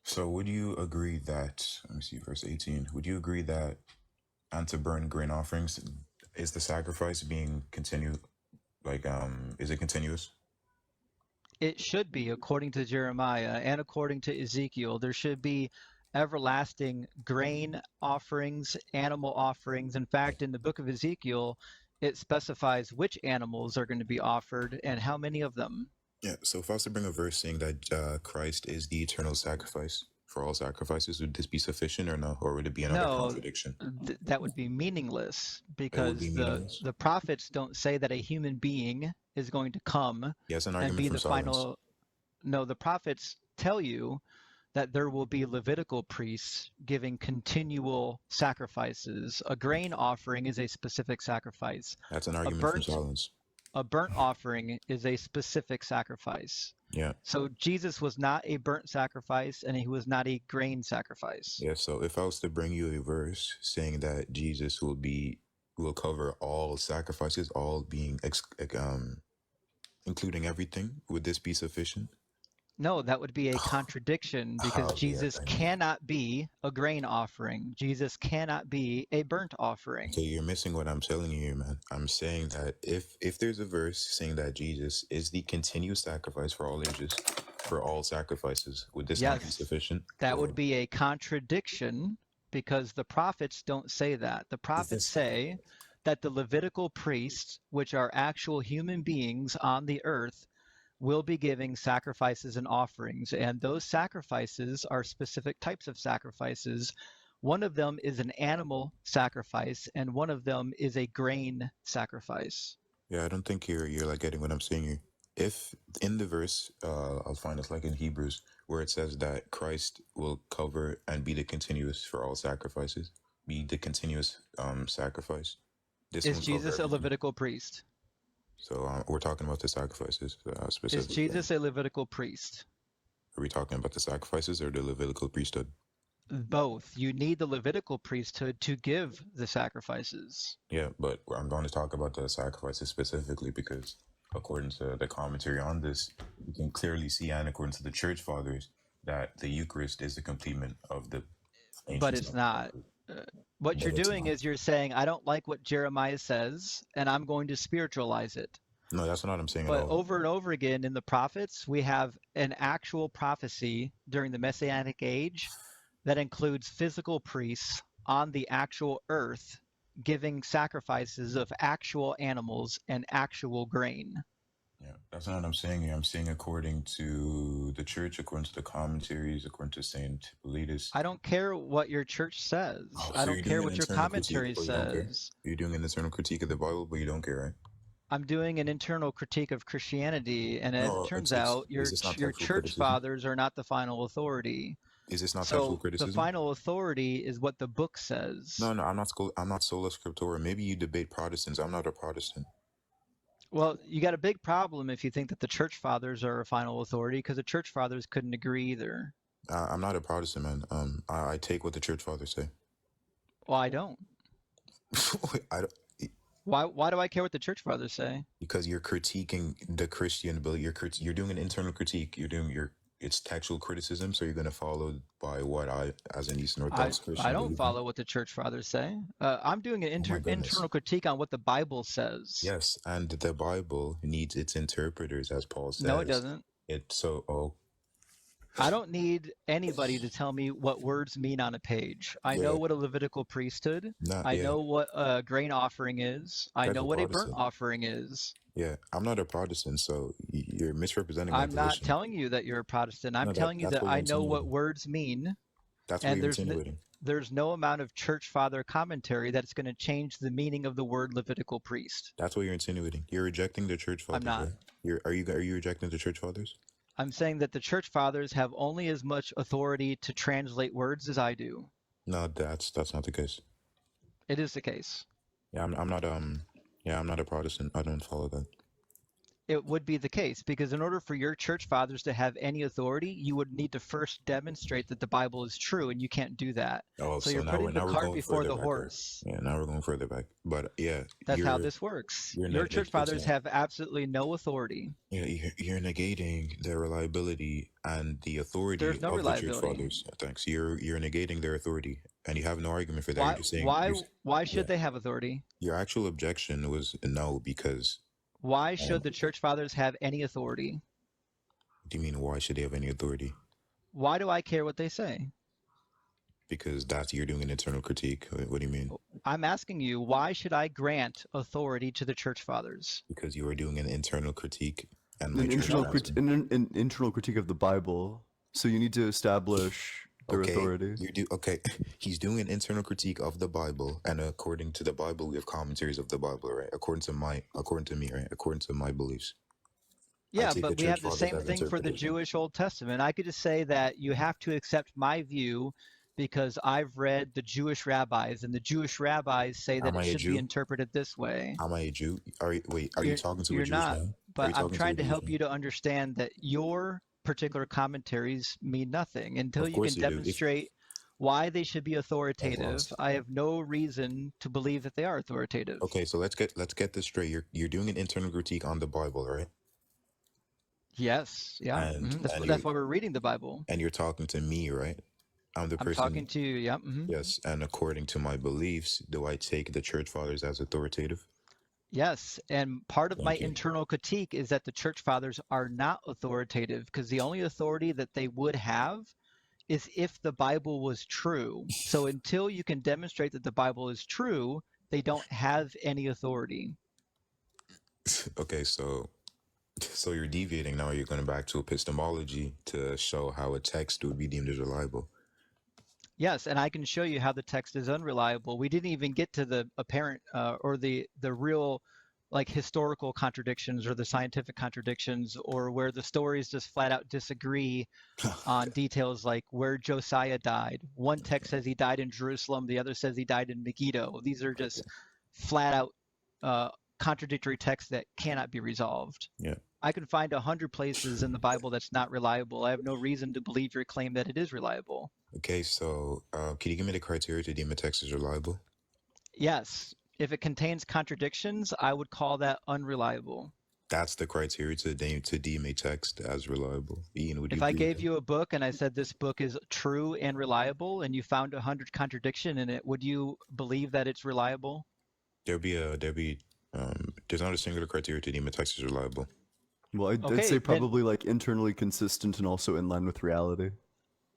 Speaker 14: so would you agree that, let me see, verse 18, would you agree that and to burn grain offerings, is the sacrifice being continued, like, is it continuous?
Speaker 7: It should be, according to Jeremiah and according to Ezekiel. There should be everlasting grain offerings, animal offerings. In fact, in the book of Ezekiel, it specifies which animals are going to be offered and how many of them.
Speaker 14: Yeah, so if I was to bring a verse saying that Christ is the eternal sacrifice for all sacrifices, would this be sufficient or no? Or would it be another contradiction?
Speaker 7: That would be meaningless because
Speaker 14: be meaningless?
Speaker 7: the prophets don't say that a human being is going to come
Speaker 14: Yes, an
Speaker 7: and
Speaker 14: argument
Speaker 7: be
Speaker 14: from
Speaker 7: the
Speaker 14: silence.
Speaker 7: final. No, the prophets tell you that there will be Levitical priests giving continual sacrifices. A grain offering is a specific sacrifice.
Speaker 14: That's an argument from silence.
Speaker 7: A burnt offering is a specific sacrifice.
Speaker 14: Yeah.
Speaker 7: So Jesus was not a burnt sacrifice and he was not a grain sacrifice.
Speaker 14: Yeah, so if I was to bring you a verse saying that Jesus will cover all sacrifices, all being including everything, would this be sufficient?
Speaker 7: No, that would be a contradiction because Jesus cannot be a grain offering. Jesus cannot be a burnt offering.
Speaker 14: Okay, you're missing what I'm telling you, man. I'm saying that if there's a verse saying that Jesus is the continuous sacrifice for all ages, for all sacrifices, would this not be sufficient?
Speaker 7: That would be a contradiction because the prophets don't say that. The prophets say that the Levitical priests, which are actual human beings on the earth, will be giving sacrifices and offerings, and those sacrifices are specific types of sacrifices. One of them is an animal sacrifice, and one of them is a grain sacrifice.
Speaker 14: Yeah, I don't think you're like getting what I'm saying here. If in the verse, I'll find it's like in Hebrews where it says that Christ will cover and be the continuous for all sacrifices, be the continuous sacrifice. This
Speaker 7: Is
Speaker 14: won't cover
Speaker 7: Jesus a
Speaker 14: everything.
Speaker 7: Levitical priest?
Speaker 14: So we're talking about the sacrifices
Speaker 7: Is
Speaker 14: specifically.
Speaker 7: Jesus a Levitical priest?
Speaker 14: Are we talking about the sacrifices or the Levitical priesthood?
Speaker 7: Both. You need the Levitical priesthood to give the sacrifices.
Speaker 14: Yeah, but I'm going to talk about the sacrifices specifically because according to the commentary on this, you can clearly see, and according to the church fathers, that the Eucharist is the complement of the ancient
Speaker 7: But it's not. What
Speaker 14: But
Speaker 7: you're
Speaker 14: it's
Speaker 7: doing
Speaker 14: not.
Speaker 7: is you're saying, I don't like what Jeremiah says, and I'm going to spiritualize it.
Speaker 14: No, that's not what I'm saying at
Speaker 7: But
Speaker 14: all.
Speaker 7: over and over again in the prophets, we have an actual prophecy during the Messianic age that includes physical priests on the actual earth giving sacrifices of actual animals and actual grain.
Speaker 14: Yeah, that's not what I'm saying here. I'm saying according to the church, according to the commentaries, according to Saint Hippolytus.
Speaker 7: I don't care what your church says.
Speaker 14: Oh,
Speaker 7: I
Speaker 14: so
Speaker 7: don't
Speaker 14: you're
Speaker 7: care
Speaker 14: doing an
Speaker 7: what your
Speaker 14: internal critique,
Speaker 7: commentary
Speaker 14: but you don't care?
Speaker 7: says.
Speaker 14: You're doing an internal critique of the Bible, but you don't care, right?
Speaker 7: I'm doing an internal critique of Christianity, and as it
Speaker 14: No,
Speaker 7: turns
Speaker 14: it's
Speaker 7: out,
Speaker 14: is this not
Speaker 7: your
Speaker 14: textual
Speaker 7: church
Speaker 14: criticism?
Speaker 7: fathers are not the final authority.
Speaker 14: Is this not textual
Speaker 7: So the
Speaker 14: criticism?
Speaker 7: final authority is what the book says.
Speaker 14: No, I'm not. I'm not sola scriptura. Maybe you debate Protestants. I'm not a Protestant.
Speaker 7: Well, you got a big problem if you think that the church fathers are a final authority, because the church fathers couldn't agree either.
Speaker 14: I'm not a Protestant, man. I take what the church fathers say.
Speaker 7: Well, I don't.
Speaker 14: I don't.
Speaker 7: Why do I care what the church fathers say?
Speaker 14: Because you're critiquing the Christian belief. You're doing an internal critique. It's textual criticism. So you're going to follow by what I, as an Eastern Orthodox Christian,
Speaker 7: I don't
Speaker 14: believe in.
Speaker 7: follow what the church fathers say. I'm doing an
Speaker 14: Oh my goodness.
Speaker 7: internal critique on what the Bible says.
Speaker 14: Yes, and the Bible needs its interpreters, as Paul says.
Speaker 7: No, it doesn't. I don't need anybody to tell me what words mean on a page. I know what a Levitical priesthood. I know what a grain offering is. I know what a burnt offering is.
Speaker 14: Yeah, I'm not a Protestant, so you're misrepresenting my
Speaker 7: I'm
Speaker 14: position.
Speaker 7: not telling you that you're a Protestant. I'm telling you that I know what words mean.
Speaker 14: That's what you're insinuating.
Speaker 7: There's no amount of church father commentary that's going to change the meaning of the word Levitical priest.
Speaker 14: That's what you're insinuating. You're rejecting the church fathers.
Speaker 7: I'm not.
Speaker 14: Right? Are you rejecting the church fathers?
Speaker 7: I'm saying that the church fathers have only as much authority to translate words as I do.
Speaker 14: No, that's not the case.
Speaker 7: It is the case.
Speaker 14: Yeah, I'm not a Protestant. I don't follow that.
Speaker 7: It would be the case because in order for your church fathers to have any authority, you would need to first demonstrate that the Bible is true, and you can't do that.
Speaker 14: Oh,
Speaker 7: so you're putting the cart before the horse.
Speaker 14: Yeah, now we're going further back. But yeah,
Speaker 7: that's how this works. Your church fathers have absolutely no authority.
Speaker 14: Yeah, you're negating their reliability and the authority of the church fathers. Thanks. You're negating their authority, and you have no argument for that.
Speaker 7: Why,
Speaker 14: you're just saying,
Speaker 7: why should they have authority?
Speaker 14: Your actual objection was no, because.
Speaker 7: Why should the church fathers have any authority?
Speaker 14: What do you mean, why should they have any authority?
Speaker 7: Why do I care what they say?
Speaker 14: Because you're doing an internal critique. What do you mean?
Speaker 7: I'm asking you, why should I grant authority to the church fathers?
Speaker 14: Because you are doing an internal critique. And
Speaker 1: an internal critique of the Bible. So you need to establish their authority.
Speaker 14: He's doing an internal critique of the Bible, and according to the Bible, we have commentaries of the Bible, right? According to me, right? According to my beliefs.
Speaker 7: Yeah, but we have the same thing for the Jewish Old Testament. I could just say that you have to accept my view because I've read the Jewish rabbis, and the Jewish rabbis say that it should be interpreted this way.
Speaker 14: Am I a Jew? Are you talking to a Jewish man?
Speaker 7: But I'm trying to help you to understand that your particular commentaries mean nothing until you can demonstrate why they should be authoritative. I have no reason to believe that they are authoritative.
Speaker 14: Okay, so let's get this straight. You're doing an internal critique on the Bible, right?
Speaker 7: Yes, yeah. That's why we're reading the Bible.
Speaker 14: And you're talking to me, right? I'm the person.
Speaker 7: I'm talking to you, yeah.
Speaker 14: Yes, and according to my beliefs, do I take the church fathers as authoritative?
Speaker 7: Yes, and part of my internal critique is that the church fathers are not authoritative because the only authority that they would have is if the Bible was true. So until you can demonstrate that the Bible is true, they don't have any authority.
Speaker 14: Okay, so So you're deviating now. You're going back to epistemology to show how a text would be deemed as reliable.
Speaker 7: Yes, and I can show you how the text is unreliable. We didn't even get to the apparent or the real like historical contradictions or the scientific contradictions or where the stories just flat out disagree on details like where Josiah died. One text says he died in Jerusalem, the other says he died in Megiddo. These are just flat out contradictory texts that cannot be resolved.
Speaker 14: Yeah.
Speaker 7: I can find 100 places in the Bible that's not reliable. I have no reason to believe your claim that it is reliable.
Speaker 14: Okay, so can you give me the criteria to deem a text as reliable?
Speaker 7: Yes, if it contains contradictions, I would call that unreliable.
Speaker 14: That's the criteria to deem a text as reliable. Ian, would you
Speaker 7: If I
Speaker 14: agree with
Speaker 7: gave
Speaker 14: that?
Speaker 7: you a book and I said this book is true and reliable and you found 100 contradiction in it, would you believe that it's reliable?
Speaker 14: There's not a singular criteria to deem a text as reliable.
Speaker 1: Well, I'd
Speaker 7: Okay,
Speaker 1: say
Speaker 7: then-
Speaker 1: probably like internally consistent and also in line with reality.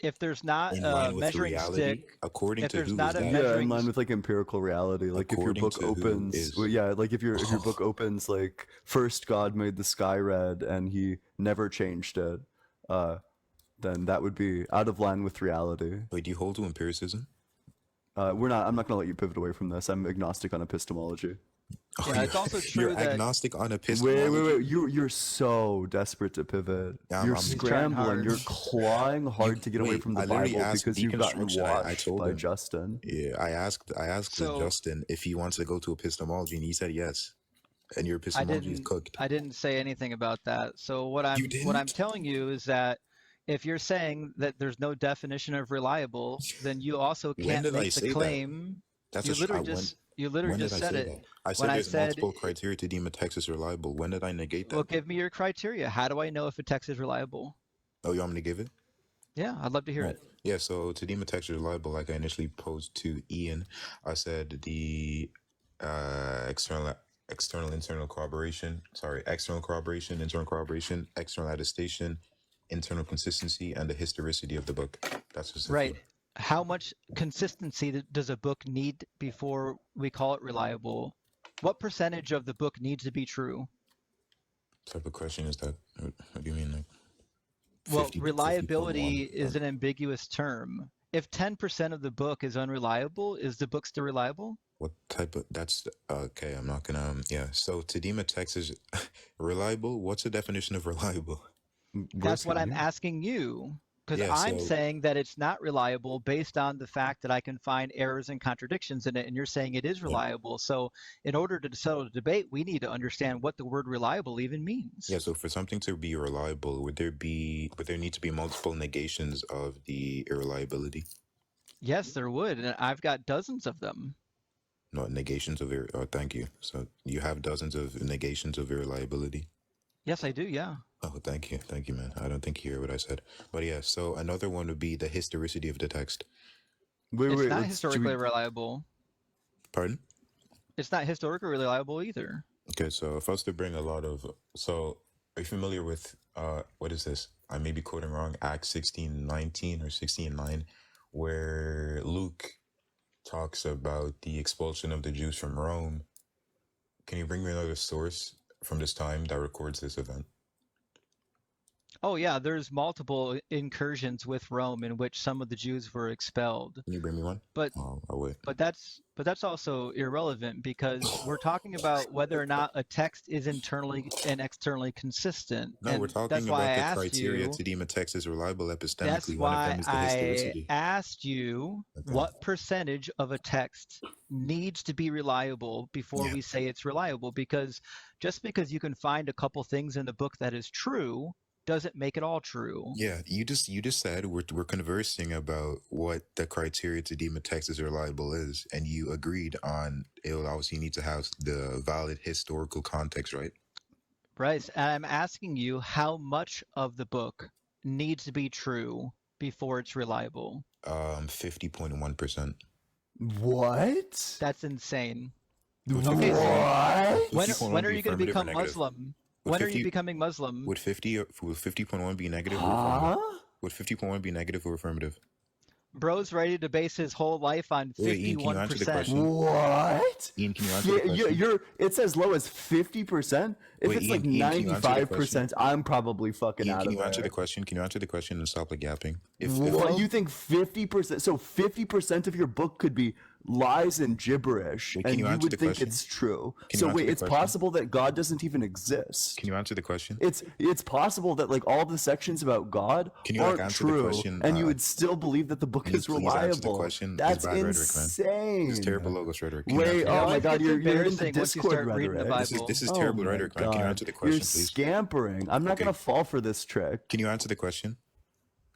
Speaker 7: If there's not
Speaker 14: In
Speaker 7: a
Speaker 14: line with
Speaker 7: measuring
Speaker 14: reality?
Speaker 7: stick,
Speaker 14: According
Speaker 7: if
Speaker 14: to
Speaker 7: there's
Speaker 14: who
Speaker 7: not
Speaker 14: is
Speaker 7: a
Speaker 14: that?
Speaker 1: Yeah, in
Speaker 7: measuring
Speaker 1: line with like empirical reality. Like if your
Speaker 14: According
Speaker 1: book
Speaker 14: to who
Speaker 1: opens,
Speaker 14: is-
Speaker 1: well, yeah, like if your book opens like first God made the sky red and he never changed it, then that would be out of line with reality.
Speaker 14: Wait, do you hold to empiricism?
Speaker 1: I'm not gonna let you pivot away from this. I'm agnostic on epistemology.
Speaker 7: yeah, it's also true
Speaker 14: You're
Speaker 7: that
Speaker 14: agnostic on epistemology.
Speaker 1: Wait. You're so desperate to pivot.
Speaker 14: Yeah,
Speaker 1: You're
Speaker 14: I'm trying
Speaker 1: scrambling.
Speaker 7: hard.
Speaker 1: You're clawing hard to get away
Speaker 14: Wait,
Speaker 1: from the
Speaker 14: I literally
Speaker 1: Bible
Speaker 14: asked
Speaker 1: because you've gotten
Speaker 14: deconstruction. I
Speaker 1: washed
Speaker 14: told
Speaker 1: by
Speaker 14: him.
Speaker 1: Justin.
Speaker 14: Yeah, I asked
Speaker 7: So-
Speaker 14: Justin if he wants to go to epistemology, and he said yes. And your
Speaker 7: I
Speaker 14: epistemology is
Speaker 7: didn't
Speaker 14: cooked.
Speaker 7: I didn't say anything about that. So what I'm
Speaker 14: didn't?
Speaker 7: telling you is that if you're saying that there's no definition of reliable, then you also
Speaker 14: When
Speaker 7: can't
Speaker 14: did I
Speaker 7: make
Speaker 14: say
Speaker 7: the
Speaker 14: that?
Speaker 7: claim.
Speaker 14: That's
Speaker 7: You
Speaker 14: a sh-
Speaker 7: literally
Speaker 14: I went-
Speaker 7: just you literally
Speaker 14: When did
Speaker 7: just
Speaker 14: I
Speaker 7: said
Speaker 14: say
Speaker 7: it.
Speaker 14: that? I said
Speaker 7: When I
Speaker 14: there's
Speaker 7: said
Speaker 14: multiple criteria to deem a text as reliable. When did I negate that?
Speaker 7: well, give me your criteria. How do I know if a text is reliable?
Speaker 14: Oh, you want me to give it?
Speaker 7: Yeah, I'd love to hear
Speaker 14: Oh,
Speaker 7: it.
Speaker 14: Yeah, so to deem a text as reliable, like I initially posed to Ian, I said the external internal corroboration, internal corroboration, external attestation, internal consistency, and the historicity of the book. That's just a
Speaker 7: Right.
Speaker 14: few.
Speaker 7: How much consistency does a book need before we call it reliable? What percentage of the book needs to be true?
Speaker 14: Type of question is that? What do you mean? Like
Speaker 7: Well,
Speaker 14: 50
Speaker 7: reliability
Speaker 14: 50.1?
Speaker 7: is an ambiguous term. If 10% of the book is unreliable, is the book still reliable?
Speaker 14: What type of? That's okay. I'm not gonna. Yeah. So to deem a text as reliable, what's the definition of reliable?
Speaker 7: That's what I'm asking you. Because
Speaker 14: Yeah,
Speaker 7: I'm
Speaker 14: so-
Speaker 7: saying that it's not reliable based on the fact that I can find errors and contradictions in it, and you're saying it is reliable. So, in order to settle the debate, we need to understand what the word reliable even means.
Speaker 14: Yeah. So for something to be reliable, would there need to be multiple negations of the irreliability?
Speaker 7: Yes, there would, and I've got dozens of them.
Speaker 14: No negations of oh, thank you. So you have dozens of negations of irreliability.
Speaker 7: Yes, I do. Yeah.
Speaker 14: Oh, thank you, man. I don't think you heard what I said, but yeah. So another one would be the historicity of the text.
Speaker 1: Wait,
Speaker 7: It's not
Speaker 1: let's-
Speaker 7: historically reliable.
Speaker 14: Pardon?
Speaker 7: It's not historically reliable either.
Speaker 14: Okay, so if I was to bring a lot of, so are you familiar with what is this? I may be quoting wrong. Acts 16:19 or 16:9, where Luke talks about the expulsion of the Jews from Rome. Can you bring me another source from this time that records this event?
Speaker 7: Oh yeah, there's multiple incursions with Rome in which some of the Jews were expelled.
Speaker 14: Can you bring me one?
Speaker 7: But
Speaker 14: I'll wait.
Speaker 7: but that's also irrelevant because we're talking about whether or not a text is internally and externally consistent.
Speaker 14: No,
Speaker 7: and
Speaker 14: we're
Speaker 7: that's
Speaker 14: talking
Speaker 7: why I
Speaker 14: about the
Speaker 7: asked
Speaker 14: criteria
Speaker 7: you,
Speaker 14: to deem a text as reliable
Speaker 7: that's
Speaker 14: epistemically. One of
Speaker 7: why
Speaker 14: them is the
Speaker 7: I
Speaker 14: historicity.
Speaker 7: asked you what percentage of a text needs to be reliable before
Speaker 14: Yeah.
Speaker 7: we say it's reliable. Because just because you can find a couple things in the book that is true doesn't make it all true.
Speaker 14: Yeah, you just said we're conversing about what the criteria to deem a text as reliable is, and you agreed on it will obviously need to have the valid historical context, right?
Speaker 7: Right. And I'm asking you how much of the book needs to be true before it's reliable.
Speaker 14: 50.1%.
Speaker 1: What?
Speaker 7: That's insane.
Speaker 14: Would
Speaker 7: Okay,
Speaker 1: What?
Speaker 7: so when are you going to
Speaker 14: affirmative or
Speaker 7: become
Speaker 14: negative?
Speaker 7: Muslim?
Speaker 14: Would
Speaker 7: When are
Speaker 14: 50
Speaker 7: you becoming Muslim?
Speaker 14: Would 50.1 be negative or
Speaker 1: Huh?
Speaker 14: affirmative? Would 50.1 be negative or affirmative?
Speaker 7: Bro's ready to base his whole life on
Speaker 14: Wait, Ian, can you answer the
Speaker 7: 51%.
Speaker 14: question?
Speaker 1: What?
Speaker 14: Ian, can you answer the question?
Speaker 1: It's as low as 50%. If
Speaker 14: Wait,
Speaker 1: it's
Speaker 14: Ian,
Speaker 1: like
Speaker 14: Ian, can you answer the question?
Speaker 1: 95%, I'm probably fucking
Speaker 14: Ian,
Speaker 1: out
Speaker 14: can
Speaker 1: of
Speaker 14: you answer
Speaker 1: there.
Speaker 14: the question? Can you answer the question and stop like yapping? If
Speaker 1: What, you think 50%? So 50% of your book could be lies and gibberish,
Speaker 14: Wait, can
Speaker 1: and
Speaker 14: you
Speaker 1: you
Speaker 14: answer
Speaker 1: would
Speaker 14: the
Speaker 1: think
Speaker 14: question?
Speaker 1: it's true.
Speaker 14: Can you
Speaker 1: So
Speaker 14: answer
Speaker 1: wait,
Speaker 14: the
Speaker 1: it's
Speaker 14: question?
Speaker 1: possible that God doesn't even exist.
Speaker 14: Can you answer the question?
Speaker 1: It's possible that like all the sections about God
Speaker 14: Can you, like,
Speaker 1: aren't
Speaker 14: answer the
Speaker 1: true,
Speaker 14: question,
Speaker 1: and you would still believe that the book
Speaker 14: Can you
Speaker 1: is
Speaker 14: please answer the
Speaker 1: reliable.
Speaker 14: question?
Speaker 1: That's
Speaker 14: It's bad rhetoric, man.
Speaker 1: insane.
Speaker 14: This is terrible logos rhetoric. Can you
Speaker 1: Wait,
Speaker 14: answer the
Speaker 1: oh my
Speaker 14: question?
Speaker 1: God,
Speaker 7: Gets
Speaker 1: you're in the
Speaker 7: embarrassing once you
Speaker 1: Discord
Speaker 7: start reading the
Speaker 1: rhetoric.
Speaker 7: Bible.
Speaker 14: This is
Speaker 1: Oh
Speaker 14: terrible
Speaker 1: my
Speaker 14: rhetoric, man. Can you
Speaker 1: God.
Speaker 14: answer the
Speaker 1: You're
Speaker 14: question, please?
Speaker 1: scampering. I'm not
Speaker 14: Okay.
Speaker 1: gonna fall for this trick.
Speaker 14: Can you answer the question?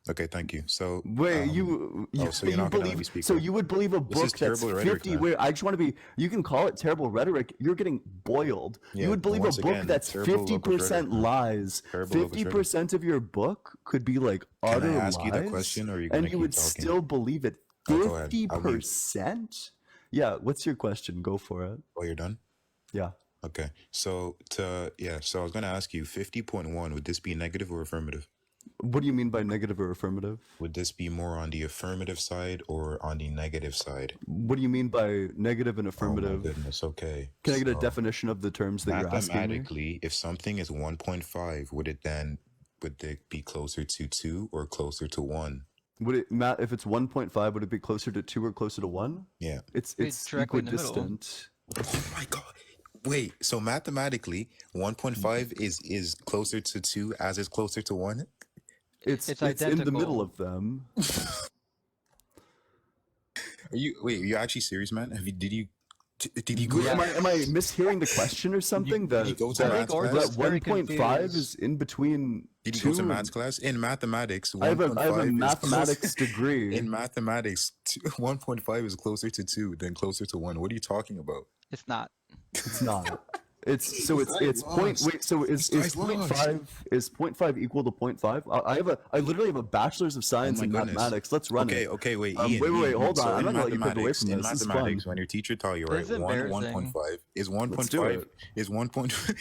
Speaker 14: Okay, thank you. So
Speaker 1: Wait,
Speaker 14: so you're
Speaker 1: you
Speaker 14: not gonna let me
Speaker 1: believe?
Speaker 14: speak.
Speaker 1: So
Speaker 14: right?
Speaker 1: you would believe a
Speaker 14: This is
Speaker 1: book that's
Speaker 14: terrible rhetoric,
Speaker 1: 50?
Speaker 14: man.
Speaker 1: Wait, I just want to be. You can call it terrible rhetoric. You're getting boiled.
Speaker 14: Yeah,
Speaker 1: You would believe a
Speaker 14: once
Speaker 1: book
Speaker 14: again,
Speaker 1: that's
Speaker 14: terrible logos
Speaker 1: 50%
Speaker 14: rhetoric, man.
Speaker 1: lies.
Speaker 14: Terrible logos
Speaker 1: 50% of your book could be like
Speaker 14: Can
Speaker 1: utter
Speaker 14: I ask you the
Speaker 1: lies,
Speaker 14: question, or are you gonna
Speaker 1: and you
Speaker 14: keep
Speaker 1: would
Speaker 14: talking?
Speaker 1: still believe it.
Speaker 14: Oh, go ahead. I'll mute.
Speaker 1: 50%? Yeah. What's your question? Go for it.
Speaker 14: Oh, you're done?
Speaker 1: Yeah.
Speaker 14: Okay. So so I was gonna ask you 50.1, would this be negative or affirmative?
Speaker 1: What do you mean by negative or affirmative?
Speaker 14: Would this be more on the affirmative side or on the negative side?
Speaker 1: What do you mean by negative and affirmative?
Speaker 14: Oh my goodness, okay.
Speaker 1: Can I get a
Speaker 14: So,
Speaker 1: definition of the terms that you're asking me?
Speaker 14: mathematically, if something is 1.5, would it be closer to 2 or closer to 1?
Speaker 1: Would it, Matt? If it's 1.5, would it be closer to 2 or closer to 1?
Speaker 14: Yeah.
Speaker 1: It's
Speaker 7: directly in the middle.
Speaker 1: equidistant.
Speaker 14: Oh my god. Wait, so mathematically, 1.5 is closer to 2 as is closer to 1?
Speaker 1: It's in the
Speaker 7: identical.
Speaker 1: middle of them.
Speaker 14: Are you actually serious, man? Did you go
Speaker 1: Wait, am I mishearing the question or something?
Speaker 14: did you go to maths class?
Speaker 1: that
Speaker 7: very
Speaker 1: 1.5
Speaker 7: confused.
Speaker 1: is in between.
Speaker 14: Did you
Speaker 1: 2
Speaker 14: go to
Speaker 1: and-
Speaker 14: maths class? In mathematics,
Speaker 1: I have a
Speaker 14: 1.5 is
Speaker 1: mathematics
Speaker 14: closer-
Speaker 1: degree.
Speaker 14: In mathematics, 1.5 is closer to 2 than closer to 1. What are you talking about?
Speaker 7: It's not.
Speaker 1: It's not. It's point. Wait, so is
Speaker 14: guy's
Speaker 1: 0.5 is 0.5 equal to 0.5? I literally have a bachelor's of science in
Speaker 14: goodness.
Speaker 1: mathematics. Let's run it.
Speaker 14: Okay, wait,
Speaker 1: Wait,
Speaker 14: Ian, Ian,
Speaker 1: hold on.
Speaker 14: so
Speaker 1: I'm
Speaker 14: in
Speaker 1: not gonna let you take away from
Speaker 14: in
Speaker 1: this. This is
Speaker 14: mathematics,
Speaker 1: fun.
Speaker 14: when your teacher taught you, right,
Speaker 7: This is
Speaker 14: 1.5 is 1.5 is 1. Is 1.5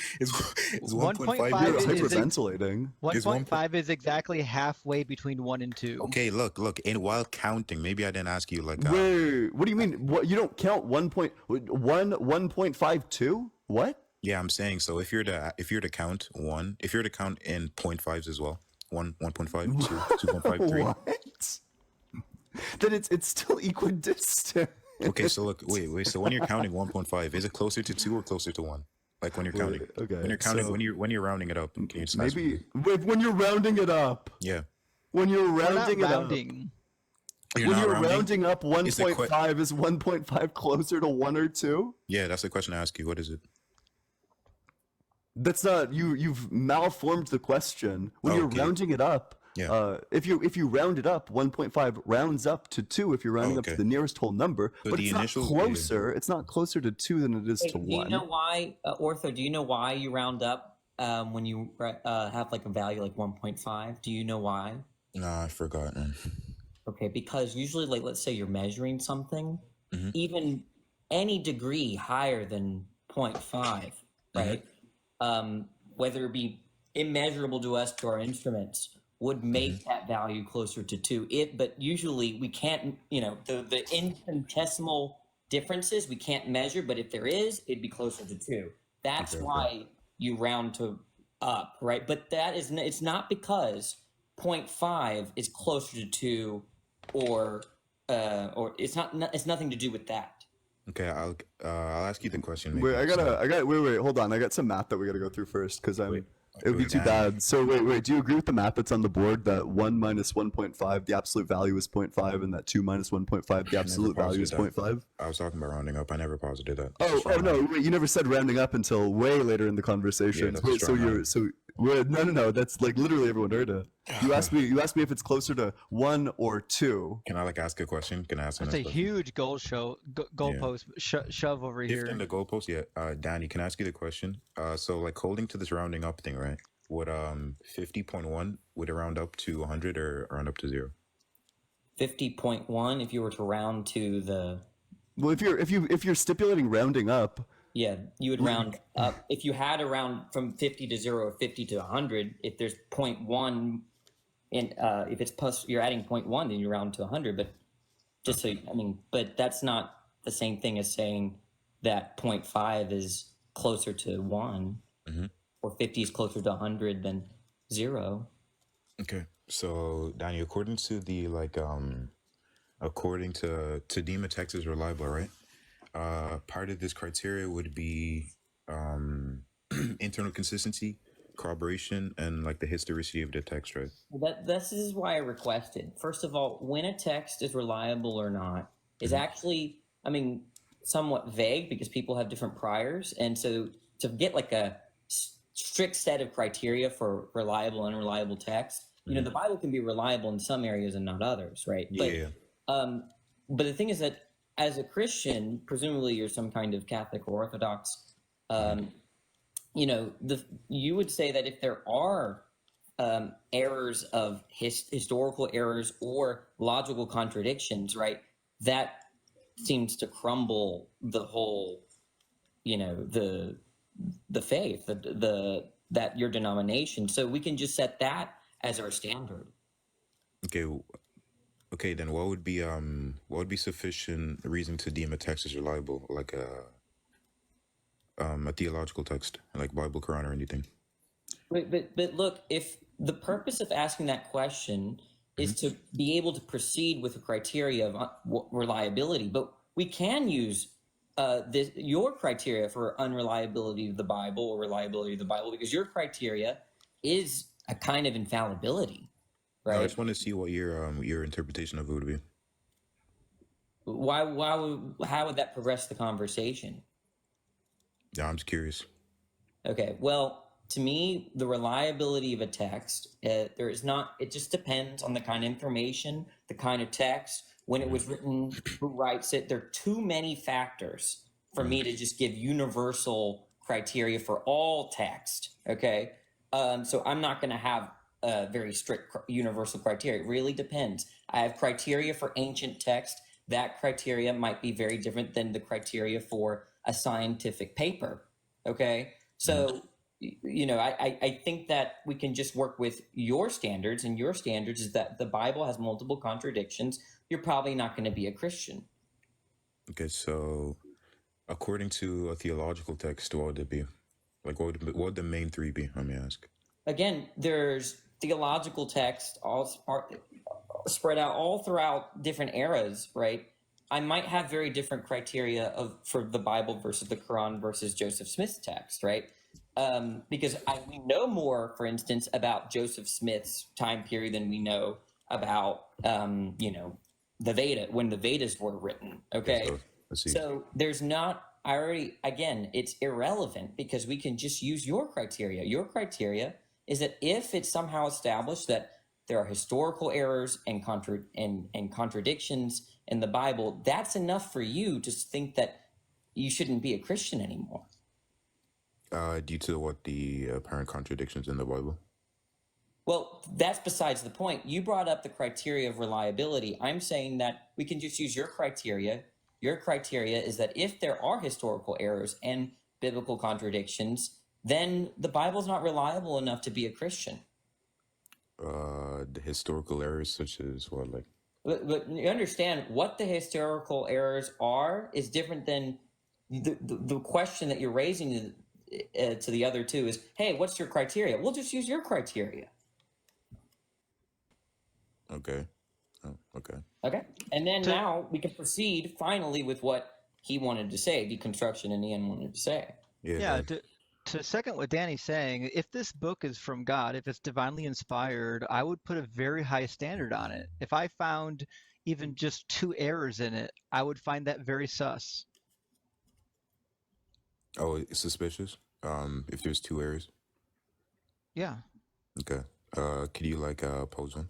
Speaker 1: You're
Speaker 7: 1.5 is
Speaker 1: hyperventilating.
Speaker 7: 1.5 is exactly halfway between 1 and 2.
Speaker 14: Okay, look, and while counting, maybe I didn't ask you like
Speaker 1: Wait, what do you mean? What, you don't count 1.52? What?
Speaker 14: yeah, I'm saying so if you're to count in 0.5s as well. 1.5, 2, 2.5, 3.
Speaker 1: What? Then it's still equidistant.
Speaker 14: Okay, so look, wait. So when you're counting 1.5, is it closer to 2 or closer to 1? Like when you're counting.
Speaker 1: Okay.
Speaker 14: When you're counting,
Speaker 1: so
Speaker 14: when you're rounding it up. Can you just ask me?
Speaker 1: maybe when you're rounding it up.
Speaker 14: Yeah.
Speaker 1: When you're
Speaker 7: We're not
Speaker 1: rounding it up.
Speaker 7: rounding.
Speaker 14: You're
Speaker 1: When
Speaker 14: not
Speaker 1: you're
Speaker 14: rounding?
Speaker 1: rounding up
Speaker 14: Is the
Speaker 1: 1.5, is 1.5 closer to 1 or 2?
Speaker 14: Yeah, that's the question I ask you. What is it?
Speaker 1: That's not you've malformed the question. When you're
Speaker 14: Okay.
Speaker 1: rounding it up,
Speaker 14: Yeah.
Speaker 1: if you round it up, 1.5 rounds up to 2 if you're rounding up to
Speaker 14: Okay.
Speaker 1: the nearest whole number,
Speaker 14: So
Speaker 1: but
Speaker 14: the
Speaker 1: it's not
Speaker 14: initial-
Speaker 1: closer. It's not closer to 2 than it is
Speaker 15: Hey,
Speaker 1: to
Speaker 15: do
Speaker 1: 1.
Speaker 15: you know why, Ortho? Do you know why you round up when you have like a value like 1.5? Do you know why?
Speaker 14: Nah, I forgot. Man.
Speaker 15: Okay, because usually, like, let's say you're measuring something,
Speaker 14: Mhm.
Speaker 15: even any degree higher than 0.5, right? Whether it be immeasurable to us, to our instruments, would make that value closer to 2. But usually we can't, the infinitesimal differences we can't measure, but if there is, it'd be closer to 2. That's
Speaker 14: Okay.
Speaker 15: why you round to up, right? But it's not because 0.5 is closer to 2 or it's nothing to do with that.
Speaker 14: Okay, I'll ask you the question.
Speaker 1: Wait,
Speaker 14: maybe.
Speaker 1: wait, hold on. I got some math that we got to go through first because it would be
Speaker 14: wait,
Speaker 1: too
Speaker 14: Dan.
Speaker 1: bad. So wait, do you agree with the math that's on the board that 1 minus 1.5, the absolute value is 0.5, and that 2 minus 1.5, the absolute value is 0.5?
Speaker 14: I was talking about rounding up. I never posited that.
Speaker 1: Oh no! Wait, you never said rounding up until way later in the conversation.
Speaker 14: Yeah, that's a
Speaker 1: Wait,
Speaker 14: straw man.
Speaker 1: no. That's like literally everyone heard it. You asked me if it's closer to 1 or 2.
Speaker 14: Can I like ask a question? Can I ask
Speaker 7: That's
Speaker 14: another
Speaker 7: a
Speaker 14: question?
Speaker 7: huge goalpost shove over here.
Speaker 14: Shifting the goalpost, yeah. Danny, can I ask you the question? So like holding to this rounding up thing, right? Would 50.1 would it round up to 100 or round up to 0?
Speaker 15: 50.1, if you were to round to the
Speaker 1: Well, if you're stipulating rounding up,
Speaker 15: yeah, you would round up. If you had a round from 50 to 0 or 50 to 100, if there's 0.1, and if it's plus, you're adding 0.1, then you round to 100. But Just so, I mean, but that's not the same thing as saying that 0.5 is closer to 1 or 50 is closer to 100 than 0.
Speaker 14: Okay. So, Danny, according to the according to deem a text as reliable, right? Part of this criteria would be internal consistency, corroboration, and like the historicity of the text, right?
Speaker 15: This is why I requested. First of all, when a text is reliable or not is actually, I mean, somewhat vague because people have different priors. And so to get like a strict set of criteria for reliable, unreliable text, you know, the Bible can be reliable in some areas and not others, right?
Speaker 14: Yeah.
Speaker 15: But the thing is that as a Christian, presumably you're some kind of Catholic or Orthodox, you know, you would say that if there are errors of historical errors or logical contradictions, right, that seems to crumble the whole, you know, the faith, that your denomination. So we can just set that as our standard.
Speaker 14: Okay, then what would be sufficient reason to deem a text as reliable, like a theological text, like Bible, Quran, or anything?
Speaker 15: But look, if the purpose of asking that question is to be able to proceed with the criteria of reliability, but we can use your criteria for unreliability of the Bible or reliability of the Bible, because your criteria is a kind of infallibility, right?
Speaker 14: No, I just want to see what your interpretation of it would be.
Speaker 15: How would that progress the conversation?
Speaker 14: Yeah, I'm just curious.
Speaker 15: Okay, well, to me, the reliability of a text, there is not, it just depends on the kind of information, the kind of text, when it was written, who writes it. There are too many factors for me to just give universal criteria for all text, okay? So I'm not going to have a very strict universal criteria. It really depends. I have criteria for ancient text. That criteria might be very different than the criteria for a scientific paper, okay? So, you know, I think that we can just work with your standards, and your standards is that the Bible has multiple contradictions. You're probably not going to be a Christian.
Speaker 14: Okay, so according to a theological text, what would it be? Like, what would the main three be? Let me ask.
Speaker 15: Again, there's theological text all spread out all throughout different eras, right? I might have very different criteria for the Bible versus the Quran versus Joseph Smith's text, right? Because we know more, for instance, about Joseph Smith's time period than we know about, you know, the Veda, when the Vedas were written. Okay, so there's not. Again, it's irrelevant because we can just use your criteria. Your criteria is that if it's somehow established that there are historical errors and contradictions in the Bible, that's enough for you to think that you shouldn't be a Christian anymore.
Speaker 14: Due to what the apparent contradictions in the Bible?
Speaker 15: Well, that's besides the point. You brought up the criteria of reliability. I'm saying that we can just use your criteria. Your criteria is that if there are historical errors and biblical contradictions, then the Bible's not reliable enough to be a Christian.
Speaker 14: The historical errors such as what, like?
Speaker 15: But you understand what the historical errors are is different than the question that you're raising to the other two is, hey, what's your criteria? We'll just use your criteria.
Speaker 14: Okay. Oh, okay.
Speaker 15: Okay. And then now we can proceed finally with what he wanted to say, deconstruction, and Ian wanted to say.
Speaker 7: Yeah. To second what Danny's saying, if this book is from God, if it's divinely inspired, I would put a very high standard on it. If I found even just 2 errors in it, I would find that very sus.
Speaker 14: Oh, it's suspicious? If there's 2 errors?
Speaker 7: Yeah.
Speaker 14: Okay. Could you pose one?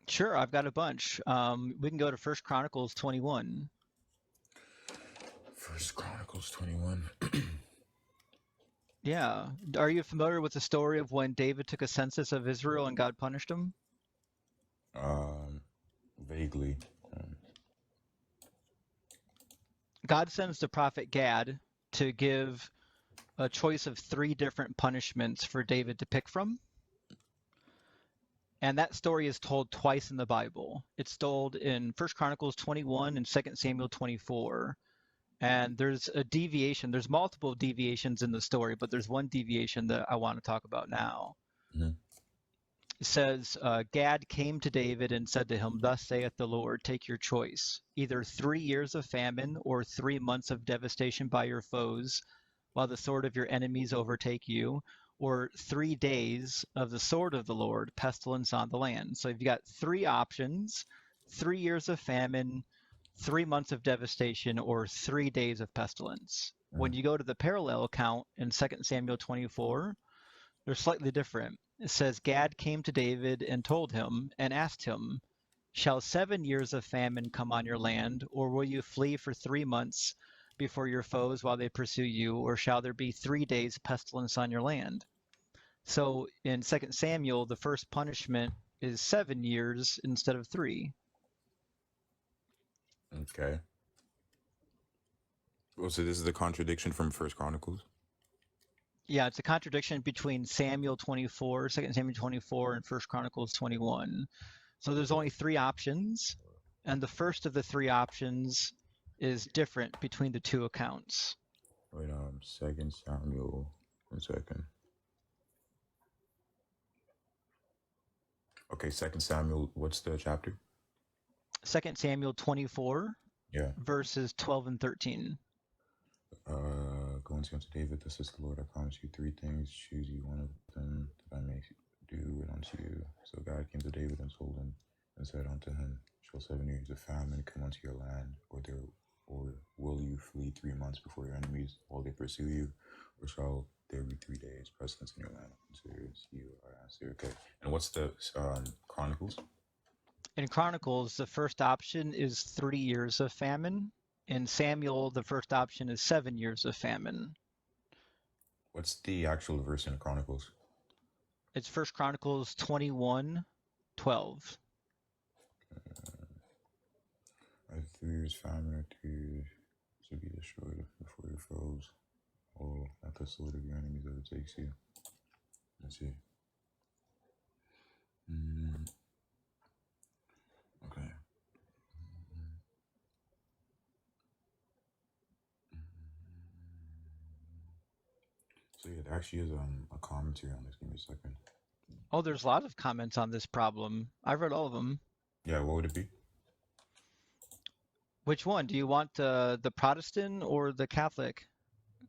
Speaker 7: Sure, I've got a bunch. We can go to 1 Chronicles 21.
Speaker 14: 1 Chronicles 21.
Speaker 7: Yeah. Are you familiar with the story of when David took a census of Israel and God punished him?
Speaker 14: Vaguely.
Speaker 7: God sends the prophet Gad to give a choice of 3 different punishments for David to pick from. And that story is told twice in the Bible. It's told in 1 Chronicles 21 and 2 Samuel 24. And there's a deviation. There's multiple deviations in the story, but there's one deviation that I want to talk about now.
Speaker 14: Mhm.
Speaker 7: It says, Gad came to David and said to him, "Thus saith the Lord, take your choice, either 3 years of famine or 3 months of devastation by your foes, while the sword of your enemies overtake you, or 3 days of the sword of the Lord, pestilence on the land." So you've got 3 options: 3 years of famine, 3 months of devastation, or 3 days of pestilence. When you go to the parallel account in 2 Samuel 24, they're slightly different. It says, Gad came to David and told him and asked him, "Shall 7 years of famine come on your land, or will you flee for 3 months before your foes while they pursue you, or shall there be 3 days pestilence on your land?" So in 2 Samuel, the first punishment is 7 years instead of 3.
Speaker 14: Okay. Well, so this is a contradiction from First Chronicles.
Speaker 7: Yeah, it's a contradiction between Samuel 24, 2 Samuel 24, and 1 Chronicles 21. So there's only 3 options, and the first of the 3 options is different between the 2 accounts.
Speaker 14: Wait, 2 Samuel. 1 second. Okay, 2 Samuel. What's the chapter?
Speaker 7: 2 Samuel 24,
Speaker 14: Yeah.
Speaker 7: verses 12 and 13.
Speaker 14: Go and say unto David, "Thus says the Lord, I promise you 3 things. Choose you one of them, that I may do it unto you." So God came to David and told him, and said unto him, "Shall 7 years of famine come unto your land, or will you flee 3 months before your enemies while they pursue you, or shall there be 3 days pestilence in your land?" Answers you are answered. Okay. And what's the Chronicles?
Speaker 7: In Chronicles, the first option is 3 years of famine. In Samuel, the first option is 7 years of famine.
Speaker 14: What's the actual verse in Chronicles?
Speaker 7: It's 1 Chronicles 21, 12.
Speaker 14: 3 years famine, or 2 years to be destroyed before your foes. Oh, not the sword of your enemies overtakes you. Let's see. Okay. So yeah, there actually is a commentary on this. Give me a second.
Speaker 7: Oh, there's a lot of comments on this problem. I've read all of them.
Speaker 14: Yeah, what would it be?
Speaker 7: Which one? Do you want the Protestant or the Catholic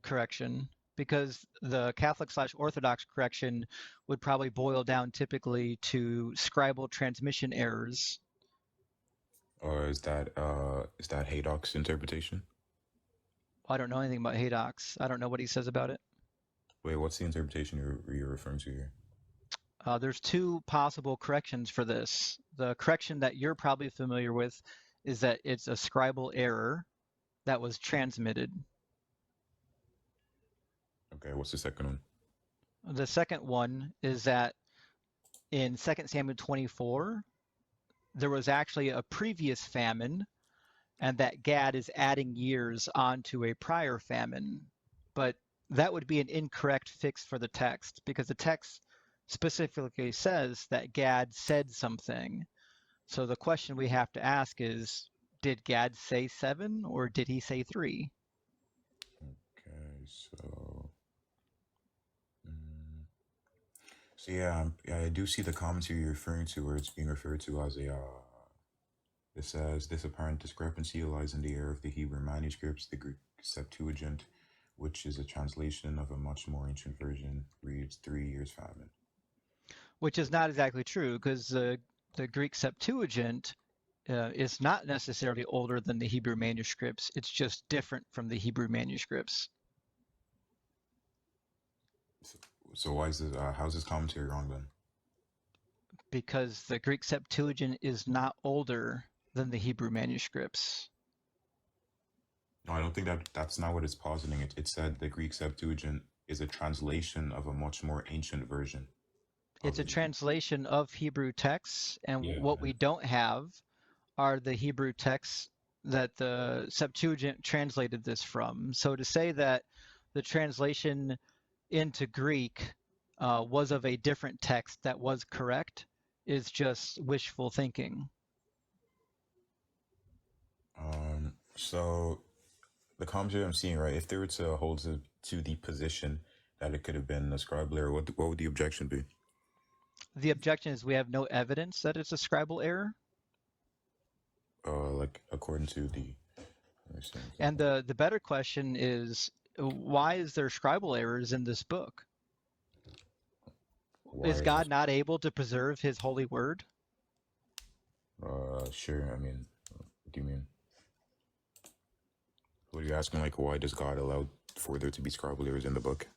Speaker 7: correction? Because the Catholic/Orthodox correction would probably boil down typically to scribal transmission errors.
Speaker 14: Or is that Haydock's interpretation?
Speaker 7: I don't know anything about Haydock's. I don't know what he says about it.
Speaker 14: Wait, what's the interpretation you're referring to here?
Speaker 7: There's 2 possible corrections for this. The correction that you're probably familiar with is that it's a scribal error that was transmitted.
Speaker 14: Okay, what's the second one?
Speaker 7: The second one is that in 2 Samuel 24, there was actually a previous famine, and that Gad is adding years onto a prior famine. But that would be an incorrect fix for the text, because the text specifically says that Gad said something. So the question we have to ask is, did Gad say 7 or did he say 3?
Speaker 14: Okay, so yeah, I do see the commentary you're referring to, where it's being referred to as a. It says this apparent discrepancy lies in the error of the Hebrew manuscripts. The Greek Septuagint, which is a translation of a much more ancient version, reads 3 years famine.
Speaker 7: Which is not exactly true, because the Greek Septuagint is not necessarily older than the Hebrew manuscripts. It's just different from the Hebrew manuscripts.
Speaker 14: So why is this? How's this commentary wrong then?
Speaker 7: Because the Greek Septuagint is not older than the Hebrew manuscripts.
Speaker 14: No, I don't think that's not what it's positing. It said the Greek Septuagint is a translation of a much more ancient version.
Speaker 7: It's a translation of Hebrew texts, and what we don't have are the Hebrew texts that the Septuagint translated this from. So to say that the translation into Greek was of a different text that was correct is just wishful thinking?
Speaker 14: So the commentary I'm seeing, right? If they were to hold to the position that it could have been a scribal error, what would the objection be?
Speaker 7: The objection is we have no evidence that it's a scribal error.
Speaker 14: Like according to the.
Speaker 7: And the better question is, why is there scribal errors in this book? Is God not able to preserve his holy word?
Speaker 14: Sure. I mean, what do you mean? What are you asking? Like, why does God allow for there to be scribal errors in the book?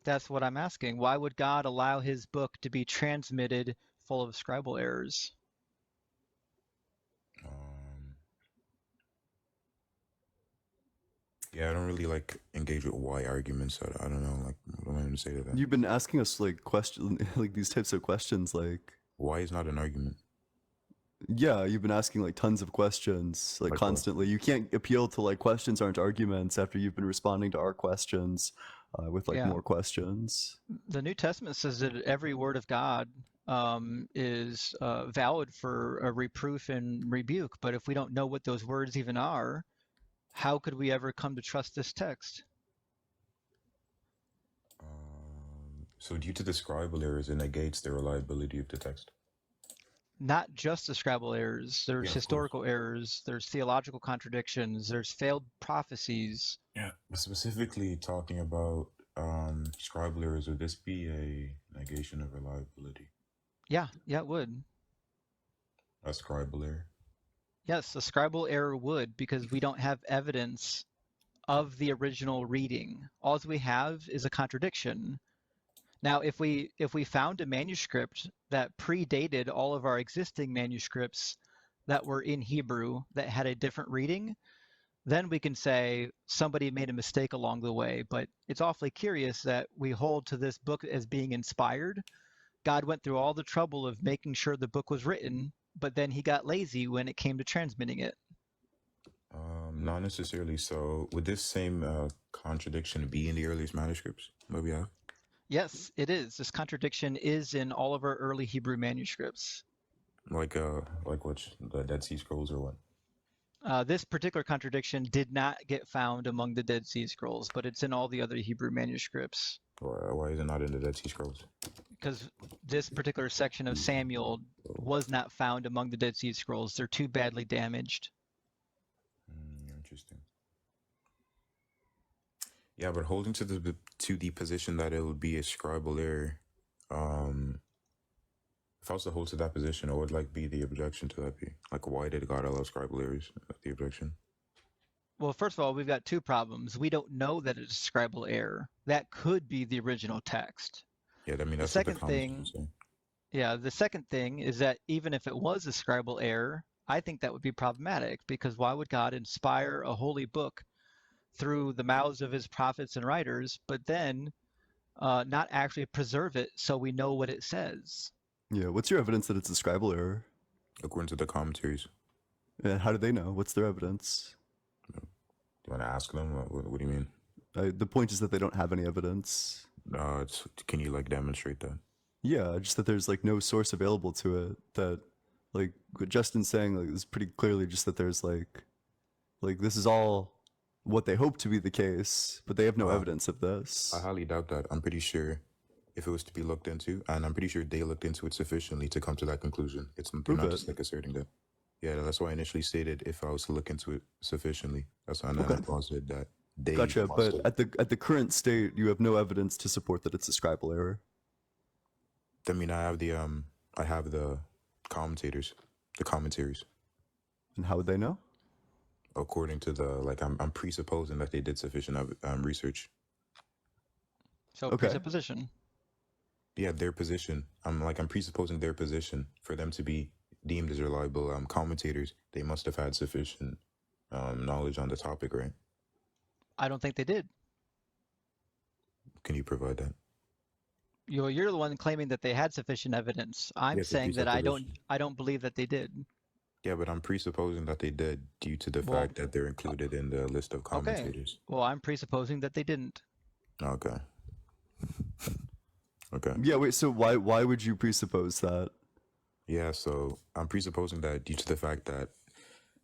Speaker 7: That's what I'm asking. Why would God allow his book to be transmitted full of scribal errors?
Speaker 14: Yeah, I don't really like engage with why arguments. I don't know. Like, what am I going to say to that?
Speaker 1: You've been asking us like like these types of questions, like
Speaker 14: why is not an argument?
Speaker 1: Yeah, you've been asking like tons of questions, like constantly. You can't appeal to like questions aren't arguments after you've been responding to our questions with like more questions.
Speaker 7: The New Testament says that every word of God is valid for a reproof and rebuke. But if we don't know what those words even are, how could we ever come to trust this text?
Speaker 14: So due to the scribal errors, it negates the reliability of the text.
Speaker 7: Not just the scribal errors. There's historical errors. There's theological contradictions. There's failed prophecies.
Speaker 14: Yeah, but specifically talking about scribal errors, would this be a negation of reliability?
Speaker 7: Yeah, it would.
Speaker 14: A scribal error?
Speaker 7: Yes, a scribal error would, because we don't have evidence of the original reading. All we have is a contradiction. Now, if we found a manuscript that predated all of our existing manuscripts that were in Hebrew that had a different reading, then we can say somebody made a mistake along the way. But it's awfully curious that we hold to this book as being inspired. God went through all the trouble of making sure the book was written, but then he got lazy when it came to transmitting it.
Speaker 14: Not necessarily. So would this same contradiction be in the earliest manuscripts that we have?
Speaker 7: Yes, it is. This contradiction is in all of our early Hebrew manuscripts.
Speaker 14: Like which, the Dead Sea Scrolls or what?
Speaker 7: This particular contradiction did not get found among the Dead Sea Scrolls, but it's in all the other Hebrew manuscripts.
Speaker 14: Why is it not in the Dead Sea Scrolls?
Speaker 7: Because this particular section of Samuel was not found among the Dead Sea Scrolls. They're too badly damaged.
Speaker 14: Interesting. Yeah, but holding to the position that it would be a scribal error, if I was to hold to that position, what would like be the objection to that be? Like, why did God allow scribal errors? The objection.
Speaker 7: Well, first of all, we've got two problems. We don't know that it's a scribal error. That could be the original text.
Speaker 14: Yeah, I mean, that's
Speaker 7: the
Speaker 14: what the
Speaker 7: second thing. Yeah, the second thing is that even if it was a scribal error, I think that would be problematic, because why would God inspire a holy book through the mouths of his prophets and writers, but then not actually preserve it so we know what it says?
Speaker 1: Yeah, what's your evidence that it's a scribal error?
Speaker 14: According to the commentaries.
Speaker 1: And how do they know? What's their evidence?
Speaker 14: Do you want to ask them? What do you mean?
Speaker 1: The point is that they don't have any evidence.
Speaker 14: Can you like demonstrate that?
Speaker 1: Yeah, just that there's like no source available to it. That like what Justin's saying like is pretty clearly just that there's like this is all what they hope to be the case, but they have no evidence of this.
Speaker 14: I highly doubt that. I'm pretty sure if it was to be looked into, and I'm pretty sure they looked into it sufficiently to come to that conclusion. They're not just like asserting that. Yeah, that's why I initially stated if I was to look into it sufficiently. That's why I posited that they.
Speaker 1: Gotcha, but at the current state, you have no evidence to support that it's a scribal error.
Speaker 14: I mean, I have the commentators, the commentaries.
Speaker 1: And how would they know?
Speaker 14: According to I'm presupposing that they did sufficient research.
Speaker 7: So presupposition.
Speaker 14: Yeah, their position. I'm presupposing their position for them to be deemed as reliable commentators. They must have had sufficient knowledge on the topic, right?
Speaker 7: I don't think they did.
Speaker 14: Can you provide that?
Speaker 7: You're the one claiming that they had sufficient evidence. I'm saying that I don't believe that they did.
Speaker 14: Yeah, but I'm presupposing that they did due to the fact that they're included in the list of commentators.
Speaker 7: Well, I'm presupposing that they didn't.
Speaker 14: Okay. Okay.
Speaker 1: Yeah, wait, so why would you presuppose that?
Speaker 14: Yeah, so I'm presupposing that due to the fact that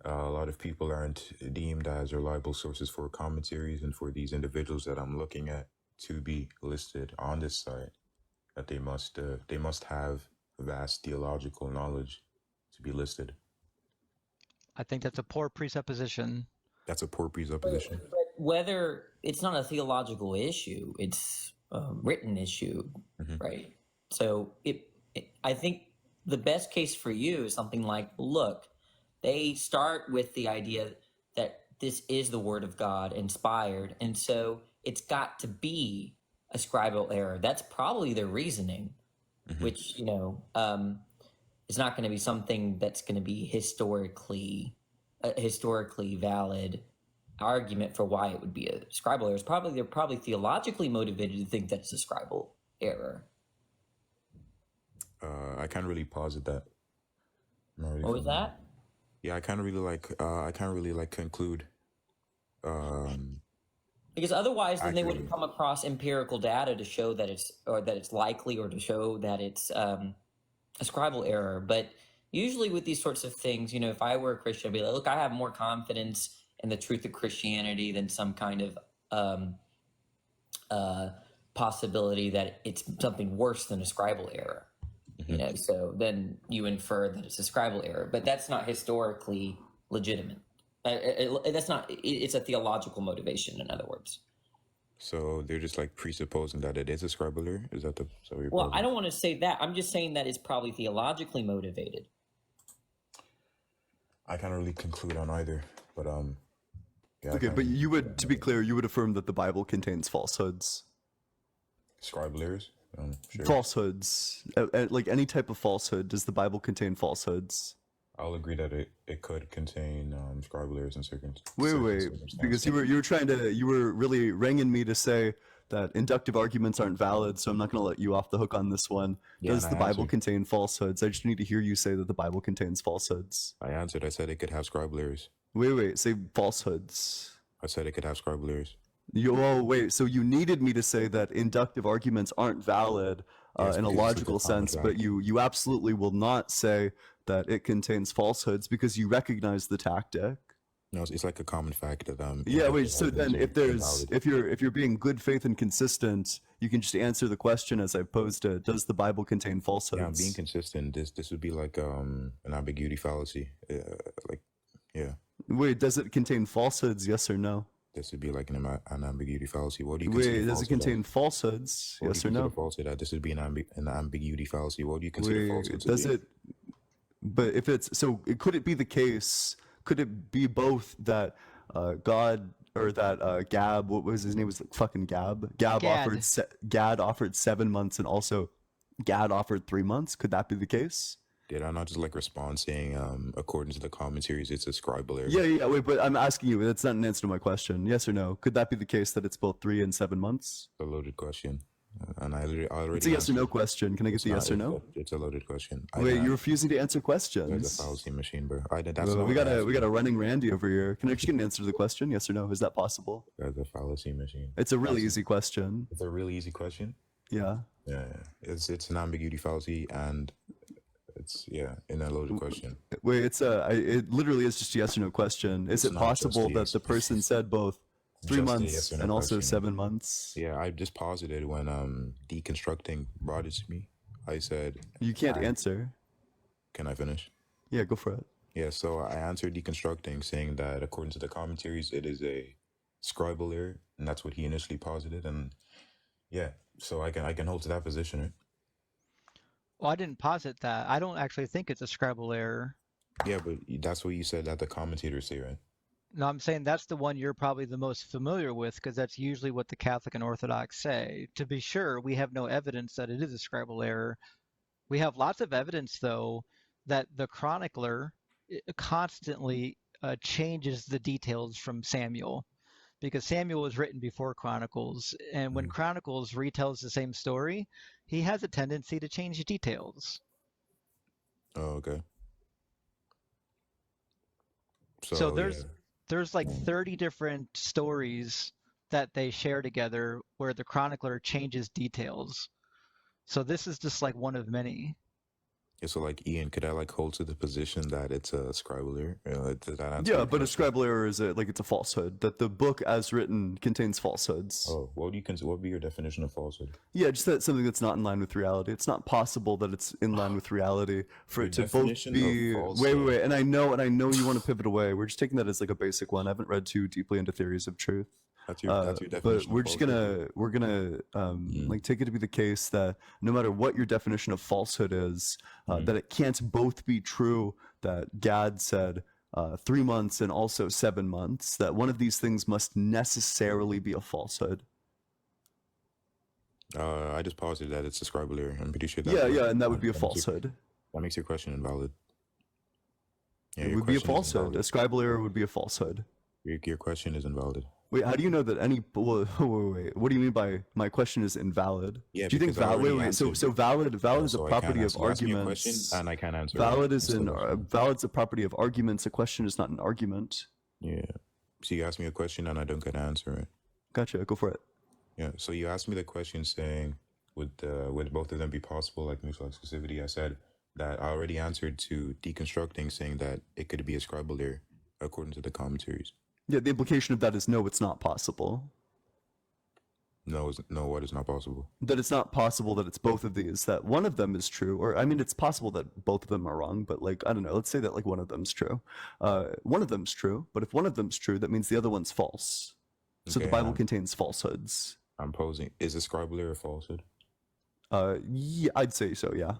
Speaker 14: a lot of people aren't deemed as reliable sources for commentaries and for these individuals that I'm looking at to be listed on this site, that they must have vast theological knowledge to be listed.
Speaker 7: I think that's a poor presupposition.
Speaker 14: That's a poor presupposition.
Speaker 15: But whether it's not a theological issue, it's a written issue, right? So I think the best case for you is something like, look, they start with the idea that this is the word of God inspired, and so it's got to be a scribal error. That's probably their reasoning, which, you know, is not going to be something that's going to be historically valid argument for why it would be a scribal error. They're probably theologically motivated to think that it's a scribal error.
Speaker 14: I can't really posit that. Really
Speaker 15: what was that?
Speaker 14: Yeah, I can't really conclude.
Speaker 15: Because otherwise, then they wouldn't come across empirical data to show that it's likely, or to show that it's a scribal error. But usually with these sorts of things, you know, if I were a Christian, I'd be like, look, I have more confidence in the truth of Christianity than some kind of possibility that it's something worse than a scribal error. You know, so then you infer that it's a scribal error, but that's not historically legitimate. It's a theological motivation, in other words.
Speaker 14: So they're just like presupposing that it is a scribal error? Is that
Speaker 15: Well, I don't want to say that. I'm just saying that it's probably theologically motivated.
Speaker 14: I can't really conclude on either, but yeah.
Speaker 1: Okay, but you would, to be clear, you would affirm that the Bible contains falsehoods.
Speaker 14: Scribal errors? Sure.
Speaker 1: Falsehoods. Like any type of falsehood. Does the Bible contain falsehoods?
Speaker 14: I'll agree that it could contain scribal errors in certain
Speaker 1: Wait, because you were really ringing me to say that inductive arguments aren't valid, so I'm not going to let you off the hook on this one.
Speaker 14: Yeah,
Speaker 1: Does the Bible contain falsehoods? I just need to hear you say that the Bible contains falsehoods.
Speaker 14: I answered. I said it could have scribal errors.
Speaker 1: Wait, say falsehoods.
Speaker 14: I said it could have scribal errors.
Speaker 1: Wait, so you needed me to say that inductive arguments aren't valid in a logical sense, but you absolutely will not say that it contains falsehoods because you recognize the tactic.
Speaker 14: No, it's like a common fact that
Speaker 1: Yeah, wait. So then, if you're being good faith and consistent, you can just answer the question as I posed it. Does the Bible contain falsehoods?
Speaker 14: Yeah, I'm being consistent. This would be like an ambiguity fallacy.
Speaker 1: Wait, does it contain falsehoods? Yes or no?
Speaker 14: This would be like an ambiguity fallacy. What do you
Speaker 1: Wait, does it contain falsehoods? Yes or no?
Speaker 14: This would be an ambiguity fallacy. What do you consider falsehoods?
Speaker 1: Does it? But if it's so, could it be the case? Could it be both that God or that Gab? What was his name? Was like fucking Gab? Gad offered 7 months, and also Gad offered 3 months. Could that be the case?
Speaker 14: Did I not just like respond saying, according to the commentaries, it's a scribal error?
Speaker 1: Yeah. Wait, but I'm asking you. That's not an answer to my question. Yes or no? Could that be the case that it's both 3 and 7 months?
Speaker 14: A loaded question, and I already.
Speaker 1: It's a yes or no question. Can I get the yes or no?
Speaker 14: It's a loaded question.
Speaker 1: Wait, you're refusing to answer questions.
Speaker 14: There's a fallacy machine, bro.
Speaker 1: We got a running Randy over here. Can I just get an answer to the question? Yes or no? Is that possible?
Speaker 14: There's a fallacy machine.
Speaker 1: It's a really easy question.
Speaker 14: It's a really easy question.
Speaker 1: Yeah.
Speaker 14: Yeah. It's an ambiguity fallacy, and it's in a loaded question.
Speaker 1: Wait, it literally is just a yes or no question. Is it possible that the person said both 3 months
Speaker 14: yes or no
Speaker 1: and also
Speaker 14: question.
Speaker 1: 7 months?
Speaker 14: Yeah, I just posited when deconstructing brought it to me. I said
Speaker 1: you can't answer.
Speaker 14: Can I finish?
Speaker 1: Yeah, go for it.
Speaker 14: Yeah, so I answered deconstructing, saying that according to the commentaries, it is a scribal error, and that's what he initially posited. And yeah, so I can hold to that position, right?
Speaker 7: Well, I didn't posit that. I don't actually think it's a scribal error.
Speaker 14: Yeah, but that's what you said that the commentators say, right?
Speaker 7: No, I'm saying that's the one you're probably the most familiar with because that's usually what the Catholic and Orthodox say. To be sure, we have no evidence that it is a scribal error. We have lots of evidence, though, that the chronicler constantly changes the details from Samuel, because Samuel was written before Chronicles, and when Chronicles retells the same story, he has a tendency to change details.
Speaker 14: Oh, okay.
Speaker 7: So there's like 30 different stories that they share together where the chronicler changes details. So this is just like one of many.
Speaker 14: Yeah, so like Ian, could I like hold to the position that it's a scribal error? Does that answer
Speaker 1: Yeah,
Speaker 14: your
Speaker 1: but a
Speaker 14: question?
Speaker 1: scribal error is it's a falsehood. That the book as written contains falsehoods.
Speaker 14: Oh, what do you consider? What would be your definition of falsehood?
Speaker 1: Yeah, just that something that's not in line with reality. It's not possible that it's in line with reality for
Speaker 14: Your
Speaker 1: it to both
Speaker 14: definition of
Speaker 1: be. Wait,
Speaker 14: falsehood.
Speaker 1: and I know you want to pivot away. We're just taking that as like a basic one. I haven't read too deeply into theories of truth.
Speaker 14: That's your
Speaker 1: But
Speaker 14: definition of
Speaker 1: we're just
Speaker 14: falsehood.
Speaker 1: we're gonna like take it to be the case that no matter what your definition of falsehood is, that it can't both be true. That Gad said 3 months and also 7 months. That one of these things must necessarily be a falsehood.
Speaker 14: I just posited that it's a scribal error. I'm pretty sure that.
Speaker 1: Yeah, and that would be a falsehood.
Speaker 14: That makes your question invalid. Yeah,
Speaker 1: It
Speaker 14: your
Speaker 1: would be a
Speaker 14: question is
Speaker 1: falsehood.
Speaker 14: invalid.
Speaker 1: A scribal error would be a falsehood.
Speaker 14: Your question is invalid.
Speaker 1: Wait, how do you know that any? Wait. What do you mean by my question is invalid?
Speaker 14: Yeah,
Speaker 1: do you think
Speaker 14: because I
Speaker 1: valid?
Speaker 14: already
Speaker 1: Wait. So
Speaker 14: answered.
Speaker 1: valid is a
Speaker 14: So I can't
Speaker 1: property of
Speaker 14: answer. You asked me a
Speaker 1: arguments.
Speaker 14: question and I can't answer.
Speaker 1: Valid
Speaker 14: it.
Speaker 1: is valid's a property of arguments. A question is not an argument.
Speaker 14: Yeah. So you asked me a question and I don't get to answer it.
Speaker 1: Gotcha. Go for it.
Speaker 14: Yeah. So you asked me the question saying, would both of them be possible, like mutual exclusivity? I said that I already answered to deconstructing, saying that it could be a scribal error according to the commentaries.
Speaker 1: Yeah, the implication of that is no, it's not possible.
Speaker 14: No, what is not possible?
Speaker 1: That it's not possible that it's both of these. That one of them is true, or I mean, it's possible that both of them are wrong. But like, I don't know. Let's say that like one of them's true. One of them's true, but if one of them's true, that means the other one's false. So the
Speaker 14: Okay,
Speaker 1: Bible contains falsehoods.
Speaker 14: I'm posing. Is a scribal error a falsehood?
Speaker 1: Yeah, I'd say so. Yeah.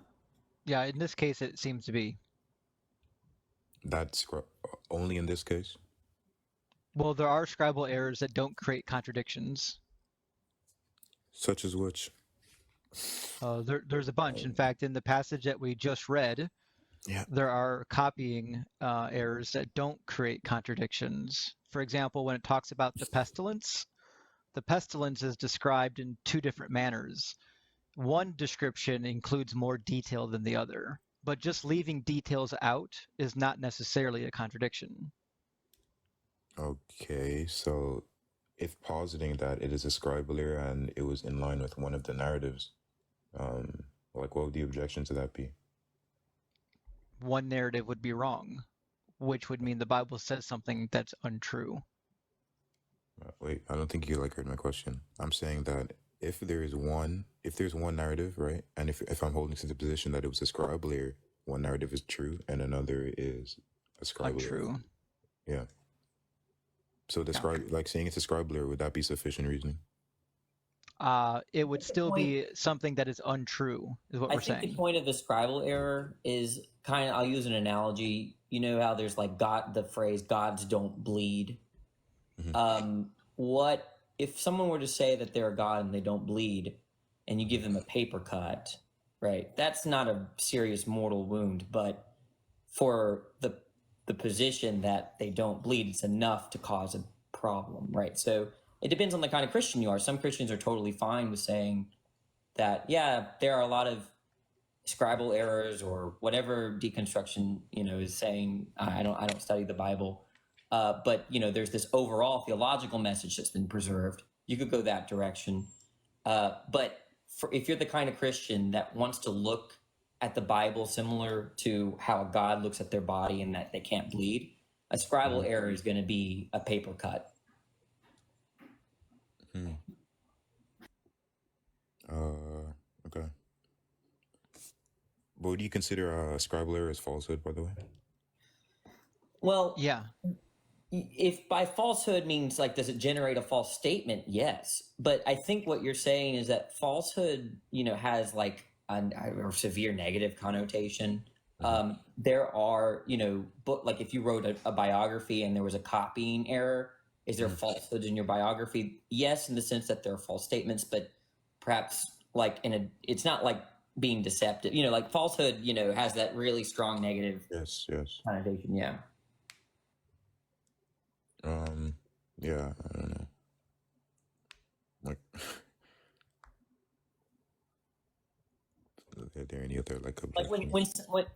Speaker 7: Yeah, in this case, it seems to be.
Speaker 14: That's only in this case.
Speaker 7: Well, there are scribal errors that don't create contradictions.
Speaker 14: Such as which?
Speaker 7: There's a bunch. In fact, in the passage that we just read, there are copying errors that don't create contradictions. For example, when it talks about the pestilence is described in 2 different manners. One description includes more detail than the other, but just leaving details out is not necessarily a contradiction.
Speaker 14: Okay, so if positing that it is a scribal error and it was in line with one of the narratives, like what would the objection to that be?
Speaker 7: One narrative would be wrong, which would mean the Bible says something that's untrue.
Speaker 14: Wait, I don't think you like heard my question. I'm saying that if there's one narrative, right, and if I'm holding to the position that it was a scribal error, one narrative is true and another is a scribal error.
Speaker 7: Untrue.
Speaker 14: Yeah. So like saying it's a scribal error, would that be sufficient reasoning?
Speaker 7: It would still be something that is untrue, is what we're
Speaker 15: I think
Speaker 7: saying.
Speaker 15: the point of the scribal error is kind of, I'll use an analogy. You know how there's like the phrase "gods don't bleed." What if someone were to say that they're a god and they don't bleed, and you give them a paper cut, right? That's not a serious mortal wound, but for the position that they don't bleed, it's enough to cause a problem, right? So it depends on the kind of Christian you are. Some Christians are totally fine with saying that, yeah, there are a lot of scribal errors or whatever deconstruction, is saying. I don't study the Bible, but there's this overall theological message that's been preserved. You could go that direction, but if you're the kind of Christian that wants to look at the Bible similar to how a God looks at their body and that they can't bleed, a scribal error is going to be a paper cut.
Speaker 14: Okay. But would you consider a scribal error as falsehood, by the way?
Speaker 15: Well,
Speaker 7: yeah.
Speaker 15: If by falsehood means like, does it generate a false statement? Yes. But I think what you're saying is that falsehood, has like a severe negative connotation. There are, like if you wrote a biography and there was a copying error, is there falsehoods in your biography? Yes, in the sense that there are false statements, but perhaps like it's not like being deceptive. Like falsehood, has that really strong negative connotation. Yeah.
Speaker 14: Yeah, I don't know. Like, are there any other like
Speaker 15: when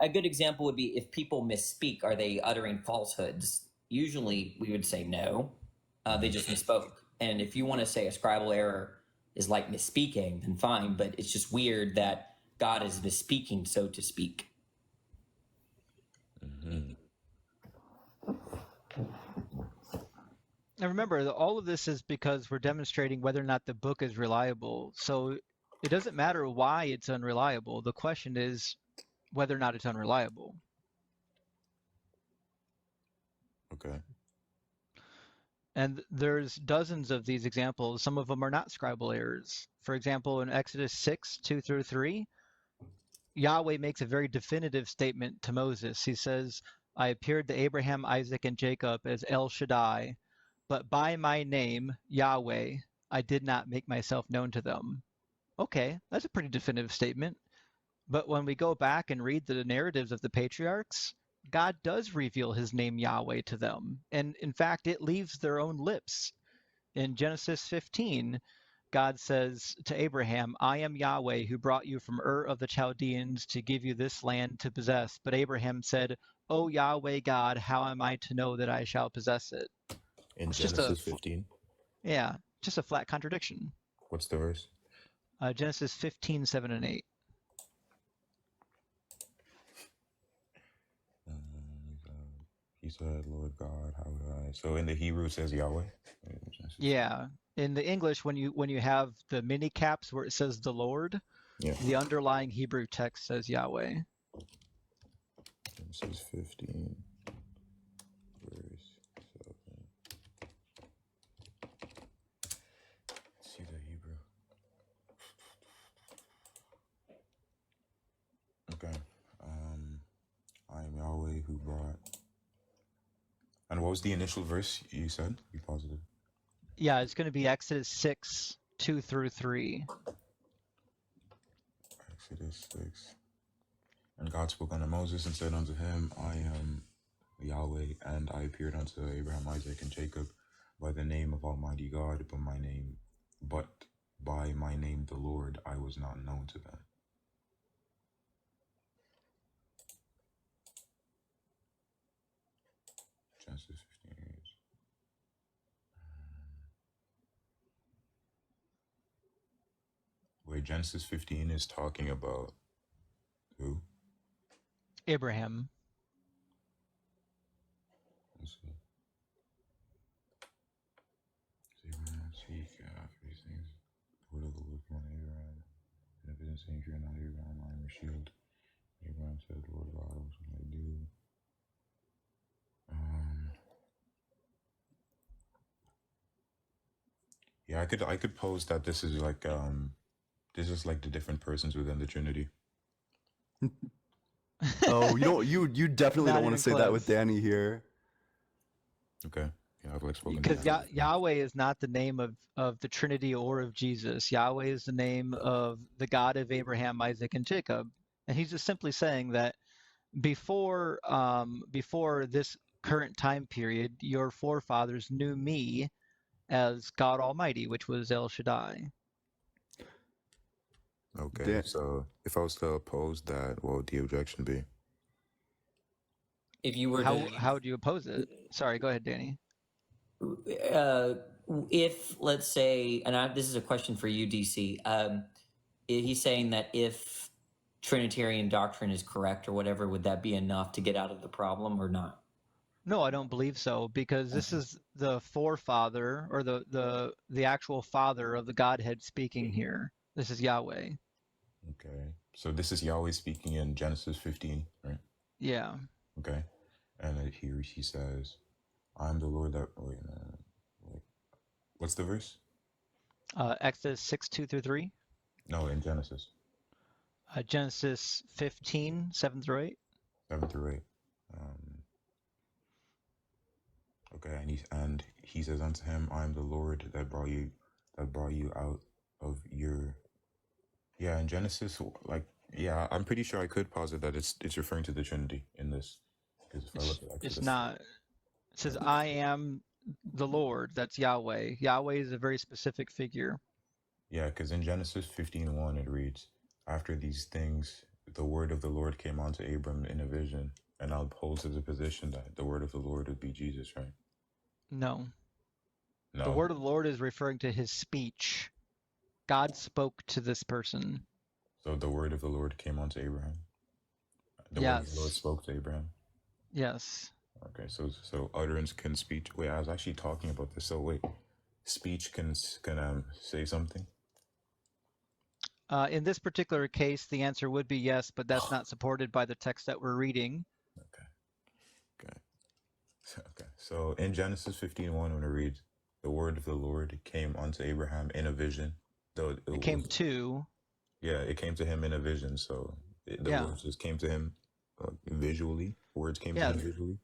Speaker 15: a good example would be if people misspeak, are they uttering falsehoods? Usually, we would say no, they just misspoke. And if you want to say a scribal error is like misspeaking, then fine. But it's just weird that God is misspeaking, so to speak.
Speaker 7: And remember, all of this is because we're demonstrating whether or not the book is reliable. So it doesn't matter why it's unreliable. The question is whether or not it's unreliable.
Speaker 14: Okay.
Speaker 7: And there's dozens of these examples. Some of them are not scribal errors. For example, in Exodus 6, 2 through 3, Yahweh makes a very definitive statement to Moses. He says, I appeared to Abraham, Isaac, and Jacob as El Shaddai, but by my name, Yahweh, I did not make myself known to them. Okay, that's a pretty definitive statement. But when we go back and read the narratives of the patriarchs, God does reveal his name Yahweh to them. And in fact, it leaves their own lips. In Genesis 15, God says to Abraham, I am Yahweh who brought you from Ur of the Chaldeans to give you this land to possess. But Abraham said, O Yahweh God, how am I to know that I shall possess it?
Speaker 14: In
Speaker 7: It's
Speaker 14: Genesis 15.
Speaker 7: Yeah, just a flat contradiction.
Speaker 14: What's the verse?
Speaker 7: Genesis 15, 7 and 8.
Speaker 14: He said, Lord God, how would I? So in the Hebrew it says Yahweh?
Speaker 7: Yeah. In the English, when you have the mini caps where it says the Lord, the underlying Hebrew text says Yahweh.
Speaker 14: Genesis 15, verse 7. Let's see the Hebrew. Okay. I am Yahweh who brought. And what was the initial verse you said? You positive?
Speaker 7: Yeah, it's going to be Exodus 6, 2 through 3.
Speaker 14: Exodus 6. And God spoke unto Moses and said unto him, I am Yahweh, and I appeared unto Abraham, Isaac, and Jacob by the name of Almighty God, but by my name the Lord I was not known to them. Genesis 15. Wait, Genesis 15 is talking about who?
Speaker 7: Abraham.
Speaker 14: Let's see. Abraham speak after these things. The word of the Lord came on Abraham. And if it didn't say, fear not Abraham, I am your shield. Abraham said, Lord God, what shall I do? Yeah, I could pose that this is like the different persons within the Trinity.
Speaker 1: Oh, you definitely don't want to say that with Danny here.
Speaker 14: Okay. Yeah, I've like spoken to
Speaker 7: Because
Speaker 14: Danny.
Speaker 7: Yahweh is not the name of the Trinity or of Jesus. Yahweh is the name of the God of Abraham, Isaac, and Jacob. And he's just simply saying that before this current time period, your forefathers knew me as God Almighty, which was El Shaddai.
Speaker 14: Okay, so if I was to oppose that, what would the objection be?
Speaker 15: If you were
Speaker 7: how would you oppose it? Sorry, go ahead, Danny.
Speaker 15: If let's say, and this is a question for you, DC. He's saying that if Trinitarian doctrine is correct or whatever, would that be enough to get out of the problem or not?
Speaker 7: No, I don't believe so, because this is the forefather or the actual father of the Godhead speaking here. This is Yahweh.
Speaker 14: Okay, so this is Yahweh speaking in Genesis 15, right?
Speaker 7: Yeah.
Speaker 14: Okay, and here he says, "I'm the Lord that." Wait, what's the verse?
Speaker 7: Exodus 6, 2 through 3.
Speaker 14: No, in Genesis.
Speaker 7: Genesis 15, 7 through 8.
Speaker 14: 7 through 8. Okay, and he says unto him, I am the Lord that brought you out of your. Yeah, in Genesis, I'm pretty sure I could posit that it's referring to the Trinity in this. Because if I look at Exodus,
Speaker 7: it's not. It says, I am the Lord. That's Yahweh. Yahweh is a very specific figure.
Speaker 14: Yeah, because in Genesis 15:1 it reads, after these things, the word of the Lord came unto Abram in a vision, and I'll hold to the position that the word of the Lord would be Jesus, right?
Speaker 7: No.
Speaker 14: No.
Speaker 7: The word of the Lord is referring to his speech. God spoke to this person.
Speaker 14: So the word of the Lord came unto Abraham? The word of the Lord spoke to Abraham?
Speaker 7: Yes.
Speaker 14: Okay, so utterance can speech. Wait, I was actually talking about this. So wait, speech can say something.
Speaker 7: In this particular case, the answer would be yes, but that's not supported by the text that we're reading.
Speaker 14: Okay. So in Genesis 15:1, when it reads, "The word of the Lord came unto Abraham in a vision," though
Speaker 7: It came to.
Speaker 14: yeah, it came to him in a vision. So the
Speaker 7: Yeah.
Speaker 14: words just came to him visually. Words came to
Speaker 7: Yeah.
Speaker 14: him visually.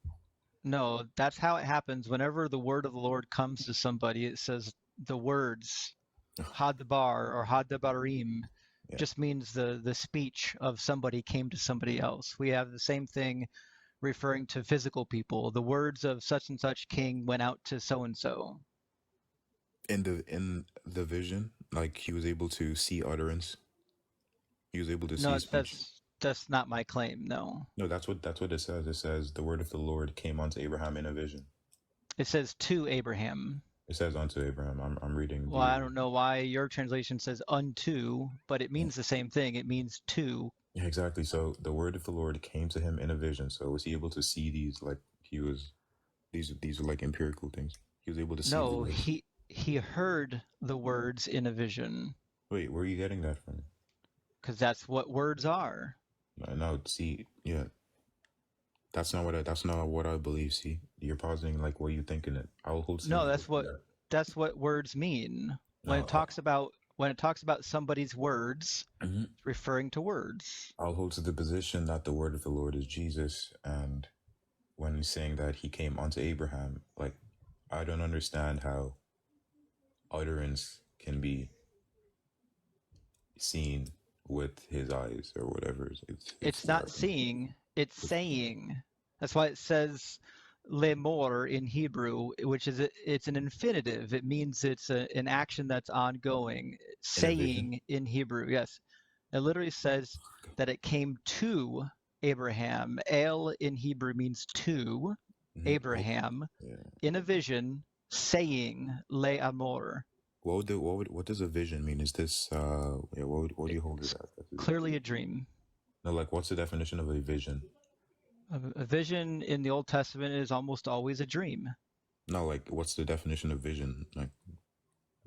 Speaker 7: No, that's how it happens. Whenever the word of the Lord comes to somebody, it says the words Hadabar or Hadabarim just means the speech of somebody came to somebody else. We have the same thing referring to physical people. The words of such and such king went out to so and so.
Speaker 14: In the vision, like he was able to see utterance. He was able to see
Speaker 7: No,
Speaker 14: speech.
Speaker 7: that's not my claim. No.
Speaker 14: No, that's what it says. It says the word of the Lord came unto Abraham in a vision.
Speaker 7: It says to Abraham.
Speaker 14: It says unto Abraham. I'm reading.
Speaker 7: Well, I don't know why your translation says unto, but it means the same thing. It means to.
Speaker 14: Yeah, exactly. So the word of the Lord came to him in a vision. So was he able to see these? Like these are like empirical things. He was able to see the
Speaker 7: No,
Speaker 14: words.
Speaker 7: he heard the words in a vision.
Speaker 14: Wait, where are you getting that from?
Speaker 7: Because that's what words are.
Speaker 14: No, see, yeah. That's not what I believe. See, you're positing like what you think in it. I'll hold to
Speaker 7: No, that's what words mean. When it talks about somebody's words, it's referring to words.
Speaker 14: I'll hold to the position that the word of the Lord is Jesus, and when he's saying that he came unto Abraham, like I don't understand how utterance can be seen with his eyes or whatever.
Speaker 7: It's not seeing, it's saying. That's why it says lemor in Hebrew, which is it's an infinitive. It means it's an action that's ongoing. Saying in Hebrew, yes. It literally says that it came to Abraham. El in Hebrew means to Abraham in a vision, saying le amor.
Speaker 14: What does a vision mean? Is this what do you hold it as?
Speaker 7: Clearly a dream.
Speaker 14: No, like what's the definition of a vision?
Speaker 7: A vision in the Old Testament is almost always a dream.
Speaker 14: No, like what's the definition of vision? Like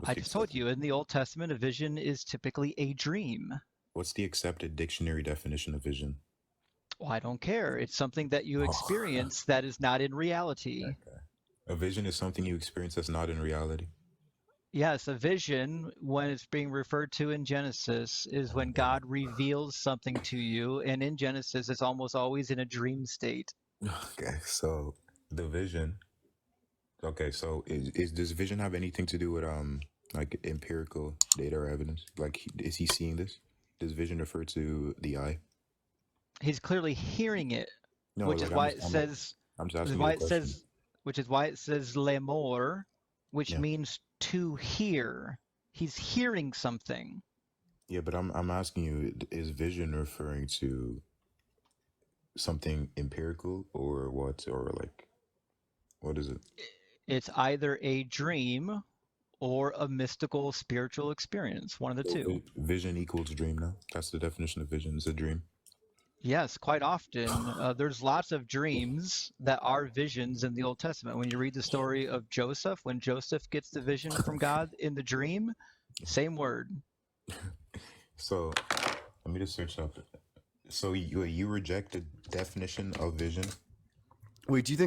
Speaker 7: I just told you in the Old Testament, a vision is typically a dream.
Speaker 14: What's the accepted dictionary definition of vision?
Speaker 7: Well, I don't care. It's something that you experience that is not in reality.
Speaker 14: Okay. A vision is something you experience that's not in reality.
Speaker 7: Yes, a vision, when it's being referred to in Genesis, is when God reveals something to you. And in Genesis, it's almost always in a dream state.
Speaker 14: Okay, so the vision. Okay, so does vision have anything to do with like empirical data or evidence? Like, is he seeing this? Does vision refer to the eye?
Speaker 7: He's clearly hearing it,
Speaker 14: No,
Speaker 7: which
Speaker 14: like,
Speaker 7: is why it says.
Speaker 14: I'm just asking you a question.
Speaker 7: Which is why it says lemor, which means to hear. He's hearing something.
Speaker 14: Yeah, but I'm asking you: is vision referring to something empirical or what, or like, what is it?
Speaker 7: It's either a dream or a mystical spiritual experience, one of the two.
Speaker 14: Vision equals dream now? That's the definition of vision, it's a dream.
Speaker 7: Yes, quite often. There's lots of dreams that are visions in the Old Testament. When you read the story of Joseph, when Joseph gets the vision from God in the dream, same word.
Speaker 14: So let me just search up. So you reject the definition of vision?
Speaker 1: Wait, do you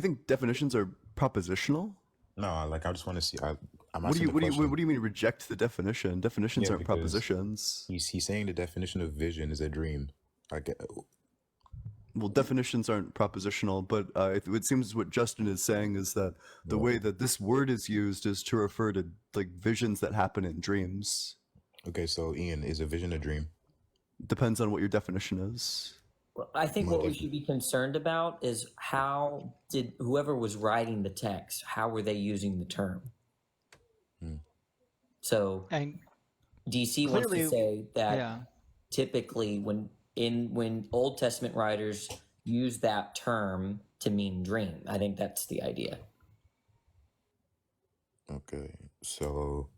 Speaker 1: think definitions are propositional?
Speaker 14: No, like I just want to see. I'm
Speaker 1: what do
Speaker 14: asking
Speaker 1: you mean reject the definition? Definitions aren't propositions.
Speaker 14: He's saying the definition of vision is a dream.
Speaker 1: Well, definitions aren't propositional, but it seems what Justin is saying is that the way that this word is used is to refer to like visions that happen in dreams.
Speaker 14: Okay, so Ian, is a vision a dream?
Speaker 1: Depends on what your definition is.
Speaker 15: Well, I think what we should be concerned about is how did whoever was writing the text, how were they using the term? So
Speaker 7: and
Speaker 15: DC wants to say that typically when Old Testament writers use that term to mean dream, I think that's the idea.
Speaker 14: Okay, so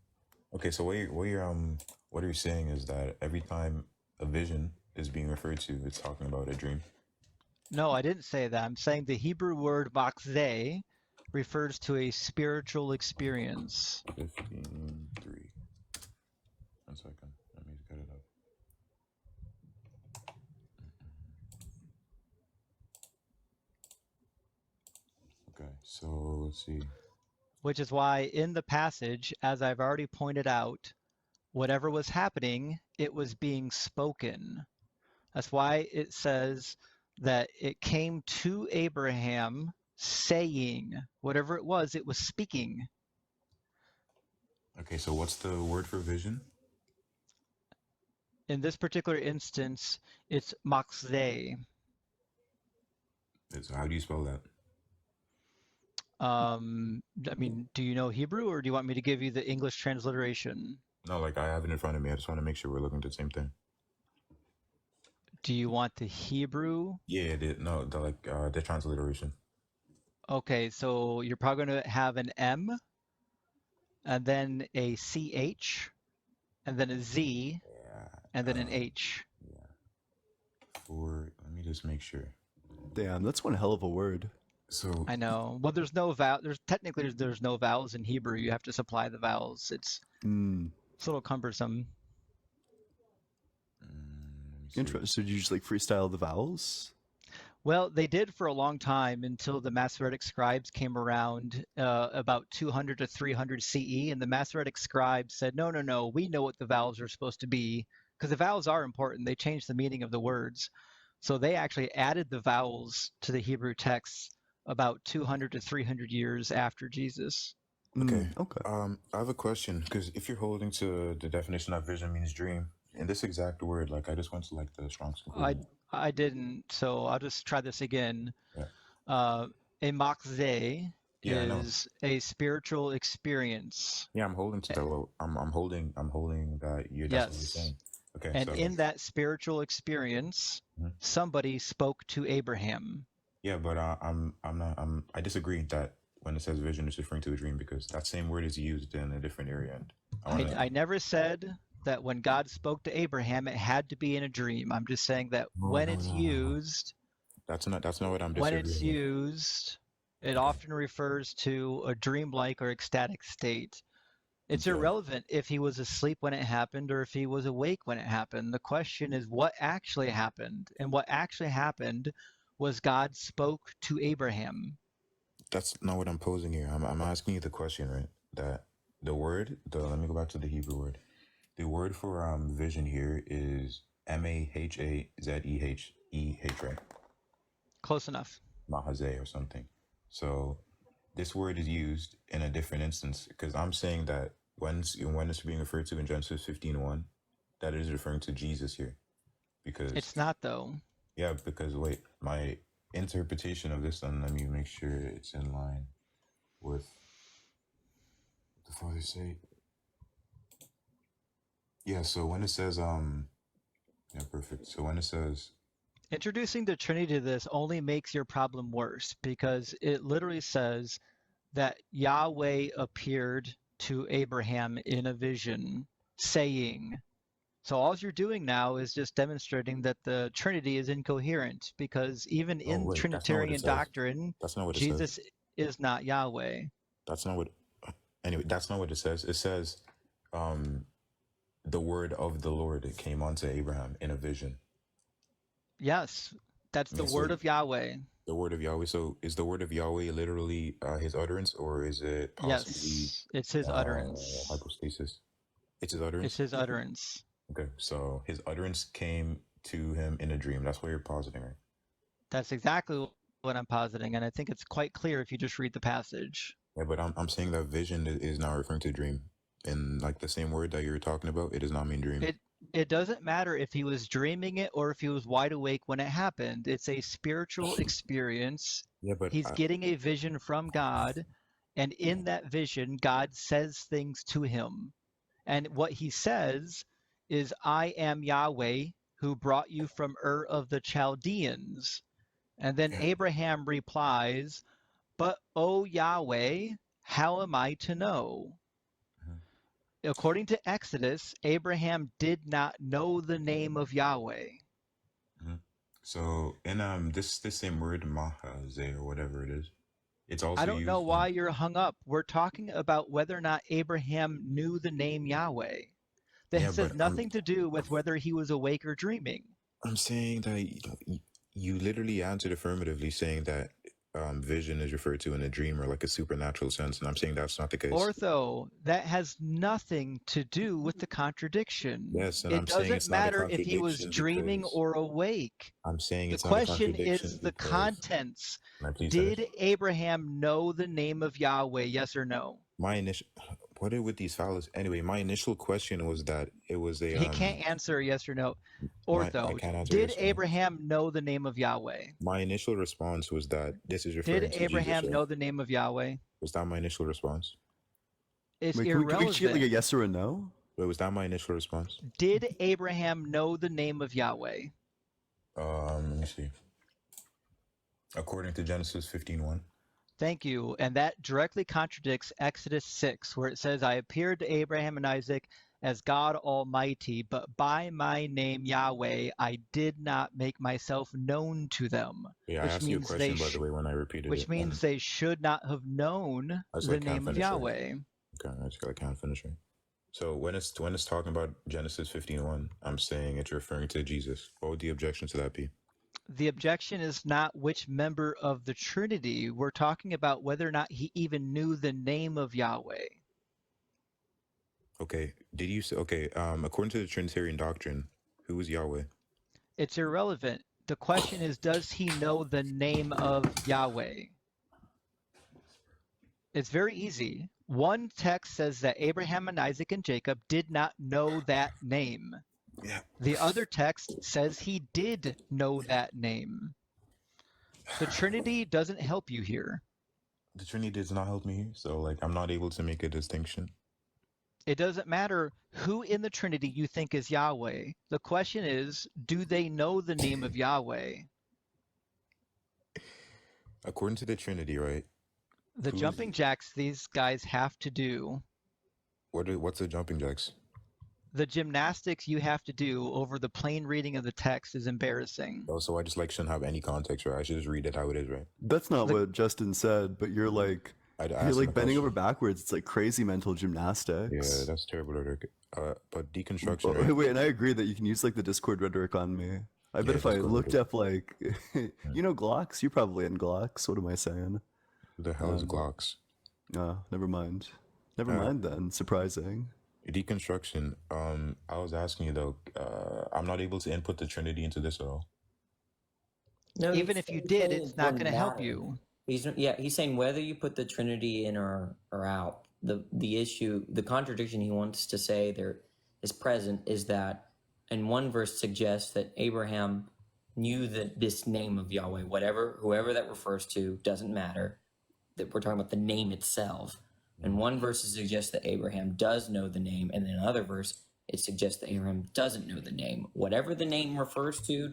Speaker 14: what you're saying is that every time a vision is being referred to, it's talking about a dream.
Speaker 7: No, I didn't say that. I'm saying the Hebrew word makzeh refers to a spiritual experience.
Speaker 14: 15:3. 1 second. Let me get it up. Okay, so let's see.
Speaker 7: Which is why in the passage, as I've already pointed out, whatever was happening, it was being spoken. That's why it says that it came to Abraham saying, whatever it was speaking.
Speaker 14: Okay, so what's the word for vision?
Speaker 7: In this particular instance, it's makzeh.
Speaker 14: How do you spell that?
Speaker 7: I mean, do you know Hebrew, or do you want me to give you the English transliteration?
Speaker 14: No, like I have it in front of me. I just want to make sure we're looking at the same thing.
Speaker 7: Do you want the Hebrew?
Speaker 14: Yeah, the transliteration.
Speaker 7: Okay, so you're probably going to have an M, and then a CH, and then a Z, and then an H.
Speaker 14: Let me just make sure.
Speaker 1: Damn, that's one hell of a word.
Speaker 14: So
Speaker 7: I know. Well, there's no vowel. There's no vowels in Hebrew. You have to supply the vowels. It's a little cumbersome.
Speaker 1: Interesting. So did you just like freestyle the vowels?
Speaker 7: Well, they did for a long time until the Masoretic scribes came around about 200 to 300 CE, and the Masoretic scribes said, no, we know what the vowels are supposed to be, because the vowels are important. They changed the meaning of the words. So they actually added the vowels to the Hebrew texts about 200 to 300 years after Jesus.
Speaker 14: Okay. I have a question, because if you're holding to the definition of vision means dream, in this exact word, like I just went to like the Strong's conclusion.
Speaker 7: I didn't, so I'll just try this again. A makzeh is a spiritual experience.
Speaker 14: Yeah, I'm holding to that. I'm holding that. That's what you're saying. Okay.
Speaker 7: And in that spiritual experience, somebody spoke to Abraham.
Speaker 14: Yeah, but I disagree that when it says vision, it's referring to a dream, because that same word is used in a different area. And
Speaker 7: I never said that when God spoke to Abraham, it had to be in a dream. I'm just saying that when it's used,
Speaker 14: that's not what I'm disagreeing
Speaker 7: when it's
Speaker 14: with.
Speaker 7: used, it often refers to a dreamlike or ecstatic state. It's irrelevant if he was asleep when it happened or if he was awake when it happened. The question is what actually happened. And what actually happened was God spoke to Abraham.
Speaker 14: That's not what I'm posing here. I'm asking you the question, right? That let me go back to the Hebrew word. The word for vision here is mahazeheh, right?
Speaker 7: Close enough.
Speaker 14: Mahazeh or something. So this word is used in a different instance, because I'm saying that when it's being referred to in Genesis 15:1, that it is referring to Jesus here. Because
Speaker 7: it's not, though.
Speaker 14: Yeah, because wait, my interpretation of this, and let me make sure it's in line with what the Father say. Yeah, so when it says yeah, perfect. So when it says
Speaker 7: introducing the Trinity to this only makes your problem worse, because it literally says that Yahweh appeared to Abraham in a vision, saying. So all you're doing now is just demonstrating that the Trinity is incoherent, because even in Trinitarian doctrine, Jesus is not Yahweh.
Speaker 14: That's not what. Anyway, that's not what it says. It says, the word of the Lord came onto Abraham in a vision.
Speaker 7: Yes, that's the word of Yahweh.
Speaker 14: The word of Yahweh. So is the word of Yahweh literally his utterance, or is it possibly?
Speaker 7: Yes, it's his utterance.
Speaker 14: Hypostasis. It's his utterance.
Speaker 7: It's his utterance.
Speaker 14: Okay, so his utterance came to him in a dream. That's what you're positing, right?
Speaker 7: That's exactly what I'm positing, and I think it's quite clear if you just read the passage.
Speaker 14: Yeah, but I'm saying that vision is not referring to dream. And like the same word that you're talking about, it does not mean dream.
Speaker 7: It doesn't matter if he was dreaming it or if he was wide awake when it happened. It's a spiritual experience.
Speaker 14: Yeah, but
Speaker 7: he's getting a vision from God, and in that vision, God says things to him. And what he says is, I am Yahweh who brought you from Ur of the Chaldeans. And then Abraham replies, but, O Yahweh, how am I to know? According to Exodus, Abraham did not know the name of Yahweh.
Speaker 14: So in this same word mahaze or whatever it is, it's also
Speaker 7: I don't know
Speaker 14: used
Speaker 7: why
Speaker 14: in.
Speaker 7: you're hung up. We're talking about whether or not Abraham knew the name Yahweh.
Speaker 14: Yeah,
Speaker 7: This has
Speaker 14: but
Speaker 7: nothing to do with whether he was awake or dreaming.
Speaker 14: I'm saying that you literally answered affirmatively, saying that vision is referred to in a dream or like a supernatural sense, and I'm saying that's not the case.
Speaker 7: Ortho, that has nothing to do with the contradiction.
Speaker 14: Yes, and
Speaker 7: It
Speaker 14: I'm saying
Speaker 7: doesn't
Speaker 14: it's not a
Speaker 7: matter if he was
Speaker 14: contradiction
Speaker 7: dreaming
Speaker 14: because
Speaker 7: or awake.
Speaker 14: I'm saying
Speaker 7: The
Speaker 14: it's not a
Speaker 7: question
Speaker 14: contradiction
Speaker 7: is the
Speaker 14: because.
Speaker 7: contents.
Speaker 14: Can I please finish?
Speaker 7: Did Abraham know the name of Yahweh, yes or no?
Speaker 14: My initial, what are with these fellas? Anyway, my initial question was that it was a
Speaker 7: He can't answer yes or no.
Speaker 14: I
Speaker 7: Ortho,
Speaker 14: can't answer
Speaker 7: did
Speaker 14: yes or no.
Speaker 7: Abraham know the name of Yahweh?
Speaker 14: My initial response was that this is
Speaker 7: Did
Speaker 14: referring to Jesus.
Speaker 7: Abraham
Speaker 14: Right?
Speaker 7: know the name of Yahweh?
Speaker 14: Was that my initial response?
Speaker 7: It's
Speaker 1: Wait, can we
Speaker 7: irrelevant.
Speaker 1: get like a yes or a no?
Speaker 14: Wait, was that my initial response?
Speaker 7: Did Abraham know the name of Yahweh?
Speaker 14: Let me see. According to Genesis 15:1.
Speaker 7: Thank you. And that directly contradicts Exodus 6, where it says, I appeared to Abraham and Isaac as God Almighty, but by my name Yahweh, I did not make myself known to them.
Speaker 14: Yeah, I asked you a question, by the way, when I repeated
Speaker 7: which
Speaker 14: it.
Speaker 7: means they should not have known the name of Yahweh.
Speaker 14: Okay, I can't finish it. So when it's talking about Genesis 15:1, I'm saying it's referring to Jesus. What would the objection to that be?
Speaker 7: The objection is not which member of the Trinity. We're talking about whether or not he even knew the name of Yahweh.
Speaker 14: Okay, did you say, okay, according to the Trinitarian doctrine, who is Yahweh?
Speaker 7: It's irrelevant. The question is, does he know the name of Yahweh? It's very easy. One text says that Abraham and Isaac and Jacob did not know that name.
Speaker 14: Yeah.
Speaker 7: The other text says he did know that name. The Trinity doesn't help you here.
Speaker 14: The Trinity does not help me here, so like I'm not able to make a distinction.
Speaker 7: It doesn't matter who in the Trinity you think is Yahweh. The question is, do they know the name of Yahweh?
Speaker 14: According to the Trinity, right?
Speaker 7: The jumping jacks these guys have to do.
Speaker 14: What's the jumping jacks?
Speaker 7: The gymnastics you have to do over the plain reading of the text is embarrassing.
Speaker 14: Oh, so I just like shouldn't have any context, right? I should just read it how it is, right?
Speaker 1: That's not what Justin said, but you're like bending over backwards. It's like crazy mental gymnastics.
Speaker 14: Yeah, that's terrible rhetoric. But deconstruction. Right?
Speaker 1: Wait, and I agree that you can use like the Discord rhetoric on me. I bet if I looked up like, you know, Glocks, you're probably in Glocks. What am I saying?
Speaker 14: Who the hell is Glocks?
Speaker 1: Never mind. Never mind then. Surprising.
Speaker 14: Deconstruction. I was asking you though. I'm not able to input the Trinity into this at all.
Speaker 15: No,
Speaker 7: even if you did, it's not going to help you.
Speaker 15: He's saying whether you put the Trinity in or out. The issue, the contradiction he wants to say there is present is that, and one verse suggests that Abraham knew that this name of Yahweh, whoever that refers to, doesn't matter. That we're talking about the name itself. And one verse suggests that Abraham does know the name, and in another verse it suggests that Abraham doesn't know the name. Whatever the name refers to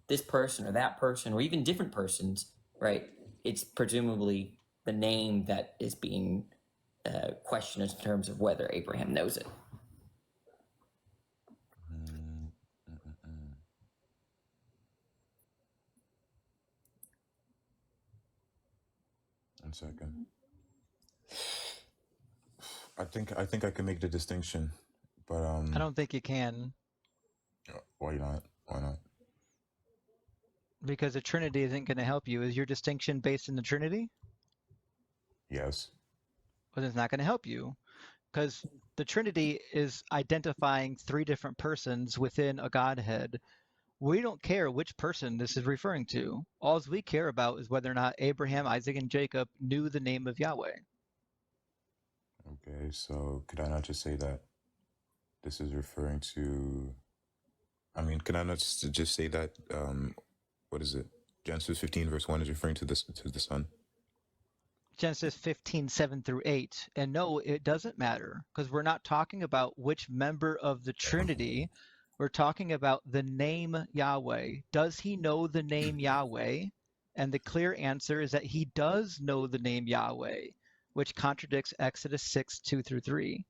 Speaker 15: this person or that person or even different persons, right? It's presumably the name that is being questioned in terms of whether Abraham knows it.
Speaker 14: One second. I think I can make the distinction, but
Speaker 7: I don't think you can.
Speaker 14: Why not? Why not?
Speaker 7: Because the Trinity isn't going to help you. Is your distinction based in the Trinity?
Speaker 14: Yes.
Speaker 7: But it's not going to help you. Because the Trinity is identifying three different persons within a Godhead. We don't care which person this is referring to. All we care about is whether or not Abraham, Isaac, and Jacob knew the name of Yahweh.
Speaker 14: Okay, so could I not just say that this is referring to? I mean, can I not just say that? What is it? Genesis 15 verse 1 is referring to the Son.
Speaker 7: Genesis 15, 7 through 8. And no, it doesn't matter, because we're not talking about which member of the Trinity. We're talking about the name Yahweh. Does he know the name Yahweh? And the clear answer is that he does know the name Yahweh, which contradicts Exodus 6, 2 through 3.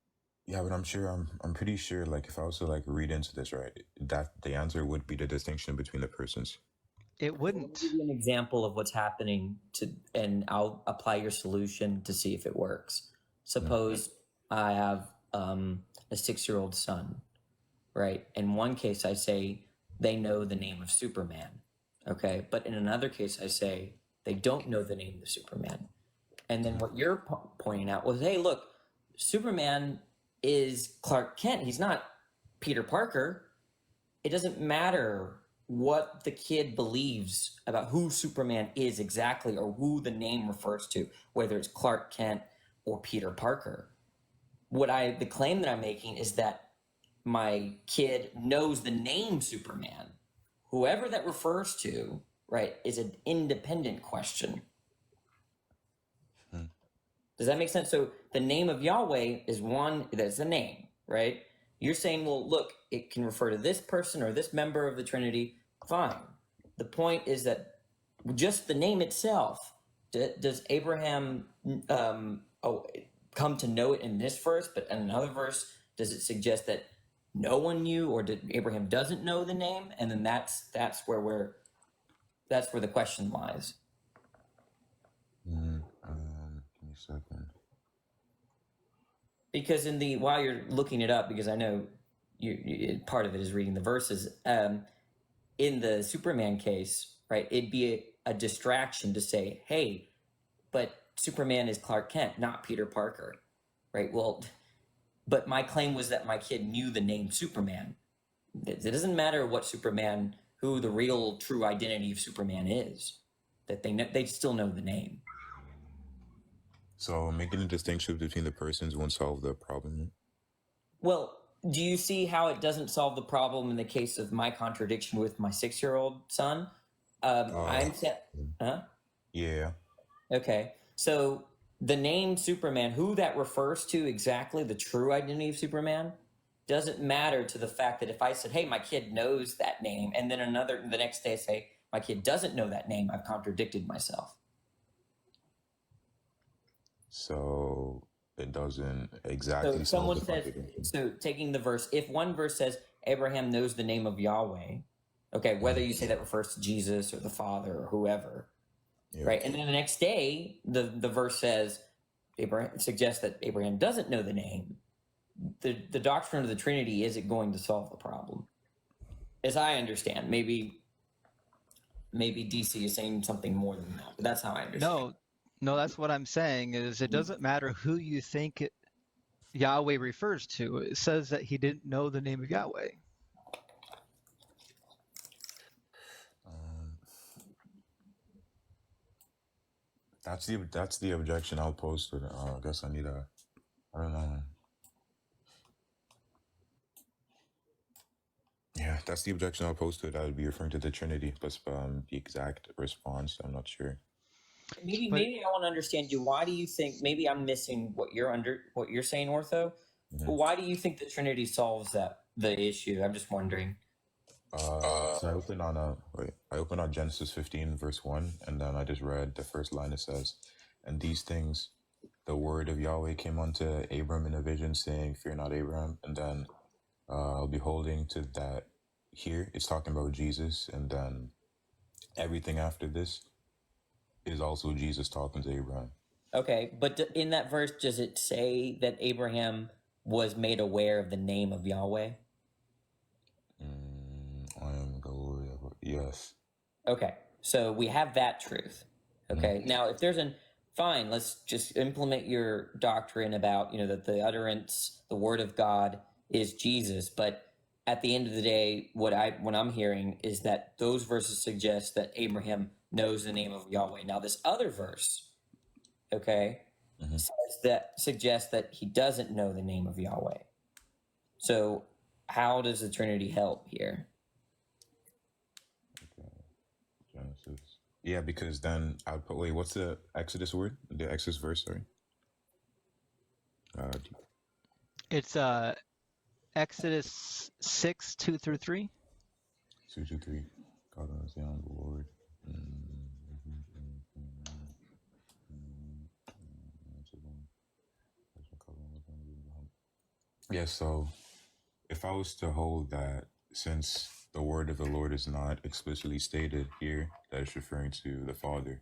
Speaker 14: Yeah, but I'm pretty sure, like, if I was to like read into this, right, that the answer would be the distinction between the persons.
Speaker 7: It
Speaker 15: Let me
Speaker 7: wouldn't.
Speaker 15: give you an example of what's happening and I'll apply your solution to see if it works. Suppose I have a 6-year-old son, right? In one case, I say they know the name of Superman, okay? But in another case, I say they don't know the name of Superman. And then what you're pointing out was, hey, look, Superman is Clark Kent. He's not Peter Parker. It doesn't matter what the kid believes about who Superman is exactly or who the name refers to, whether it's Clark Kent or Peter Parker. The claim that I'm making is that my kid knows the name Superman. Whoever that refers to, right, is an independent question. Does that make sense? So the name of Yahweh is one, that's the name, right? You're saying, well, look, it can refer to this person or this member of the Trinity. Fine. The point is that just the name itself, does Abraham come to know it in this verse, but in another verse, does it suggest that no one knew, or did Abraham doesn't know the name? And then that's where the question lies.
Speaker 14: Give me a second.
Speaker 15: Because while you're looking it up, because I know part of it is reading the verses. In the Superman case, right, it'd be a distraction to say, hey, but Superman is Clark Kent, not Peter Parker, right? Well, but my claim was that my kid knew the name Superman. It doesn't matter who the real true identity of Superman is, that they still know the name.
Speaker 14: So making a distinction between the persons won't solve the problem.
Speaker 15: Well, do you see how it doesn't solve the problem in the case of my contradiction with my 6-year-old son?
Speaker 14: Yeah.
Speaker 15: Okay. So the name Superman, who that refers to exactly, the true identity of Superman, doesn't matter to the fact that if I said, hey, my kid knows that name, and then the next day I say, my kid doesn't know that name, I've contradicted myself.
Speaker 14: So it doesn't exactly
Speaker 15: So
Speaker 14: solve the contradiction.
Speaker 15: so taking the verse, if one verse says Abraham knows the name of Yahweh, okay, whether you say that refers to Jesus or the Father or whoever, right? And then the next day, the verse says, suggests that Abraham doesn't know the name. The doctrine of the Trinity isn't going to solve the problem, as I understand. Maybe DC is saying something more than that, but that's how I understand.
Speaker 7: No, that's what I'm saying is it doesn't matter who you think Yahweh refers to. It says that he didn't know the name of Yahweh.
Speaker 14: That's the objection I'll pose to it. I guess I don't know. Yeah, that's the objection I'll pose to it. I would be referring to the Trinity, but the exact response, I'm not sure.
Speaker 15: Maybe I want to understand you. Why do you think? Maybe I'm missing what you're saying, Ortho.
Speaker 14: Mm-hmm.
Speaker 15: Why do you think the Trinity solves the issue? I'm just wondering.
Speaker 14: So I open on Genesis 15 verse 1, and then I just read the first line. It says, "And these things, the word of Yahweh came unto Abram in a vision, saying, Fear not, Abraham." And then I'll be holding to that here. It's talking about Jesus, and then everything after this is also Jesus talking to Abraham.
Speaker 15: Okay, but in that verse, does it say that Abraham was made aware of the name of Yahweh?
Speaker 14: I am the Lord. Yes.
Speaker 15: Okay, so we have that truth. Okay, now if there's fine, let's just implement your doctrine about, that the utterance, the word of God is Jesus. But at the end of the day, what I'm hearing is that those verses suggest that Abraham knows the name of Yahweh. Now this other verse, okay, suggests that he doesn't know the name of Yahweh. So how does the Trinity help here?
Speaker 14: Okay. Genesis. Yeah, because then I'd put, wait, what's the Exodus word? The Exodus verse, sorry.
Speaker 7: It's Exodus 6, 2 through 3.
Speaker 14: 2 through 3. God understand the Lord. Yeah, so if I was to hold that since the word of the Lord is not explicitly stated here, that it's referring to the Father.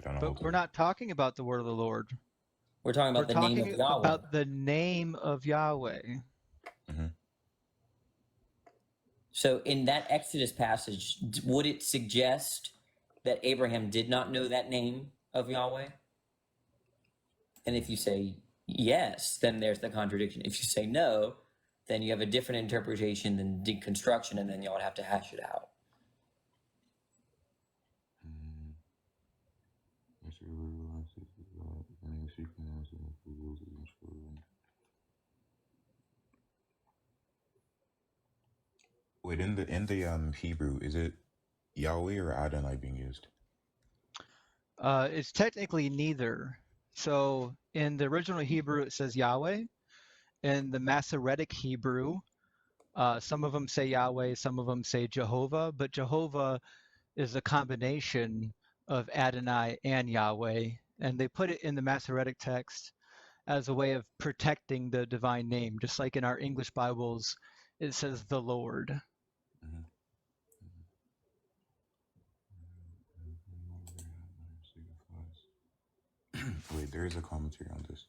Speaker 7: But we're not talking about the word of the Lord.
Speaker 15: We're talking about
Speaker 7: We're
Speaker 15: the name of
Speaker 7: talking
Speaker 15: Yahweh.
Speaker 7: about the name of Yahweh.
Speaker 15: So in that Exodus passage, would it suggest that Abraham did not know that name of Yahweh? And if you say yes, then there's the contradiction. If you say no, then you have a different interpretation than deconstruction, and then y'all would have to hash it out.
Speaker 14: Wait, in the Hebrew, is it Yahweh or Adonai being used?
Speaker 7: It's technically neither. So in the original Hebrew, it says Yahweh. In the Masoretic Hebrew, some of them say Yahweh, some of them say Jehovah, but Jehovah is a combination of Adonai and Yahweh, and they put it in the Masoretic text as a way of protecting the divine name, just like in our English Bibles, it says the Lord.
Speaker 14: Wait, there is a commentary on this.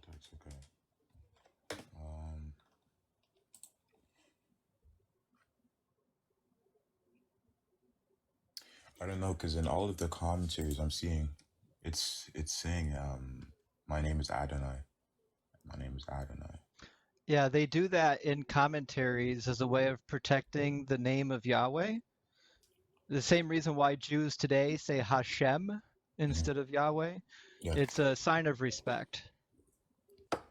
Speaker 14: That's okay. I don't know, because in all of the commentaries I'm seeing, it's saying, my name is Adonai. My name is Adonai.
Speaker 7: Yeah, they do that in commentaries as a way of protecting the name of Yahweh. The same reason why Jews today say Hashem instead of Yahweh.
Speaker 14: Yeah.
Speaker 7: It's a sign of respect.
Speaker 14: Okay.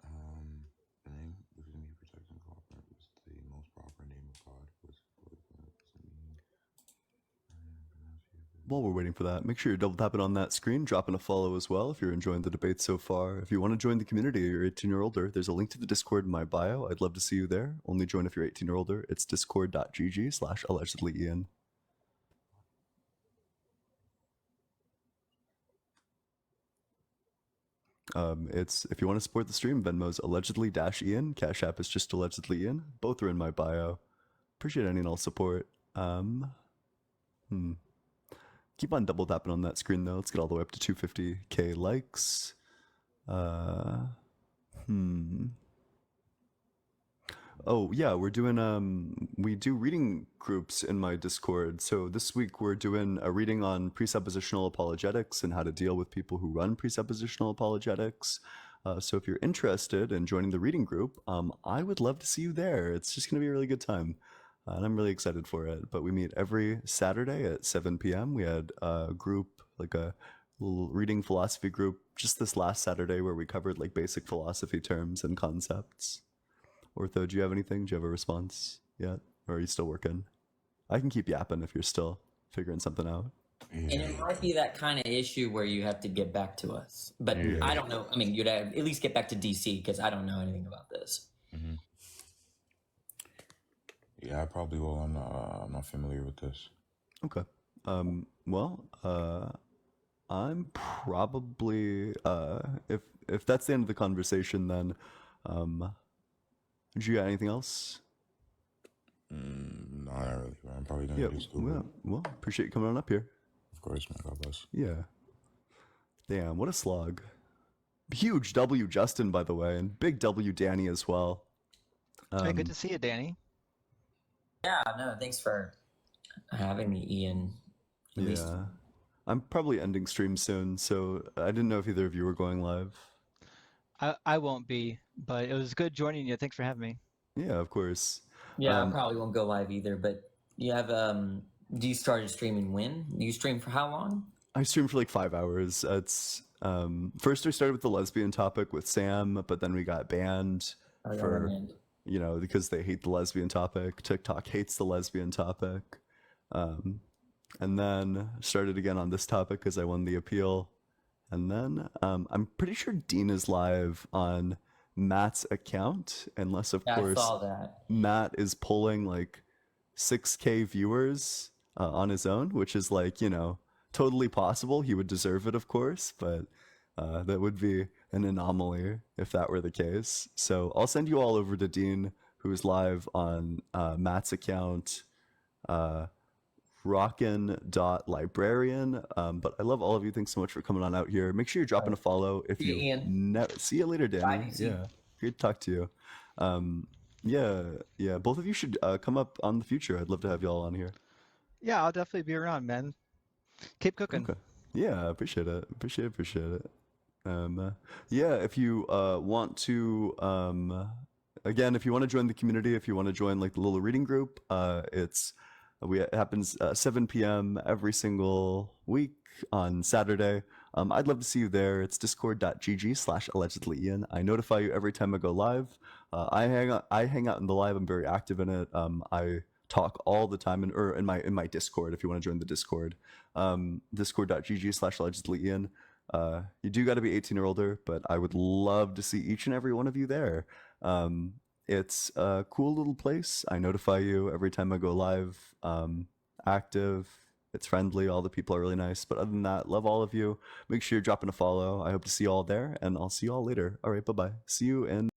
Speaker 14: The name within me protecting God is the most proper name of God.
Speaker 1: While we're waiting for that, make sure you're double tapping on that screen, dropping a follow as well if you're enjoying the debate so far. If you want to join the community or you're 18 or older, there's a link to the Discord in my bio. I'd love to see you there. Only join if you're 18 or older. It's discord.gg/allegedly.ian. It's if you want to support the stream, Venmo's allegedly-ian. Cash App is just allegedly Ian. Both are in my bio. Appreciate any and all support. Keep on double tapping on that screen though. Let's get all the way up to 250k likes. Oh yeah, we're doing we do reading groups in my Discord. So this week we're doing a reading on presuppositional apologetics and how to deal with people who run presuppositional apologetics. So if you're interested in joining the reading group, I would love to see you there. It's just gonna be a really good time. And I'm really excited for it. But we meet every Saturday at 7 p.m. We had a group, like a little reading philosophy group, just this last Saturday where we covered like basic philosophy terms and concepts. Ortho, do you have anything? Do you have a response yet? Or are you still working? I can keep yapping if you're still figuring something out.
Speaker 15: And it might be that kind of issue where you have to get back to us. But I don't know. I mean, you'd have at least get back to DC because I don't know anything about this.
Speaker 14: Yeah, I probably will. I'm not familiar with this.
Speaker 1: Okay. Well, I'm probably if that's the end of the conversation, then do you got anything else?
Speaker 14: No, not really. I'm probably gonna do school.
Speaker 1: Well, appreciate you coming on up here.
Speaker 14: Of course, man. God bless.
Speaker 1: Yeah. Damn, what a slog. Huge W, Justin, by the way, and big W, Danny, as well.
Speaker 7: Hey, good to see you, Danny.
Speaker 15: Yeah, no, thanks for having me, Ian.
Speaker 1: Yeah. I'm probably ending stream soon, so I didn't know if either of you were going live.
Speaker 7: I won't be, but it was good joining you. Thanks for having me.
Speaker 1: Yeah, of course.
Speaker 15: Yeah, I probably won't go live either, but you have, you started streaming when? You stream for how long?
Speaker 1: I streamed for like 5 hours. It's, first we started with the lesbian topic with Sam, but then we got banned you know, because they hate the lesbian topic. TikTok hates the lesbian topic. And then started again on this topic because I won the appeal. And then I'm pretty sure Dean is live on Matt's account, unless of
Speaker 15: Yeah, I
Speaker 1: course
Speaker 15: saw that.
Speaker 1: Matt is pulling like 6K viewers on his own, which is like, you know, totally possible. He would deserve it, of course, but that would be an anomaly if that were the case. So I'll send you all over to Dean, who's live on Matt's account, rockin.librarian. But I love all of you. Thanks so much for coming on out here. Make sure you're dropping a follow if
Speaker 15: See you,
Speaker 1: you
Speaker 15: Ian.
Speaker 1: never see you later, Danny.
Speaker 15: Bye, DC.
Speaker 1: Yeah, great to talk to you. Yeah, both of you should come up on the future. I'd love to have y'all on here.
Speaker 7: Yeah, I'll definitely be around, man. Keep cooking.
Speaker 1: Okay. Yeah, appreciate it. Appreciate it. Yeah, if you want to, again, if you want to join the community, if you want to join like the little reading group, it happens 7 p.m. every single week on Saturday. I'd love to see you there. It's discord.gg/allegedly.ian. I notify you every time I go live. I hang out in the live. I'm very active in it. I talk all the time in my Discord. If you want to join the Discord, discord.gg/allegedly.ian. You do got to be 18 or older, but I would love to see each and every one of you there. It's a cool little place. I notify you every time I go live. Active. It's friendly. All the people are really nice. But other than that, love all of you. Make sure you're dropping a follow. I hope to see you all there, and I'll see you all later. All right, bye-bye. See you in